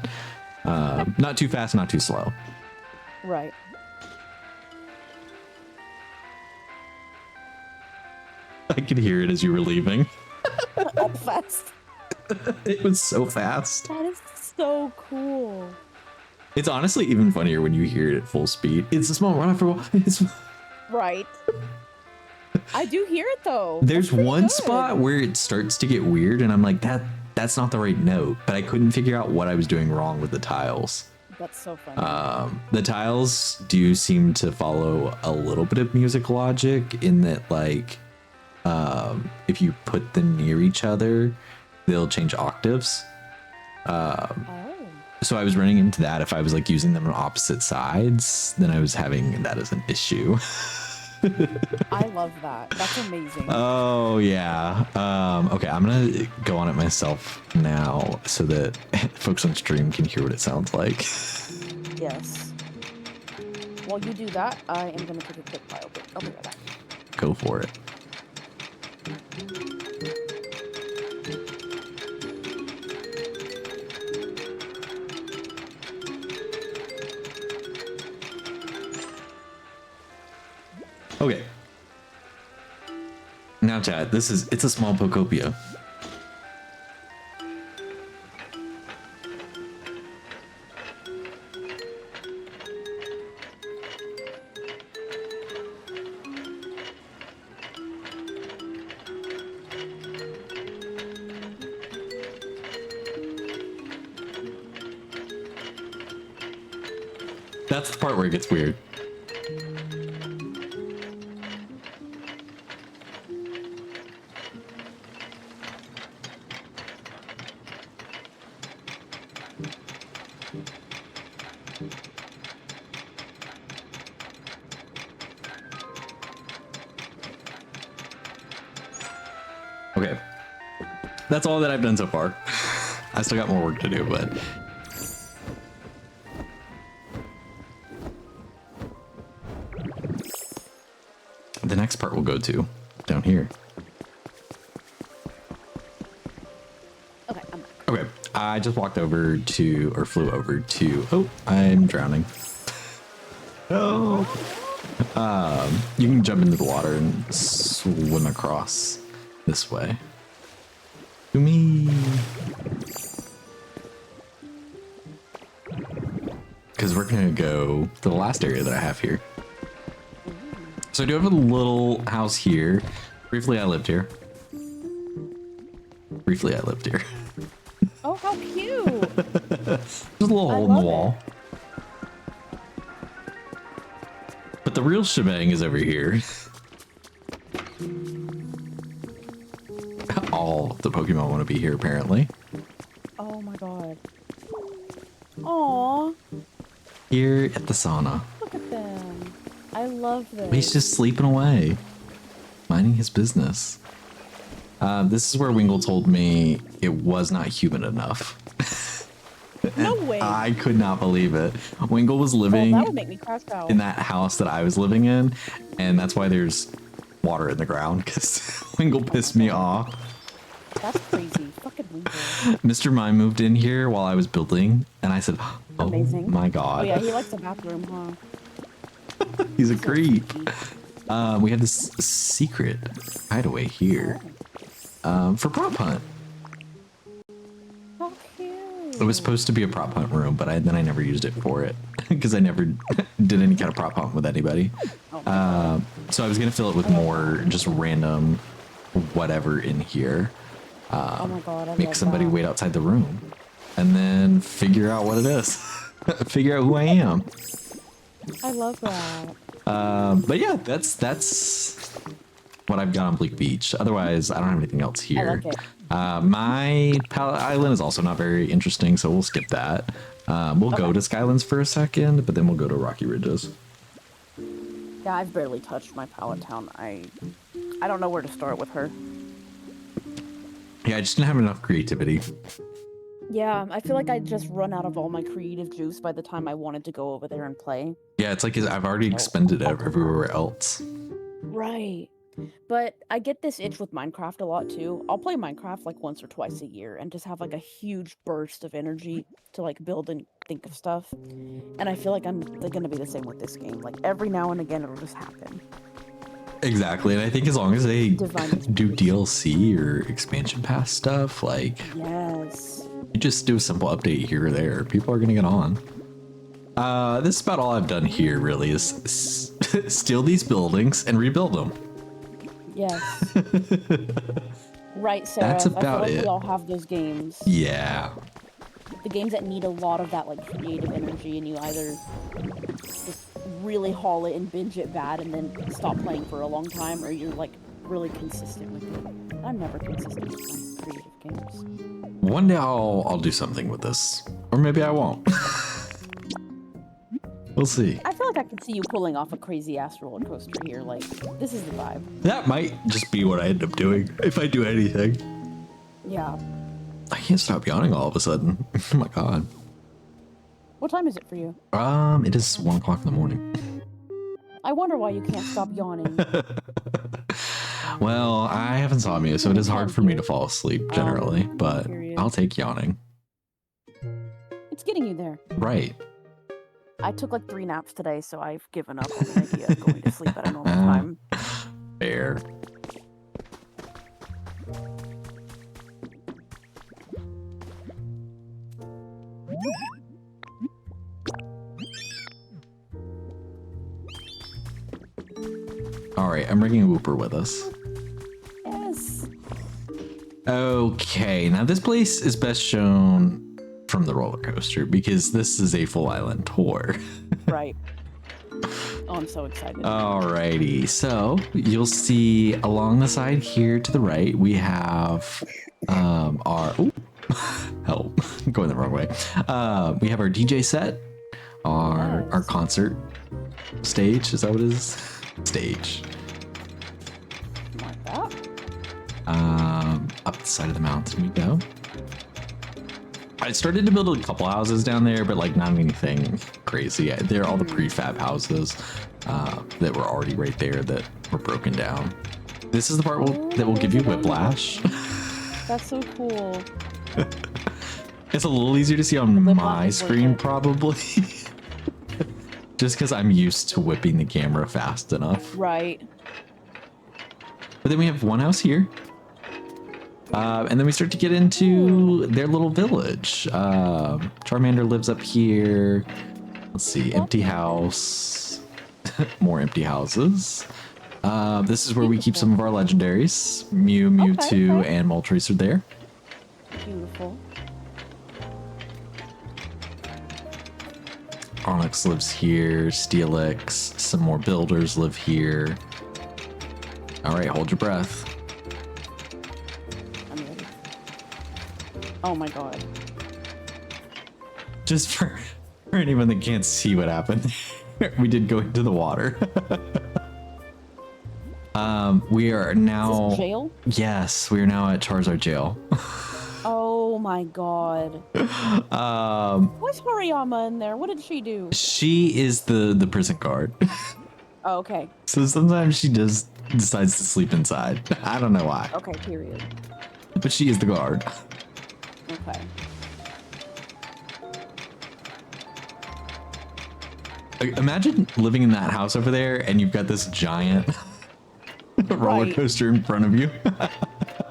Not too fast, not too slow. Right. I could hear it as you were leaving. All fast. It was so fast. That is so cool. It's honestly even funnier when you hear it at full speed. It's a small run. I forgot. Right. I do hear it though. There's That's pretty one good. spot where it starts to get weird, and I'm like, that's not the right note. But I couldn't figure out what I was doing wrong with the tiles. That's so funny. The tiles do seem to follow a little bit of music logic in that, like, if you put them near each other, they'll change octaves. Oh. So I was running into that. If I was like using them on opposite sides, then I was having that as an issue. I love that. That's amazing. Oh yeah. Okay, I'm gonna go on it myself now so that folks on stream can hear what it sounds like. Yes. While you do that, I am gonna take a quick bio break. I'll be right back. Go for it. Okay. Now, chat, it's a small Pokopia. That's the part where it gets weird. Okay. That's all that I've done so far. I still got more work to do, but... the next part we'll go to down here. Okay, I'm back. Okay, I just walked over to, or flew over to, oh, I'm drowning. Oh. You can jump into the water and swim across this way. To me. Because we're gonna go to the last area that I have here. So I do have a little house here. Briefly, I lived here. Oh, how cute! There's a little hole in the love wall. But the real shebang is over here. All the Pokemon want to be here, apparently. Oh my god. Aww, Here at the sauna. look at them. I love this. He's just sleeping away, minding his business. This is where Wingle told me it was not human enough. No way. I could not believe it. Wingle was Oh, living that would make me crash out. in that house that I was living in, and that's why there's water in the ground, because Wingle pissed me off. That's crazy. Fucking Wingle. Mr. Mime moved in here while I was building, and I said, oh Amazing. my Oh god, yeah, he likes the bathroom, huh? he's a creep. We have this secret hideaway here for prop hunt. How cute. It was supposed to be a prop hunt room, but then I never used it for it because I never did any kind of prop hunt with anybody. So I was gonna fill it with more just random whatever in here. Oh my god, I Make love somebody that. wait outside the room, and then figure out what it is. Figure out who I am. I love that. But yeah, that's what I've got on Bleak Beach. Otherwise, I don't have anything else here. like it. My pallet island is also not very interesting, so we'll skip that. We'll go to Skylands for a second, but then we'll go to Rocky Ridges. Yeah, I've barely touched my pallet town. I don't know where to start with her. Yeah, I just didn't have enough creativity. Yeah, I feel like I just run out of all my creative juice by the time I wanted to go over there and play. Yeah, it's like I've already expended everywhere else. Right. But I get this itch with Minecraft a lot too. I'll play Minecraft like once or twice a year and just have like a huge burst of energy to like build and think of stuff. And I feel like I'm gonna be the same with this game. Like every now and again it'll just happen. Exactly, and I think as long as they do DLC or expansion pass stuff, like Yes. you just do a simple update here or there, people are gonna get on. This is about all I've done here really is steal these buildings and rebuild them. Yes. Right, Sarah. That's I feel about like it. we all have those games. Yeah. The games that need a lot of that like creative energy, and you either just really haul it and binge it bad and then stop playing for a long time, or you're like really consistent with it. I'm never consistent with my creative games. One day I'll do something with this, or maybe I won't. We'll see. I feel like I could see you pulling off a crazy ass roller coaster here. Like, this is the vibe. That might just be what I end up doing if I do anything. Yeah. I can't stop yawning all of a sudden. Oh my god. What time is it for you? It is 1 o'clock in the morning. I wonder why you can't stop yawning. Well, I have insomnia, so it is hard for me to fall asleep generally, but period. I'll take yawning. It's getting you there. Right. I took like 3 naps today, so I've given up on the idea of going to sleep at a normal time. Fair. Alright, I'm bringing Whooper with us. Yes. Okay, now this place is best shown from the roller coaster because this is a full island tour. Right. Oh, I'm so excited. Alrighty, so you'll see along the side here to the right, we have our help, going the wrong way. We have our DJ set, our concert stage. Is that what it is? Stage. Like that. Up the side of the mountain we go. I started to build a couple houses down there, but like not anything crazy. They're all the prefab houses that were already right there that were broken down. This is the part that will give you whiplash. That's so cool. It's a little easier to see on my screen probably. Just because I'm used to whipping the camera fast enough. Right. But then we have one house here. And then we start to get into their little village. Charmander lives up here. Let's see, empty house. More empty houses. This is where we keep some of our legendaries. Mew, Mewtwo, and Moltres are there. Beautiful. Onyx lives here. Steelix. Some more builders live here. All right, hold your breath. I'm ready. Oh my god. Just for anyone that can't see what happened, we did go into the water. We are now. Is this jail? Yes, we are now at Charizard jail. Oh my god. What's Hariyama in there? What did she do? She is the prison guard. Oh, okay. So sometimes she just decides to sleep inside. I don't know why. Okay, period. But she is the guard. Okay. Imagine living in that house over there and you've got this giant roller Right. coaster in front of you.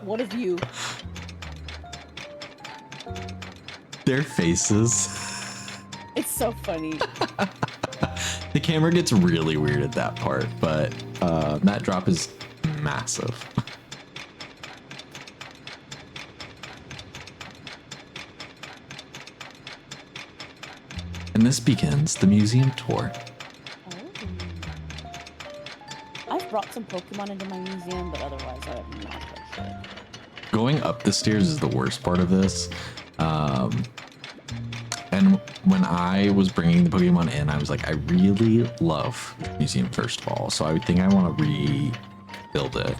What a view. Their faces. It's so funny. The camera gets really weird at that part, but that drop is massive. And this begins the museum tour. I've brought some Pokemon into my museum, but otherwise I have not touched it. Going up the stairs is the worst part of this. And when I was bringing the Pokemon in, I was like, I really love the museum, first of all. So I would think I want to rebuild it.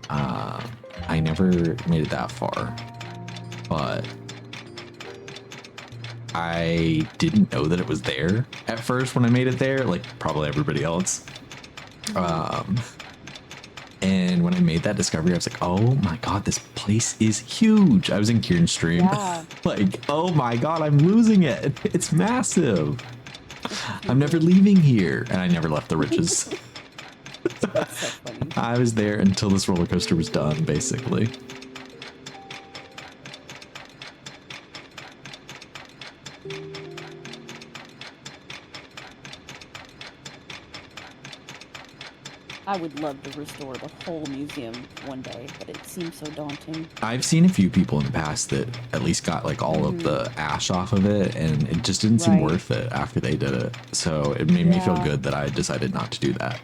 I never made it that far, but I didn't know that it was there at first when I made it there, like probably everybody else. And when I made that discovery, I was like, oh my God, this place is huge. I was in Kieran's stream. Yeah. Like, oh my God, I'm losing it. It's massive. I'm never leaving here. And I never left the riches. That's so funny. I was there until this roller coaster was done, basically. I would love to restore the whole museum one day, but it seems so daunting. I've seen a few people in the past that at least got like all of the ash off of it, and it just didn't seem Right. worth it after they did it. So it made me feel Yeah. good that I decided not to do that.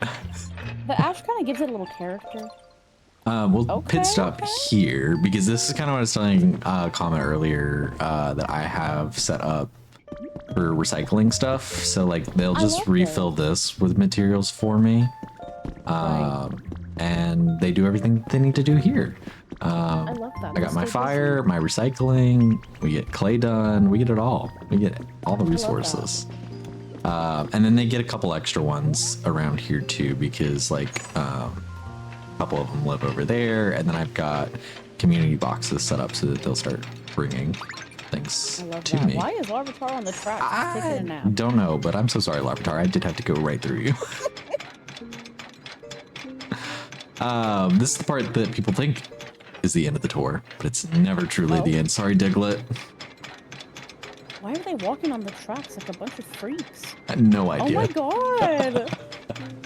The ash kind of gives it a little character. We'll Okay, pit stop here because this is kind of what I was telling comment earlier that I have set up for recycling stuff. So like they'll I just love refill this with materials for me. And they do everything they need to do here. I love that. I got my Let's do fire, my recycling, we get clay done, we get it all. We get all the that. resources. And then they get a couple extra ones around here too, because like a couple of them live over there. And then I've got community boxes set up so that they'll start bringing things I love to that. me. Why is Larvitar on the track just taking a nap? Don't know, but I'm so sorry, Larvitar. I did have to go right through you. This is the part that people think is the end of the tour, but it's never truly the end. Sorry, Diglett. Why are they walking on the tracks like a bunch of freaks? I had no Oh idea. my god!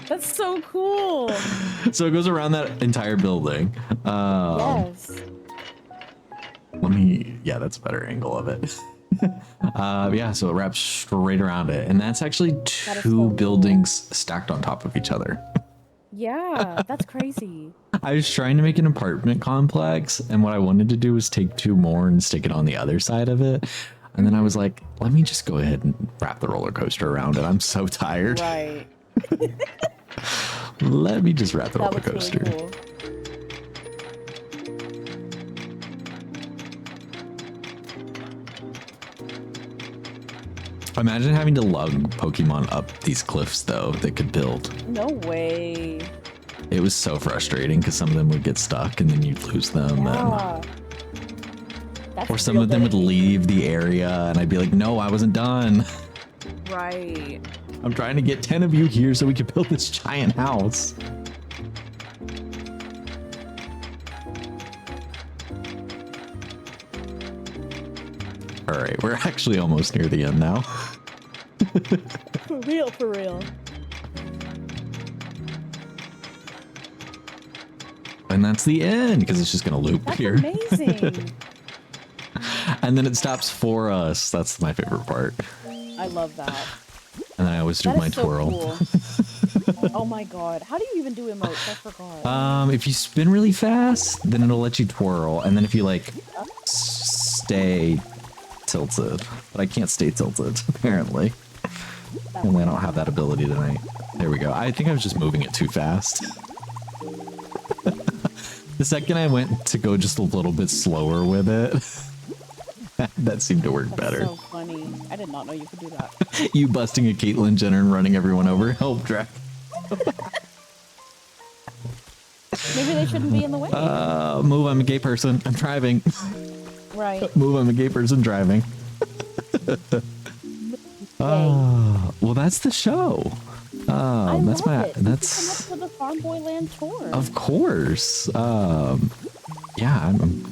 That's so cool! So it goes around that entire building. Yes. Let me, yeah, that's a better angle of it. Yeah, so it wraps straight around it. And that's actually That is so two cool. buildings stacked on top of each other. Yeah, that's crazy. I was trying to make an apartment complex, and what I wanted to do was take two more and stick it on the other side of it. And then I was like, let me just go ahead and wrap the roller coaster around it. I'm so tired. Right. Let me just wrap the That roller looks coaster. really cool. Imagine having to lug Pokemon up these cliffs, though, that could build. No way. It was so frustrating because some of them would get stuck and then you'd lose them. Yeah. That's Or some real of them would dedication. leave the area and I'd be like, no, I wasn't done. Right. I'm trying to get 10 of you here so we can build this giant house. All right, we're actually almost near the end now. For real, for real. And that's the end because it's just going to loop That's here. amazing. And then it stops for us. That's my favorite part. I love that. And then I always do That my is so twirl. cool. Oh my god. How do you even do emotes? I forgot. If you spin really fast, then it'll let you twirl. And then if you like stay tilted, but I can't stay tilted apparently. Only I don't have that ability tonight. There we go. I think I was just moving it too fast. The second I went to go just a little bit slower with it, that seemed to work That's better. so funny. I did not know you could do that. You busting a Caitlyn Jenner and running everyone over. Help, Drac. Maybe they shouldn't be in the way. Move, I'm a gay person. I'm driving. Right. Move, I'm a gay person driving. Oh, well, that's the show. I That's love my, it. that's, Thank you so much for the Farm Boy Land tour. of course. Yeah, I'm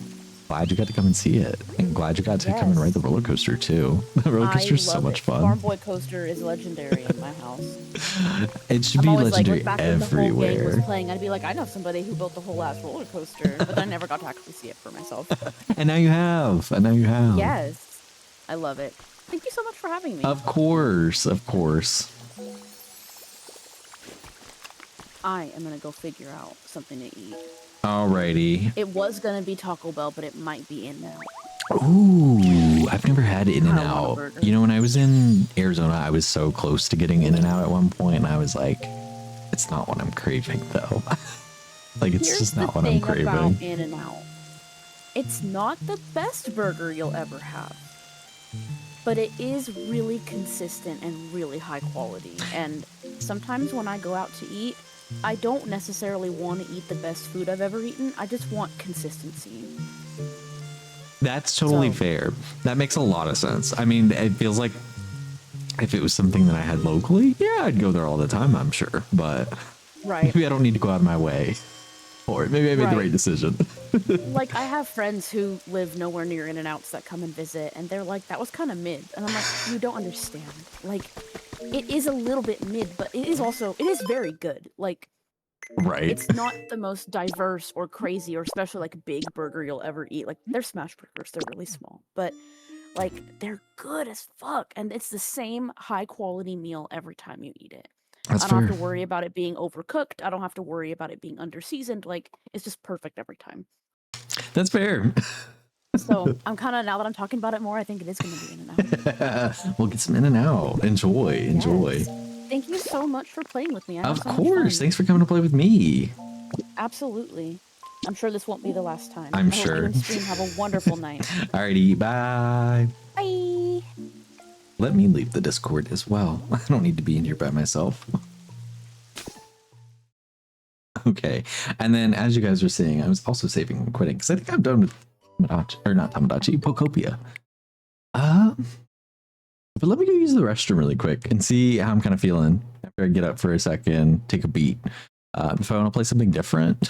glad you got to come and see it. And glad you got to come and ride the Yes. roller coaster too. The roller I coaster is so love much it. fun. Farm Boy coaster is legendary in my house. It should I'm be always like legendary back when the whole game was everywhere. playing, I'd be like, I know somebody who built the whole ass roller coaster, but then I never got to actually see it for myself. And now you have. And now you have. Yes. I love it. Thank you so much for having me. Of course. Of course. I am gonna go figure out something to eat. Alrighty. It was gonna be Taco Bell, but it might be In-N-Out. Ooh, I've never had I want a In-N-Out. burger. You know, when I was in Arizona, I was so close to getting In-N-Out at one point, and I was like, it's not what I'm craving, though. Like, it's Here's just the not what I'm thing craving. about In-N-Out. It's not the best burger you'll ever have, but it is really consistent and really high quality. And sometimes when I go out to eat, I don't necessarily want to eat the best food I've ever eaten. I just want consistency. That's totally So- fair. That makes a lot of sense. I mean, it feels like if it was something that I had locally, yeah, I'd go there all the time, I'm sure. But Right. maybe I don't need to go out of my way for it. Maybe I made the right decision. Like, I have friends who live nowhere near In-N-Outs that come and visit, and they're like, that was kind of mid. And I'm like, you don't understand. Like, it is a little bit mid, but it is very good. Like, Right. it's not the most diverse or crazy or especially like big burger you'll ever eat. Like, they're smash burgers, they're really small, but like, they're good as fuck. And it's the same high quality meal every time you eat it. That's I don't have fair. to worry about it being overcooked. I don't have to worry about it being underseasoned. Like, it's just perfect every time. That's fair. So I'm kind of, now that I'm talking about it more, I think it is going to be In-N-Out. We'll get some In-N-Out. Enjoy. Enjoy. Yes. Thank you so much for playing with me. I had Of so much course. fun. Thanks for coming to play with me. Absolutely. I'm sure this won't be the last time. I'm I hope sure. you and Stream have a wonderful night. Alrighty. Bye. Bye. Let me leave the Discord as well. I don't need to be in here by myself. Okay. And then, as you guys were seeing, I was also saving and quitting because I think I'm done with Tamagotchi, or not Tamagotchi, Pokopia. But let me go use the restroom really quick and see how I'm kind of feeling after I get up for a second, take a beat. If I want to play something different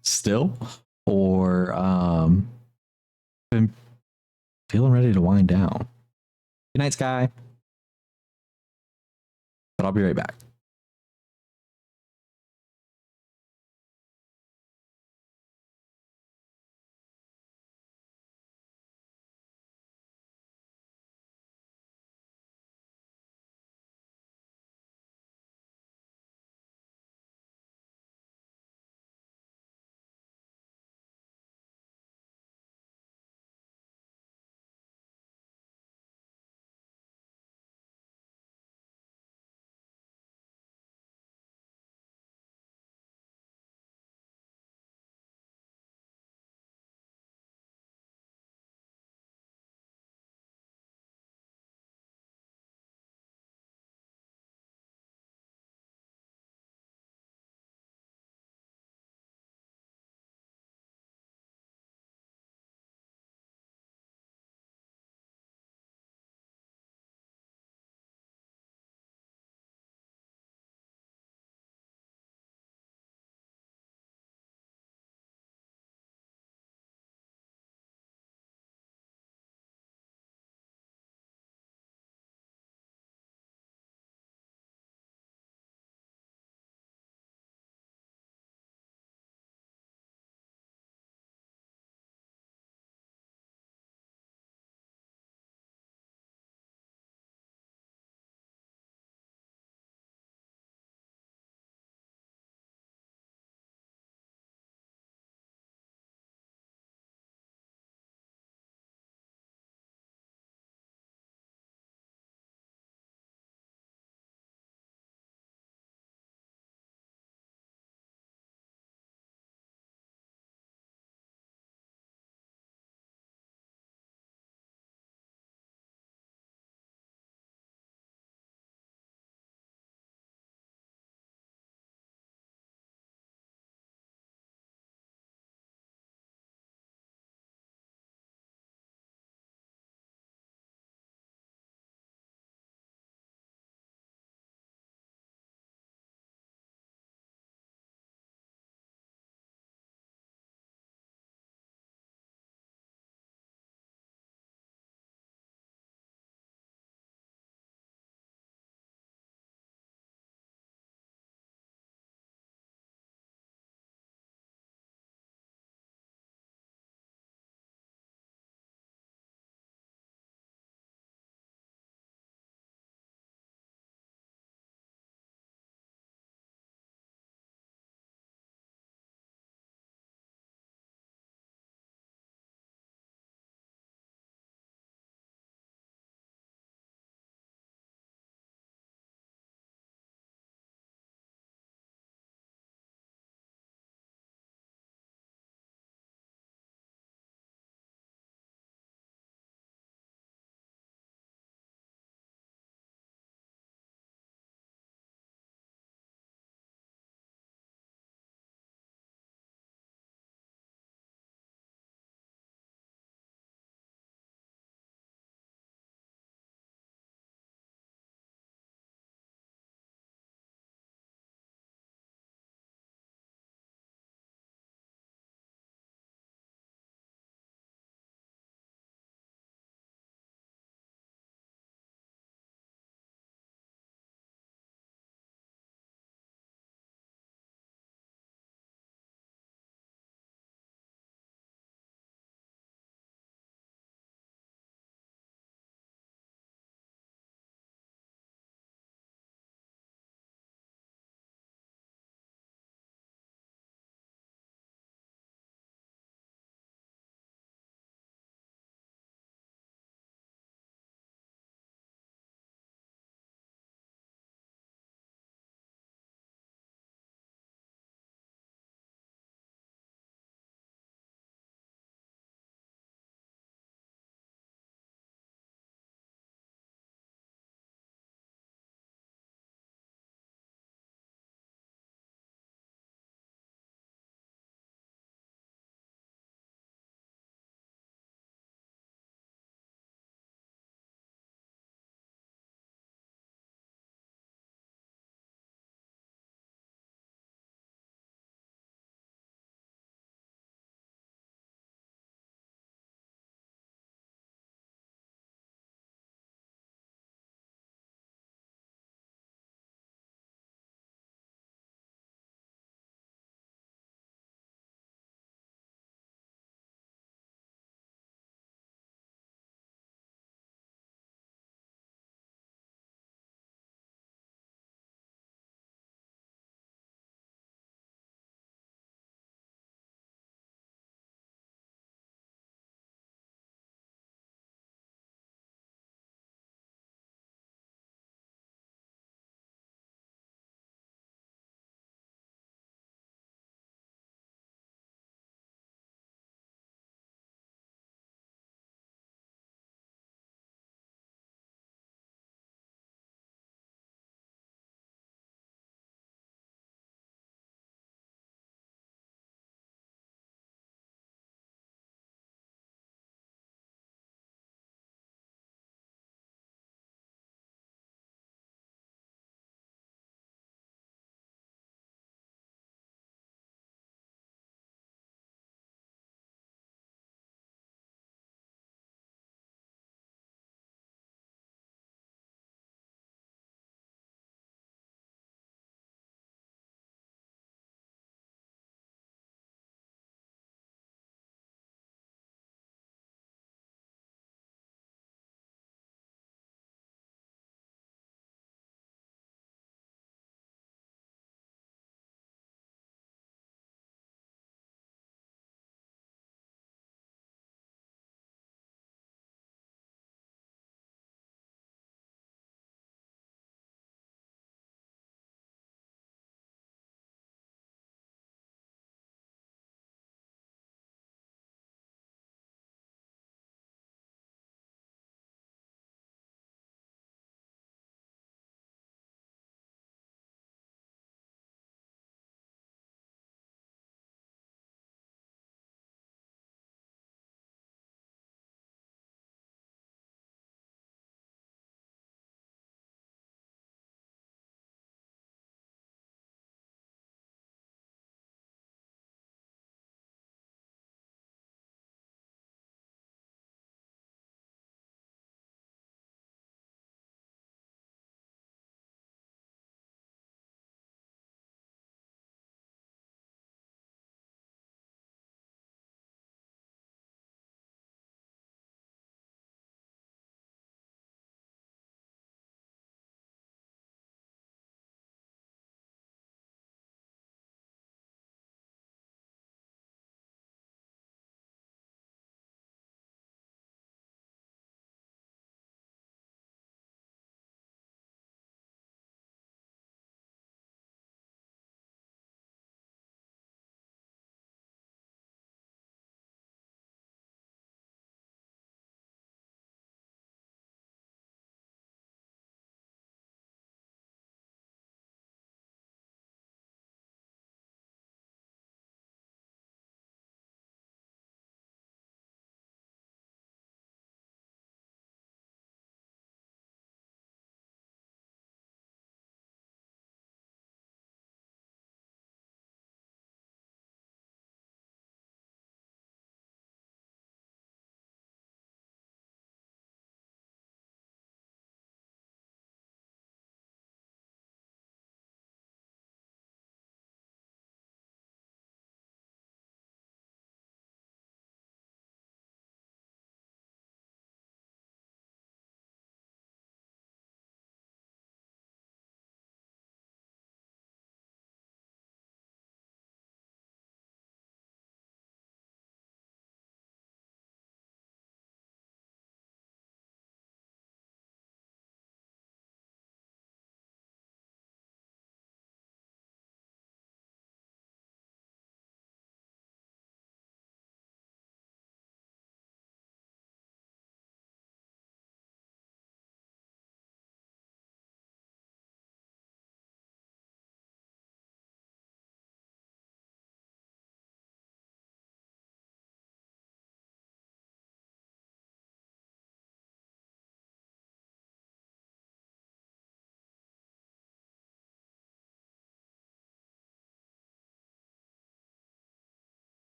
still, or I'm feeling ready to wind down. Good night, Sky. But I'll be right back.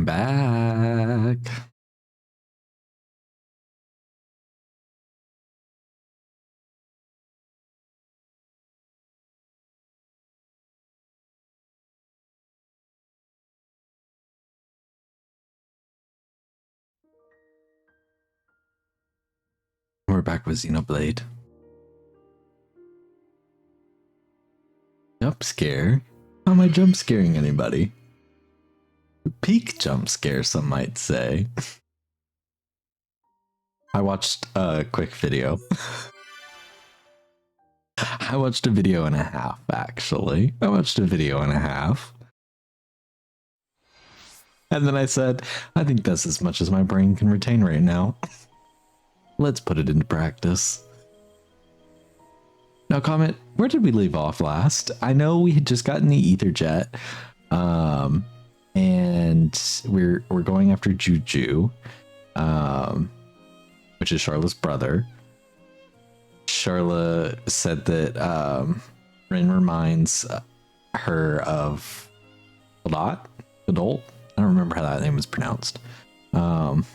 I'm back. We're back with Xenoblade. Jump scare? How am I jump scaring anybody? Peak jump scare, some might say. I watched a quick video. I watched a video and a half, actually. I watched a video and a half. And then I said, I think that's as much as my brain can retain right now. Let's put it into practice. Now, comment, where did we leave off last? I know we had just gotten the ether jet. And we're going after Juju, which is Charlotte's brother. Charlotte said that Rin reminds her of Adult. I don't remember how that name was pronounced. And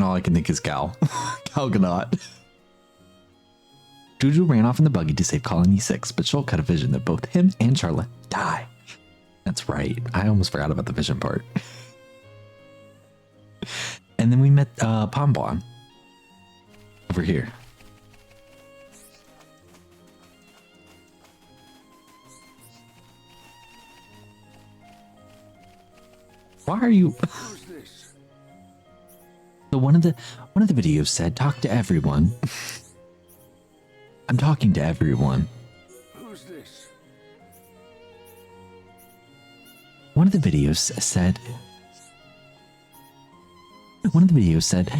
all I can think is Gal. Gal Gadot. Juju ran off in the buggy to save Colony 6, but Schultz had a vision that both him and Charlotte die. That's right. I almost forgot about the vision part. And then we met Pombon over here. Why are you? So one of the videos said, "Talk to everyone." I'm talking to everyone. Who's this? One of the videos said,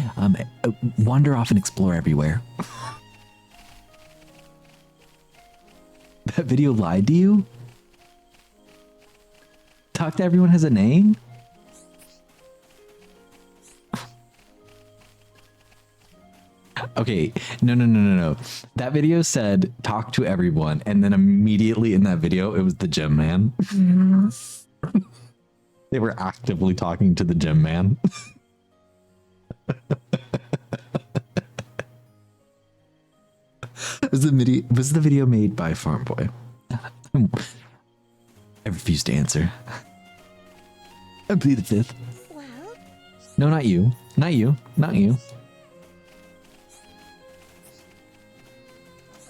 wander off and explore everywhere. That video lied to you? Talk to everyone has a name? Okay, no. That video said talk to everyone, and then immediately in that video, it was the gym man. They were actively talking to the gym man. Was the video made by Farm Boy? I refuse to answer. I plead the fifth. Well, No, not you. Not you. Not you.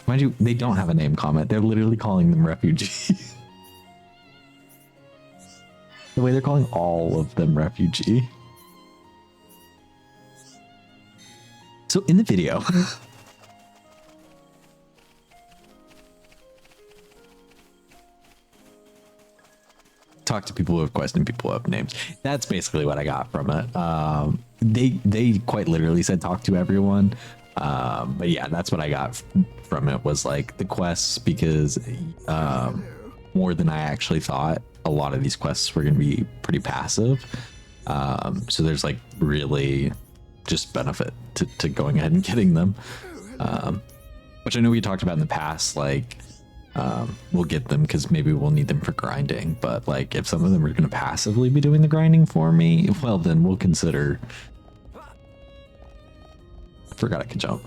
Mind you, they don't have a name comment. They're literally calling them refugee. The way they're calling all of them refugee. So in the video, talk to people who have questions, people who have names. That's basically what I got from it. They quite literally said talk to everyone. But yeah, that's what I got from it, was like the quests, because more than I actually thought, a lot of these quests were going to be pretty passive. So there's like really just benefit to going ahead and getting them, which I know we talked about in the past. Like we'll get them because maybe we'll need them for grinding, but like if some of them are going to passively be doing the grinding for me, well then we'll consider. I forgot I could jump.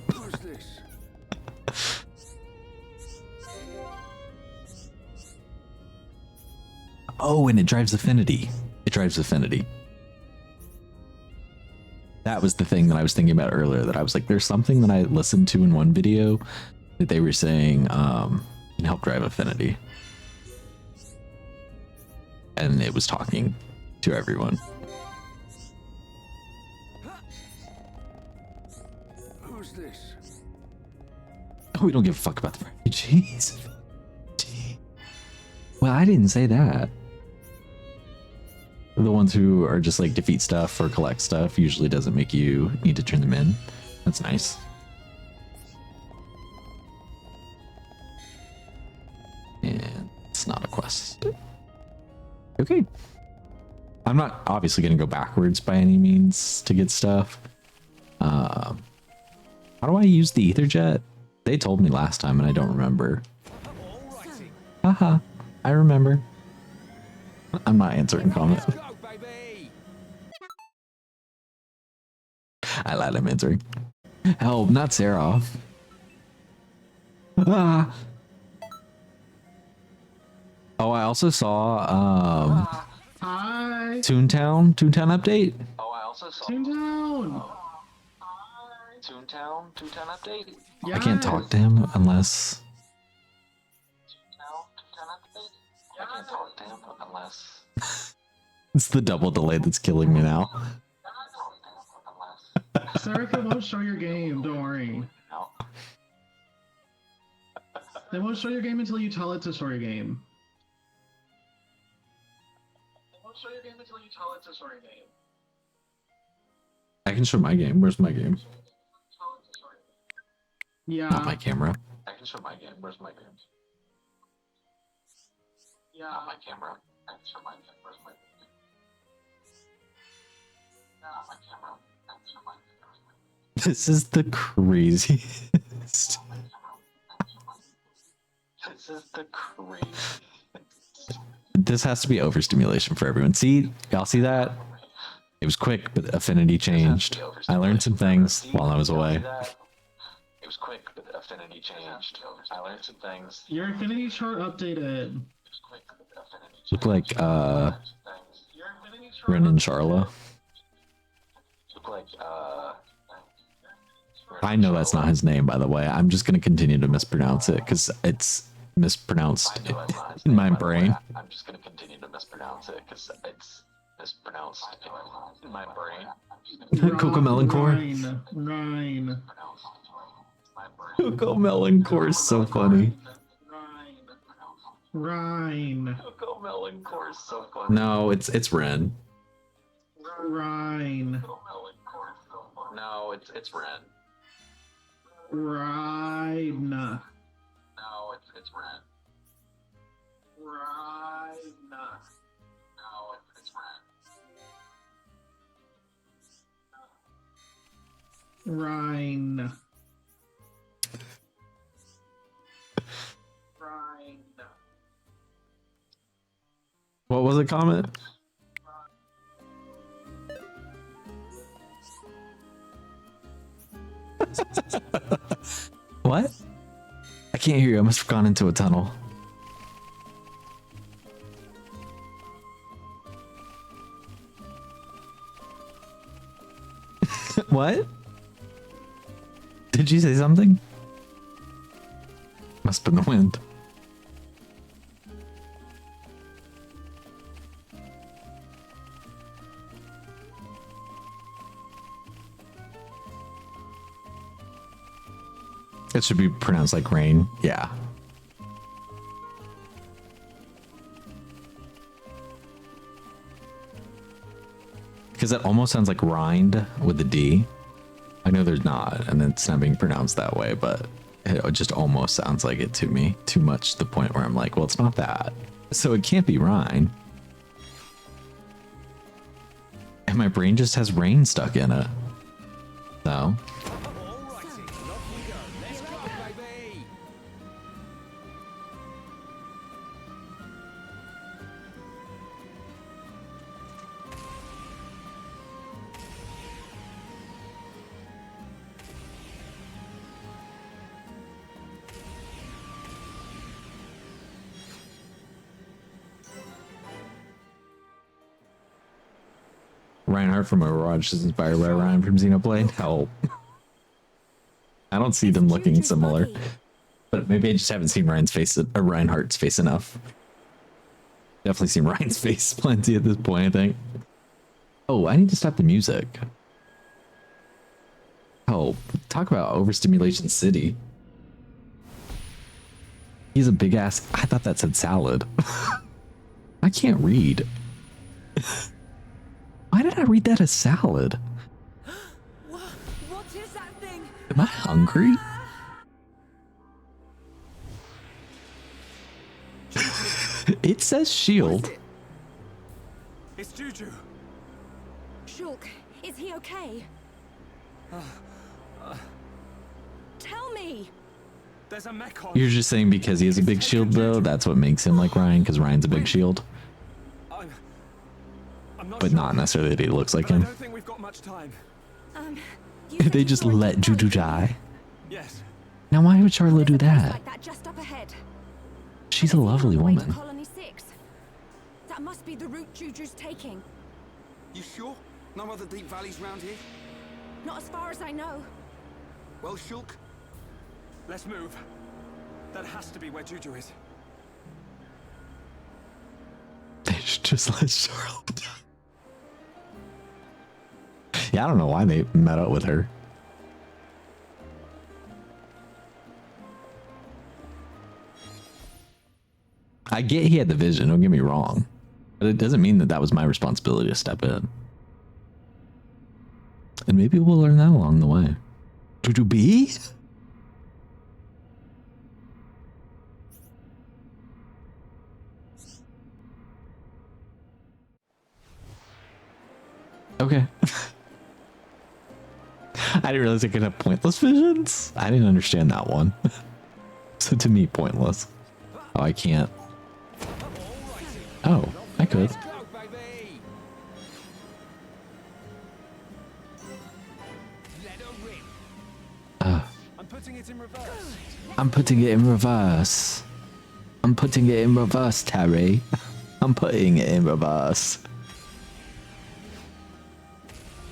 Oh, and it drives affinity. It drives affinity. That was the thing that I was thinking about earlier, that I was like, there's something that I listened to in one video that they were saying can help drive affinity. And it was talking to everyone. Who's this? Oh, we don't give a fuck about the refugees. Well, I didn't say that. The ones who are just like defeat stuff or collect stuff usually doesn't make you need to turn them in. That's nice. And it's not a quest. Okay. I'm not obviously going to go backwards by any means to get stuff. How do I use the ether jet? They told me last time and I don't remember. Haha, I remember. I'm not answering comment. I lied, I'm answering. Help, not Sarah. Ah. Oh, I also saw Hi. Toontown update. Oh, I also saw Toontown. Toontown update. I can't talk to him unless I can't talk to him unless it's the double delay that's killing me now. Serica won't show your game, don't worry. They won't show your game until you tell it to show your game. I can show my game. Where's my game? Yeah. Not my camera. I can show my game. Where's my game? Yeah. Not my camera. I can show my game. Where's my game? Not my camera. I can show my game. Where's my game? This is the craziest. This is the craziest. This has to be overstimulation for everyone. See, y'all see that? It was quick, but affinity changed. I learned some things while I was away. It was quick, but the affinity changed. I learned some things. Your affinity chart updated. Look like Ren and Charla. Look like I know that's not his name, by the way. I'm just gonna continue to mispronounce it because it's mispronounced in my brain. I'm just gonna continue to mispronounce it because it's mispronounced in my brain. Cocomelon Core. Rhine. Cocomelon Core is so funny. Rhine. Cocomelon Core is so funny. No, it's Ren. Rhine. No, it's Ren. Rhine. No, it's Ren. Rhine. No, it's Ren. Rhine. What was the comment? What? I can't hear you. I must have gone into a tunnel. What? Did you say something? Must have been the wind. It should be pronounced like rain. Yeah. Because it almost sounds like rind with the D. I know there's not, and it's not being pronounced that way, but it just almost sounds like it to me. Too much to the point where I'm like, well, it's not that. So it can't be Rhine. And my brain just has rain stuck in it. So. Reinhardt from Overwatch is inspired by Ryan from Xenoblade. Help. I don't see them looking similar. But maybe I just haven't seen Reinhardt's face enough. Definitely seen Ryan's face plenty at this point, I think. Oh, I need to stop the music. Oh, talk about overstimulation city. He's a big ass. I thought that said salad. I can't read. Why did I read that as salad? What is that thing? Am I hungry? It says shield. It's Juju. Shulk, is he okay? Tell me. There's a mech on. You're just saying because he has a big shield, though? That's what makes him like Ryan, because Ryan's a big shield. I'm not But sure, not necessarily that he looks like but I him. don't think we've got much time. They just let Juju die. Yes. Now why would Charlotte do that? Like that just up ahead. She's a lovely On the way to woman. Colony 6. That must be the route Juju's taking. You sure? No other deep valleys round here? Not as far as I know. Well, Shulk? Let's move. That has to be where Juju is. They should just let Charlotte die. Yeah, I don't know why they met up with her. I get he had the vision, don't get me wrong. But it doesn't mean that that was my responsibility to step in. And maybe we'll learn that along the way. Juju B? Okay. I didn't realize I could have pointless visions. I didn't understand that one. So to me, pointless. Oh, I can't. Oh, I could. I'm putting it in reverse. I'm putting it in reverse. I'm putting it in reverse, Terry. I'm putting it in reverse.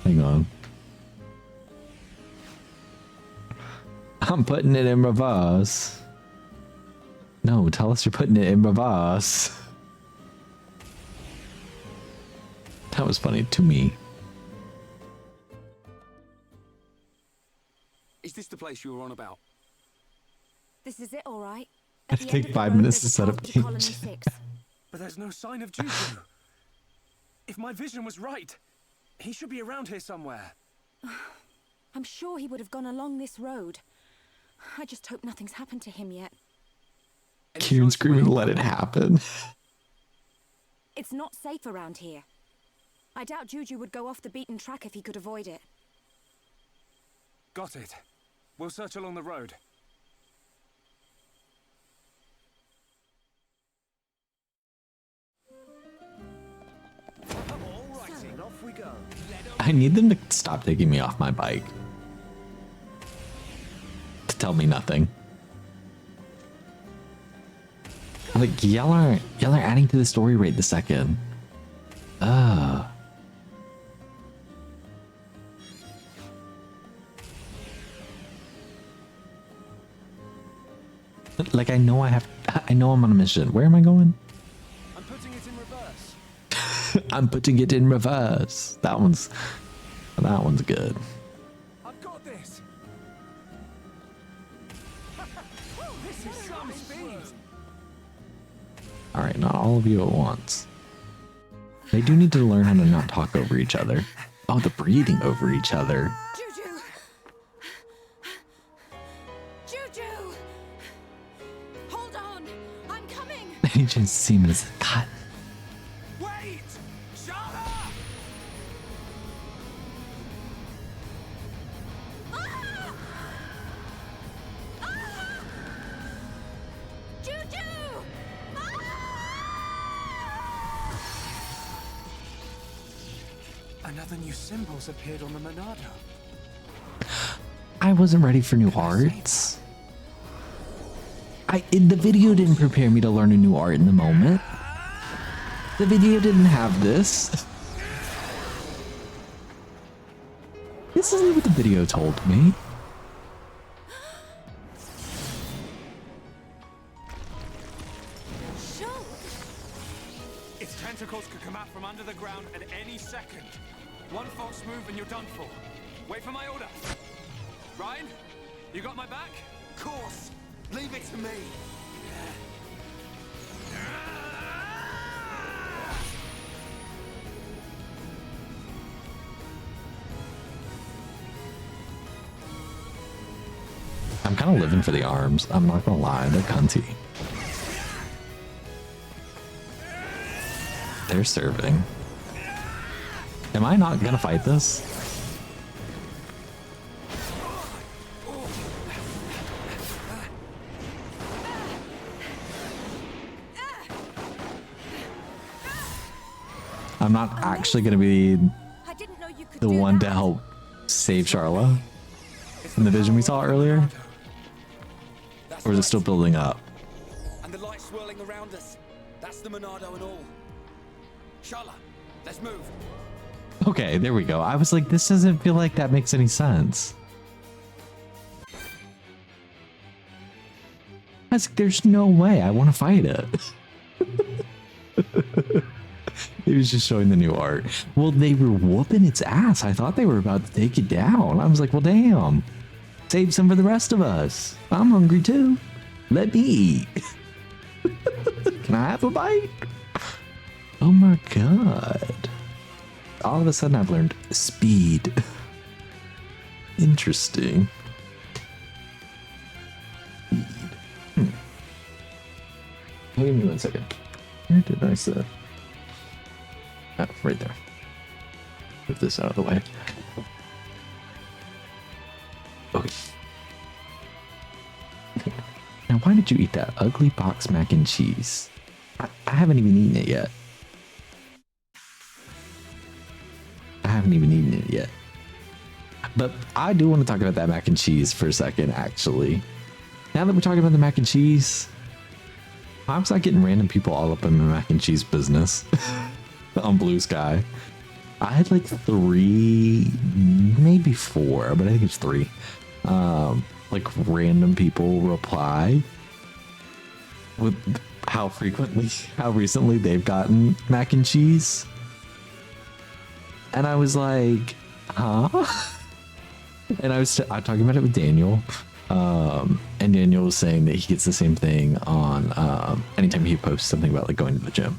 Hang on. I'm putting it in reverse. No, tell us you're putting it in reverse. That was funny to me. Is this the place you were on about? This is it, all right. It'd take 5 minutes to set up games. But there's no sign of Juju. If my vision was right, he should be around here somewhere. I'm sure he would have gone along this road. I just hope nothing's happened to him yet. Kieran screaming, let it happen. It's not safe around here. I doubt Juju would go off the beaten track if he could avoid it. Got it. We'll search along the road. Alrighty, off we go. I need them to stop taking me off my bike. To tell me nothing. Like, y'all are adding to the story rate the second. Like, I know I'm on a mission. Where am I going? I'm putting it in reverse. I'm putting it in reverse. That one's good. I've got this. This is some speed. All right, not all of you at once. They do need to learn how to not talk over each other. Oh, the breathing over each other. Juju! Juju! Hold on! I'm coming! He just seemed as God. Wait! Charlotte! Ah! Ah! Juju! Another new symbol's appeared on the Monado. I wasn't ready for new arts. The video didn't prepare me to learn a new art in the moment. The video didn't have this. This isn't what the video told me. Its tentacles could come out from under the ground at any second. One false move and you're done for. Wait for my order. Ryan, you got my back? Of course. Leave it to me. I'm kind of living for the arms. I'm not gonna lie, they're cunty. They're serving. Am I not gonna fight this? I'm not actually gonna be the one to help save Charla in the vision we saw earlier? Or is it still building up? And the light swirling around us. That's the Monado and all. Charla, let's move. Okay, there we go. I was like, this doesn't feel like that makes any sense. I was like, there's no way I want to fight it. He was just showing the new art. Well, they were whooping its ass. I thought they were about to take it down. I was like, well, damn. Save some for the rest of us. I'm hungry too. Let me eat. Can I have a bite? Oh my god. All of a sudden I've learned speed. Interesting. Give me 1 second. Where did I set? Oh, right there. Move this out of the way. Okay. Now, why did you eat that ugly box mac and cheese? I haven't even eaten it yet. But I do want to talk about that mac and cheese for a second, actually. Now that we're talking about the mac and cheese, I was not getting random people all up in my mac and cheese business on Blue Sky. I had like 3, maybe 4, but I think it's 3. Like random people reply with how recently they've gotten mac and cheese. And I was like, huh? And I was talking about it with Daniel. And Daniel was saying that he gets the same thing on anytime he posts something about like going to the gym.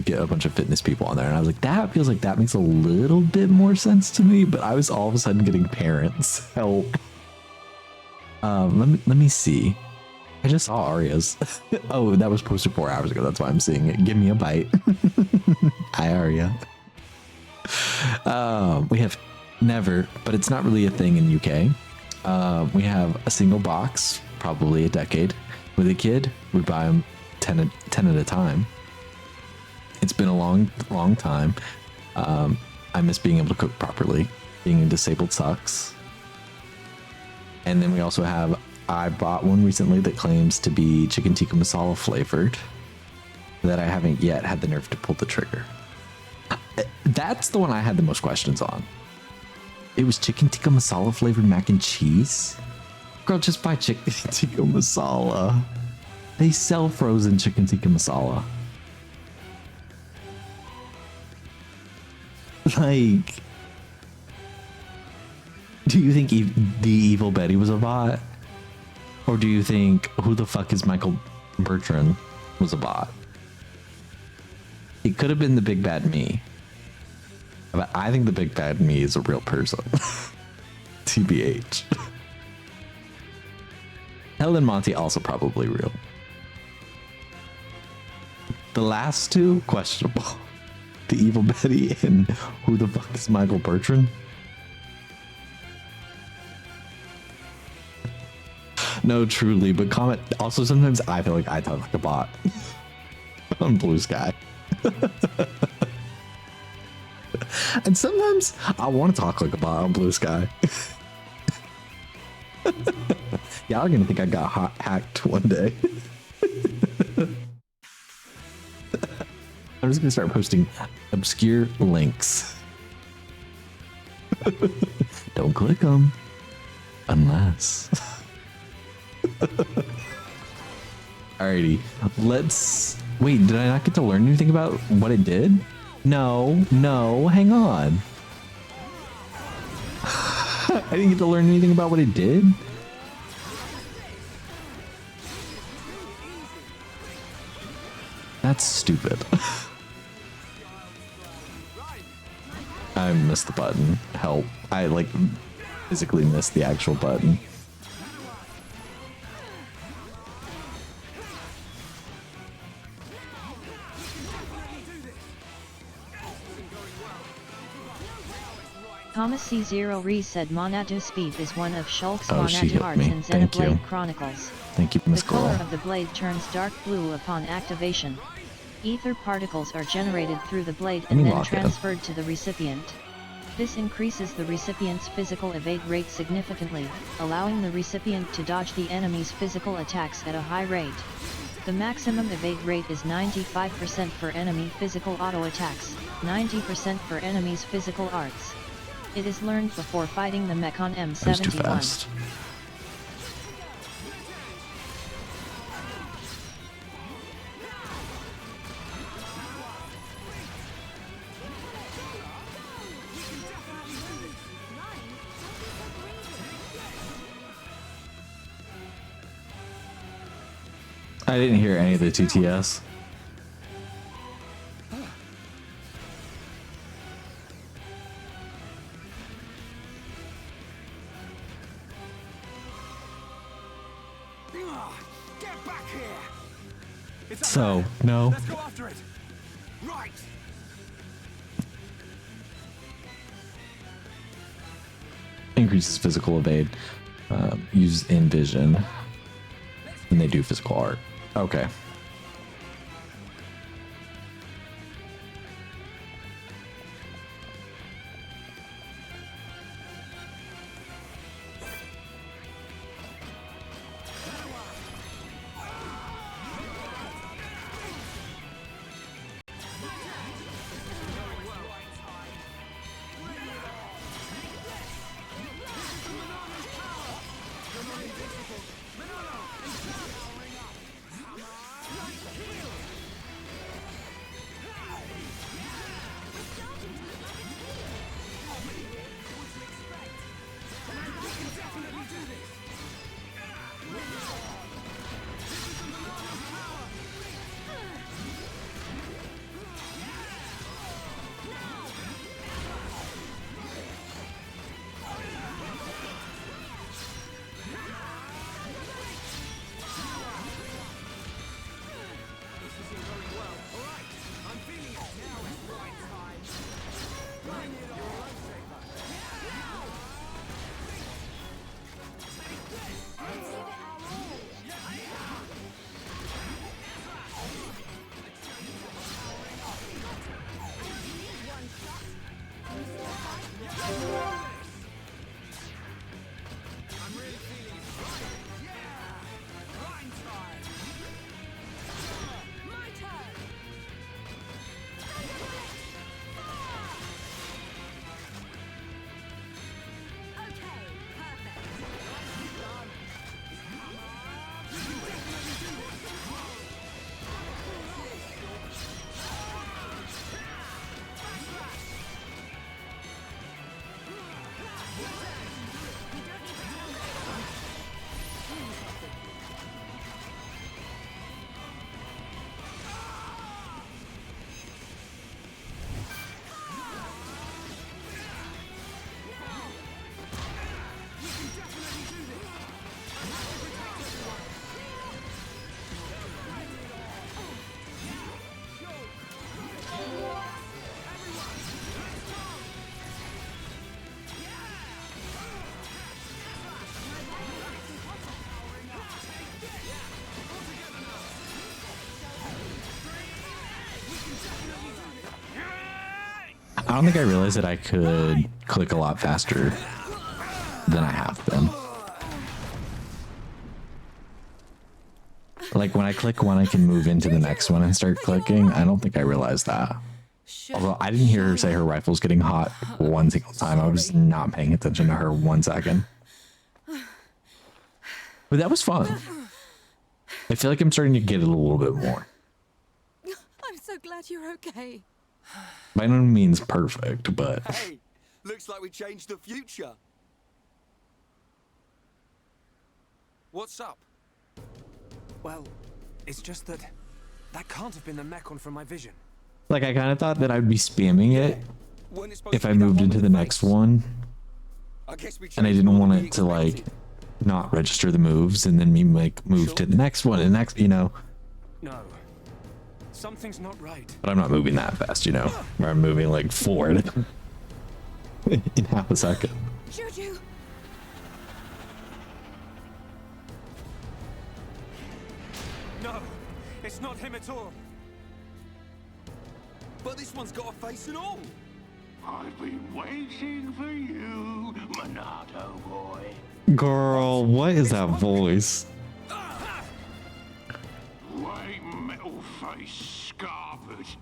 Get a bunch of fitness people on there, and I was like, that feels like that makes a little bit more sense to me. But I was all of a sudden getting parents help. Let me see. I just saw Arya's. Oh, that was posted 4 hours ago. That's why I'm seeing it. Give me a bite. Hi, Arya. We have never, but it's not really a thing in UK. We have a single box, probably a decade. With a kid, we buy them 10 at a time. It's been a long time. I miss being able to cook properly. Being disabled sucks. And then we also have, I bought one recently that claims to be chicken tikka masala flavored that I haven't yet had the nerve to pull the trigger. That's the one I had the most questions on. It was chicken tikka masala flavored mac and cheese? Girl, just buy chicken tikka masala. They sell frozen chicken tikka masala. Like, do you think the evil Betty was a bot? Or do you think who the fuck is Michael Bertrand was a bot? It could have been the big bad me. But I think the big bad me is a real person. TBH. Helen Monty also probably real. The last two, questionable. The evil Betty and who the fuck is Michael Bertrand? No, truly, but comment. Also, sometimes I feel like I talk like a bot on Blue Sky. And sometimes I want to talk like a bot on Blue Sky. Y'all are gonna think I got hacked one day. I'm just gonna start posting obscure links. Don't click them unless. Alrighty, let's wait. Did I not get to learn anything about what it did? No, hang on. I didn't get to learn anything about what it did. That's stupid. I missed the button. Help. I like physically missed the actual button. Thomas C0 Rees said Monado Speed is one of Shulk's she Monad hit hearts me. in Thank you. Xenoblade Chronicles. Thank you, Miss The color Girl. of the blade turns dark blue upon activation. Ether particles are generated through the blade Let me and then lock it. transferred to the recipient. This increases the recipient's physical evade rate significantly, allowing the recipient to dodge the enemy's physical attacks at a high rate. The maximum evade rate is 95% for enemy physical auto attacks, 90% for enemies' physical arts. It is learned before fighting the mech on M71. That was too fast. I didn't hear any of the TTS. Get back here! It's So, no. Let's go after it. Right. Increases physical evade. Use Envision. And they do physical art. Okay. I don't think I realized that I could click a lot faster than I have been. Like when I click one, I can move into the next one and start clicking. I don't think I realized that. Although I didn't hear her say her rifle's getting hot one single time. I was not paying attention to her 1 second. But that was fun. I feel like I'm starting to get it a little bit more. I'm so glad you're okay. By no means perfect, but... Hey, looks like we changed the future. What's up? Well, it's just that can't have been the Mechon from my vision. Like, I kind of thought that I'd be spamming it When it's supposed if to I be that moved one into with the the next face. one. I guess we And I changed didn't more want than it to, we like, expected. not register the moves and then me, like, move to the next one and next, you know? No. Something's not right. But I'm not moving that fast, you know? Where I'm moving, like, forward in half a second. Juju! No, it's not him at all. But this one's got a face and all. I've been waiting for you, Monado boy. Girl, what is that voice? White metal-faced scarpers.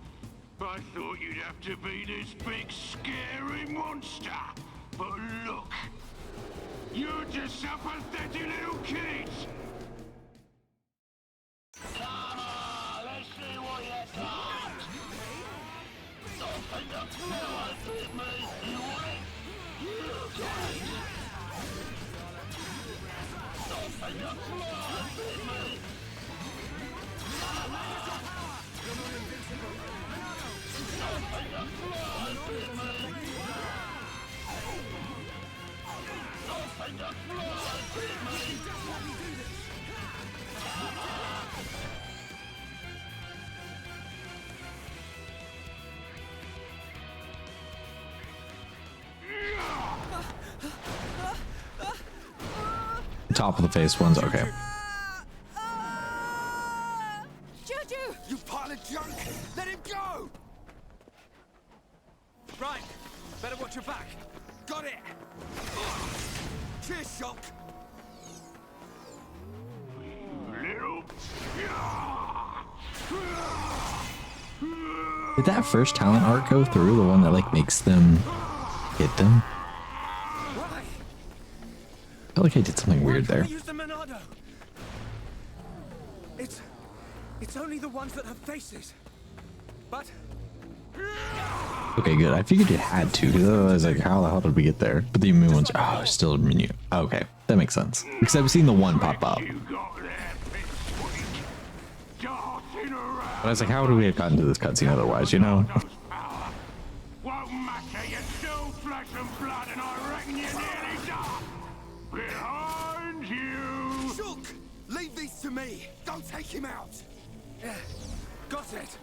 I thought you'd have to be this big, scary monster. But look, you're just a pathetic little kid. Come on, let's see what you got. Open the floor, bit me. You want it? You got it. Open the floor, bit me. Come on. You're not invincible. Open the floor, bit me. Open the floor, bit me. Come on. Top of the face ones, okay. Juju! You pile of junk! Let him go! Right, better watch your back. Got it! Cheers, Shock! Little... Did that first talent arc go through? The one that like makes them hit them? I feel like I did something weird there. Use the Monado. It's only the ones that have faces. But Okay, good. I figured it had to, because otherwise, like, how the hell did we get there? But the immune ones, oh, still a menu. Okay, that makes sense. Because I've seen the one pop up. But I was like, how would we have gotten to this cutscene otherwise, you know? Won't matter, you're still flesh and blood, and I reckon you're nearly done. Behind you! Shook! Leave these to me! Don't take him out! yeah, got it.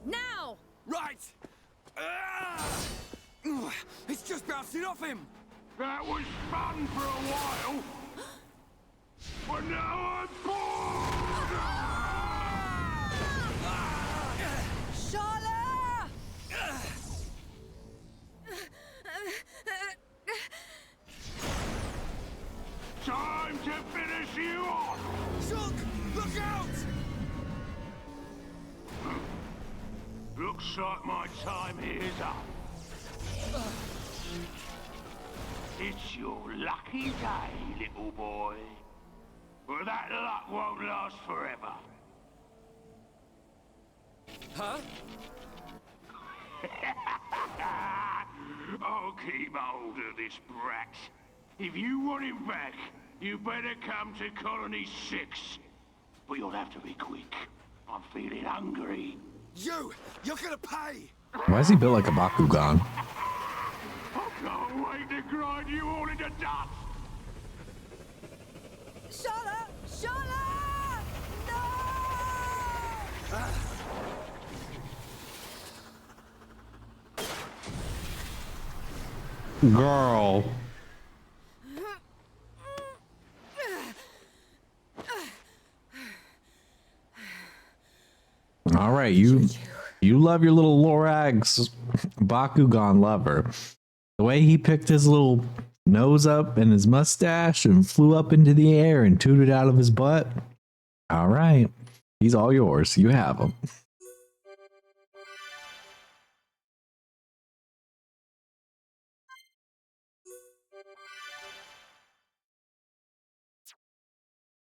Now! Right! It's just bouncing off him! That was fun for a while. But now I'm bored! Shala! Time to finish you off! Shook! Look out! Looks like my time here is up. It's your lucky day, little boy. But that luck won't last forever. Huh? I'll keep hold of this brat. If you want him back, you better come to Colony 6. But you'll have to be quick. I'm feeling hungry. You're gonna pay! Why is he built like a Bakugan? I can't wait to grind you all into dust! Shala! Shala! No! Girl. All right, you love your little Lorax Bakugan lover. The way he picked his little nose up and his mustache and flew up into the air and tooted out of his butt. All right, he's all yours. You have him.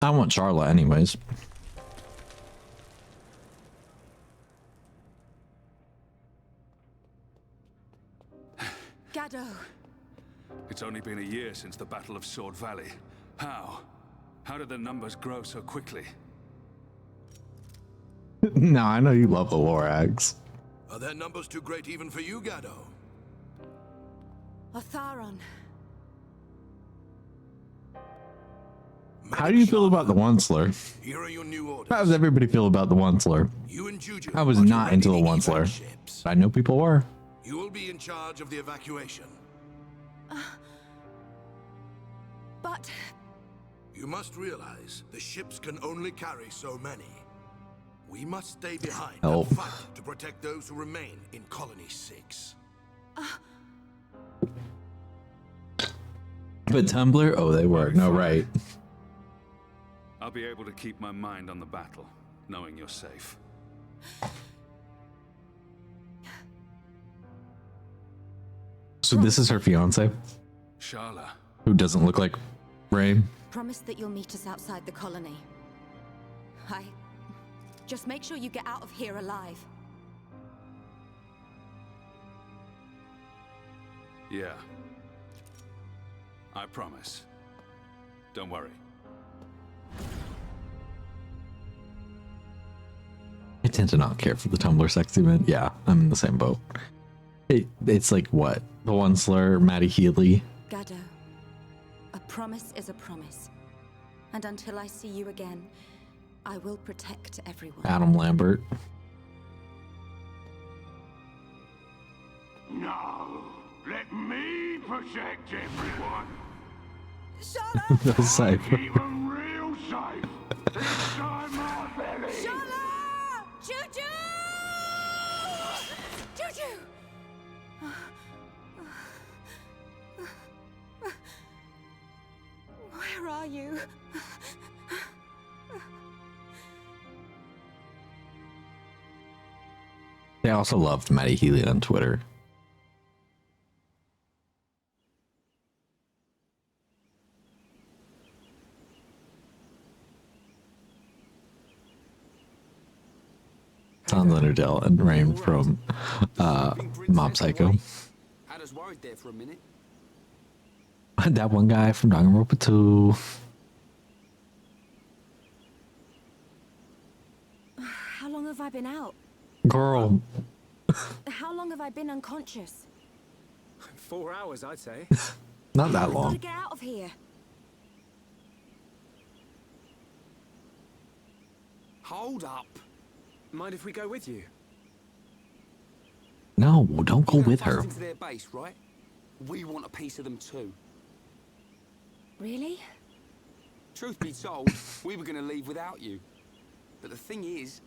I want Charla anyways. Gado. It's only been a year since the Battle of Sword Valley. How? How did the numbers grow so quickly? No, I know you love the Lorax. Are their numbers too great even for you, Gado? Otharon. How do you feel about the Onceler? Here are your new orders. How does everybody feel about the Onceler? You and Juju I was are to not into the ready Onceler. evac ships. I know people were. You will be in charge of the evacuation. But You must realize the ships can only carry so many. We must stay behind and fight to protect those who remain in Colony 6. But Tumblr? Oh, they were. No, right. I'll be able to keep my mind on the battle, knowing you're safe. So this is her fiance? Sharla. Who doesn't look like Rain? Promise that you'll meet us outside the colony. Just make sure you get out of here alive. Yeah. I promise. Don't worry. I tend to not care for the Tumblr sexy men. Yeah, I'm in the same boat. It's like what? The one slur, Maddie Healy. Gado, a promise is a promise. And until I see you again, I will protect everyone. Adam Lambert. No, let me protect everyone. Sharla! No Cypher. Keep them real safe. Inside my belly. Sharla! Juju! Juju! Where are you? They also loved Maddie Healy on Twitter. Sounds like Adele and Rain from Mob Psycho. Had us worried there for a minute. That one guy from Danganronpa 2. How long have I been out? Girl. How long have I been unconscious? 4 hours, I'd say. Not that I've got to long. get out of here. Hold up. Mind if we go with you? No, don't go with Bust her. into their base, right? We want a piece of them too. Really? Truth be told, we were going to leave without you. But the thing is,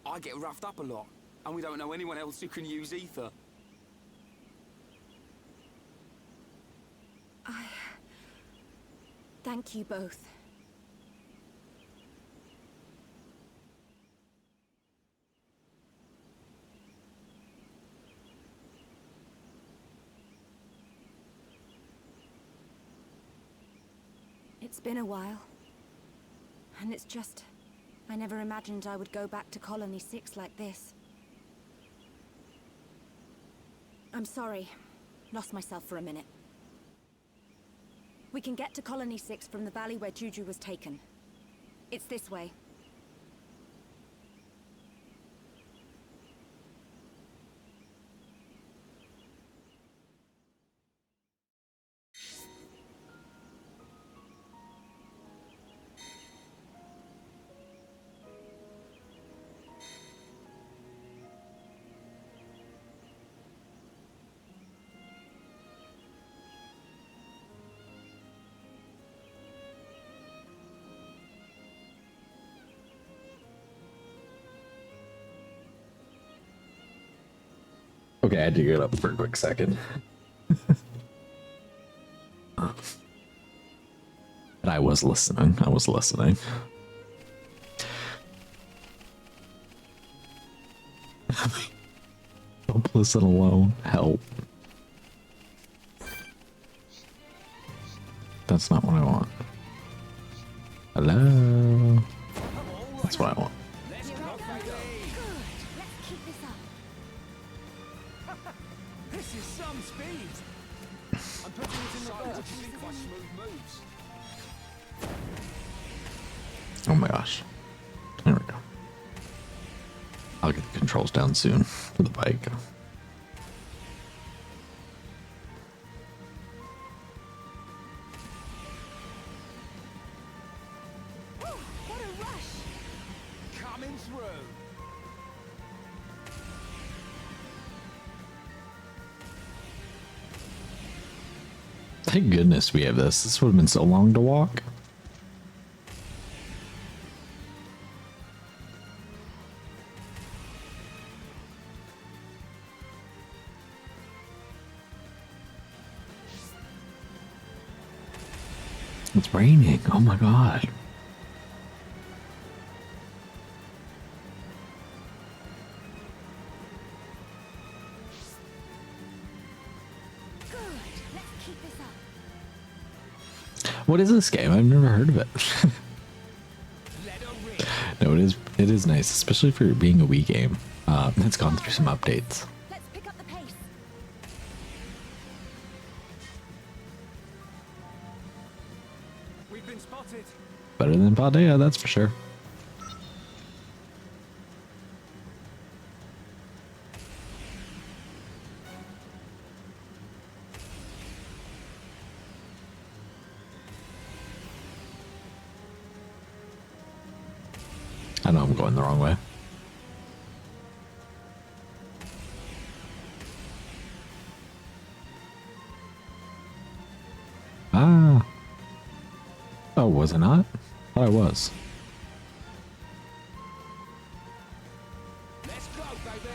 I get roughed up a lot, and we don't know anyone else who can use ether. Thank you both. It's been a while. And it's just... I never imagined I would go back to Colony 6 like this. I'm sorry. Lost myself for a minute. We can get to Colony 6 from the valley where Juju was taken. It's this way. Okay, I had to get up for a quick second. But I was listening. Don't listen alone. Help. That's not what I want. Hello? That's what I want. This is some speed. I'm putting it in the boat. My smooth moves. Oh my gosh. There we go. I'll get the controls down soon for the bike. What a rush! Coming through. Thank goodness we have this. This would have been so long to walk. It's raining. Oh my god. What is this game? I've never heard of it. No, it is nice, especially for being a Wii game. It's gone through some updates. Let's pick up the pace. We've been spotted. Better than Paldea, that's for sure. I know I'm going the wrong way. Ah. Oh, was it not? I thought I was. Let's go, baby.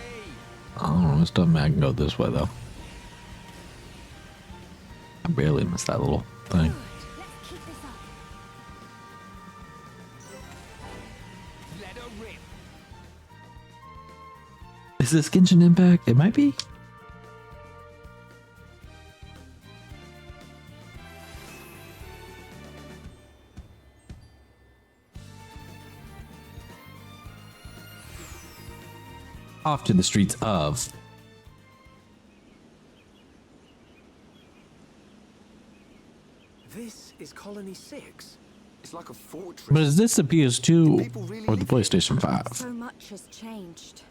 I don't know, this doesn't mean I can go this way though. I barely missed that little thing. Let's keep this up. Let her rip. Is this Genshin Impact? It might be. Off to the streets of. This is Colony 6. It's like a fortress. But is this the PS2 or the PlayStation 5? So much has changed.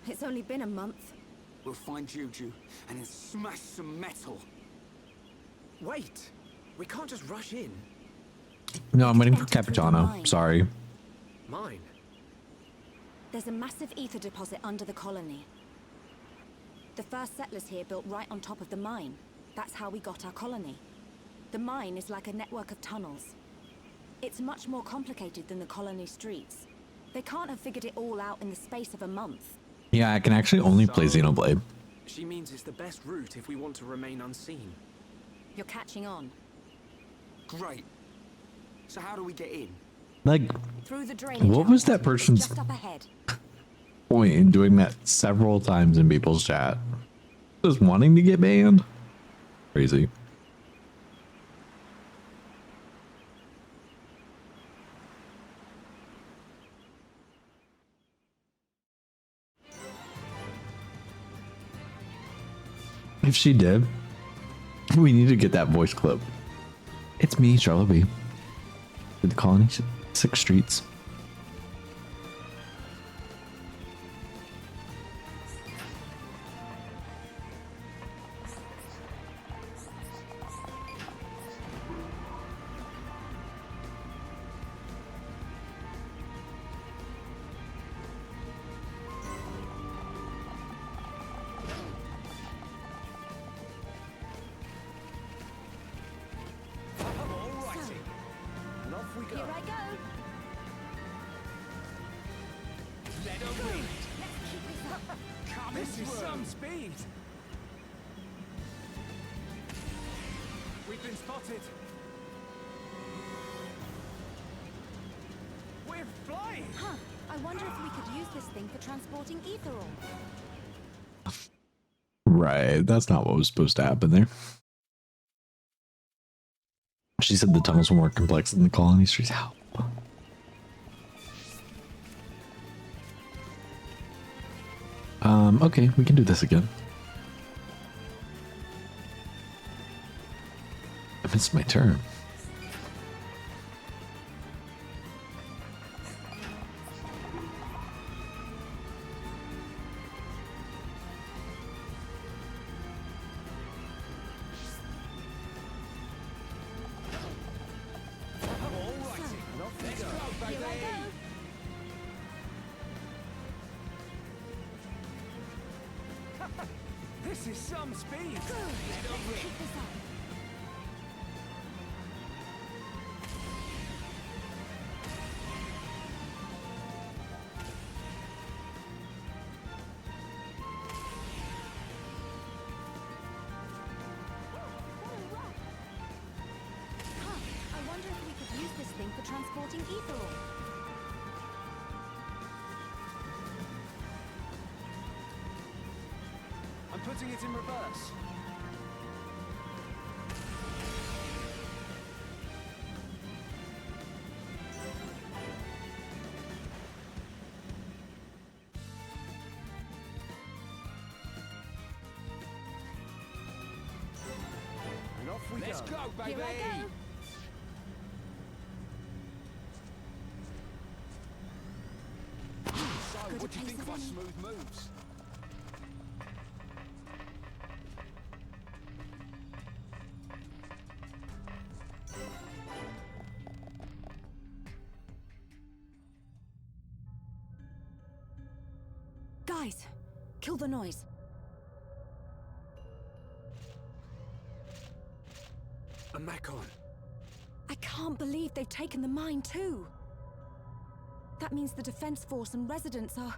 It's only been a month. We'll find Juju and then smash some metal. Wait, we can't just rush in. No, I'm waiting for Cappuccino. Sorry. Mine. There's a massive ether deposit under the colony. The first settlers here built right on top of the mine. That's how we got our colony. The mine is like a network of tunnels. It's much more complicated than the colony streets. They can't have figured it all out in the space of a month. Yeah, I can actually only play Xenoblade. She means it's the best route if we want to remain unseen. You're catching on. Great. So how do we get in? Like, Through the drainage. what was that person's Just up ahead. point in doing that several times in people's chat? Just wanting to get banned? Crazy. If she did, we need to get that voice clip. It's me, Charlotte B. With the Colony 6 streets. Here I go. Let her rip. Let's keep this up. Come This is through. some speed. We've been spotted. We're flying. Huh. I wonder if we could use this thing for transporting ether ore. Right, that's not what was supposed to happen there. She said the tunnels were more complex than the colony streets. How? Okay, we can do this again. I missed my turn. This is some speed. Let's keep this up. this thing for transporting ether ore. I'm putting it in reverse. And off we Let's go. go, baby! Here I go. So, Good what do you a think pace of our as any. smooth moves? Guys, kill the noise. A Macon. I can't believe they've taken the mine too. That means the defense force and residents are...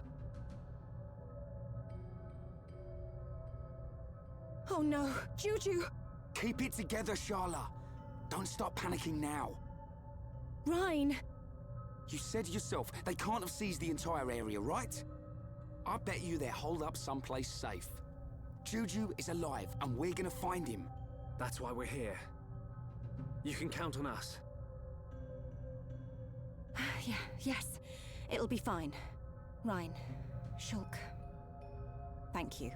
Oh no, Juju! Keep it together, Sharla. Don't start panicking now. Rhine! You said yourself they can't have seized the entire area, right? I bet you they're holed up someplace safe. Juju is alive, and we're gonna find him. That's why we're here. You can count on us. Yeah, yes. It'll be fine. Rhine, Shulk. Thank you.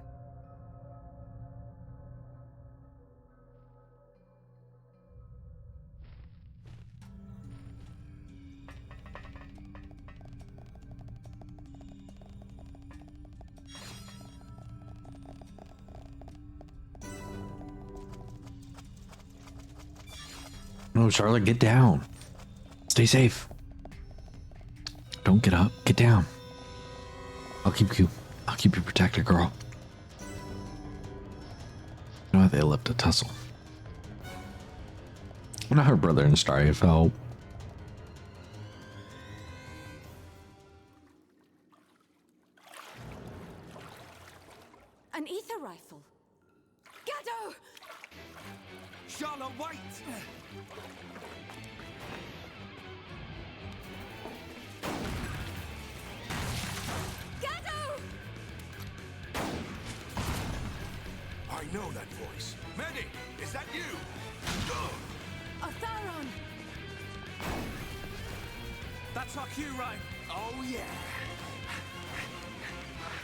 No, Charlotte, get down. Stay safe. Don't get up. Get down. I'll keep you protected, girl. You know they left a tussle. Not her brother and Starry fell. An ether rifle. Gaddo! Sharla, wait! Gaddo! I know that voice. Medi, is that you? A Tharon! That's our cue, Ryan. Oh, yeah.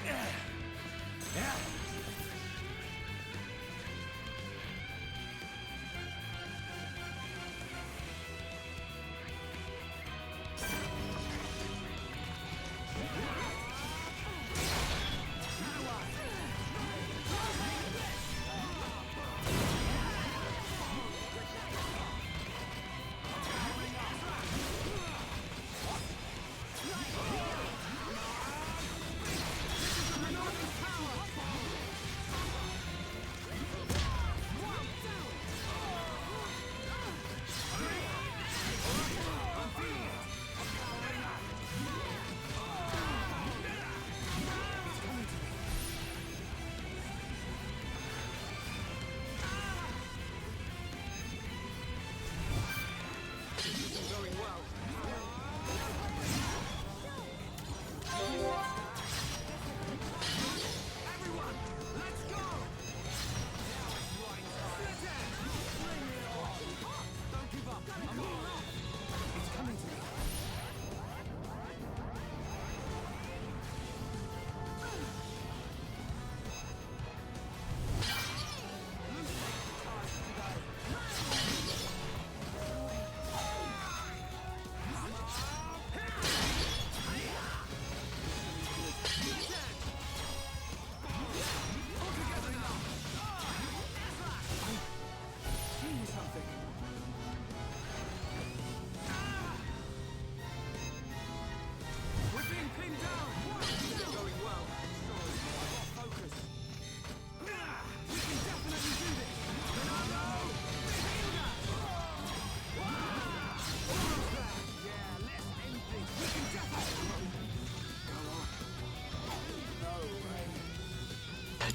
Yeah.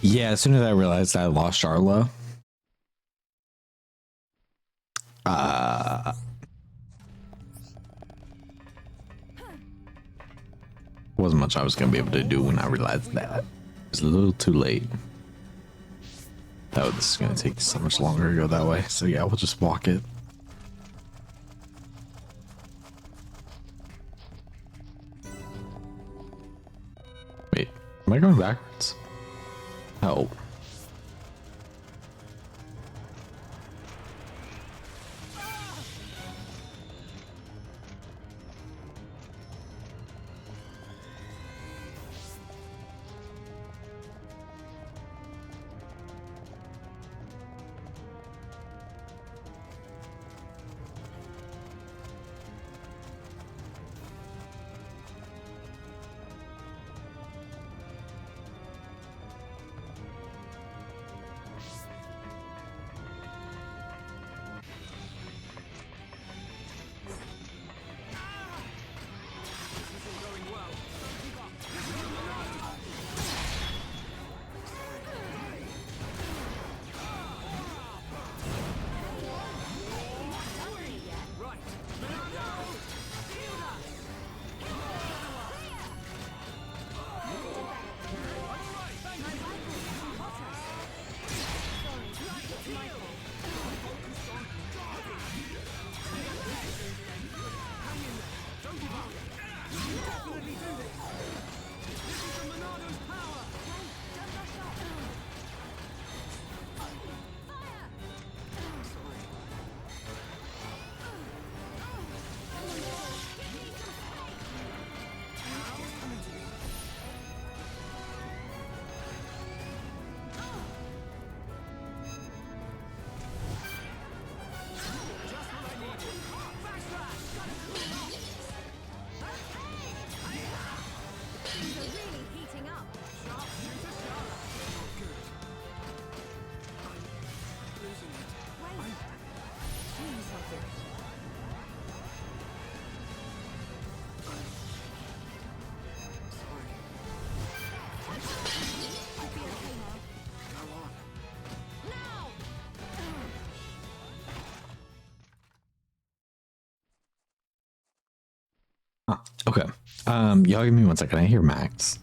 Yeah, as soon as I realized I lost Charla, Wasn't much I was gonna be able to do when I realized that. It was a little too late. Oh, this is gonna take so much longer to go that way. So yeah, we'll just walk it. Wait, am I going backwards? Help. Okay. Y'all give me 1 second. I hear Max.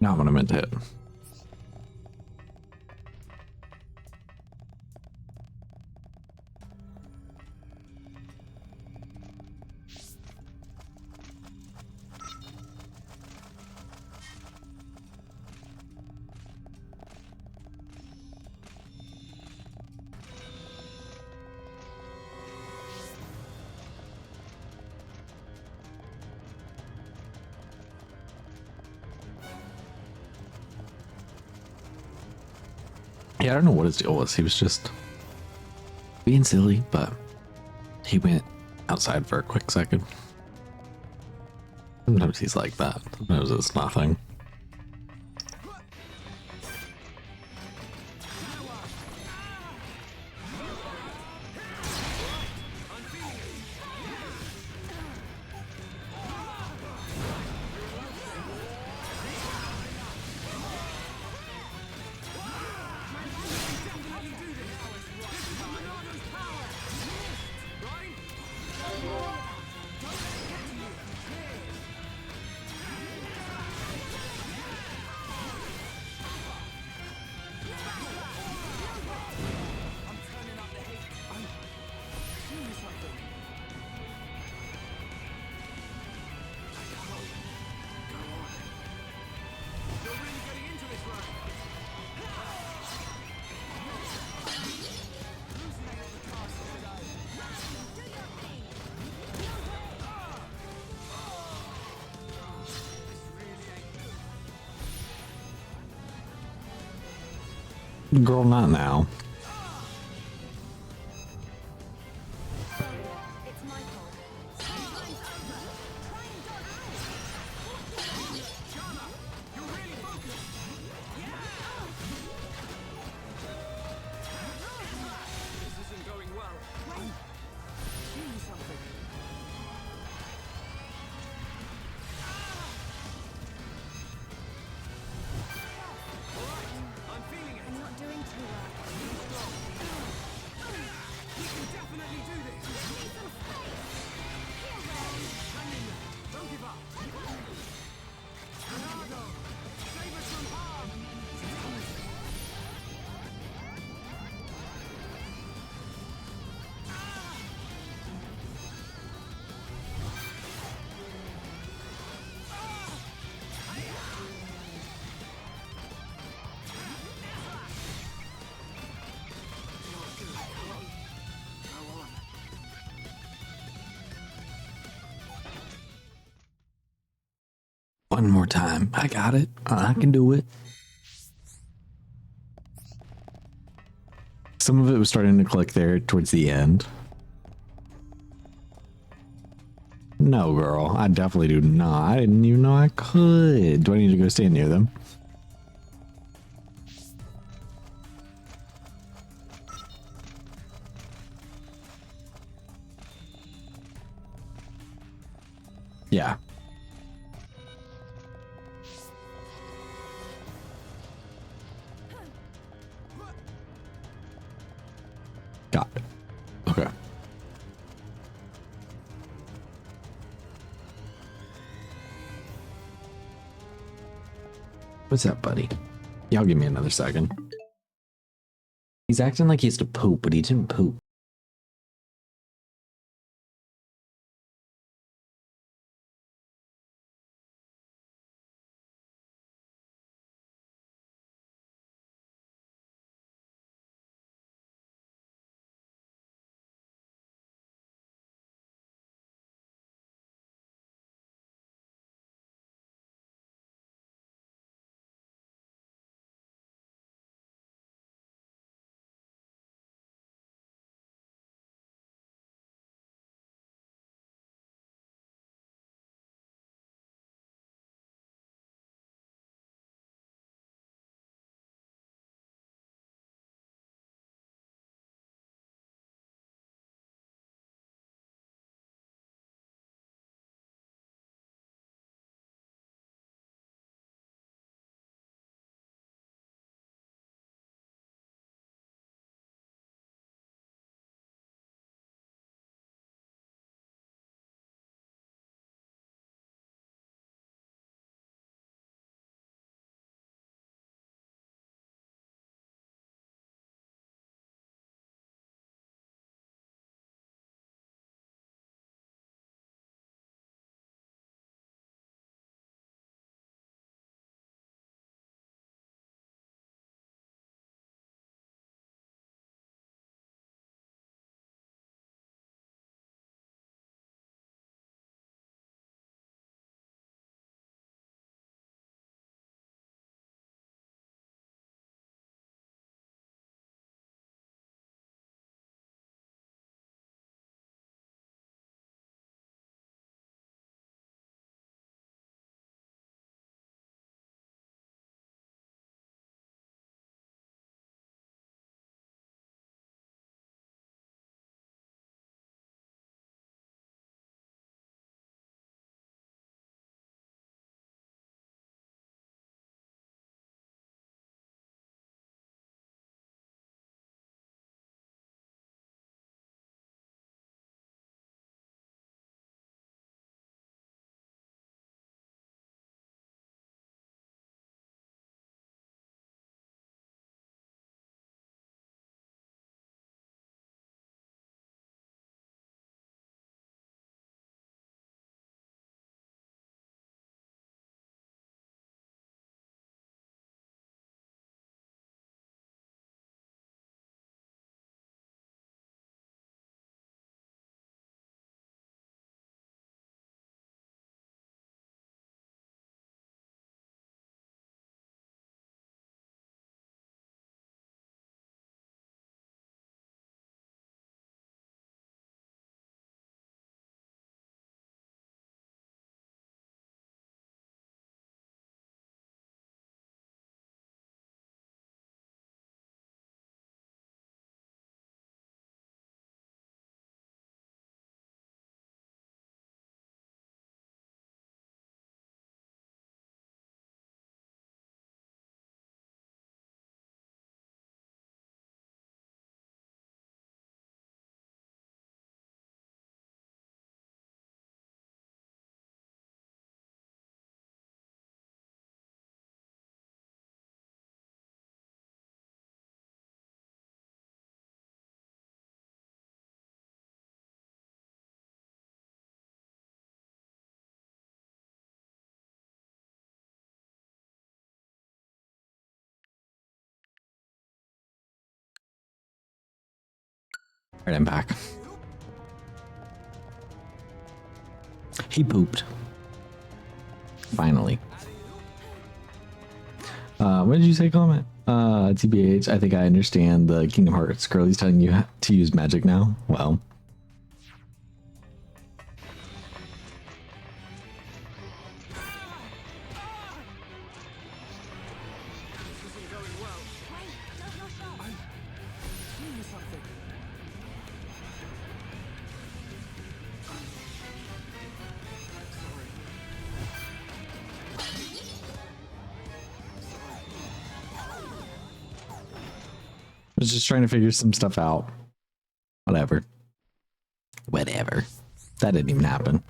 Not what I meant to hit. Yeah, I don't know what his deal was. He was just being silly, but he went outside for a quick second. Sometimes he's like that. Sometimes it's nothing. Girl, not now. One more time. I got it. I can do it. Some of it was starting to click there towards the end. No, girl. I definitely do not. I didn't even know I could. Do I need to go stand near them? Yeah. Got it. Okay. What's up, buddy? Y'all give me another second. He's acting like he has to poop, but he didn't poop. Alright, I'm back. He pooped. Finally. What did you say, comment? TBH, I think I understand the Kingdom Hearts girl. He's telling you to use magic now. Well. I was just trying to figure some stuff out. Whatever. Whatever. That didn't even happen.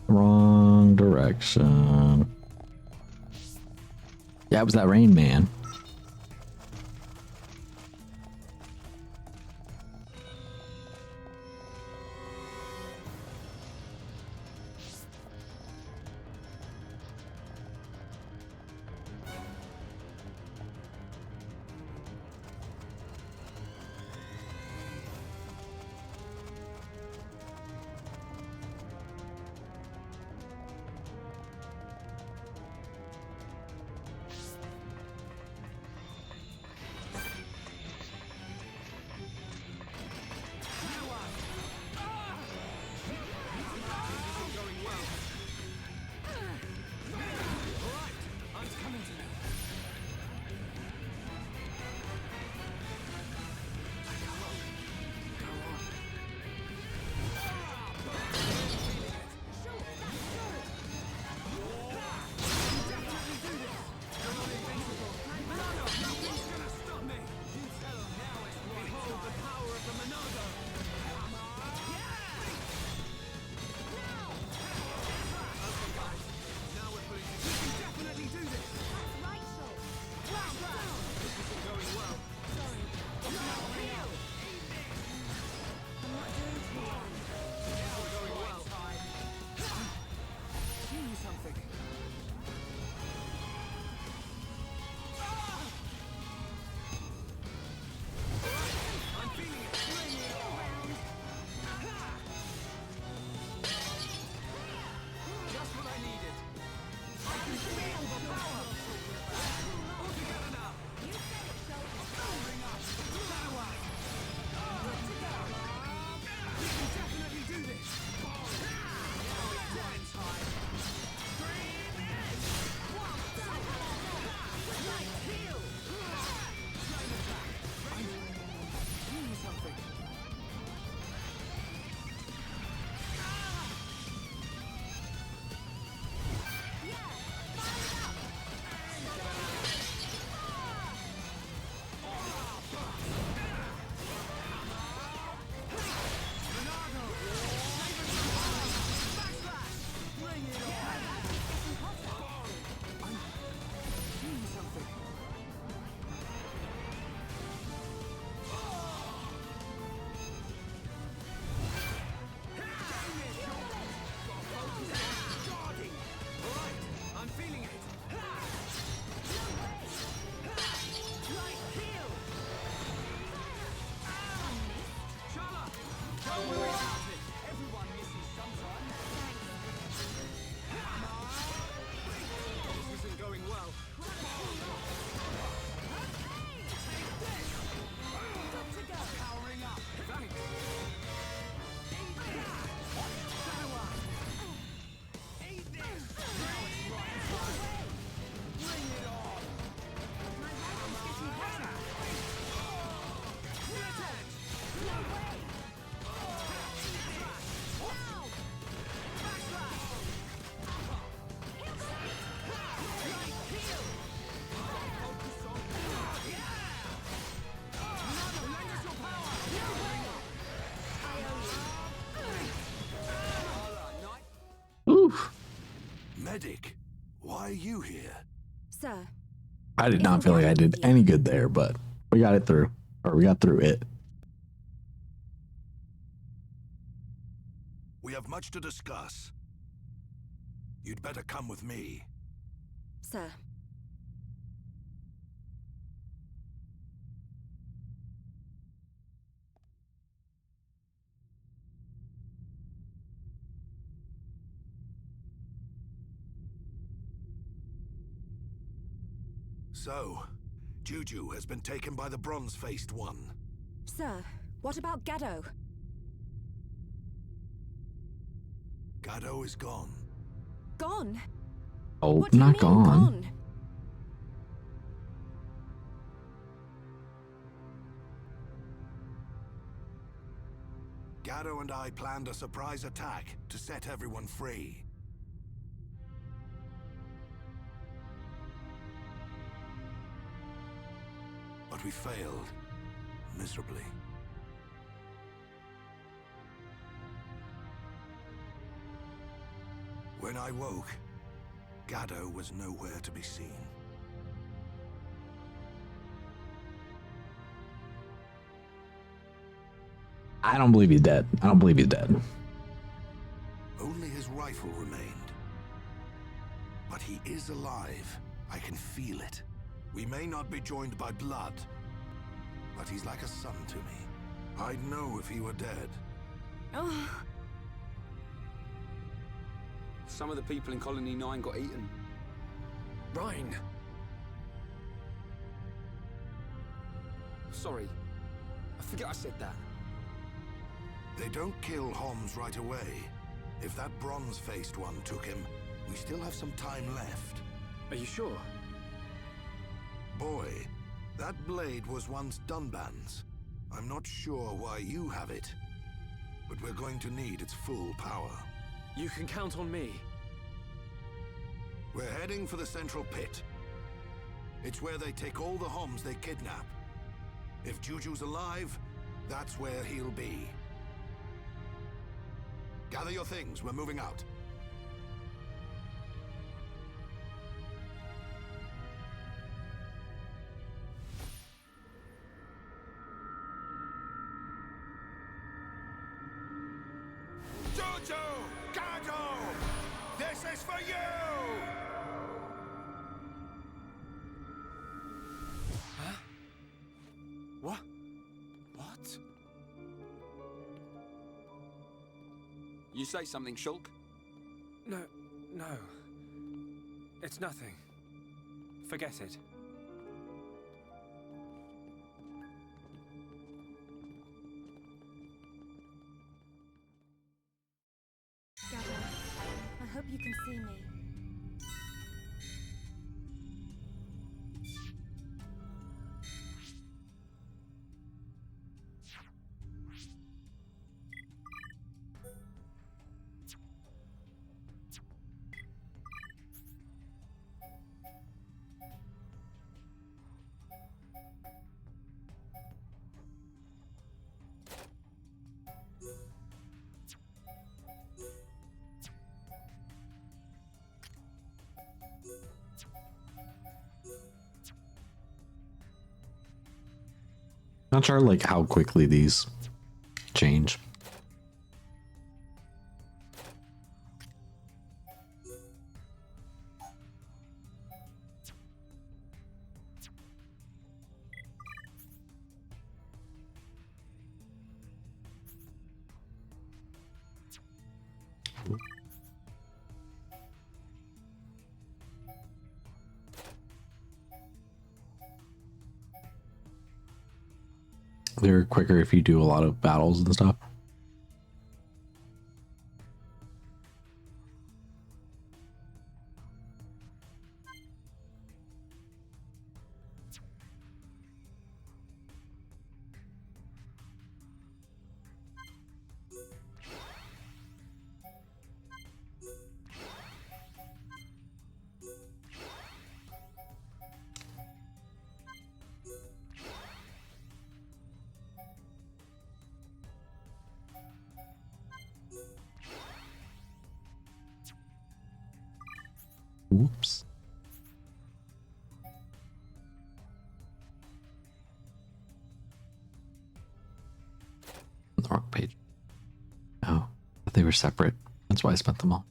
Wrong direction. Yeah, it was that Rain Man. Medic, why are you here? Sir. I did not feel like I did any good there, but we got it through. Or we got through it. We have much to discuss. You'd better come with me. Sir. So, Juju has been taken by the bronze-faced one. Sir, what about Gaddo? Gaddo is gone. Gone? Oh, What do you not mean, gone. Gaddo and I planned a surprise attack to set everyone free. But we failed, miserably. When I woke, Gaddo was nowhere to be seen. I don't believe he's dead. I don't believe he's dead. Only his rifle remained. But he is alive. I can feel it. We may not be joined by blood, but he's like a son to me. I'd know if he were dead. Oh. Some of the people in Colony 9 got eaten. Ryan! Sorry. I forget I said that. They don't kill Homs right away. If that bronze-faced one took him, we still have some time left. Are you sure? Boy, that blade was once Dunban's. I'm not sure why you have it, but we're going to need its full power. You can count on me. We're heading for the central pit. It's where they take all the Homs they kidnap. If Juju's alive, that's where he'll be. Gather your things, we're moving out. Juju! Gaddo! This is for you! Huh? What? What? You say something, Shulk? No. It's nothing. Forget it. Gaddo, I hope you can see me. Not sure like how quickly these change. They're quicker if you do a lot of battles and stuff. Oops. The wrong page. Oh, but they were separate. That's why I spent them all.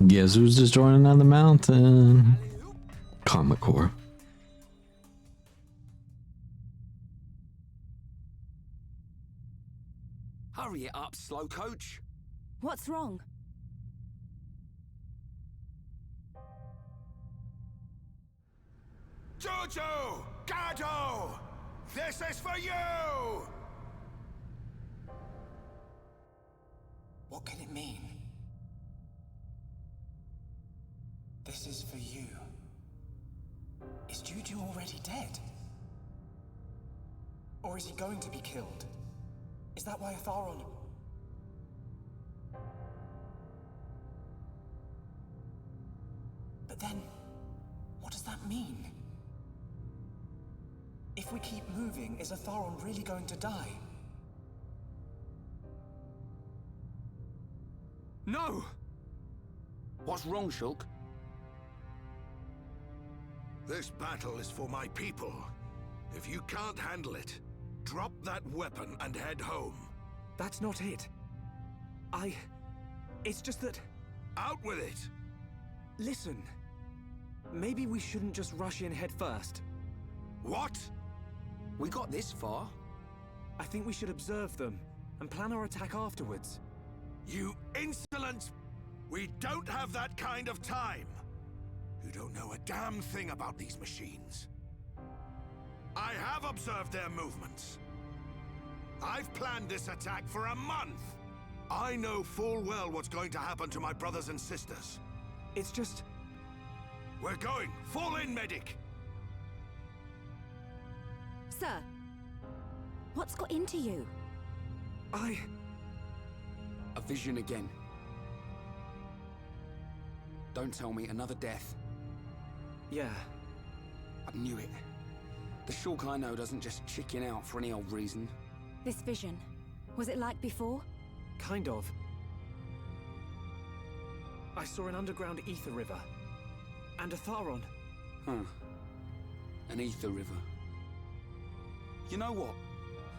Guess who's just joining on the mountain? Comicore. Hurry it up, slow coach. What's wrong? Jojo! Gato! This is for you! What can it mean? This is for you. Is Juju already dead? Or is he going to be killed? Is that why Atharon... But then, what does that mean? If we keep moving, is Atharon really going to die? No! What's wrong, Shulk? This battle is for my people. If you can't handle it, drop that weapon and head home. That's not it. It's just that... Out with it! Listen. Maybe we shouldn't just rush in head first. What? We got this far. I think we should observe them and plan our attack afterwards. You insolent... We don't have that kind of time. You don't know a damn thing about these machines. I have observed their movements. I've planned this attack for a month. I know full well what's going to happen to my brothers and sisters. It's just... We're going. Fall in, medic. Sir, what's got into you? A vision again. Don't tell me another death. Yeah. I knew it. The Shulk I know doesn't just chicken out for any old reason. This vision, was it like before? Kind of. I saw an underground ether river. And Atharon. Huh. An ether river. You know what?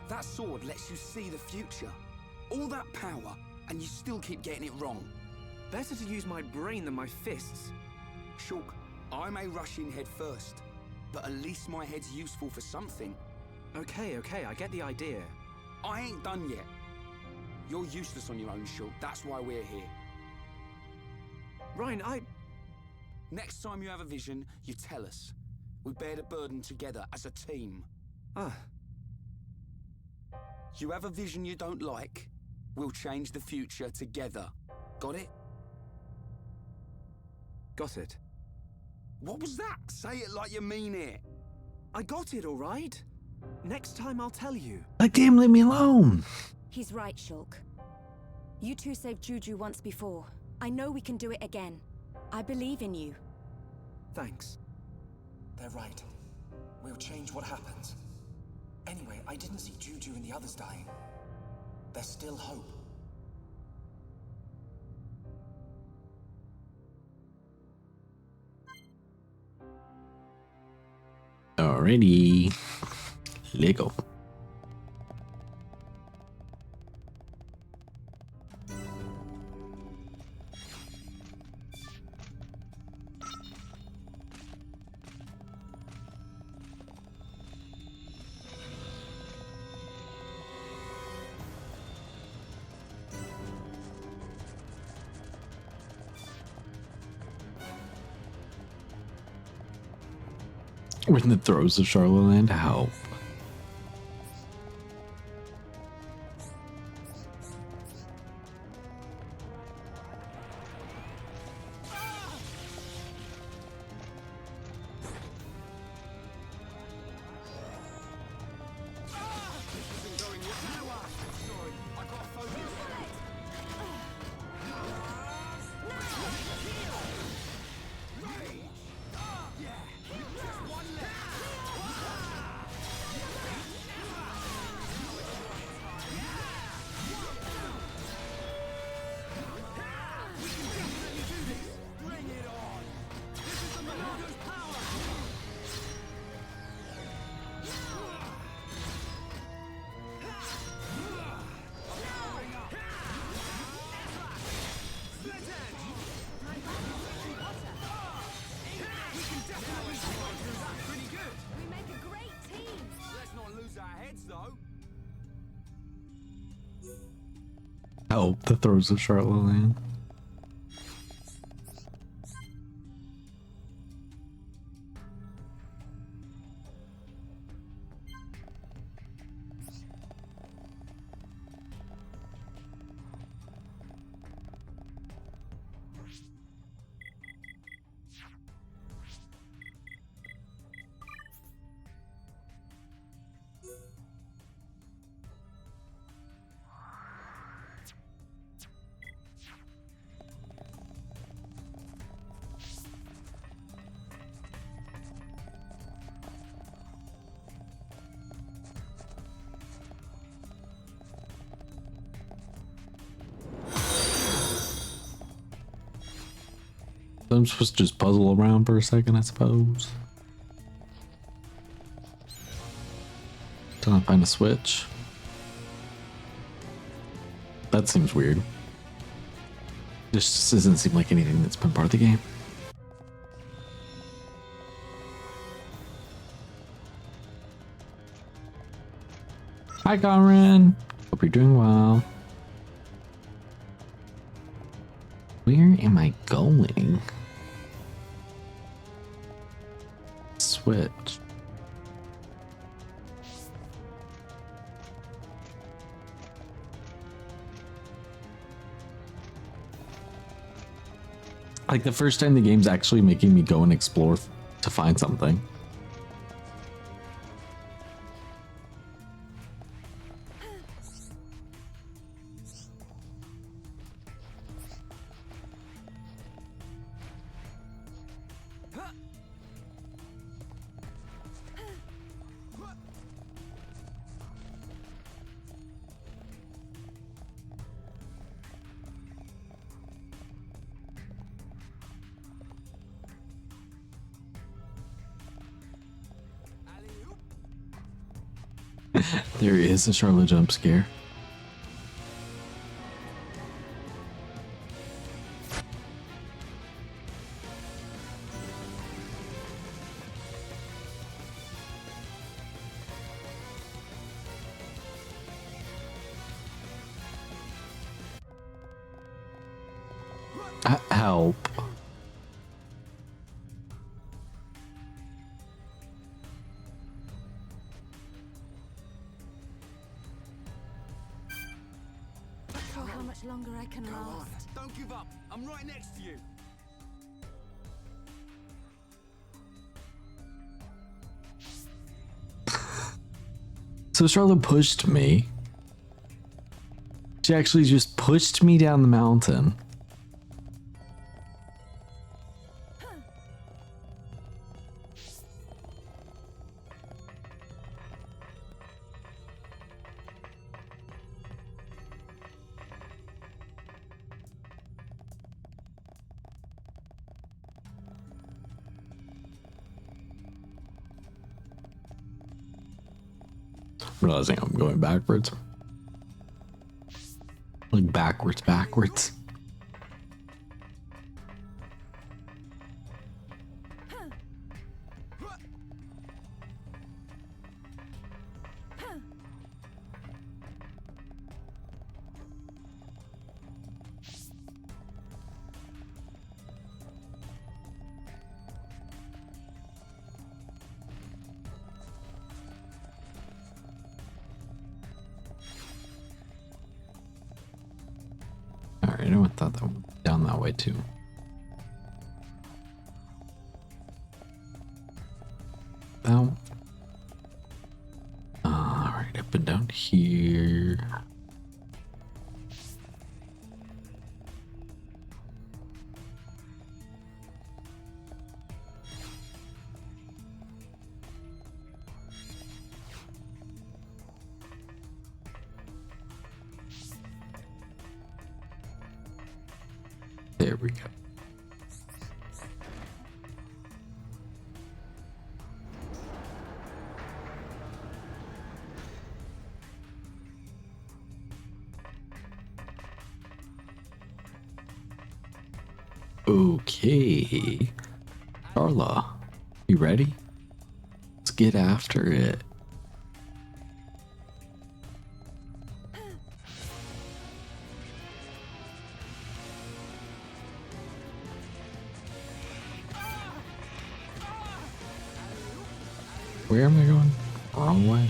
That sword lets you see the future. All that power, and you still keep getting it wrong. Better to use my brain than my fists. Shulk, I may rush in head first, but at least my head's useful for something. Okay, I get the idea. I ain't done yet. You're useless on your own, Shulk. That's why we're here. Ryan, Next time you have a vision, you tell us. We bear the burden together as a team. You have a vision you don't like, we'll change the future together. Got it? Got it. What was that? Say it like you mean it. I got it, all right. Next time I'll tell you. Like, damn, leave me alone. He's right, Shulk. You two saved Juju once before. I know we can do it again. I believe in you. Thanks. They're right. We'll change what happens. Anyway, I didn't see Juju and the others dying. There's still hope. Alrighty. Lego. We're in the throes of Charlotte Help. Help the throes of Charlotte land. I'm supposed to just puzzle around for a second, I suppose. Till I find a switch. That seems weird. This just doesn't seem like anything that's been part of the game. Hi, Conran. Hope you're doing well. Where am I going? Switch. Like the first time the game's actually making me go and explore to find something. There is a Charlotte jump scare. Help. How much longer I can last. Don't give up. I'm right next to you. So Charlotte pushed me. She actually just pushed me down the mountain. Realizing I'm going backwards. Like backwards. Alright, I thought that went down that way too. Now, alright, up and down here. There we go. Okay. Carla, you ready? Let's get after it. Where am I going? Wrong way.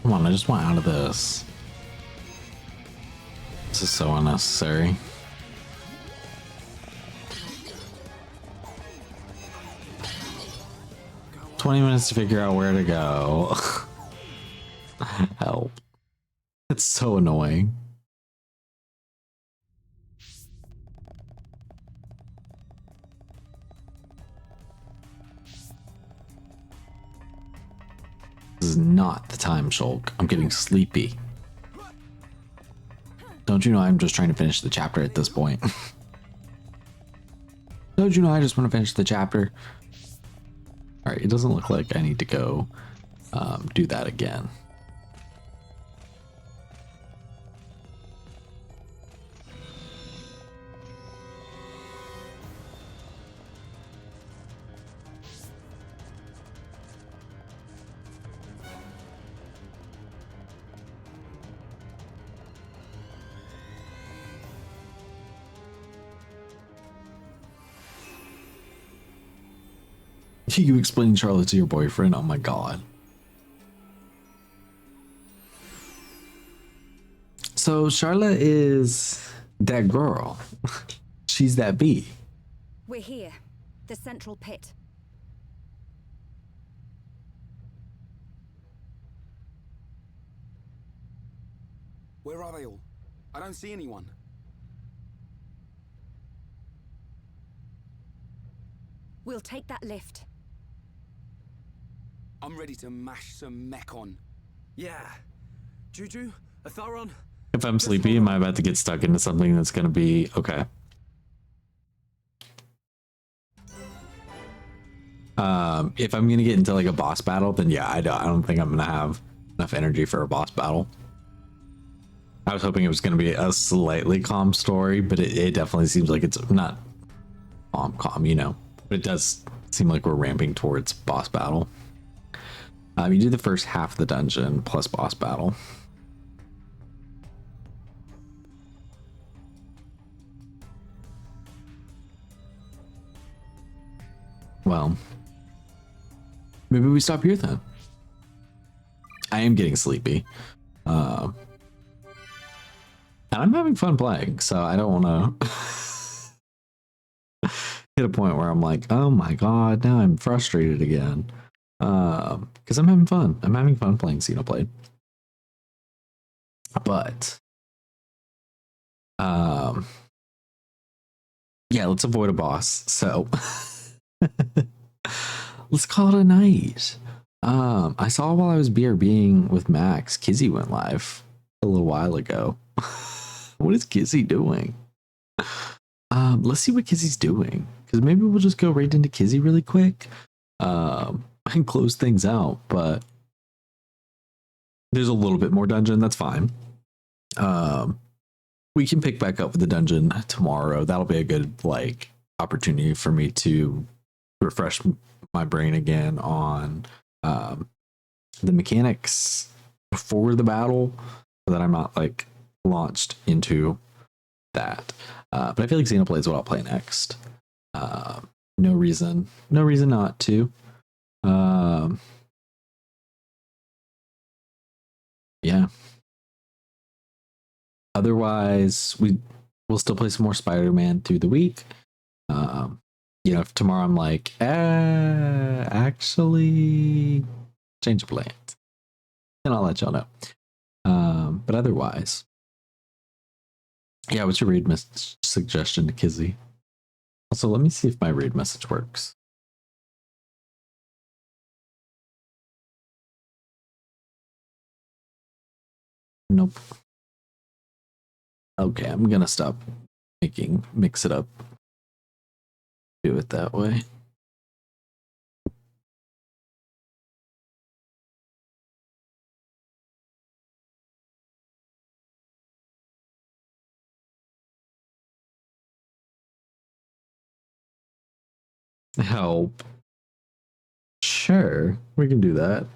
Come on, I just want out of this. This is so unnecessary. $20 to figure out where to go. Help. It's so annoying. This is not the time, Shulk. I'm getting sleepy. Don't you know I'm just trying to finish the chapter at this point? Don't you know I just want to finish the chapter? Alright, it doesn't look like I need to go do that again. You explaining Charlotte to your boyfriend? Oh my god. So Charlotte is that girl. She's that bee. We're here. The central pit. Where are they all? I don't see anyone. We'll take that lift. I'm ready to mash some mech on. Yeah. Juju? Atharon? If I'm sleepy, am I about to get stuck into something that's gonna be okay? If I'm gonna get into like a boss battle, then yeah, I don't think I'm gonna have enough energy for a boss battle. I was hoping it was gonna be a slightly calm story, but it definitely seems like it's not calm, you know. But it does seem like we're ramping towards boss battle. You do the first half of the dungeon plus boss battle. Well, maybe we stop here then. I am getting sleepy. And I'm having fun playing, so I don't want to hit a point where I'm like, oh my god, now I'm frustrated again. Because I'm having fun. I'm having fun playing Xenoblade. But yeah, let's avoid a boss. So let's call it a night. I saw while I was BRBing with Max, Kizzy went live a little while ago. What is Kizzy doing? Let's see what Kizzy's doing, because maybe we'll just go right into Kizzy really quick and close things out. But there's a little bit more dungeon. That's fine. We can pick back up with the dungeon tomorrow. That'll be a good like opportunity for me to refresh my brain again on the mechanics before the battle, so that I'm not like launched into that. But I feel like Xenoblade is what I'll play next. No reason not to. Yeah. Otherwise, we'll still play some more Spider-Man through the week. You know, if tomorrow I'm like, actually, change of plans, then I'll let y'all know. But otherwise, yeah, what's your raid message suggestion to Kizzy? Also, let me see if my raid message works. Nope. Okay, I'm gonna stop mix it up. Do it that way. Help. Sure, we can do that.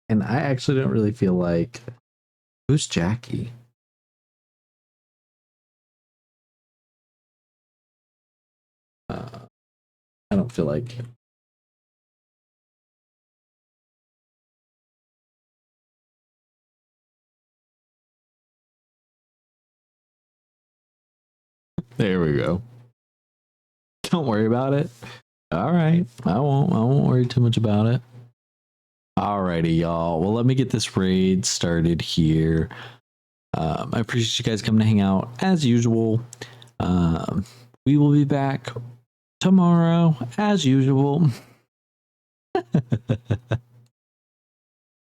And I actually don't really feel like... Who's Jackie? I don't feel like... There we go. Don't worry about it. All right. I won't worry too much about it. Alrighty, y'all. Well, let me get this raid started here. I appreciate you guys coming to hang out as usual. We will be back tomorrow as usual.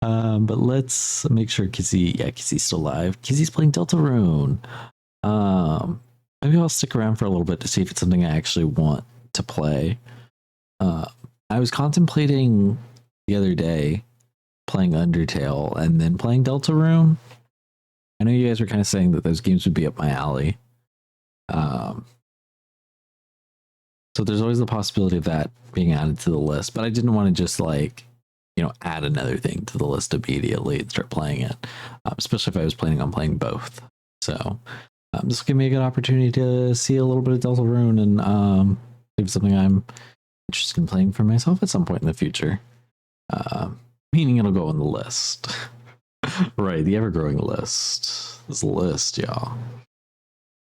But let's make sure Kizzy's still alive. Kizzy's playing Deltarune. Maybe I'll stick around for a little bit to see if it's something I actually want to play. I was contemplating the other day playing Undertale and then playing Deltarune. I know you guys were kind of saying that those games would be up my alley. So there's always the possibility of that being added to the list, but I didn't want to just add another thing to the list immediately and start playing it, especially if I was planning on playing both. So this will give me a good opportunity to see a little bit of Deltarune and if something I'm interested in playing for myself at some point in the future. Meaning it'll go on the list. Right, the ever-growing list. This list, y'all.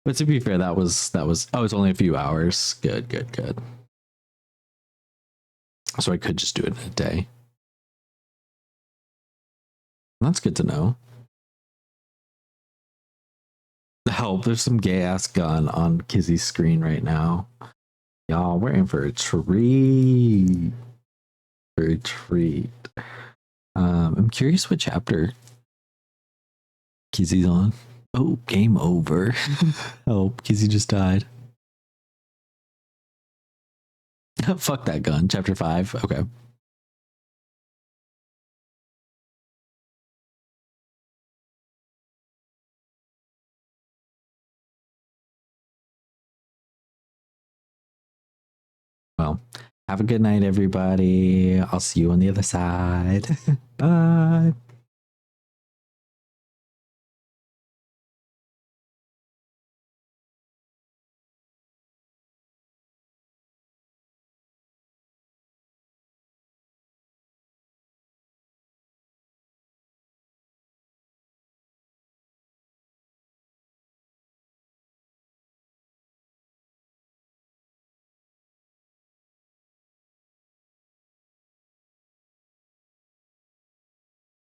But to be fair, that was it's only a few hours. Good. So I could just do it in a day. That's good to know. Help, there's some gay ass gun on Kizzy's screen right now. Y'all, we're in for a treat. I'm curious what chapter Kizzy's on. Oh, game over. Help, Kizzy just died. Fuck that gun. Chapter 5. Okay. Well, have a good night, everybody. I'll see you on the other side. Bye.